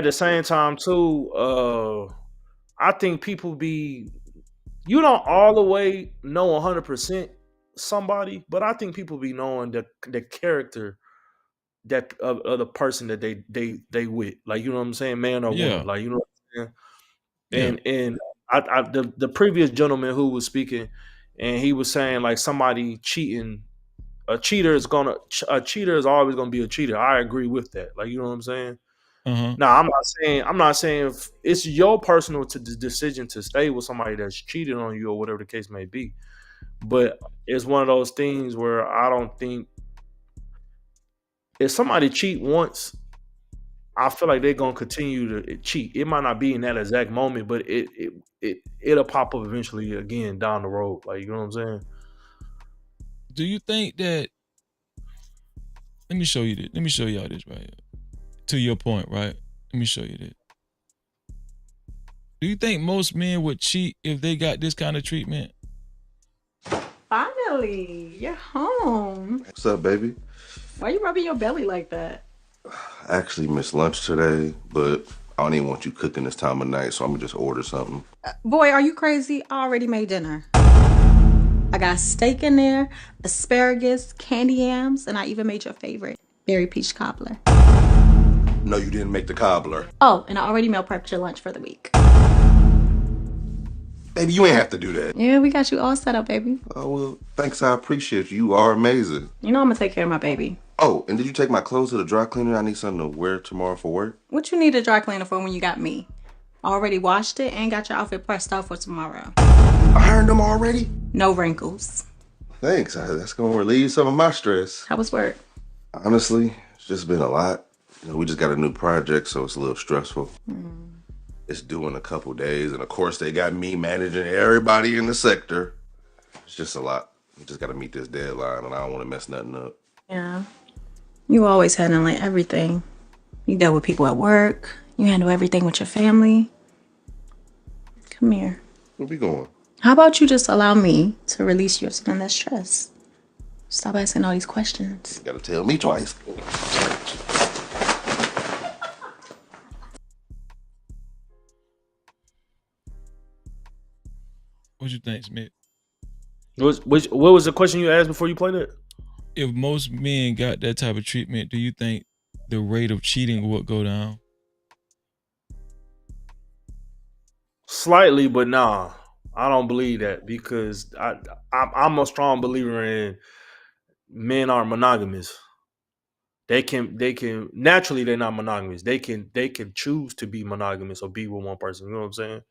think people you don't all the way know 100% somebody, but I think people be knowing the character that of the person that they with, like, you know what I'm saying, man or woman, like, you know what I'm saying. And I the previous gentleman who was speaking, and he was saying like somebody cheating. A cheater is always gonna be a cheater. I agree with that. Like, you know what I'm saying? Now, I'm not saying it's your personal decision to stay with somebody that's cheated on you or whatever the case may be. But it's one of those things where I don't think if somebody cheat once, I feel like they're gonna continue to cheat. It might not be in that exact moment, but it'll pop up eventually again down the road. Like, you know what I'm saying? Do you think that? Let me show you this. Let me show y'all this right here. To your point, right? Let me show you this. Do you think most men would cheat if they got this kind of treatment? Finally, you're home. What's up, baby? Why you rubbing your belly like that? I actually missed lunch today, but I don't even want you cooking this time of night, so I'm gonna just order something. Boy, are you crazy? I already made dinner. I got steak in there, asparagus, candy yams, and I even made your favorite, berry peach cobbler. No, you didn't make the cobbler. Oh, and I already meal prepped your lunch for the week. Baby, you ain't have to do that. Yeah, we got you all set up, baby. Oh, well, thanks. I appreciate you. You are amazing. You know I'm gonna take care of my baby. Oh, and did you take my clothes to the dry cleaner? I need something to wear tomorrow for work. What you need a dry cleaner for when you got me? Already washed it and got your outfit pressed out for tomorrow. Ironed them already? No wrinkles. Thanks. That's going to relieve some of my stress. How was work? Honestly, it's just been a lot. We just got a new project, so it's a little stressful. It's due in a couple days, and of course they got me managing everybody in the sector. It's just a lot. We just got to meet this deadline, and I don't want to mess nothing up. Yeah. You always handling everything. You deal with people at work. You handle everything with your family. Come here. Where we going? How about you just allow me to release you of some of that stress? Stop asking all these questions. You gotta tell me twice. What you think, Smith? What was the question you asked before you played it? If most men got that type of treatment, do you think the rate of cheating would go down? Slightly, but nah, I don't believe that because I'm a strong believer in men aren't monogamous. They can naturally they're not monogamous. They can choose to be monogamous or be with one person. You know what I'm saying?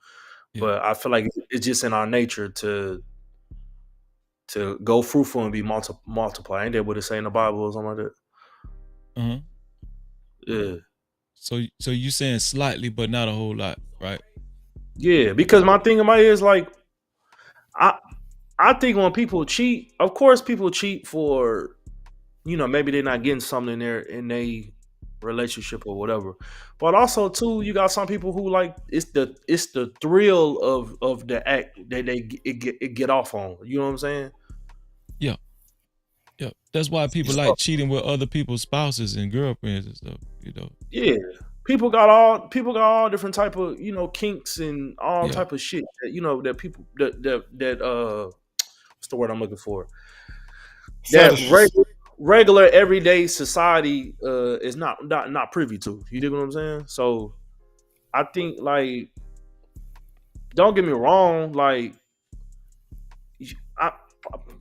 Yeah. But I feel like it's just in our nature to go fruitful and be multiply. Ain't that what it say in the Bible or something like that? Uh-huh. Yeah. So you saying slightly, but not a whole lot, right? Yeah, because my thing in my head is like, I think when people cheat, of course people cheat for, maybe they're not getting something in their relationship or whatever. But also too, you got some people who like it's the thrill of the act that they get off on. You know what I'm saying? Yeah. Yeah. That's why people like cheating with other people's spouses and girlfriends and stuff, Yeah. People got all different type of, kinks and all type of shit that, that people that what's the word I'm looking for? That regular everyday society is not privy to. You dig what I'm saying? So I think, like, don't get me wrong, like,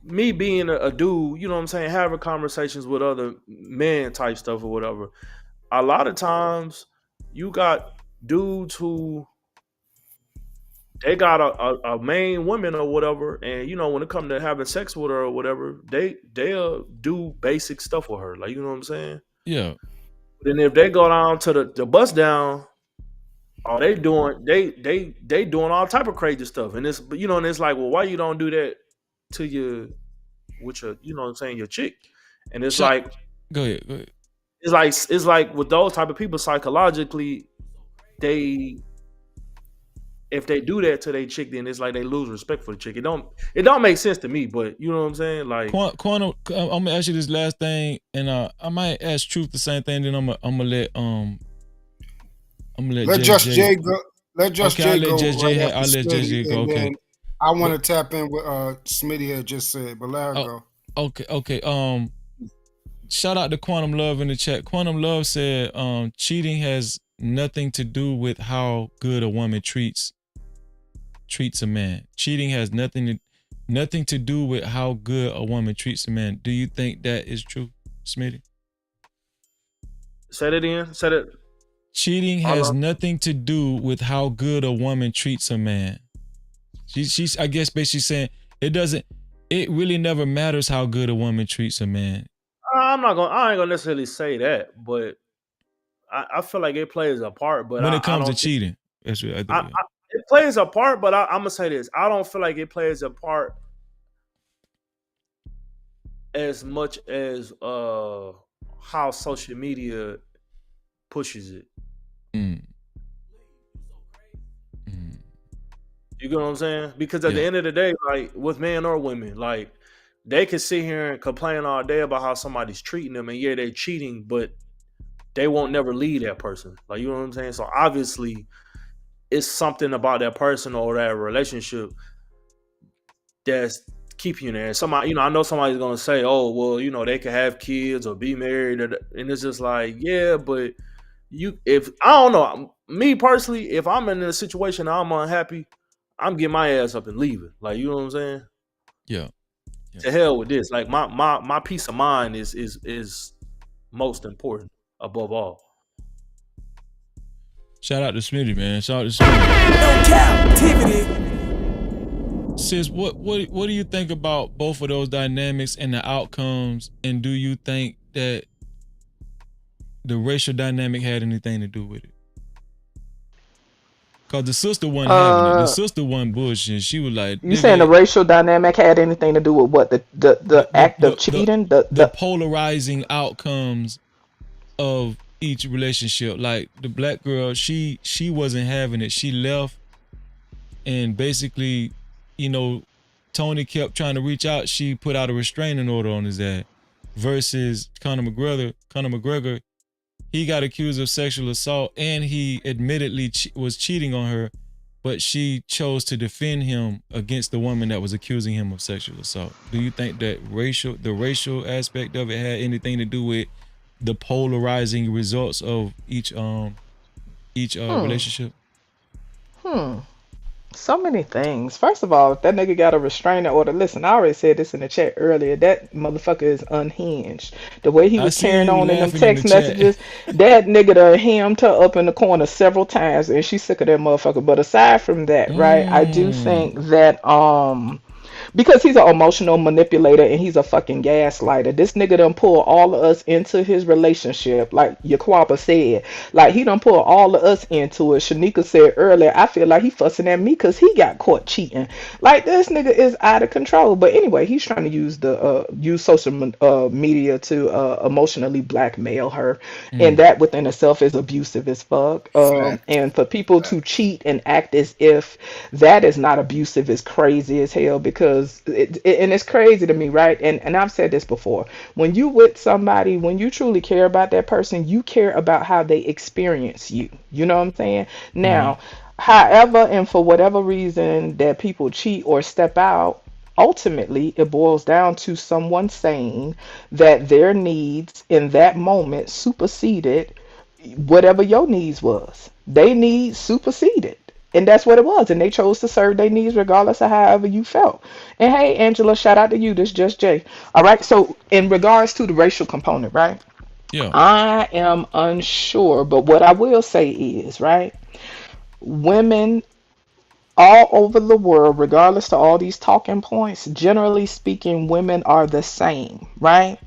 me being a dude, you know what I'm saying, having conversations with other men type stuff or whatever, a lot of times you got dudes who they got a main woman or whatever, and when it comes to having sex with her or whatever, they'll do basic stuff with her, like, you know what I'm saying? Yeah. Then if they go down to the bust down, they doing all type of crazy stuff, and it's and it's like, well, why you don't do that to your you know what I'm saying, your chick? And it's like, go ahead. It's like with those type of people, psychologically, if they do that to their chick, then it's like they lose respect for the chick. It don't make sense to me, but you know what I'm saying? Like, Quantum, I'm gonna ask you this last thing, and I might ask Truth the same thing. Then I'm gonna let let Just Jay go. Let Just Jay go. I'll let Just Jay go. Okay. I want to tap in what Smitty had just said, but let her go. Okay. Shout out to Quantum Love in the chat. Quantum Love said, cheating has nothing to do with how good a woman treats a man. Cheating has nothing to do with how good a woman treats a man. Do you think that is true, Smitty? Say it again. Say it. Cheating has nothing to do with how good a woman treats a man. She's I guess basically saying it really never matters how good a woman treats a man. I ain't gonna necessarily say that, but I feel like it plays a part. But when it comes to cheating, that's what I think. It plays a part, but I'm gonna say this: I don't feel like it plays a part as much as how social media pushes it. You get what I'm saying? Because at the end of the day, like with men or women, like they can sit here and complain all day about how somebody's treating them, and they're cheating, but they won't never leave that person. Like, you know what I'm saying? So obviously, it's something about that person or that relationship that's keeping you there. And somebody, I know somebody's gonna say, "Oh, well, they can have kids or be married," and it's just like, yeah, but if I don't know me personally, if I'm in a situation I'm unhappy, I'm getting my ass up and leaving. Like, you know what I'm saying? Yeah. To hell with this. Like my peace of mind is most important above all. Shout out to Smitty, man. Shout out to Smitty. No captivity. Sis, what do you think about both of those dynamics and the outcomes? And do you think that the racial dynamic had anything to do with it? Cause the sister wasn't having it. The sister wasn't bullshit. She was like, You saying the racial dynamic had anything to do with what? The act of cheating? The polarizing outcomes of each relationship. Like the black girl, she wasn't having it. She left, and basically, you know, Tony kept trying to reach out. She put out a restraining order on his ass. Versus Conor McGregor, he got accused of sexual assault and he admittedly was cheating on her, but she chose to defend him against the woman that was accusing him of sexual assault. Do you think that the racial aspect of it had anything to do with the polarizing results of each relationship? So many things. First of all, if that nigga got a restraining order, listen, I already said this in the chat earlier. That motherfucker is unhinged. The way he was carrying on in them text messages, that nigga done hemmed her up in the corner several times, and she's sick of that motherfucker. But aside from that, right, I do think that because he's an emotional manipulator and he's a fucking gaslighter. This nigga done pull all of us into his relationship, like Yaquaba said. Like, he done pull all of us into it. Shanika said earlier, I feel like he fussing at me because he got caught cheating. Like, this nigga is out of control. But anyway, he's trying to use social media to emotionally blackmail her, and that within itself is abusive as fuck. And for people to cheat and act as if that is not abusive is crazy as hell, because and it's crazy to me, right? And I've said this before. When you with somebody, when you truly care about that person, you care about how they experience you. You know what I'm saying? Now, however, and for whatever reason that people cheat or step out, ultimately it boils down to someone saying that their needs in that moment superseded whatever your needs was. They needs superseded. And that's what it was. And they chose to serve their needs regardless of however you felt. And hey, Angela, shout out to you. This is just Jay. All right. So in regards to the racial component, right? Yeah. I am unsure, but what I will say is, right, women all over the world, regardless to all these talking points, generally speaking, women are the same, right?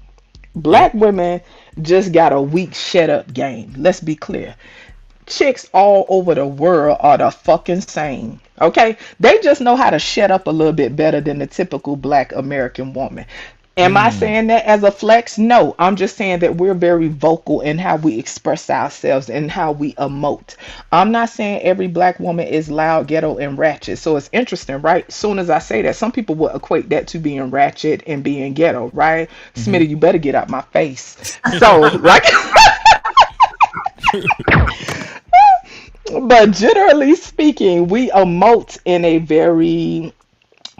Black women just got a weak shut up game. Let's be clear. Chicks all over the world are the fucking same. Okay? They just know how to shut up a little bit better than the typical black American woman. Am I saying that as a flex? No. I'm just saying that we're very vocal in how we express ourselves and how we emote. I'm not saying every black woman is loud, ghetto, and ratchet. So it's interesting, right? As soon as I say that, some people will equate that to being ratchet and being ghetto, right? Smitty, you better get out my face. So, like... But generally speaking, we emote in a very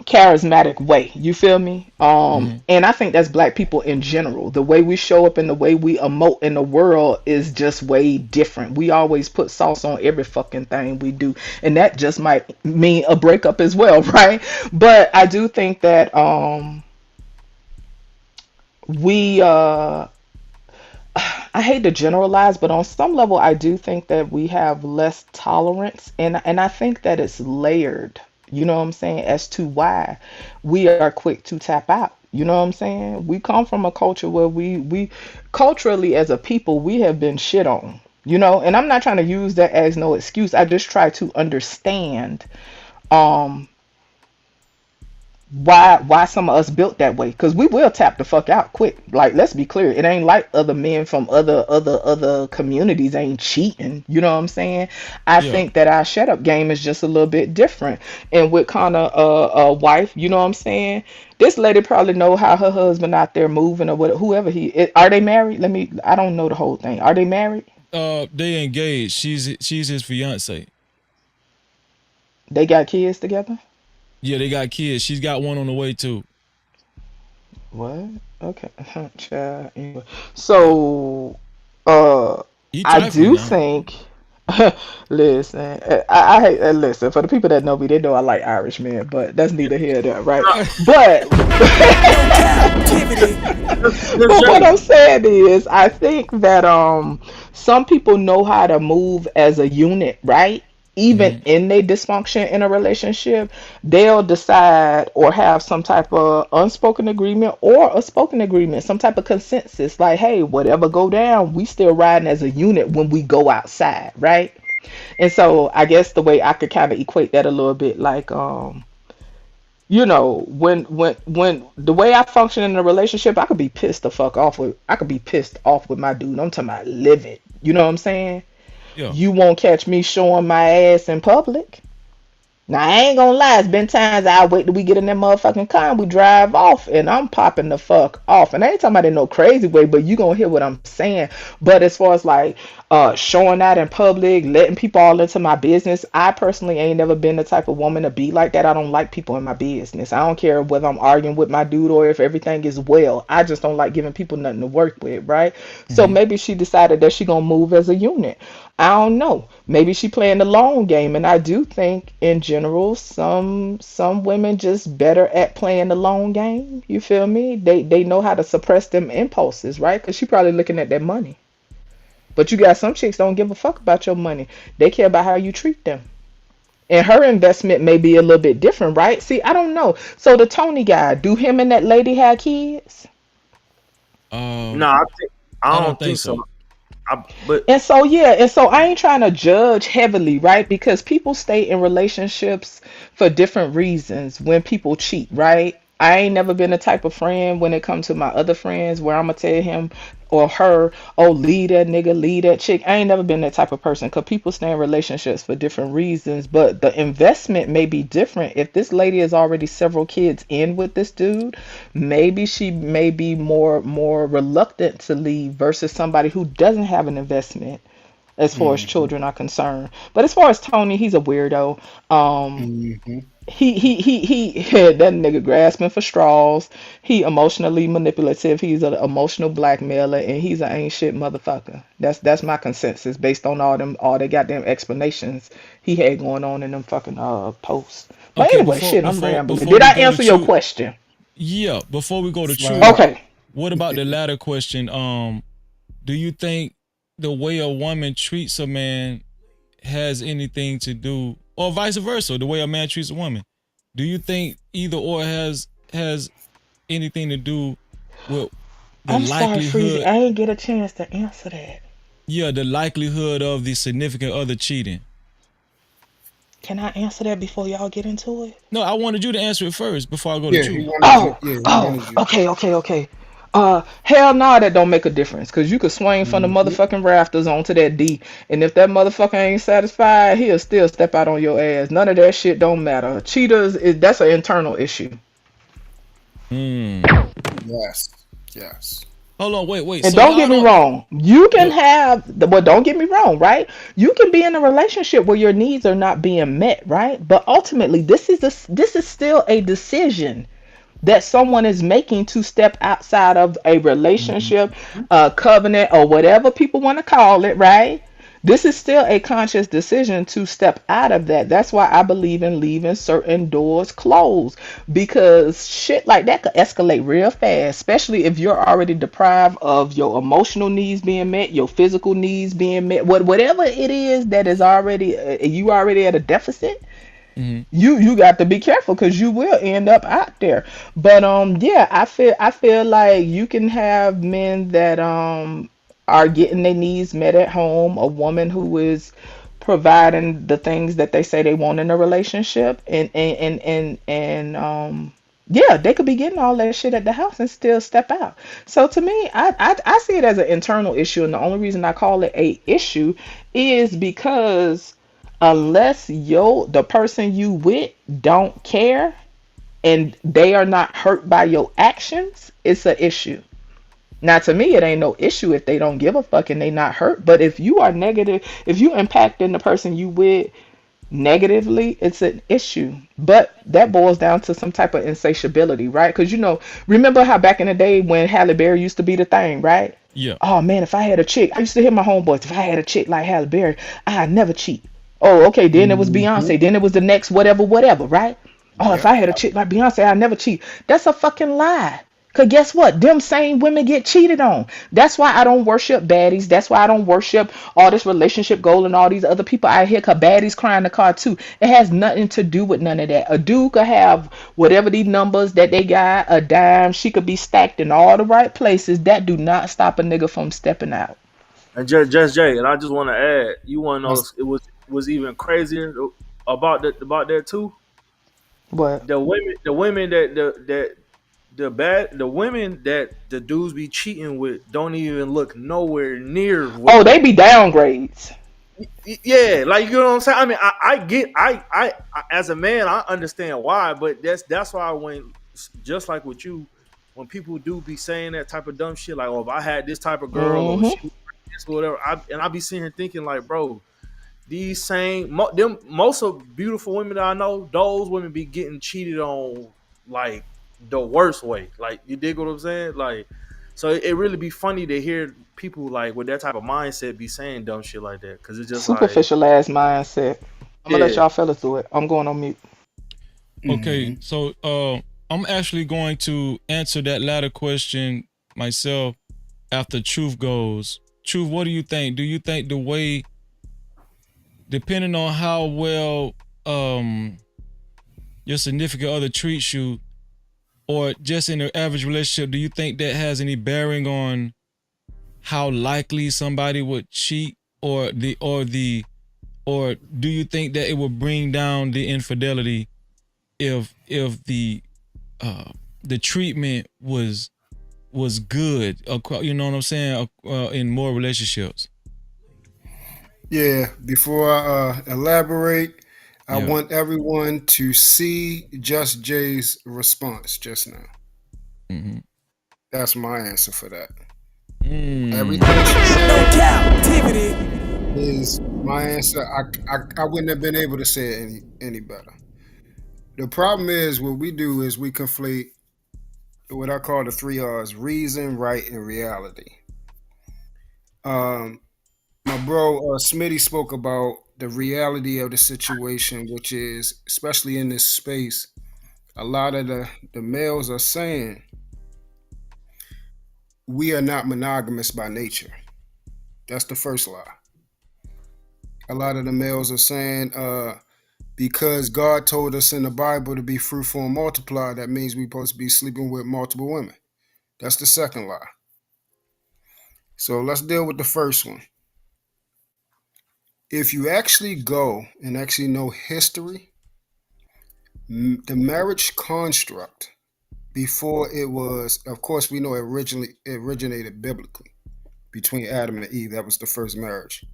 charismatic way. You feel me? And I think that's black people in general. The way we show up and the way we emote in the world is just way different. We always put sauce on every fucking thing we do. And that just might mean a breakup as well, right? But I do think that we I hate to generalize, but on some level, I do think that we have less tolerance, and I think that it's layered. You know what I'm saying? As to why we are quick to tap out. You know what I'm saying? We come from a culture where we culturally as a people we have been shit on. You know, and I'm not trying to use that as no excuse. I just try to understand um why some of us built that way, because we will tap the fuck out quick. Like, let's be clear, it ain't like other men from other communities ain't cheating. You know what I'm saying? I think that our shut up game is just a little bit different. And with kind of a wife, you know what I'm saying, this lady probably know how her husband out there moving or what, whoever are they married? I don't know the whole thing. Are they married? They engaged. She's his fiance. They got kids together? Yeah, they got kids. She's got one on the way too. What? Okay. Child. Anyway. So, You I trifling do now. think. Listen, I hate listen for the people that know me. They know I like Irish men, but that's neither here nor there, right? But but what I'm saying is, I think that some people know how to move as a unit, right? Even in a dysfunction in a relationship, they'll decide or have some type of unspoken agreement or a spoken agreement, some type of consensus, like, hey, whatever go down, we still riding as a unit when we go outside, right? And so I guess the way I could kind of equate that a little bit, like when the way I function in a relationship, I could be pissed the fuck off with I could be pissed off with my dude. I'm talking about livid. You know what I'm saying? Yeah. You won't catch me showing my ass in public. Now I ain't gonna lie, it's been times I wait till we get in that motherfucking car and we drive off and I'm popping the fuck off. And I ain't talking about in no crazy way, but you gonna hear what I'm saying. But as far as like showing out in public, letting people all into my business, I personally ain't never been the type of woman to be like that. I don't like people in my business. I don't care whether I'm arguing with my dude or if everything is well. I just don't like giving people nothing to work with, right? So maybe she decided that she gonna move as a unit. I don't know. Maybe she playing the long game, and I do think, in general, some women just better at playing the long game. You feel me? They know how to suppress them impulses, right? Because she probably looking at that money. But you got some chicks don't give a fuck about your money. They care about how you treat them. And her investment may be a little bit different, right? See, I don't know. So the Tony guy, do him and that lady have kids? No, I don't think so. But And so yeah, and so I ain't trying to judge heavily, right? Because people stay in relationships for different reasons when people cheat, right? I ain't never been the type of friend when it comes to my other friends where I'm gonna tell him or her, oh, leave that nigga, leave that chick. I ain't never been that type of person because people stay in relationships for different reasons, but the investment may be different. If this lady is already several kids in with this dude, maybe she may be more reluctant to leave versus somebody who doesn't have an investment as far as children are concerned. But as far as Tony, he's a weirdo. He that nigga grasping for straws. He emotionally manipulative. He's an emotional blackmailer, and he's an ain't shit motherfucker. That's my consensus based on all the goddamn explanations he had going on in them fucking posts. But Okay, anyway, shit, I'm rambling. before Did we I go to answer your truth, question? yeah, before we go to truth, Okay. what about the latter question? Do you think the way a woman treats a man has anything to do, or vice versa, the way a man treats a woman? Do you think either or has anything to do with the I'm sorry, Freezy. likelihood? I didn't get a chance to answer that. Yeah, the likelihood of the significant other cheating. Can I answer that before y'all get into it? No, I wanted you to answer it first before I go to Yeah, he truth. wanted you. Yeah, he wanted you. Okay. Hell no, that don't make a difference. Cause you could swing from the motherfucking rafters onto that D, and if that motherfucker ain't satisfied, he'll still step out on your ass. None of that shit don't matter. Cheaters that's an internal issue. Yes. Hold on, wait. And So don't y'all get me don't. wrong, you can don't get me wrong, right? You can be in a relationship where your needs are not being met, right? But ultimately, this is still a decision that someone is making to step outside of a relationship, covenant, or whatever people want to call it, right? This is still a conscious decision to step out of that. That's why I believe in leaving certain doors closed because shit like that could escalate real fast, especially if you're already deprived of your emotional needs being met, your physical needs being met, whatever it is that is already you already at a deficit. You got to be careful because you will end up out there. But yeah, I feel like you can have men that are getting their needs met at home, a woman who is providing the things that they say they want in a relationship, and yeah, they could be getting all that shit at the house and still step out. So to me, I see it as an internal issue, and the only reason I call it a issue is because unless the person you with don't care and they are not hurt by your actions, it's an issue. Now, to me, it ain't no issue if they don't give a fuck and they not hurt. But if you are negative, if you impacting the person you with negatively, it's an issue. But that boils down to some type of insatiability, right? Because remember how back in the day when Halle Berry used to be the thing, right? Yeah. Oh man, if I had a chick, I used to hear my homeboys, if I had a chick like Halle Berry, I'd never cheat. Oh, okay, then it was Beyonce, then it was the next whatever, whatever, right? Oh, if Yep. I had a chick like Beyonce, I'd never cheat. That's a fucking lie. Cause guess what? Them same women get cheated on. That's why I don't worship baddies. That's why I don't worship all this relationship goal and all these other people out here. Cause baddies cry in the car too. It has nothing to do with none of that. A dude could have whatever these numbers that they got, a dime. She could be stacked in all the right places. That do not stop a nigga from stepping out. And just Jay, and I just want to add, you want to know it was even crazier about that too. What? The women the women that the dudes be cheating with don't even look nowhere near what. Oh, they be downgrades. Yeah, like you know what I'm saying. I mean, I get, as a man, I understand why, but that's why when just like with you, when people do be saying that type of dumb shit, like, oh, if I had this type of girl or she Mm-hmm. was like this or whatever, I be sitting here thinking like, bro, these same them most of beautiful women that I know, those women be getting cheated on like the worst way. Like, you dig what I'm saying? Like, so it really be funny to hear people like with that type of mindset be saying dumb shit like that, because it's just like, Superficial ass mindset. I'm gonna let yeah. y'all fellas do it. I'm going on mute. Okay, so I'm actually going to answer that latter question myself after Truth goes. Truth, what do you think? Do you think the way, depending on how well your significant other treats you, or just in an average relationship, do you think that has any bearing on how likely somebody would cheat, or do you think that it would bring down the infidelity if the treatment was good, you know what I'm saying, in more relationships? Yeah, before I elaborate, I Yeah. want everyone to see Just Jay's response just now. Mm-hmm. That's my answer for that. Mm. Everything she said No captivity. is my answer. I wouldn't have been able to say it any better. The problem is what we do is we conflate what I call the three R's: reason, right, and reality. My bro Smitty spoke about the reality of the situation, which is, especially in this space, a lot of the males are saying we are not monogamous by nature. That's the first lie. A lot of the males are saying because God told us in the Bible to be fruitful and multiply, that means we're supposed to be sleeping with multiple women. That's the second lie. So let's deal with the first one. If you actually go and actually know history, the marriage construct before it was, of course, we know it originated biblically between Adam and Eve. That was the first marriage.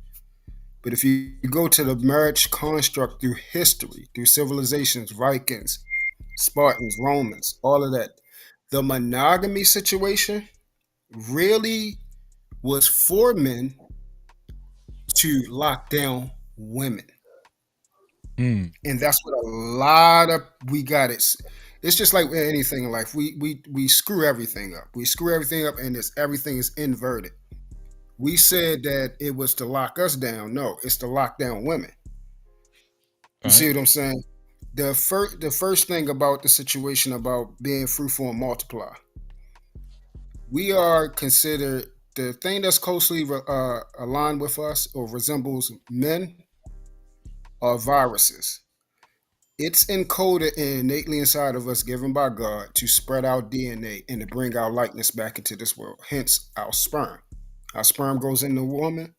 But if you go to the marriage construct through history, through civilizations, Vikings, Spartans, Romans, all of that, the monogamy situation really was for men to lock down women. And that's what a lot of we got it. It's just like anything in life. We screw everything up. We screw everything up, and everything is inverted. We said that it was to lock us down. No, it's to lock down women. You see what I'm saying? The first thing about the situation about being fruitful and multiply, we are considered the thing that's closely aligned with us or resembles men are viruses. It's encoded and innately inside of us, given by God, to spread our DNA and to bring our likeness back into this world. Hence, our sperm. Our sperm goes in the woman.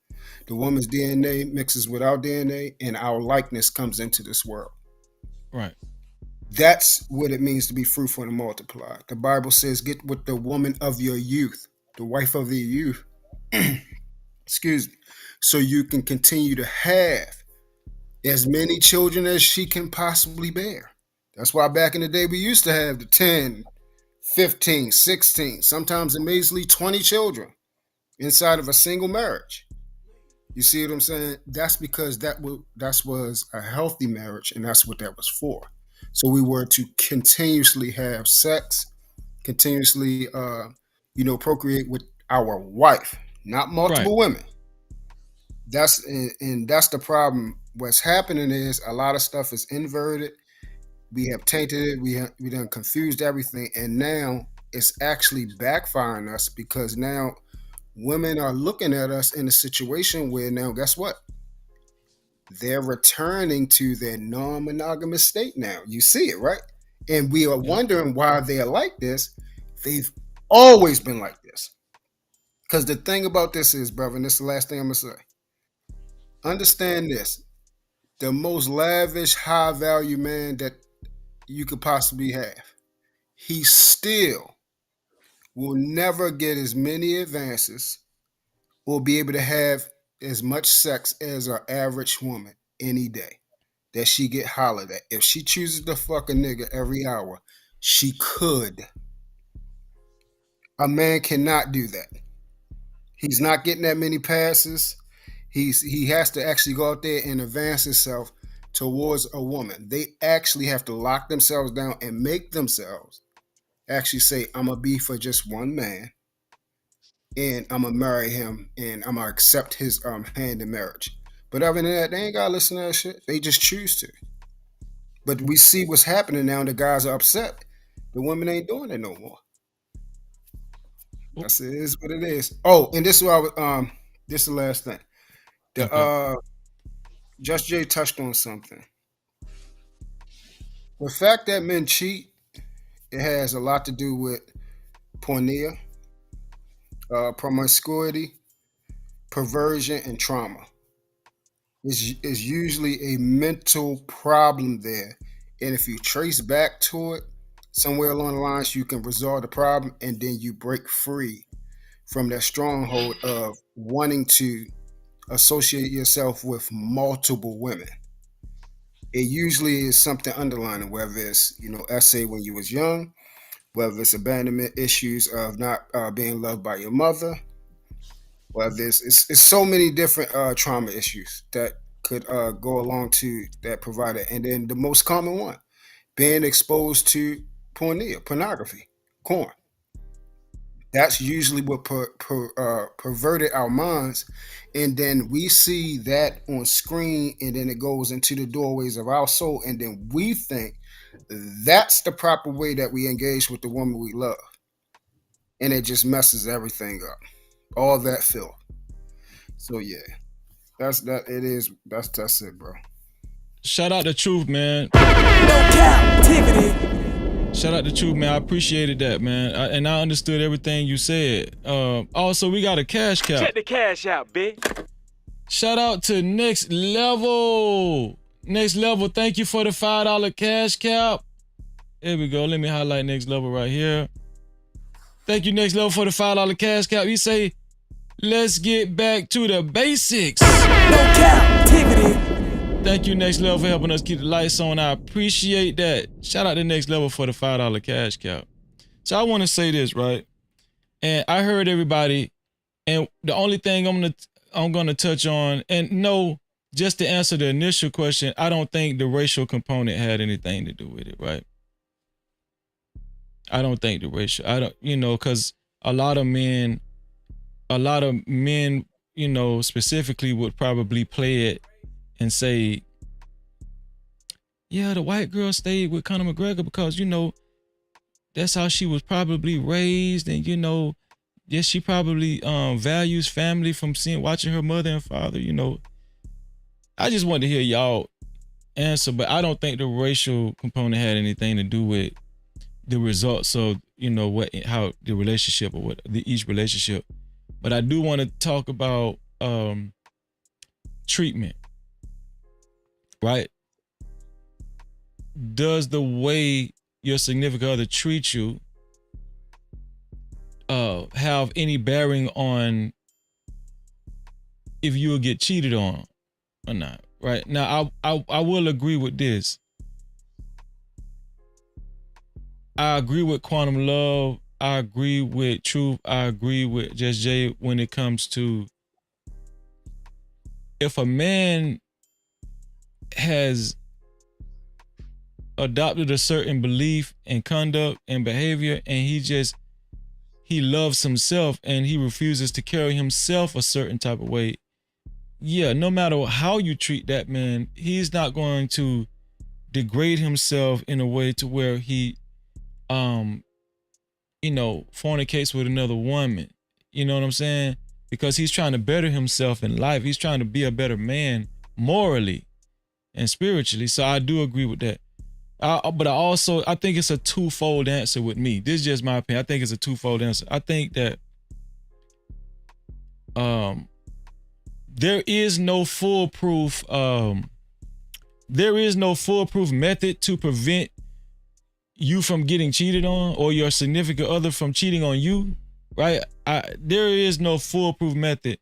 The woman's DNA mixes with our DNA, and our likeness comes into this world. Right. That's what it means to be fruitful and multiply. The Bible says, "Get with the woman of your youth, the wife of your youth." Excuse me. So you can continue to have as many children as she can possibly bear. That's why back in the day, we used to have the 10, 15, 16, sometimes amazingly 20 children inside of a single marriage. You see what I'm saying? That's because that was a healthy marriage, and that's what that was for. So we were to continuously have sex, continuously, procreate with our wife, not Right. multiple women. And that's the problem. What's happening is a lot of stuff is inverted. We have tainted it. We done confused everything, and now it's actually backfiring us because now women are looking at us in a situation where now guess what? They're returning to their non-monogamous state now. You see it, right? And we are wondering why they are like this. They've always been like this. Because the thing about this is, brother, and this is the last thing I'm gonna say. Understand this: the most lavish, high-value man that you could possibly have, he still will never get as many advances or be able to have as much sex as an average woman any day that she get hollered at. If she chooses to fuck a nigga every hour, she could. A man cannot do that. He's not getting that many passes. He has to actually go out there and advance himself towards a woman. They actually have to lock themselves down and make themselves actually say, I'm gonna be for just one man, and I'm gonna marry him, and I'm gonna accept his hand in marriage. But other than that, they ain't gotta listen to that shit. They just choose to. But we see what's happening now. The guys are upset. The women ain't doing it no more. That's it. Is what it is. Oh, and this is what I was, this is the last thing. The Just Jay touched on something. The fact that men cheat, it has a lot to do with pornea, promiscuity, perversion, and trauma. Is usually a mental problem there. And if you trace back to it, somewhere along the lines, you can resolve the problem and then you break free from that stronghold of wanting to associate yourself with multiple women. It usually is something underlying, whether it's, essay when you was young, whether it's abandonment issues of not being loved by your mother, whether it's so many different trauma issues that could go along to that provider. And then the most common one, being exposed to pornography, porn. That's usually what perverted our minds. And then we see that on screen, and then it goes into the doorways of our soul. And then we think that's the proper way that we engage with the woman we love. And it just messes everything up. All that filth. So yeah, that's it, bro. Shout out the truth, man. No Cap-tivity. Shout out the truth, man. I appreciated that, man. And I understood everything you said. Also, we got a cash cap. Check the cash out, bitch. Shout out to Next Level. Next Level, thank you for the $5 cash cap. Here we go. Let me highlight Next Level right here. Thank you, Next Level, for the $5 cash cap. He say, let's get back to the basics. No Cap-tivity. Thank you, Next Level, for helping us keep the lights on. I appreciate that. Shout out to Next Level for the $5 cash cap. So I want to say this, right? And I heard everybody, and the only thing I'm gonna touch on, and no, just to answer the initial question, I don't think the racial component had anything to do with it, right? I don't think the racial, because a lot of men, specifically would probably play it and say, yeah, the white girl stayed with Conor McGregor because, that's how she was probably raised. And, yes, she probably values family from watching her mother and father, I just wanted to hear y'all answer, but I don't think the racial component had anything to do with the results of, how the relationship or each relationship. But I do want to talk about treatment. Right? Does the way your significant other treats you have any bearing on if you will get cheated on or not? Right? Now, I will agree with this. I agree with Quantum Love. I agree with Truth. I agree with Just Jay when it comes to if a man has adopted a certain belief and conduct and behavior, and he loves himself and he refuses to carry himself a certain type of way, yeah, no matter how you treat that man, he's not going to degrade himself in a way to where he fornicates with another woman. You know what I'm saying? Because he's trying to better himself in life. He's trying to be a better man morally and spiritually. So I do agree with that. But I think it's a twofold answer with me. This is just my opinion. I think it's a twofold answer. I think that there is no foolproof method to prevent you from getting cheated on or your significant other from cheating on you, right? There is no foolproof method.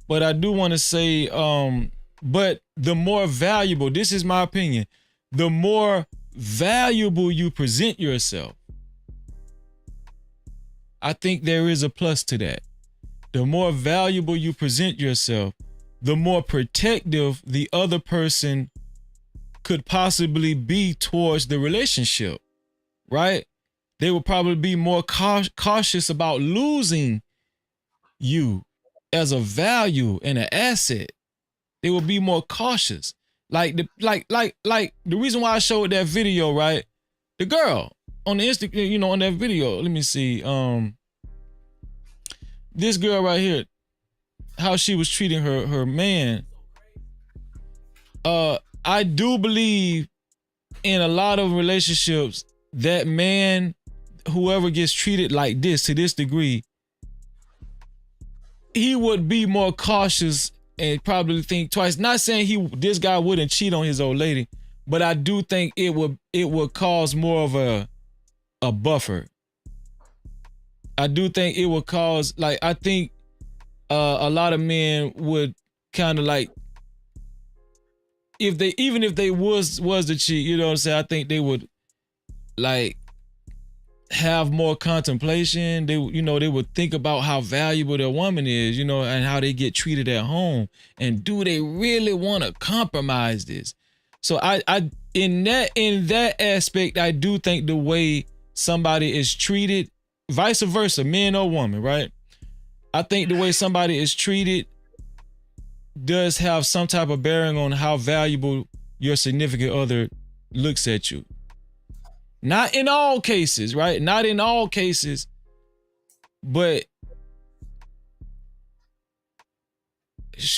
But I do want to say, but the more valuable, this is my opinion, the more valuable you present yourself, I think there is a plus to that. The more valuable you present yourself, the more protective the other person could possibly be towards the relationship, right? They will probably be more cautious about losing you as a value and an asset. They will be more cautious. Like the reason why I showed that video, right? The girl on the Instagram, on that video. Let me see. This girl right here, how she was treating her man. I do believe in a lot of relationships that man, whoever gets treated like this to this degree, he would be more cautious and probably think twice. Not saying this guy wouldn't cheat on his old lady, but I do think it would cause more of a buffer. I do think it would cause, like, I think a lot of men would kind of like, even if they was to cheat, you know what I'm saying? I think they would like have more contemplation. They would think about how valuable their woman is, and how they get treated at home. And do they really want to compromise this? So I in that aspect, I do think the way somebody is treated, vice versa, man or woman, right? I think the way somebody is treated does have some type of bearing on how valuable your significant other looks at you. Not in all cases, right? Not in all cases, but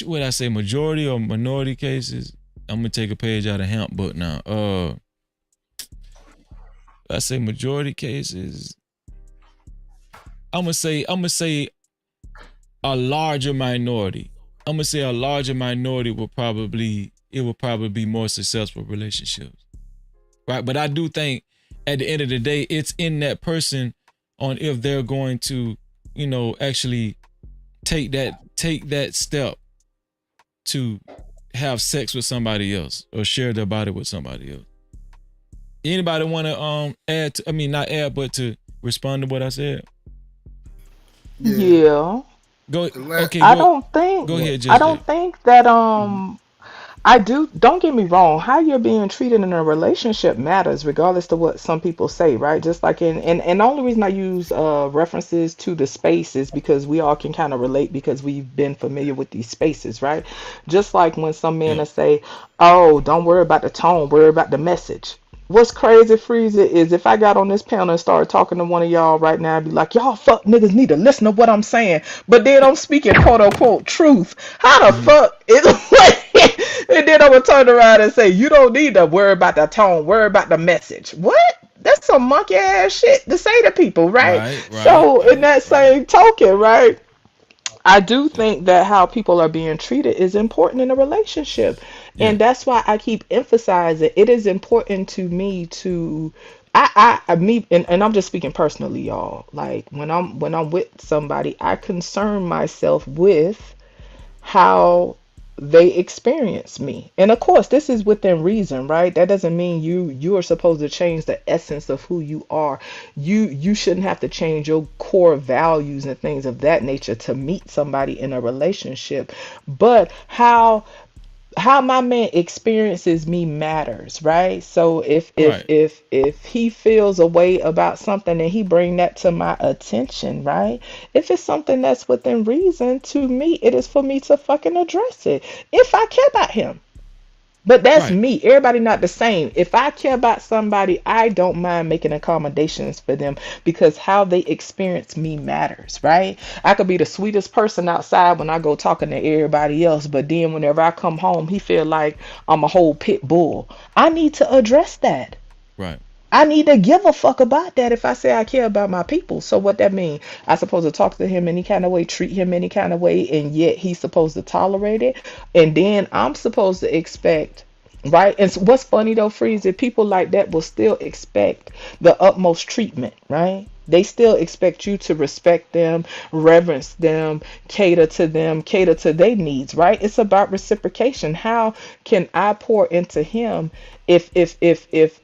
what I say, majority or minority cases. I'm gonna take a page out of Hemp book now. I say majority cases. I'm gonna say a larger minority. I'm gonna say a larger minority will probably be more successful relationships, right? But I do think at the end of the day, it's in that person on if they're going to, actually take that step to have sex with somebody else or share their body with somebody else. Anybody want to add? Not add, but to respond to what I said. Yeah. Go. Okay. I don't think. Go ahead, I don't think that. I do. Don't get me wrong. How you're being treated in a relationship matters, regardless to what some people say, right? Just like and the only reason I use references to the spaces because we all can kind of relate because we've been familiar with these spaces, right? Just like when some men will say, "Oh, don't worry about the tone, worry about the message." What's crazy, Freezer, is if I got on this panel and started talking to one of y'all right now, I'd be like, y'all fuck niggas need to listen to what I'm saying. But then I'm speaking quote unquote truth. How the fuck is and then I'm gonna turn around and say, you don't need to worry about the tone, worry about the message. What? That's some monkey ass shit to say to people, right? So in that same token, right? I do think that how people are being treated is important in a relationship. And that's why I keep emphasizing it is important to me to and I'm just speaking personally, y'all. Like when I'm with somebody, I concern myself with how they experience me. And of course, this is within reason, right? That doesn't mean you are supposed to change the essence of who you are. You shouldn't have to change your core values and things of that nature to meet somebody in a relationship. But how my man experiences me matters, right? So Right. if he feels a way about something and he bring that to my attention, right? If it's something that's within reason, to me it is for me to fucking address it if I care about him. But that's Right. me. Everybody not the same. If I care about somebody, I don't mind making accommodations for them because how they experience me matters, right? I could be the sweetest person outside when I go talking to everybody else, but then whenever I come home, he feel like I'm a whole pit bull. I need to address that. Right. I need to give a fuck about that if I say I care about my people. So what that mean? I supposed to talk to him any kind of way, treat him any kind of way, and yet he's supposed to tolerate it. And then I'm supposed to expect, right? And what's funny though, Freezy, people like that will still expect the utmost treatment, right? They still expect you to respect them, reverence them, cater to their needs, right? It's about reciprocation. How can I pour into him if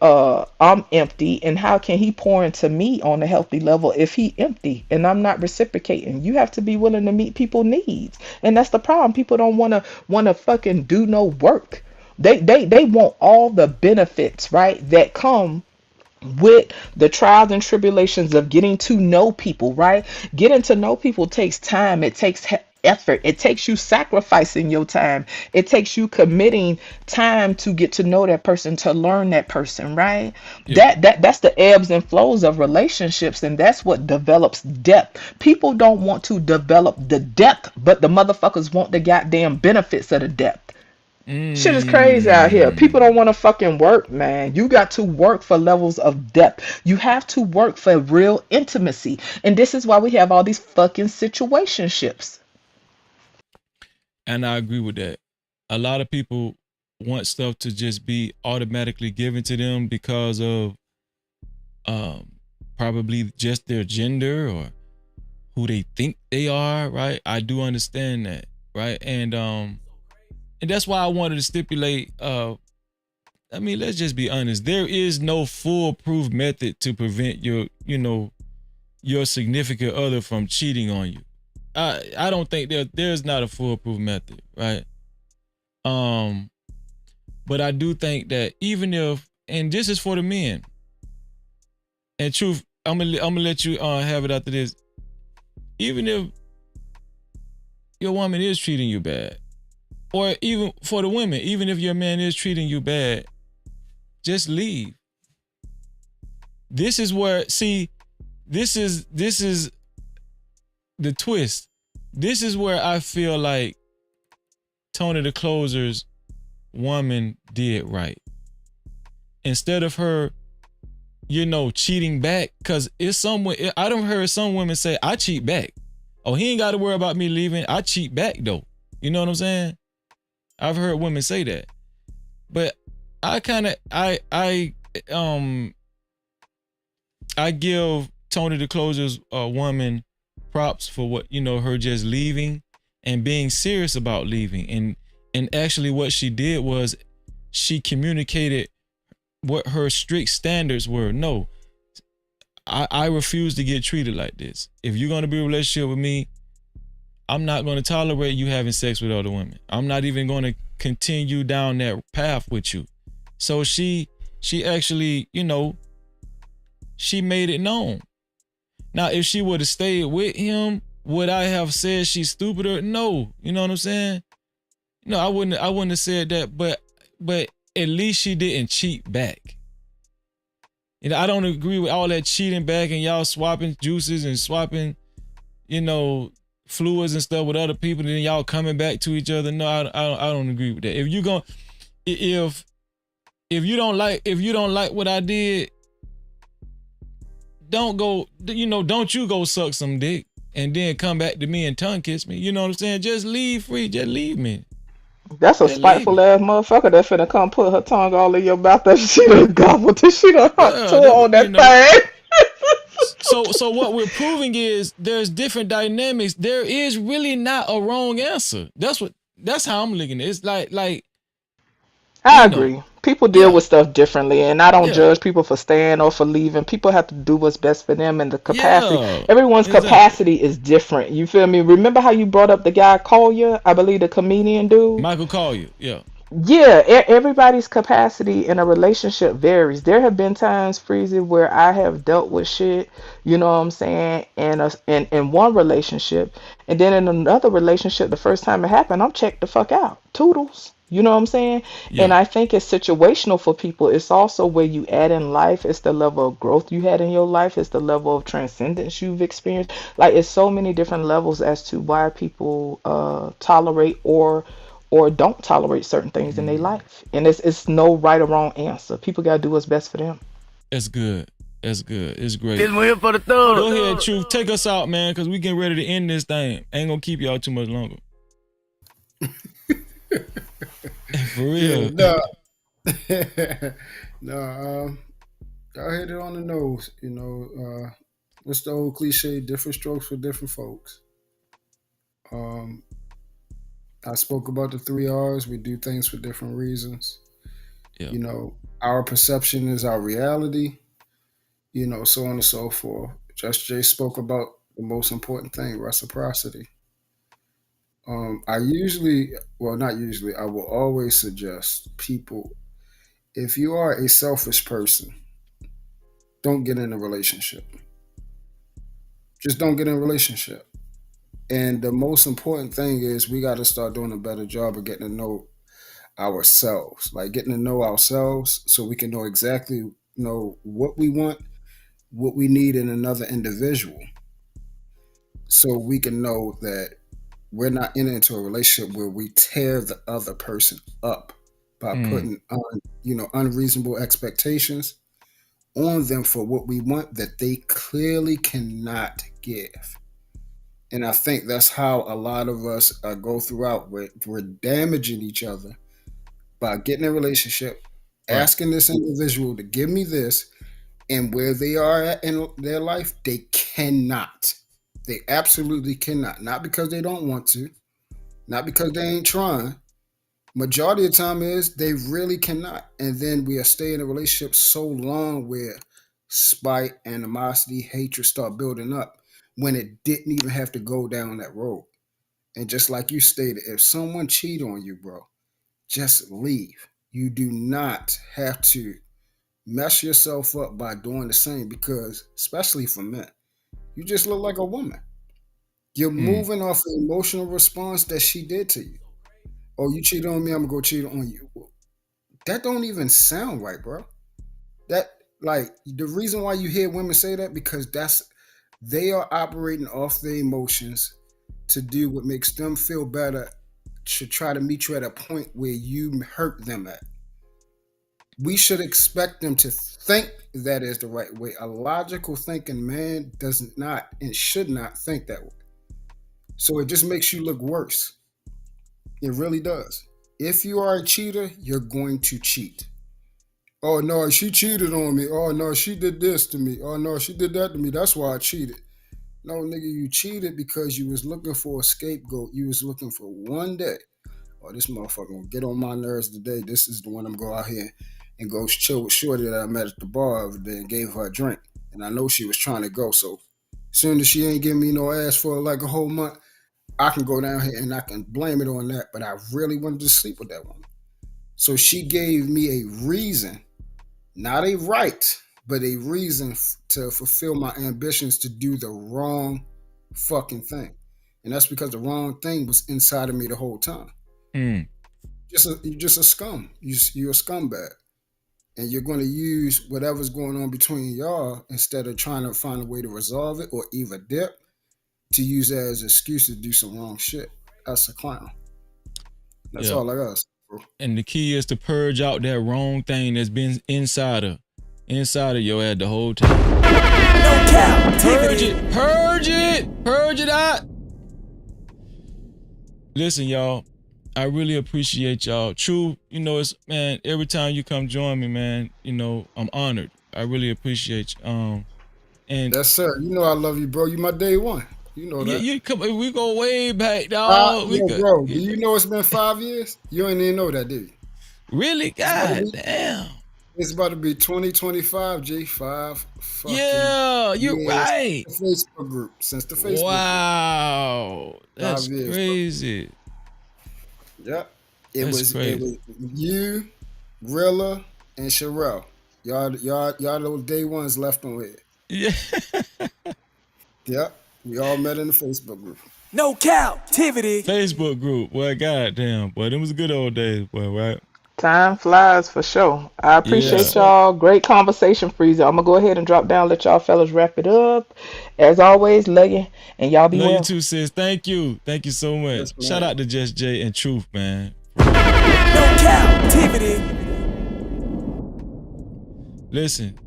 I'm empty, and how can he pour into me on a healthy level if he empty and I'm not reciprocating? You have to be willing to meet people's needs. And that's the problem. People don't wanna fucking do no work. They want all the benefits, right, that come with the trials and tribulations of getting to know people, right? Getting to know people takes time, it takes effort, it takes you sacrificing your time, it takes you committing time to get to know that person, to learn that person, right? Yeah. That's the ebbs and flows of relationships, and that's what develops depth. People don't want to develop the depth, but the motherfuckers want the goddamn benefits of the depth. Shit is crazy out here. People don't want to fucking work, man. You got to work for levels of depth. You have to work for real intimacy. And this is why we have all these fucking situationships. And I agree with that. A lot of people want stuff to just be automatically given to them because of probably just their gender or who they think they are, right? I do understand that, right? And that's why I wanted to stipulate I mean, let's just be honest. There is no foolproof method to prevent your significant other from cheating on you. I don't think there's not a foolproof method, right? But I do think that even if, and this is for the men, and truth, I'm gonna let you have it after this. Even if your woman is treating you bad, or even for the women, even if your man is treating you bad, just leave. This is where, see, this is the twist. This is where I feel like Tony the Closer's woman did right. Instead of her, cheating back, because it's someone, I don't heard some women say, I cheat back. Oh, he ain't got to worry about me leaving. I cheat back though. You know what I'm saying? I've heard women say that. But I give Tony the Closer's woman props for what, her just leaving and being serious about leaving. And actually what she did was she communicated what her strict standards were. No, I refuse to get treated like this. If you're going to be in a relationship with me, I'm not going to tolerate you having sex with other women. I'm not even going to continue down that path with you. So she actually, she made it known. Now, if she would have stayed with him, would I have said she's stupid or no? You know what I'm saying? No, I wouldn't have said that, but at least she didn't cheat back. I don't agree with all that cheating back and y'all swapping juices and swapping, fluids and stuff with other people, and then y'all coming back to each other. No, I don't agree with that. If you don't like what I did, don't you go suck some dick and then come back to me and tongue kiss me. You know what I'm saying? Just leave free. Just leave me. That's a Just leave spiteful me. ass motherfucker that finna come put her tongue all in your mouth that she done gobbled till she done hunt to on that thing. So what we're proving is there's different dynamics. There is really not a wrong answer. That's what That's how I'm looking at it. It's like I you know, agree. People deal yeah, with stuff differently, and I don't yeah, judge people for staying or for leaving. People have to do what's best for them and the capacity. yeah, Everyone's exactly. capacity is different. You feel me? Remember how you brought up the guy Collier? I believe the comedian dude. Michael Collier, yeah, Yeah, everybody's capacity in a relationship varies. There have been times, Freezy, where I have dealt with shit, you know what I'm saying, in one relationship, and then in another relationship, the first time it happened, I'm checked the fuck out. Toodles. You know what I'm saying? And yeah, I think it's situational for people. It's also where you at in life. It's the level of growth you had in your life. It's the level of transcendence you've experienced. Like it's so many different levels as to why people tolerate or don't tolerate certain things in their life. And it's no right or wrong answer. People gotta do what's best for them. that's good. That's good. It's great. This one here for the thug. Go ahead, Truth. Take us out, man, because we getting ready to end this thing. Ain't gonna keep y'all too much longer. For real. Yeah, no, y'all hit it on the nose. You know, what's the old cliche? Different strokes for different folks. I spoke about the 3 R's. We do things for different reasons. Yeah. You know, our perception is our reality. You know, so on and so forth. Just Jay spoke about the most important thing, reciprocity. I usually, well, not usually, I will always suggest people, if you are a selfish person, don't get in a relationship. Just don't get in a relationship. And the most important thing is we got to start doing a better job of getting to know ourselves, like getting to know ourselves so we can know exactly know what we want, what we need in another individual, so we can know that we're not into a relationship where we tear the other person up by putting unreasonable expectations on them for what we want that they clearly cannot give. And I think that's how a lot of us go throughout. We're damaging each other by getting in a relationship, asking this individual to give me this, and where they are at in their life, they cannot. They absolutely cannot. Not because they don't want to, not because they ain't trying. Majority of the time is they really cannot. And then we are staying in a relationship so long where spite, animosity, hatred start building up when it didn't even have to go down that road. And just like you stated, if someone cheat on you, bro, just leave. You do not have to mess yourself up by doing the same, because especially for men, you just look like a woman. You're moving off the emotional response that she did to you. Oh, you cheated on me, I'm gonna go cheat on you. That don't even sound right, bro. That, like, the reason why you hear women say that, because they are operating off their emotions to do what makes them feel better, to try to meet you at a point where you hurt them at. We should expect them to think that is the right way. A logical thinking man does not and should not think that way. So it just makes you look worse. It really does. If you are a cheater, you're going to cheat. Oh no, she cheated on me. Oh no, she did this to me. Oh no, she did that to me. That's why I cheated. No, nigga, you cheated because you was looking for a scapegoat. You was looking for one day. Oh, this motherfucker gonna get on my nerves today. This is the one I'm going out here and go chill with Shorty that I met at the bar over there and gave her a drink. And I know she was trying to go. So as soon as she ain't giving me no ass for like a whole month, I can go down here and I can blame it on that. But I really wanted to sleep with that woman. So she gave me a reason, not a right, but a reason to fulfill my ambitions to do the wrong fucking thing. And that's because the wrong thing was inside of me the whole time. You're just a scum. You're a scumbag. And you're going to use whatever's going on between y'all, instead of trying to find a way to resolve it or even dip, to use that as an excuse to do some wrong shit. That's a clown. That's all I got. And the key is to purge out that wrong thing that's been inside of your head the whole time. No Cap-tivity. Purge it out. Listen, y'all, I really appreciate y'all. True, you know, it's, man, every time you come join me, man, you know, I'm honored. I really appreciate you. And yes, sir. You know I love you, bro. You my day one. You know Yeah, that. you come. We go way back, dog. We Yo, go. bro, do you know it's been 5 years? You ain't even know that, did you? Really? God damn. It's about to be 2025, G. 5 fucking Yeah, you're years right. since the Facebook group. Since the Facebook group. Wow, that's 5 years, crazy. bro. Yep. It That's was crazy. you, Rilla, and Sherelle. Y'all those day ones left on here. Yeah. Yep. We all met in the Facebook group. No Cap-tivity. Facebook group. Well, goddamn, boy, them was good old days, boy, right? Time flies for sure. I Yeah. appreciate y'all. Great conversation, Freezer. I'm gonna go ahead and drop down, let y'all fellas wrap it up. As always, love you, and y'all be Love you well. too, sis. Thank you. Thank you so much. Yes, Shout man. out to Just Jay and Truth, man. No Cap-tivity. Listen,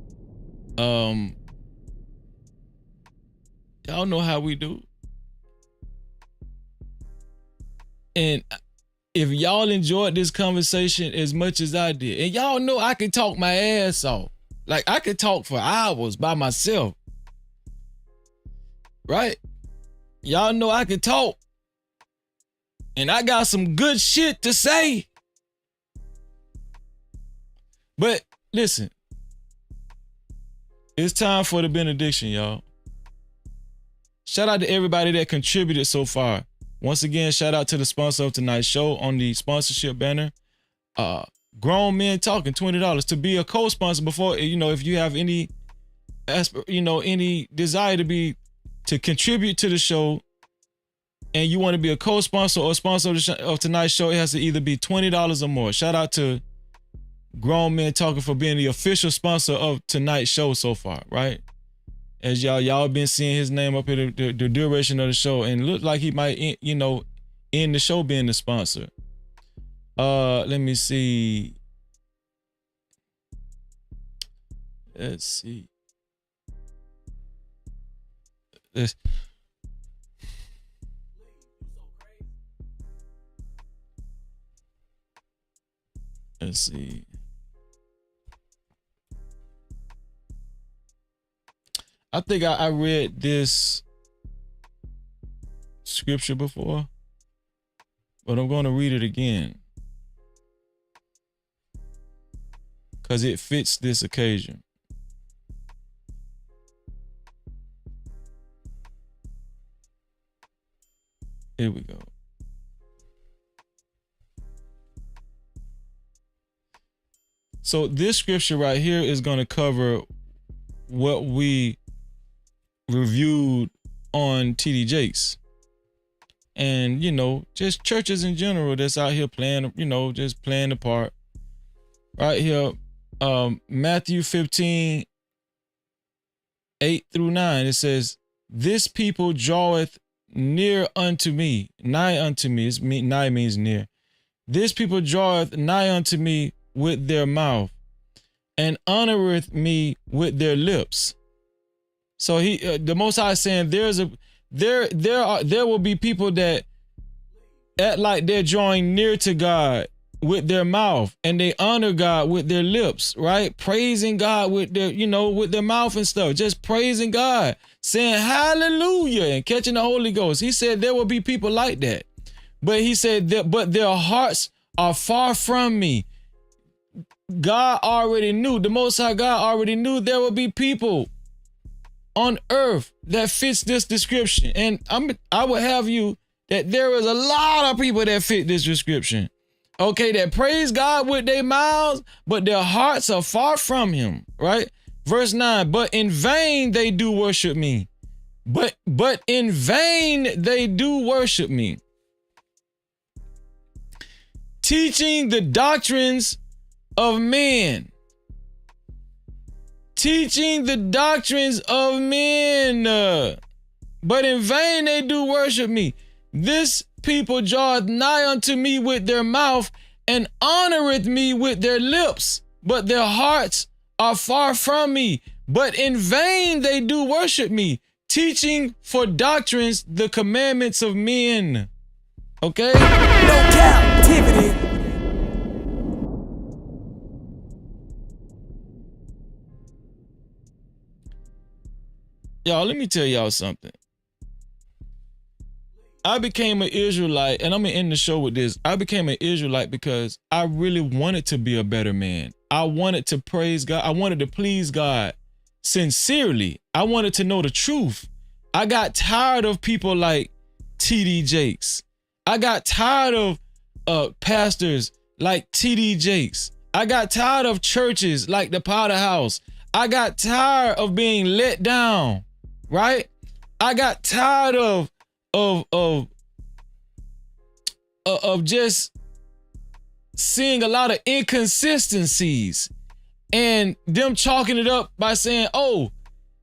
y'all know how we do. And if y'all enjoyed this conversation as much as I did, and y'all know I can talk my ass off. Like, I could talk for hours by myself. Right? Y'all know I can talk. And I got some good shit to say. But listen, it's time for the benediction, y'all. Shout out to everybody that contributed so far. Once again, shout out to the sponsor of tonight's show on the sponsorship banner. Grown Men Talking, $20 to be a co-sponsor before, if you have any, any desire to contribute to the show and you want to be a co-sponsor or sponsor of tonight's show, it has to either be $20 or more. Shout out to Grown Men Talking for being the official sponsor of tonight's show so far, right? As y'all been seeing his name up here the duration of the show, and look like he might, end the show being the sponsor. Let me see. Let's see. Let's see. I think I read this scripture before, but I'm going to read it again because it fits this occasion. Here we go. So this scripture right here is going to cover what we reviewed on TD Jakes. And, just churches in general that's out here playing, just playing the part. Right here, Matthew 15, 8-9, it says, "This people draweth near unto me," nigh unto me. Nigh means near. "This people draweth nigh unto me with their mouth, and honoreth me with their lips." So the Most High is saying there will be people that act like they're drawing near to God with their mouth, and they honor God with their lips, right? Praising God with their, with their mouth and stuff, just praising God, saying hallelujah and catching the Holy Ghost. He said there will be people like that, but he said that, but their hearts are far from me. God already knew, the Most High God already knew there will be people on earth that fits this description. And I would have you that there is a lot of people that fit this description. Okay, that praise God with their mouths, but their hearts are far from him, right? Verse 9, "But in vain they do worship me." But in vain they do worship me, teaching the doctrines of men. Teaching the doctrines of men. But in vain they do worship me. "This people draweth nigh unto me with their mouth, and honoreth me with their lips, but their hearts are far from me. But in vain they do worship me, teaching for doctrines the commandments of men." Okay? No Cap-tivity. Y'all, let me tell y'all something. I became an Israelite, and I'm gonna end the show with this. I became an Israelite because I really wanted to be a better man. I wanted to praise God. I wanted to please God sincerely. I wanted to know the truth. I got tired of people like T.D. Jakes. I got tired of pastors like T.D. Jakes. I got tired of churches like the Potter House. I got tired of being let down, right? I got tired of just seeing a lot of inconsistencies and them chalking it up by saying, oh,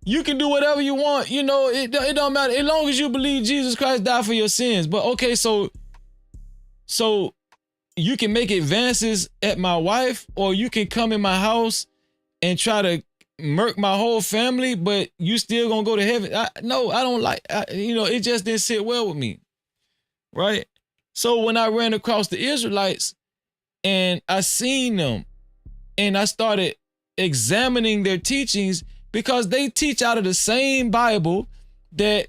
you can do whatever you want. You know, it don't matter as long as you believe Jesus Christ died for your sins. But okay, so you can make advances at my wife, or you can come in my house and try to murk my whole family, but you still gonna go to heaven. No, I don't like, it just didn't sit well with me, right? So when I ran across the Israelites and I seen them and I started examining their teachings, because they teach out of the same Bible that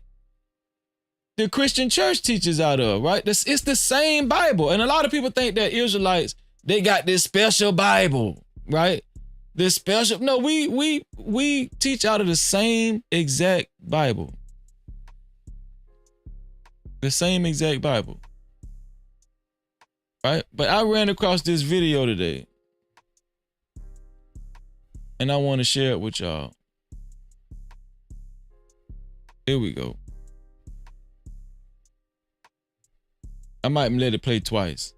the Christian church teaches out of, right? It's the same Bible. And a lot of people think that Israelites, they got this special Bible, right? This special, no, we teach out of the same exact Bible. The same exact Bible. Right? But I ran across this video today, and I want to share it with y'all. Here we go. I might let it play twice.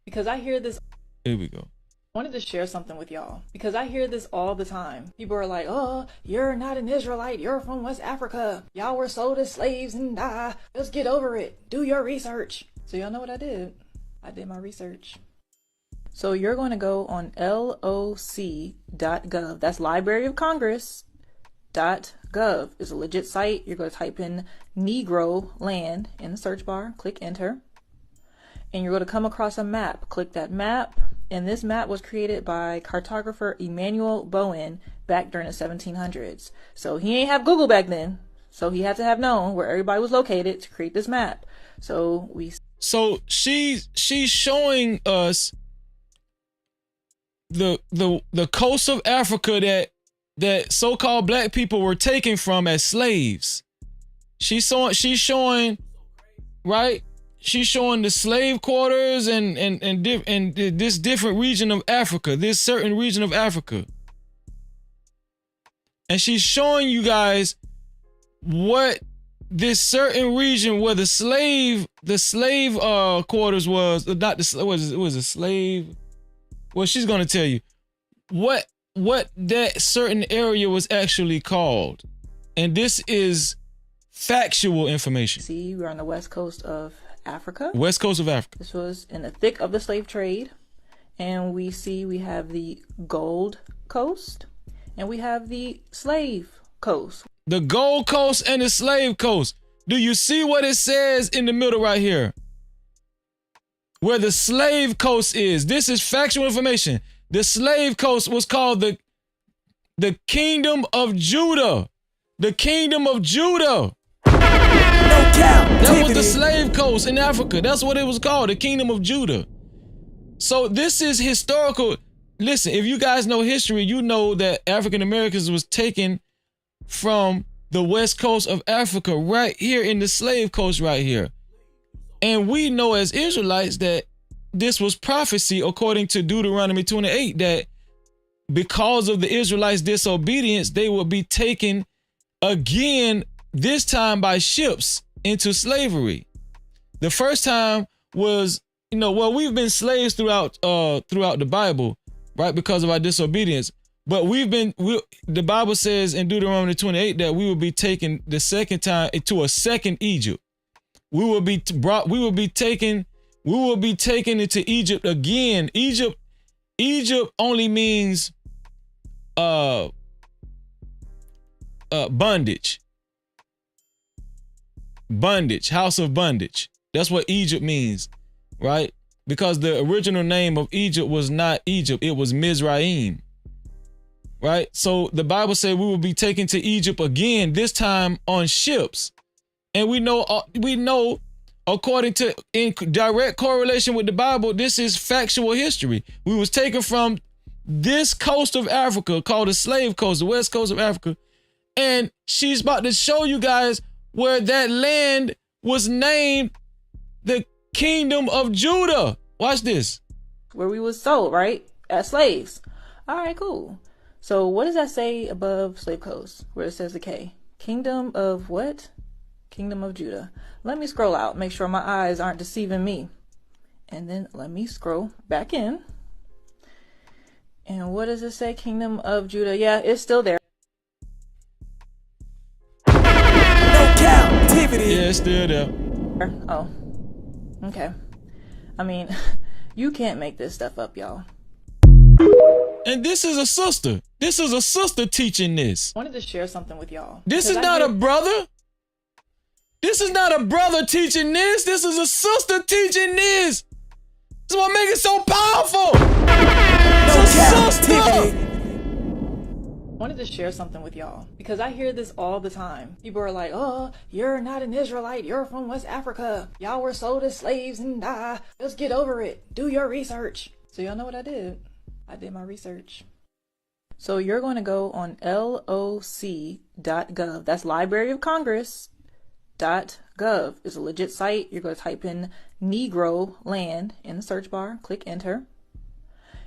Because I hear this. Here we go. I wanted to share something with y'all because I hear this all the time. People are like, oh, you're not an Israelite. You're from West Africa. Y'all were sold as slaves and just get over it. Do your research. So y'all know what I did? I did my research. So you're going to go on loc.gov. That's Library of Congress.gov. It's a legit site. You're going to type in Negro land in the search bar. Click enter. And you're going to come across a map. Click that map. And this map was created by cartographer Emmanuel Bowen back during the 1700s. So he ain't have Google back then. So he had to have known where everybody was located to create this map. So she's showing us the coast of Africa that so-called black people were taken from as slaves. She's showing, right? She's showing the slave quarters and this different region of Africa, this certain region of Africa. And she's showing you guys what this certain region where the slave quarters was, not the, was a slave. Well, she's going to tell you what that certain area was actually called. And this is factual information. See, we're on the west coast of Africa. West coast of Africa. This was in the thick of the slave trade. And we have the Gold Coast and we have the Slave Coast. The Gold Coast and the Slave Coast. Do you see what it says in the middle right here? Where the Slave Coast is. This is factual information. The Slave Coast was called the Kingdom of Judah. The Kingdom of Judah. That was the slave coast in Africa. That's what it was called, the Kingdom of Judah. So this is historical. Listen, if you guys know history, you know that African Americans was taken from the west coast of Africa right here in the slave coast right here. And we know as Israelites that this was prophecy according to Deuteronomy 28, that because of the Israelites' disobedience, they will be taken again, this time by ships, into slavery. The first time was, we've been slaves throughout the Bible, right? Because of our disobedience. But the Bible says in Deuteronomy 28 that we will be taken the second time into a second Egypt. We will be taken into Egypt again. Egypt only means bondage. Bondage, house of bondage. That's what Egypt means, right? Because the original name of Egypt was not Egypt, it was Mizraim, right? So the Bible said we will be taken to Egypt again, this time on ships. And we know according to in direct correlation with the Bible, this is factual history. We was taken from this coast of Africa called the slave coast, the west coast of Africa. And she's about to show you guys where that land was named the Kingdom of Judah. Watch this. Where we was sold, right? As slaves. All right, cool. So what does that say above Slave Coast where it says the K? Kingdom of what? Kingdom of Judah. Let me scroll out, make sure my eyes aren't deceiving me. And then let me scroll back in. And what does it say? Kingdom of Judah. Yeah, it's still there. No captivity. Yeah, it's still there. Oh, okay. I mean, you can't make this stuff up, y'all. And this is a sister. This is a sister teaching this. I wanted to share something with y'all. This is not a brother. This is not a brother teaching this. This is a sister teaching this. This is what makes it so powerful. It's a sister. I wanted to share something with y'all because I hear this all the time. People are like, oh, you're not an Israelite. You're from West Africa. Y'all were sold as slaves and just get over it. Do your research. So y'all know what I did? I did my research. So you're going to go on loc.gov. That's Library of Congress.gov. It's a legit site. You're going to type in Negro land in the search bar. Click enter.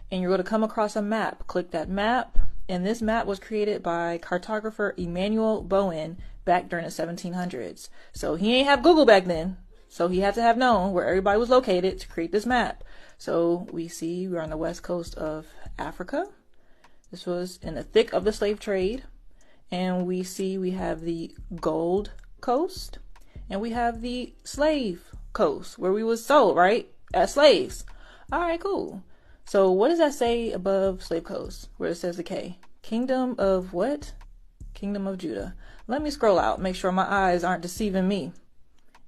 And you're going to come across a map. Click that map. And this map was created by cartographer Emmanuel Bowen back during the 1700s. So he ain't have Google back then. So he had to have known where everybody was located to create this map. So we see we're on the west coast of Africa. This was in the thick of the slave trade. And we see we have the Gold Coast. And we have the Slave Coast where we was sold, right? As slaves. All right, cool. So what does that say above Slave Coast where it says the K? Kingdom of what? Kingdom of Judah. Let me scroll out, make sure my eyes aren't deceiving me.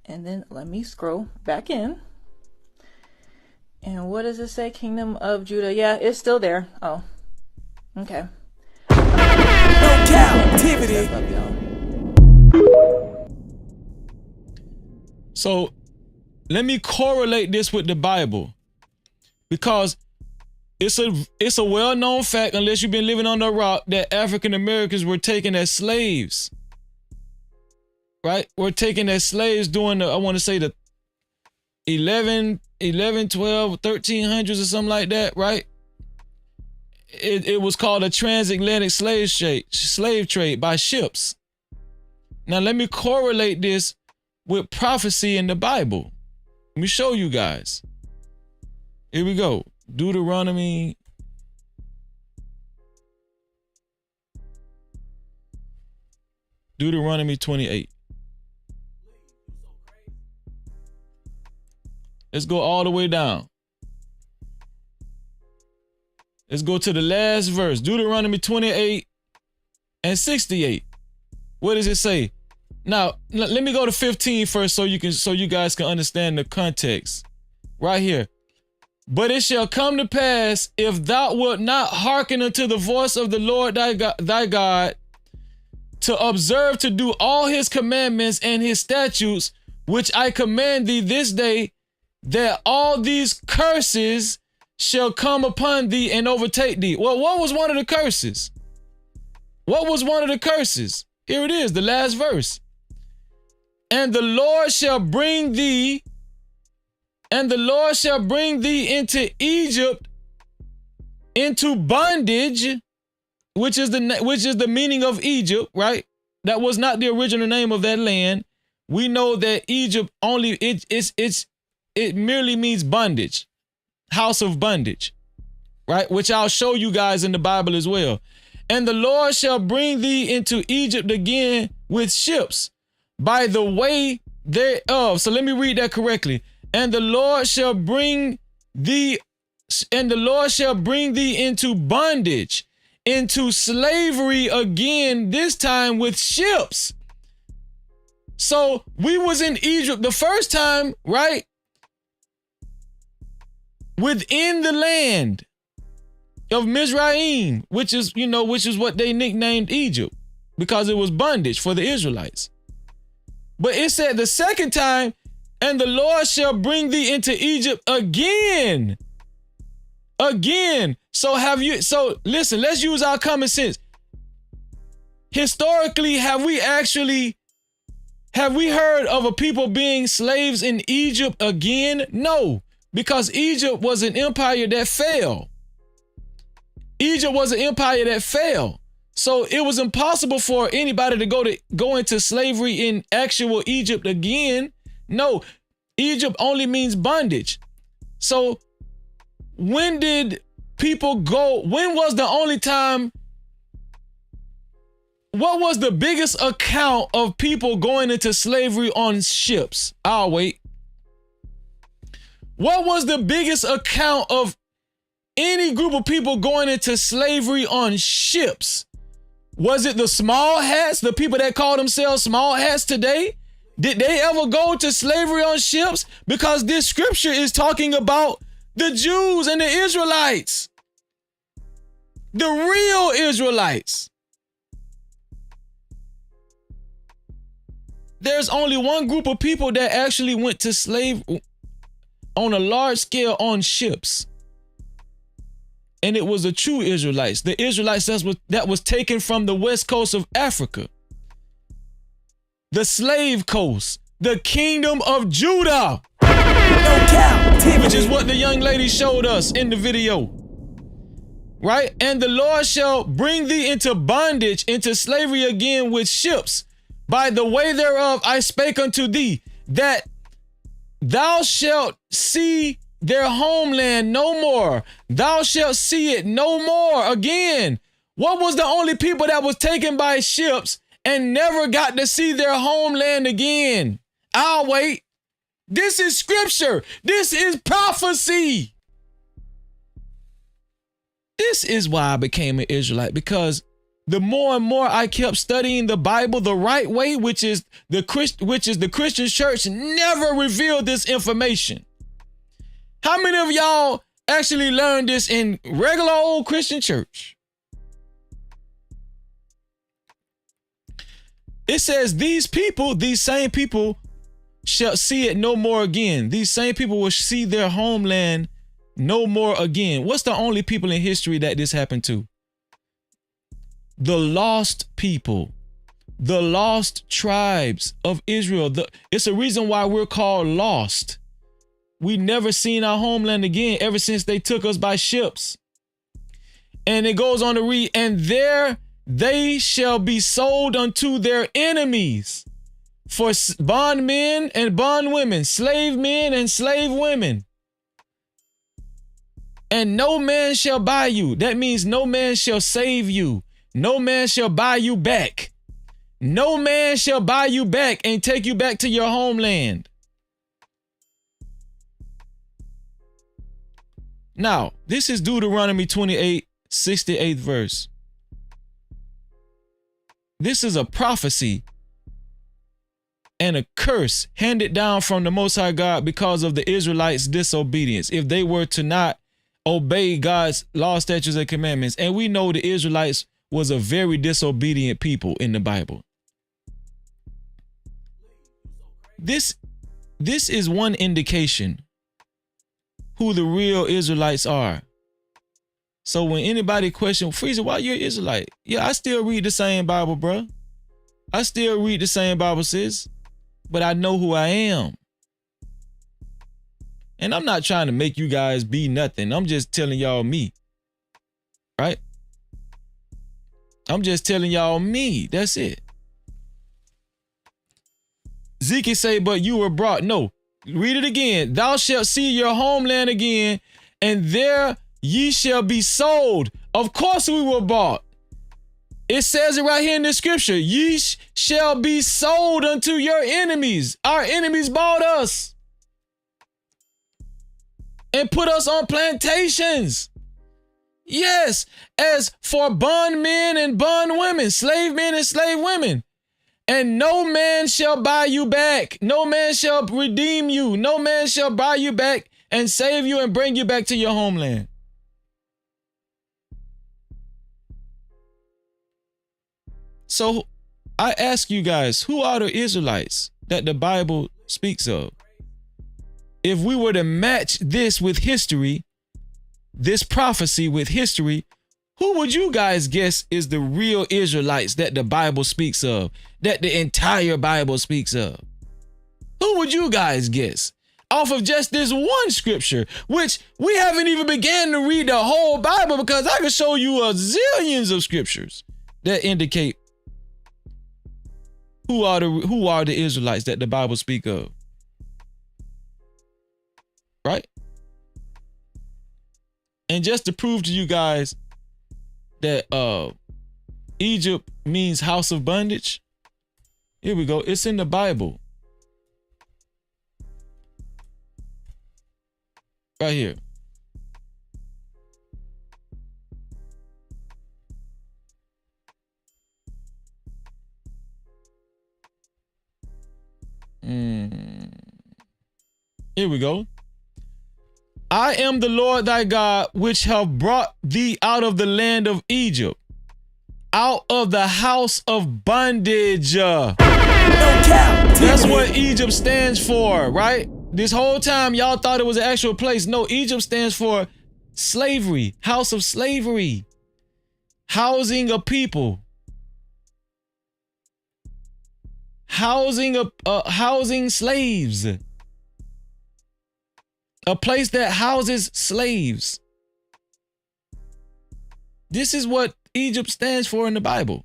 And then let me scroll back in. And what does it say? Kingdom of Judah. Yeah, it's still there. Oh, okay. No captivity. So let me correlate this with the Bible, because it's a well-known fact, unless you've been living on the rock, that African Americans were taken as slaves. Right? Were taken as slaves during the, I want to say the 12, 1300s or something like that, right? It was called a transatlantic slave trade by ships. Now let me correlate this with prophecy in the Bible. Let me show you guys. Here we go. Deuteronomy. Deuteronomy 28. Let's go all the way down. Let's go to the last verse. Deuteronomy 28 and 68. What does it say? Now, let me go to 15 first so you guys can understand the context. Right here. But it shall come to pass, if thou wilt not hearken unto the voice of the Lord thy God, to observe to do all his commandments and his statutes, which I command thee this day, that all these curses shall come upon thee and overtake thee. Well, what was one of the curses? What was one of the curses? Here it is, the last verse. And the Lord shall bring thee into Egypt, into bondage, which is the meaning of Egypt, right? That was not the original name of that land. We know that Egypt it merely means bondage, house of bondage, right? Which I'll show you guys in the Bible as well. And the Lord shall bring thee into Egypt again with ships by the way thereof. So let me read that correctly. And the Lord shall bring thee into bondage, into slavery again, this time with ships. So we was in Egypt the first time, right? Within the land of Mizraim, which is what they nicknamed Egypt, because it was bondage for the Israelites. But it said the second time, and the Lord shall bring thee into Egypt again. Again. So listen, let's use our common sense. Historically, have we heard of a people being slaves in Egypt again? No, because Egypt was an empire that fell. Egypt was an empire that fell. So it was impossible for anybody to go into slavery in actual Egypt again. No, Egypt only means bondage. So when did people go? When was the only time? What was the biggest account of people going into slavery on ships? I'll wait. What was the biggest account of any group of people going into slavery on ships? Was it the small hats, the people that call themselves small hats today? Did they ever go to slavery on ships? Because this scripture is talking about the Jews and the Israelites. The real Israelites. There's only one group of people that actually went to slave on a large scale on ships. And it was the true Israelites. The Israelites that was taken from the west coast of Africa. The slave coast. The kingdom of Judah. Which is what the young lady showed us in the video. Right? And the Lord shall bring thee into bondage, into slavery again with ships. By the way thereof I spake unto thee, that thou shalt see their homeland no more. Thou shalt see it no more again. What was the only people that was taken by ships and never got to see their homeland again? I'll wait. This is scripture. This is prophecy. This is why I became an Israelite, because the more and more I kept studying the Bible the right way, which is the Christian church, never revealed this information. How many of y'all actually learned this in regular old Christian church? It says these same people shall see it no more again. These same people will see their homeland no more again. What's the only people in history that this happened to? The lost people, the lost tribes of Israel. It's a reason why we're called lost. We never seen our homeland again ever since they took us by ships. And it goes on to read, and there they shall be sold unto their enemies for bondmen and bondwomen, slave men and slave women. And no man shall buy you. That means no man shall save you. No man shall buy you back. No man shall buy you back and take you back to your homeland. Now, this is Deuteronomy 28, 68th verse. This is a prophecy and a curse handed down from the Most High God because of the Israelites' disobedience. If they were to not obey God's law, statutes, and commandments. And we know the Israelites was a very disobedient people in the Bible. This is one indication who the real Israelites are. So when anybody question, Freezer, why you an Israelite? Yeah, I still read the same Bible, bro. I still read the same Bible, sis. But I know who I am. And I'm not trying to make you guys be nothing. I'm just telling y'all me. Right? I'm just telling y'all me. That's it. Zeke say, but you were brought. No. Read it again. Thou shalt see your homeland again, and there ye shall be sold. Of course we were bought. It says it right here in the scripture. Ye shall be sold unto your enemies. Our enemies bought us and put us on plantations. Yes, as for bondmen and bondwomen, slave men and slave women. And no man shall buy you back. No man shall redeem you. No man shall buy you back and save you and bring you back to your homeland. So I ask you guys, who are the Israelites that the Bible speaks of. If we were to match this with history, this prophecy with history, who would you guys guess is the real Israelites that the Bible speaks of, that the entire Bible speaks of? Who would you guys guess? Off of just this one scripture, which we haven't even began to read the whole Bible, because I could show you a zillions of scriptures that indicate who are the Israelites that the Bible speak of. Right? And just to prove to you guys that Egypt means house of bondage, here we go. It's in the Bible. Right here. Here we go. I am the Lord thy God, which have brought thee out of the land of Egypt, out of the house of bondage. That's what Egypt stands for, right? This whole time y'all thought it was an actual place. No, Egypt stands for slavery, house of slavery, housing a people, housing slaves. A place that houses slaves. This is what Egypt stands for in the Bible.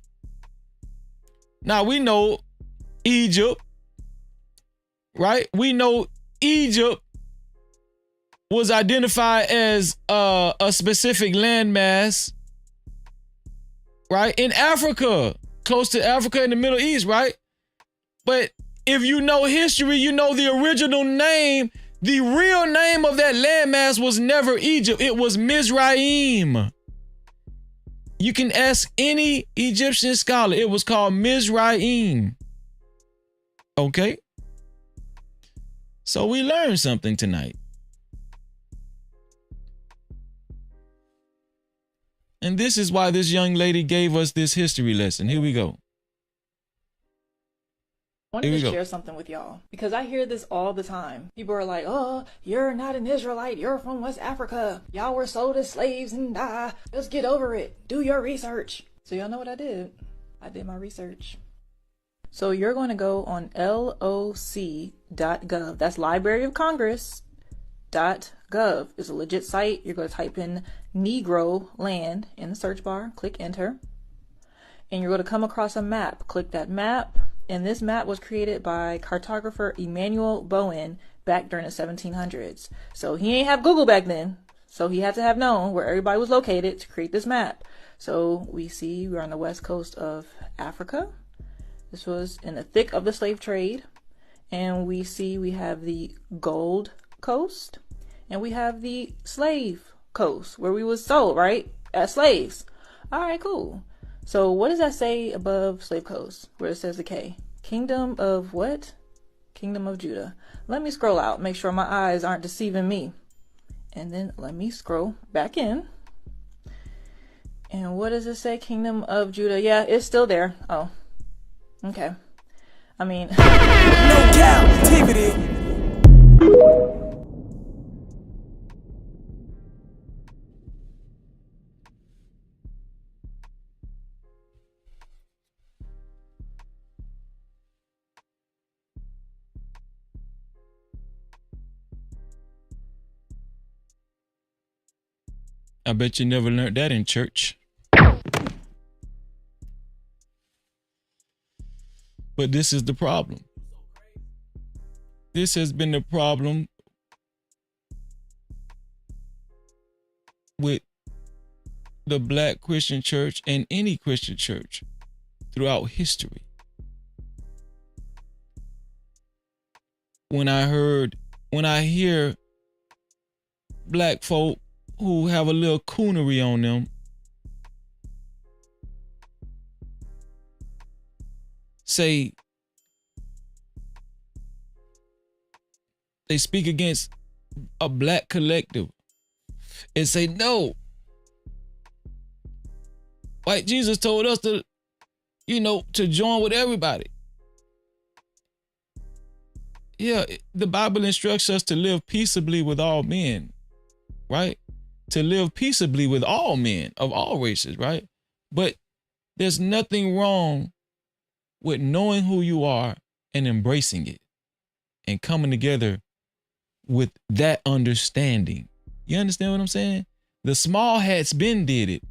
Now we know Egypt, right? We know Egypt was identified as a specific landmass, right? In Africa, close to Africa in the Middle East, right? But if you know history, you know the original name. The real name of that landmass was never Egypt. It was Mizraim. You can ask any Egyptian scholar. It was called Mizraim. Okay? So we learned something tonight. And this is why this young lady gave us this history lesson. Here we go. I wanted to share something with y'all because I hear this all the time. People are like, oh, you're not an Israelite. You're from West Africa. Y'all were sold as slaves and die. Just get over it. Do your research. So y'all know what I did? I did my research. So you're going to go on loc.gov. That's Library of Congress.gov. It's a legit site. You're going to type in Negro land in the search bar. Click enter. And you're going to come across a map. Click that map. And this map was created by cartographer Emmanuel Bowen back during the 1700s. So he ain't have Google back then. So he had to have known where everybody was located to create this map. So we see we're on the west coast of Africa. This was in the thick of the slave trade. And we see we have the Gold Coast. And we have the Slave Coast where we was sold, right? As slaves. All right, cool. So what does that say above Slave Coast, where it says the K? Kingdom of what? Kingdom of Judah. Let me scroll out, make sure my eyes aren't deceiving me. And then let me scroll back in. And what does it say? Kingdom of Judah. Yeah, it's still there. Oh, okay. I mean, no Cap-tivity. I bet you never learned that in church. But this is the problem. This has been the problem with the Black Christian church and any Christian church throughout history. When I hear black folk who have a little coonery on them say they speak against a black collective and say, no, white Jesus told us to, to join with everybody. Yeah, the Bible instructs us to live peaceably with all men, right? To live peaceably with all men of all races, right? But there's nothing wrong with knowing who you are and embracing it and coming together with that understanding. You understand what I'm saying? The small hats been did it.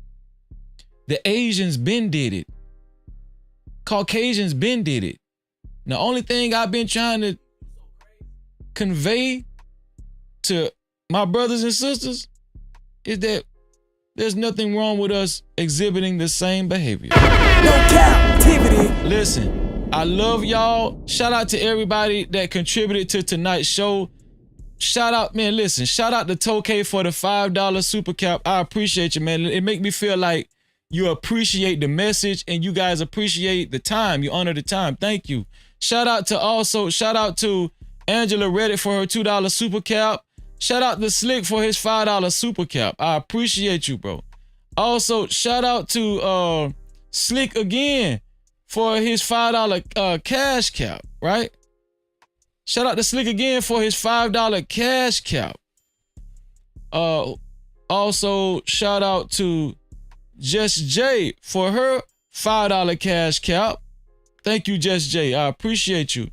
The Asians been did it. Caucasians been did it. The only thing I've been trying to convey to my brothers and sisters is that there's nothing wrong with us exhibiting the same behavior. No Cap-tivity. Listen, I love y'all. Shout out to everybody that contributed to tonight's show. Shout out, man, listen, shout out to Toke for the $5 super cap. I appreciate you, man. It make me feel like you appreciate the message and you guys appreciate the time. You honor the time. Thank you. Shout out to Angela Reddick for her $2 super cap. Shout out to Slick for his $5 super cap. I appreciate you, bro. Also, shout out to Slick again for his $5 cash cap, right? Shout out to Slick again for his $5 cash cap. Also, shout out to Just J for her $5 cash cap. Thank you, Just J. I appreciate you.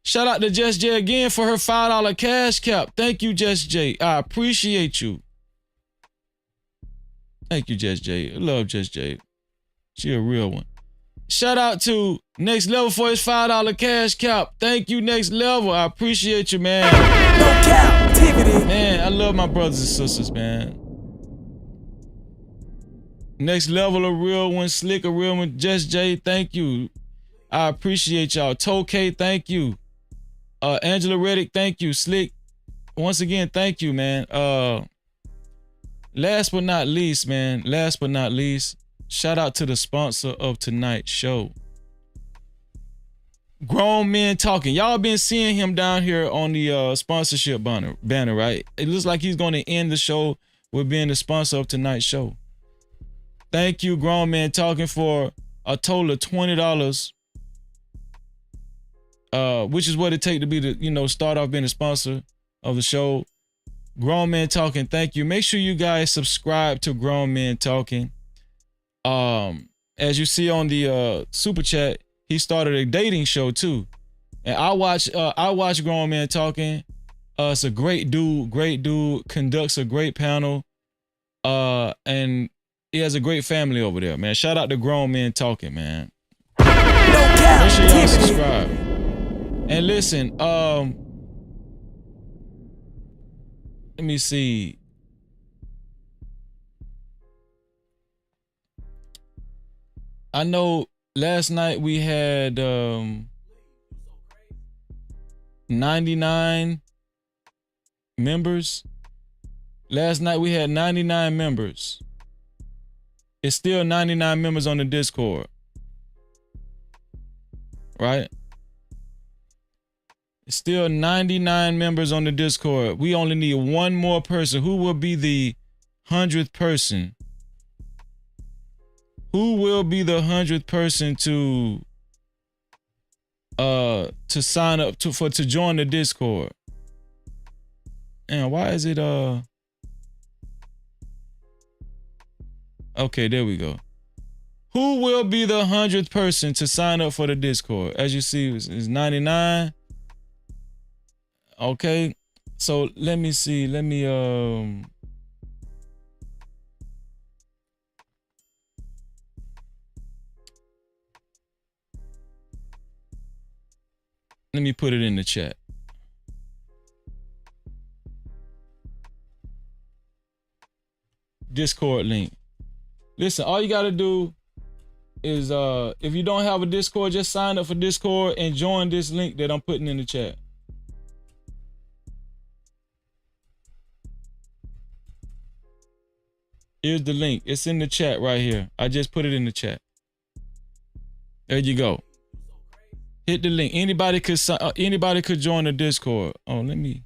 Shout out to Just J again for her $5 cash cap. Thank you, Just J. I appreciate you. Thank you, Just J. I love Just J. She a real one. Shout out to Next Level for his $5 cash cap. Thank you, Next Level. I appreciate you, man. No Cap-tivity. Man, I love my brothers and sisters, man. Next Level a real one. Slick a real one. Just J, thank you. I appreciate y'all. Toke, thank you. Angela Reddick, thank you. Slick, once again, thank you, man. Last but not least, shout out to the sponsor of tonight's show. Grown Men Talking. Y'all been seeing him down here on the sponsorship banner, right? It looks like he's going to end the show with being the sponsor of tonight's show. Thank you, Grown Men Talking, for a total of $20. Which is what it take to be the, start off being a sponsor of the show. Grown Men Talking, thank you. Make sure you guys subscribe to Grown Men Talking. As you see on the super chat, he started a dating show too. And I watch Grown Men Talking. It's a great dude, conducts a great panel. And he has a great family over there, man. Shout out to Grown Men Talking, man. Make sure y'all subscribe. And listen, let me see. I know last night we had 99 members. Last night we had 99 members. It's still 99 members on the Discord. Right? Still 99 members on the Discord. We only need one more person. Who will be the 100th person? Who will be the 100th person to sign up to join the Discord? And why is it okay, there we go. Who will be the 100th person to sign up for the Discord? As you see, it's 99. Okay, so let me see. Let me put it in the chat. Discord link. Listen, all you gotta do is if you don't have a Discord, just sign up for Discord and join this link that I'm putting in the chat. Here's the link. It's in the chat right here. I just put it in the chat. There you go. Hit the link. Anybody could join the Discord. Oh, let me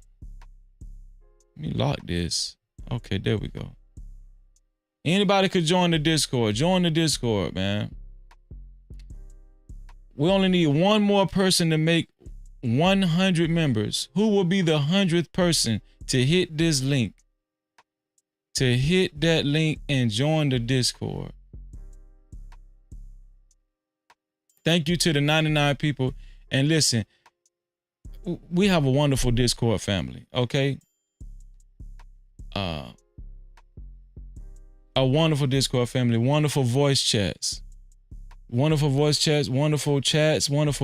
lock this. Okay, there we go. Anybody could join the Discord. Join the Discord, man. We only need one more person to make 100 members. Who will be the 100th person to hit this link? To hit that link and join the Discord. Thank you to the 99 people. And listen, we have a wonderful Discord family, okay? A wonderful Discord family, wonderful voice chats. Wonderful voice chats, wonderful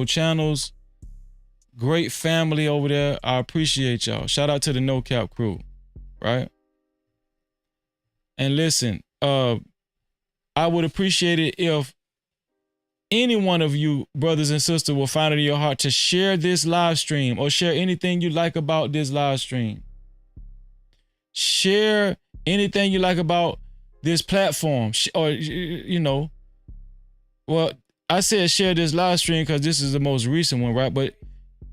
channels. Great family over there. I appreciate y'all. Shout out to the No Cap crew, right? And listen, I would appreciate it if any one of you brothers and sisters will find it in your heart to share this live stream or share anything you like about this live stream. Share anything you like about this platform, or, you know, well, I said share this live stream because this is the most recent one, right? But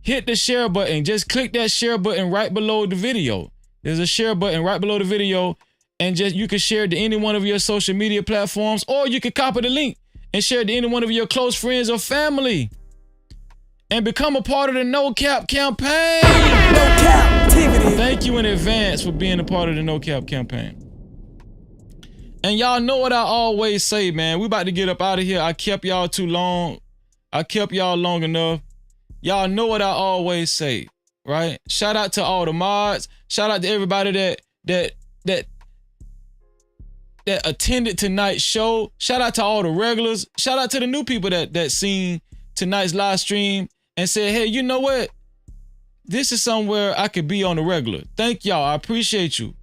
hit the share button. Just click that share button right below the video. There's a share button right below the video, and just you can share it to any one of your social media platforms, or you can copy the link and share it to any one of your close friends or family, and become a part of the No Cap campaign. No Cap-tivity. Thank you in advance for being a part of the No Cap campaign. And y'all know what I always say, man. We about to get up out of here. I kept y'all too long. I kept y'all long enough. Y'all know what I always say, right? Shout out to all the mods. Shout out to everybody that attended tonight's show. Shout out to all the regulars. Shout out to the new people that seen tonight's live stream and said, hey, you know what? This is somewhere I could be on the regular. Thank y'all. I appreciate you.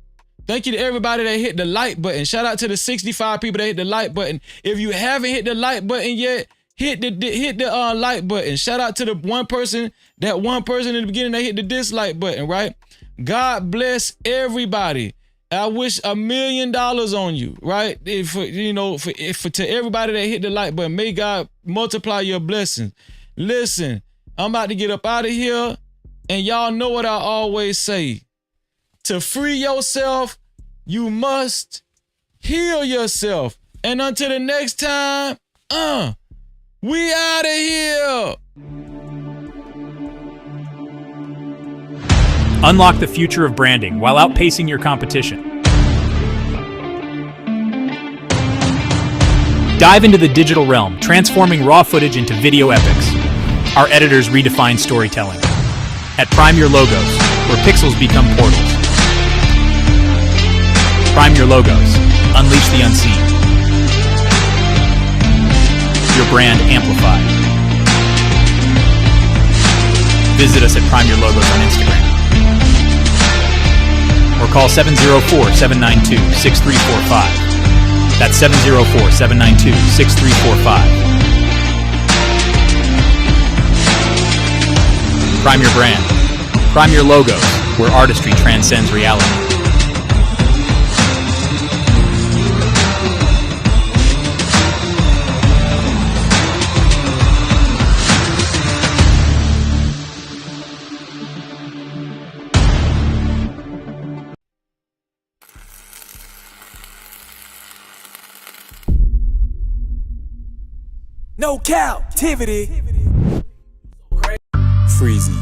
Thank you to everybody that hit the like button. Shout out to the 65 people that hit the like button. If you haven't hit the like button yet, hit the like button. Shout out to the one person in the beginning that hit the dislike button, right? God bless everybody. I wish $1 million on you, right? To everybody that hit the like button, may God multiply your blessings. Listen, I'm about to get up out of here, and y'all know what I always say. To free yourself, you must heal yourself. And until the next time, we out of here. Unlock the future of branding while outpacing your competition. Dive into the digital realm, transforming raw footage into video epics. Our editors redefine storytelling. At Prime Your Logos, where pixels become portals. Prime Your Logos. Unleash the unseen. Your brand amplified. Visit us at Prime Your Logos on Instagram. Or call 704-792-6345. That's 704-792-6345. Prime your brand. Prime Your Logos, where artistry transcends reality. No Cap-tivity. Freezy.